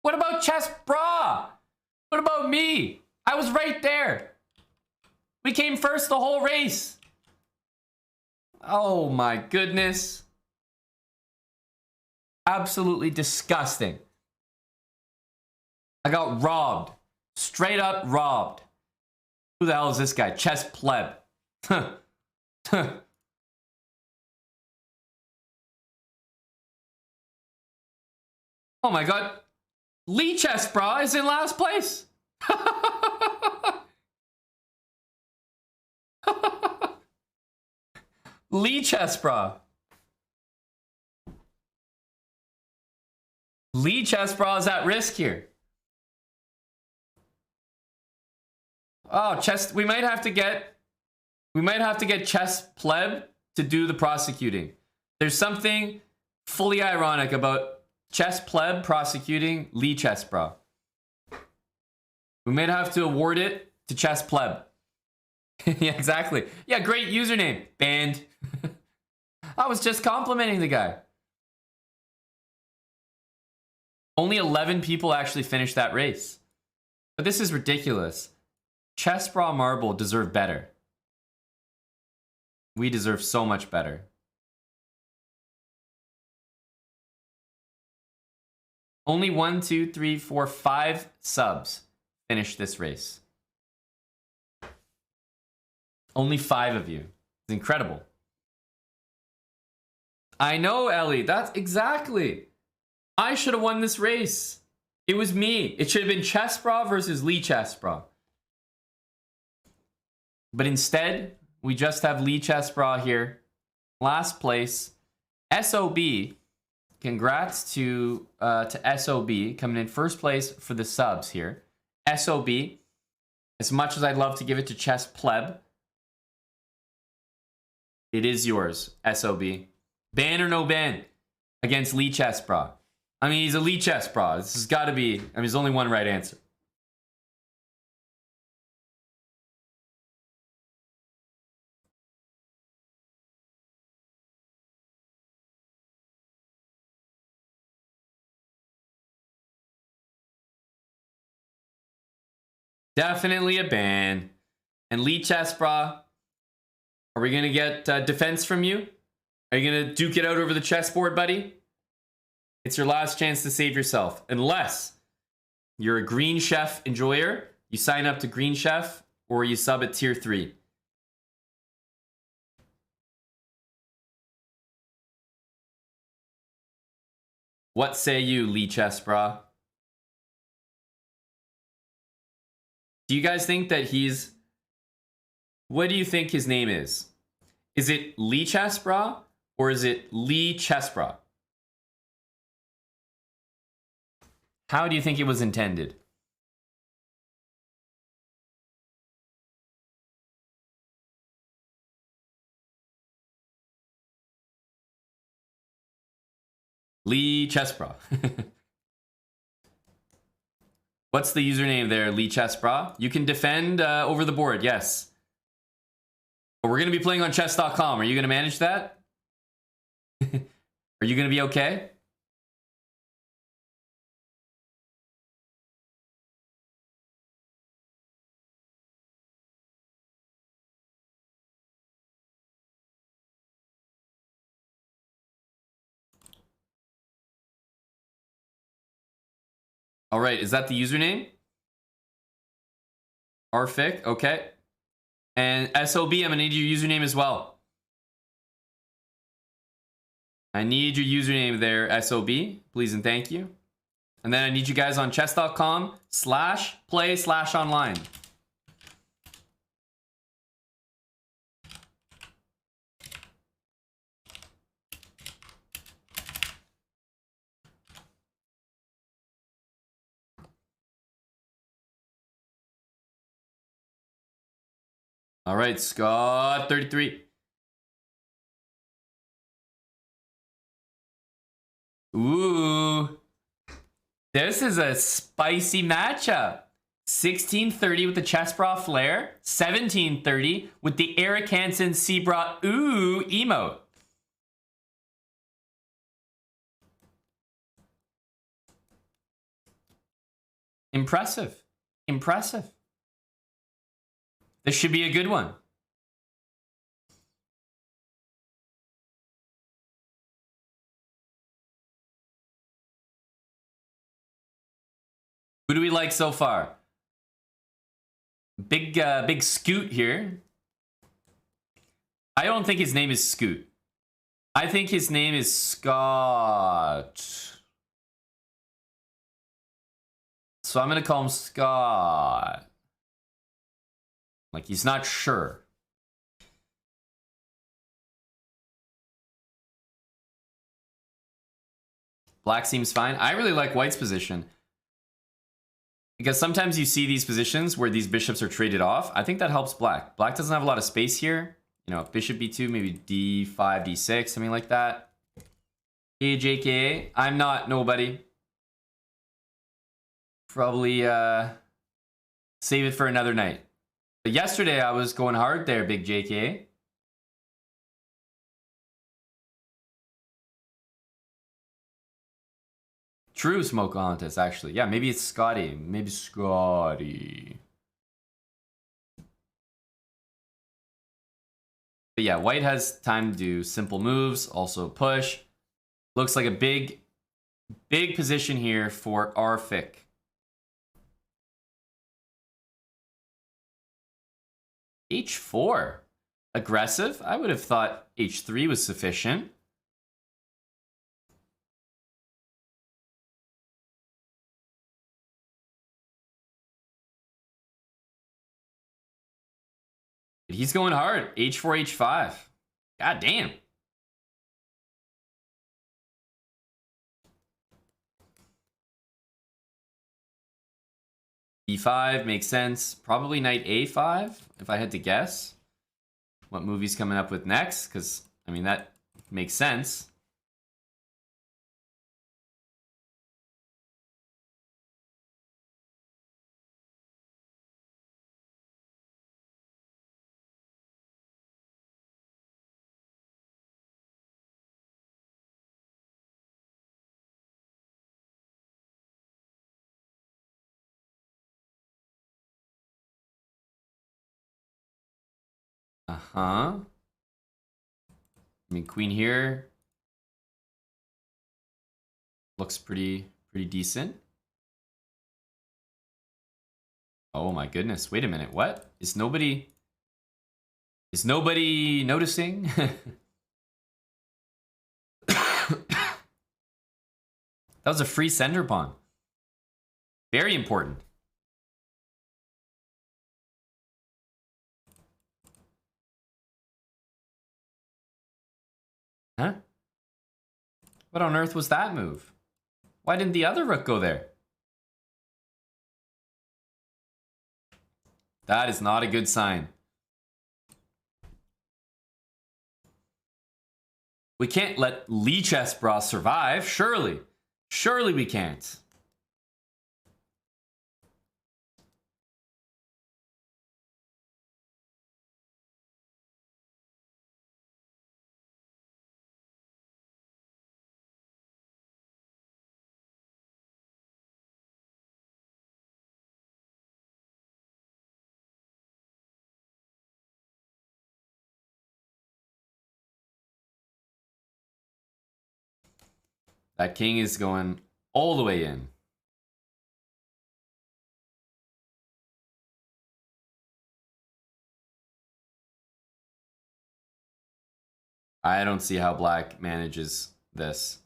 What about Chess Bra? What about me? I was right there. We came first the whole race. Oh my goodness. Absolutely disgusting. I got robbed. Straight up robbed. Who the hell is this guy? Chess Pleb. Oh my god. Lee Chesbra is in last place. Lee Chesbra. Lee Chesbra is at risk here. Oh, we might have to get Chess Pleb to do the prosecuting. There's something fully ironic about Chess Pleb prosecuting Lee Chesbra. We might have to award it to Chess Pleb. Yeah, exactly. Yeah, great username. Banned. I was just complimenting the guy. Only 11 people actually finished that race. But this is ridiculous. Chesbra Marble deserve better. We deserve so much better. Only 1, 2, 3, 4, 5 subs finished this race. Only 5 of you. It's incredible. I know, Ellie. That's exactly. I should have won this race. It was me. It should have been Chesbra versus Lee Chesbra. But instead, we just have Lee Chesbra here. Last place. SOB. Congrats to SOB coming in first place for the subs here. SOB. As much as I'd love to give it to Chess Pleb, it is yours, SOB. Ban or no ban against Lee Chesbra. I mean, he's a Lee Chesbra. This has got to be, I mean, there's only one right answer. Definitely a ban. And Lee Chesbra, are we going to get defense from you? Are you going to duke it out over the chessboard, buddy? It's your last chance to save yourself. Unless You're a Green Chef enjoyer. You sign up to Green Chef, or you sub at tier 3. What say you, Lee Chesbra? Do you guys think that he's... What do you think his name is? Is it Lee Chesbra or is it Lee Chesbra? How do you think it was intended? Lee Chesbra. What's the username there, Lee Chesbra? You can defend over the board, yes. But we're going to be playing on chess.com. Are you going to manage that? Are you going to be okay? All right, is that the username? Rfic, okay. And SOB, I'm gonna need your username as well. I need your username there, SOB, please and thank you. And then I need you guys on chess.com/play/online. All right, Scott 33. Ooh. This is a spicy matchup. 1630 with the Chessbra Flare. 1730 with the Eric Hansen Seabra Ooh emote. Impressive. Impressive. This should be a good one. Who do we like so far? Big Scoot here. I don't think his name is Scoot. I think his name is Scott. So I'm gonna call him Scott. Like he's not sure. Black seems fine. I really like White's position. Because sometimes you see these positions where these bishops are traded off. I think that helps Black. Black doesn't have a lot of space here. You know, bishop b2, maybe d5, d6, something like that. Hey, JKA. I'm not nobody. Probably save it for another night. But yesterday I was going hard there, big JKA. True Smokehantis, actually. Yeah, maybe it's Scotty. Maybe Scotty. But yeah, White has time to do simple moves, also push. Looks like a big position here for Rfic. H4. Aggressive? I would have thought H3 was sufficient. He's going hard. H4, H5. God damn. E5 makes sense. Probably knight A5, if I had to guess. What move he's coming up with next, because, I mean, that makes sense. Uh-huh. I mean, queen here looks pretty decent. Oh my goodness. Wait a minute. What? Is nobody noticing? That was a free sender pawn. Very important. Huh? What on earth was that move? Why didn't the other rook go there? That is not a good sign. We can't let Lichess survive, surely. Surely we can't. That king is going all the way in. I don't see how black manages this.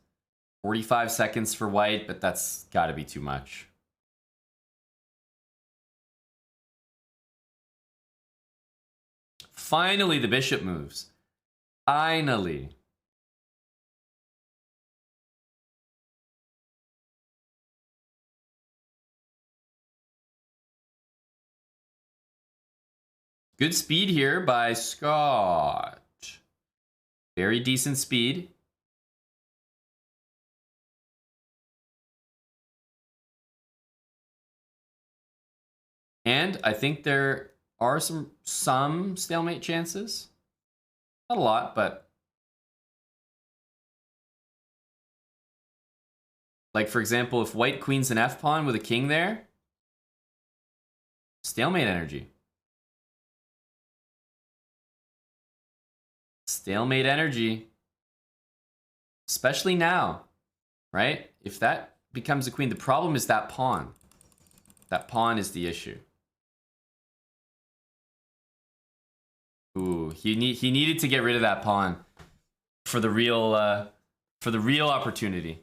45 seconds for white, but that's got to be too much. Finally, the bishop moves. Finally. Good speed here by Scott. Very decent speed. And I think there are some stalemate chances. Not a lot, but like, for example, if white queens an F pawn with a king there, stalemate energy. Stalemate energy. Especially now, right? If that becomes a queen, the problem is that pawn. That pawn is the issue. Ooh, he needed to get rid of that pawn for the real opportunity.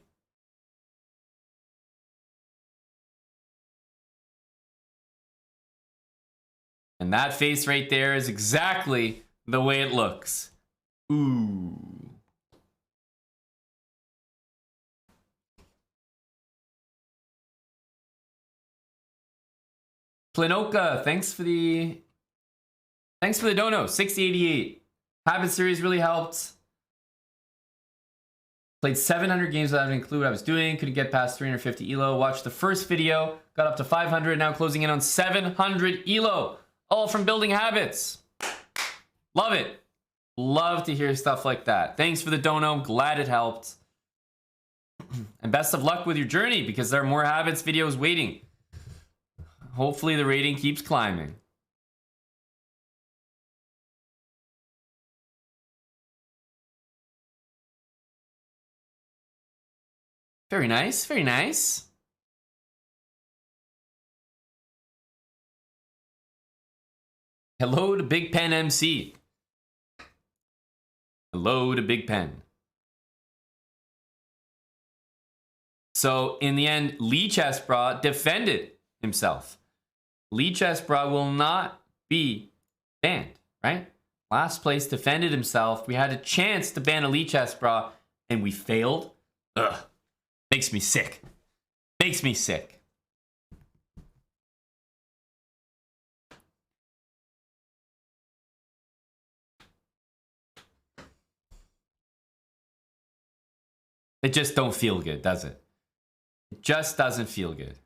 And that face right there is exactly the way it looks. Ooh. Plinoka, thanks for the dono. 6088. Habit series really helped. Played 700 games without having a clue what I was doing. Couldn't get past 350 elo. Watched the first video. Got up to 500. Now closing in on 700 elo. All from building habits. Love it. Love to hear stuff like that. Thanks for the dono. Glad it helped. And best of luck with your journey, because there are more habits videos waiting. Hopefully the rating keeps climbing. Very nice, very nice. Hello to Big Pen MC. Hello to Big Pen. So in the end, Lichess defended himself. Lichess will not be banned, right? Last place defended himself. We had a chance to ban a Lichess and we failed. Ugh. Makes me sick. Makes me sick. It just don't feel good, does it? It just doesn't feel good.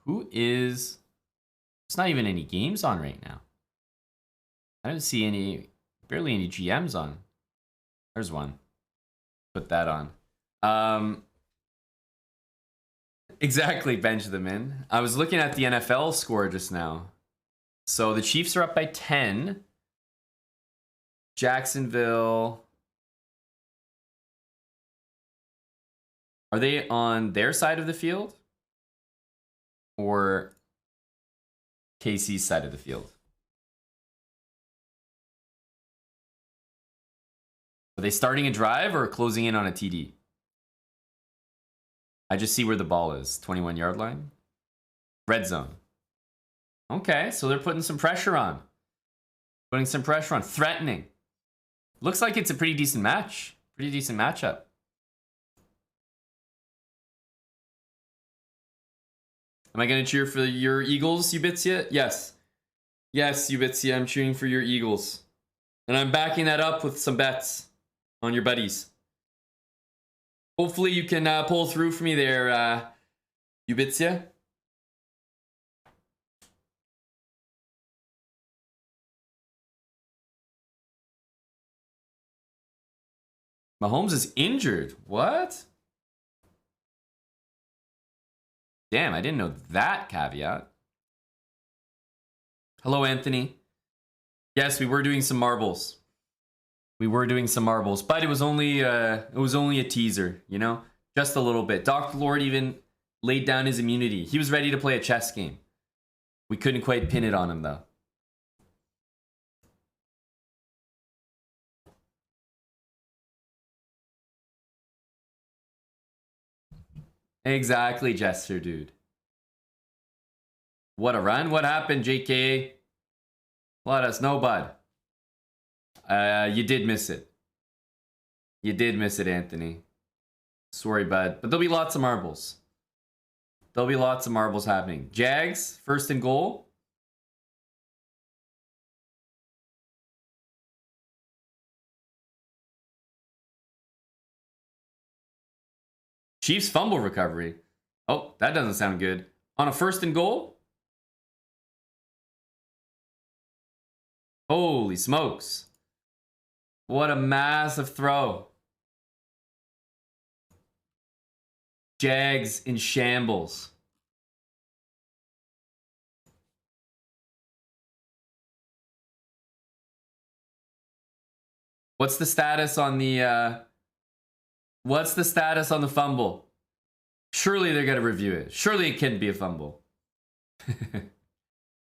Who is... There's not even any games on right now. I don't see any... Barely any GMs on. There's one. Put that on. Exactly, bench them in. I was looking at the NFL score just now. So the Chiefs are up by 10. Jacksonville. Are they on their side of the field? Or KC's side of the field? Are they starting a drive or closing in on a TD? I just see where the ball is. 21-yard line. Red zone. Okay, so they're putting some pressure on. Putting some pressure on. Threatening. Looks like it's a pretty decent match. Pretty decent matchup. Am I going to cheer for your Eagles, Ubitsia? Yes. Yes, Ubitsia, I'm cheering for your Eagles. And I'm backing that up with some bets on your buddies. Hopefully you can pull through for me there, Ubitsia. Mahomes is injured. What? Damn, I didn't know that caveat. Hello, Anthony. Yes, we were doing some marbles. We were doing some marbles, but it was only a teaser, you know? Just a little bit. Dr. Lord even laid down his immunity. He was ready to play a chess game. We couldn't quite pin it on him, though. Exactly, Jester, dude. What a run. What happened, JK? Let us know, bud. You did miss it. You did miss it, Anthony. Sorry, bud. But there'll be lots of marbles. There'll be lots of marbles happening. Jags, first and goal. Chiefs fumble recovery. Oh, that doesn't sound good. On a first and goal? Holy smokes. What a massive throw. Jags in shambles. What's the status on the fumble? Surely they're going to review it. Surely it can't be a fumble.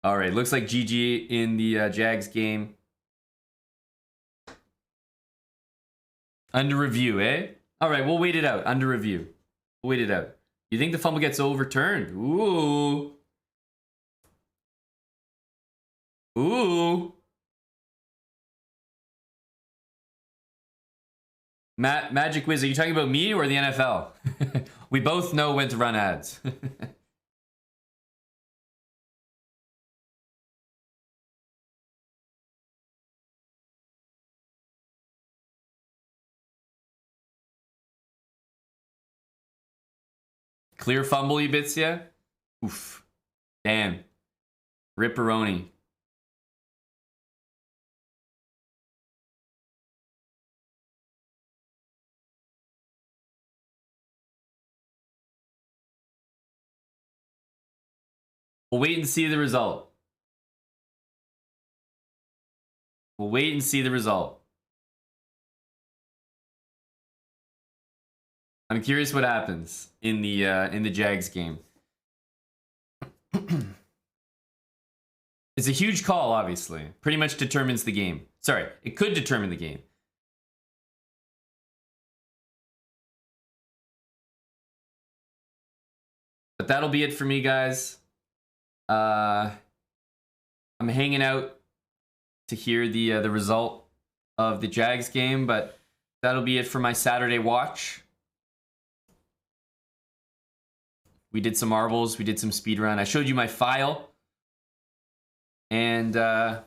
All right, looks like GG in the Jags game. Under review, eh? All right, we'll wait it out. Under review. We'll wait it out. You think the fumble gets overturned? Ooh. Ooh. Magic Wiz, are you talking about me or the NFL? We both know when to run ads. Clear fumble, Ibitzia? Oof. Damn. Ripperoni. We'll wait and see the result. We'll wait and see the result. I'm curious what happens in the Jags game. It's a huge call, obviously. Pretty much determines the game. Sorry, it could determine the game. But that'll be it for me, guys. I'm hanging out to hear the result of the Jags game, but that'll be it for my Saturday watch. We did some marbles, we did some speedrun. I showed you my file. And I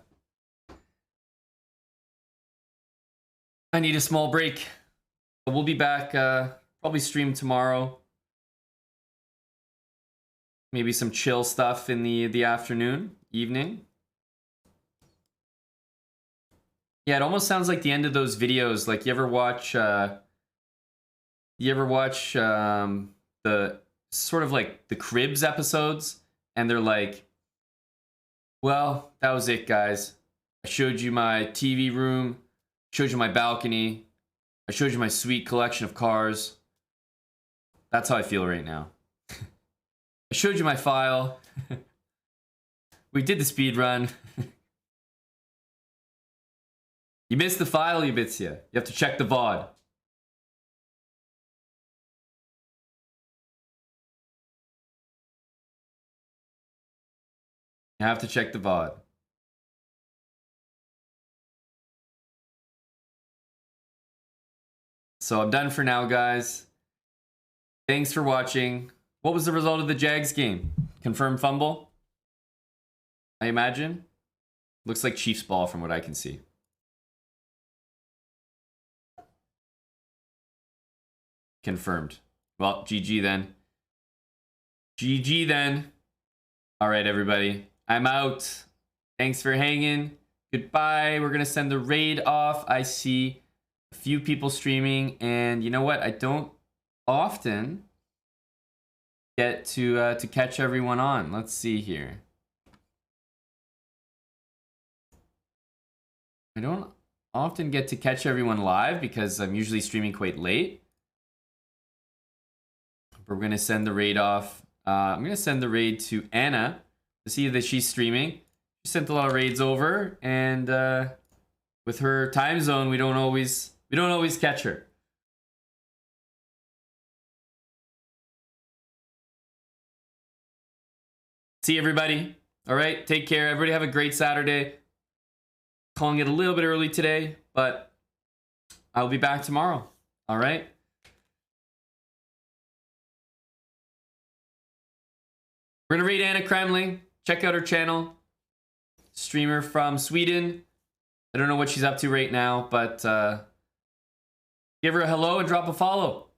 need a small break. But we'll be back, probably stream tomorrow. Maybe some chill stuff in the afternoon, evening. Yeah, it almost sounds like the end of those videos. Like, you ever watch the sort of like the Cribs episodes, and they're like, well, that was it, guys. I showed you my TV room, showed you my balcony, I showed you my sweet collection of cars. That's how I feel right now. I showed you my file. We did the speed run. You missed the file, you bits ya. You have to check the VOD. You have to check the VOD. So I'm done for now, guys. Thanks for watching. What was the result of the Jags game? Confirmed fumble? I imagine. Looks like Chiefs ball from what I can see. Confirmed. Well, GG then. GG then. All right, everybody. I'm out. Thanks for hanging. Goodbye. We're going to send the raid off. I see a few people streaming. And you know what? I don't often get to catch everyone on. Let's see here. I don't often get to catch everyone live because I'm usually streaming quite late. We're going to send the raid off. I'm going to send the raid to Anna to see that she's streaming. She sent a lot of raids over, and with her time zone, we don't always catch her. See everybody. All right, take care. Everybody have a great Saturday. Calling it a little bit early today, but I'll be back tomorrow. All right. We're gonna raid Anna Kremling. Check out her channel. Streamer from Sweden. I don't know what she's up to right now, but give her a hello and drop a follow.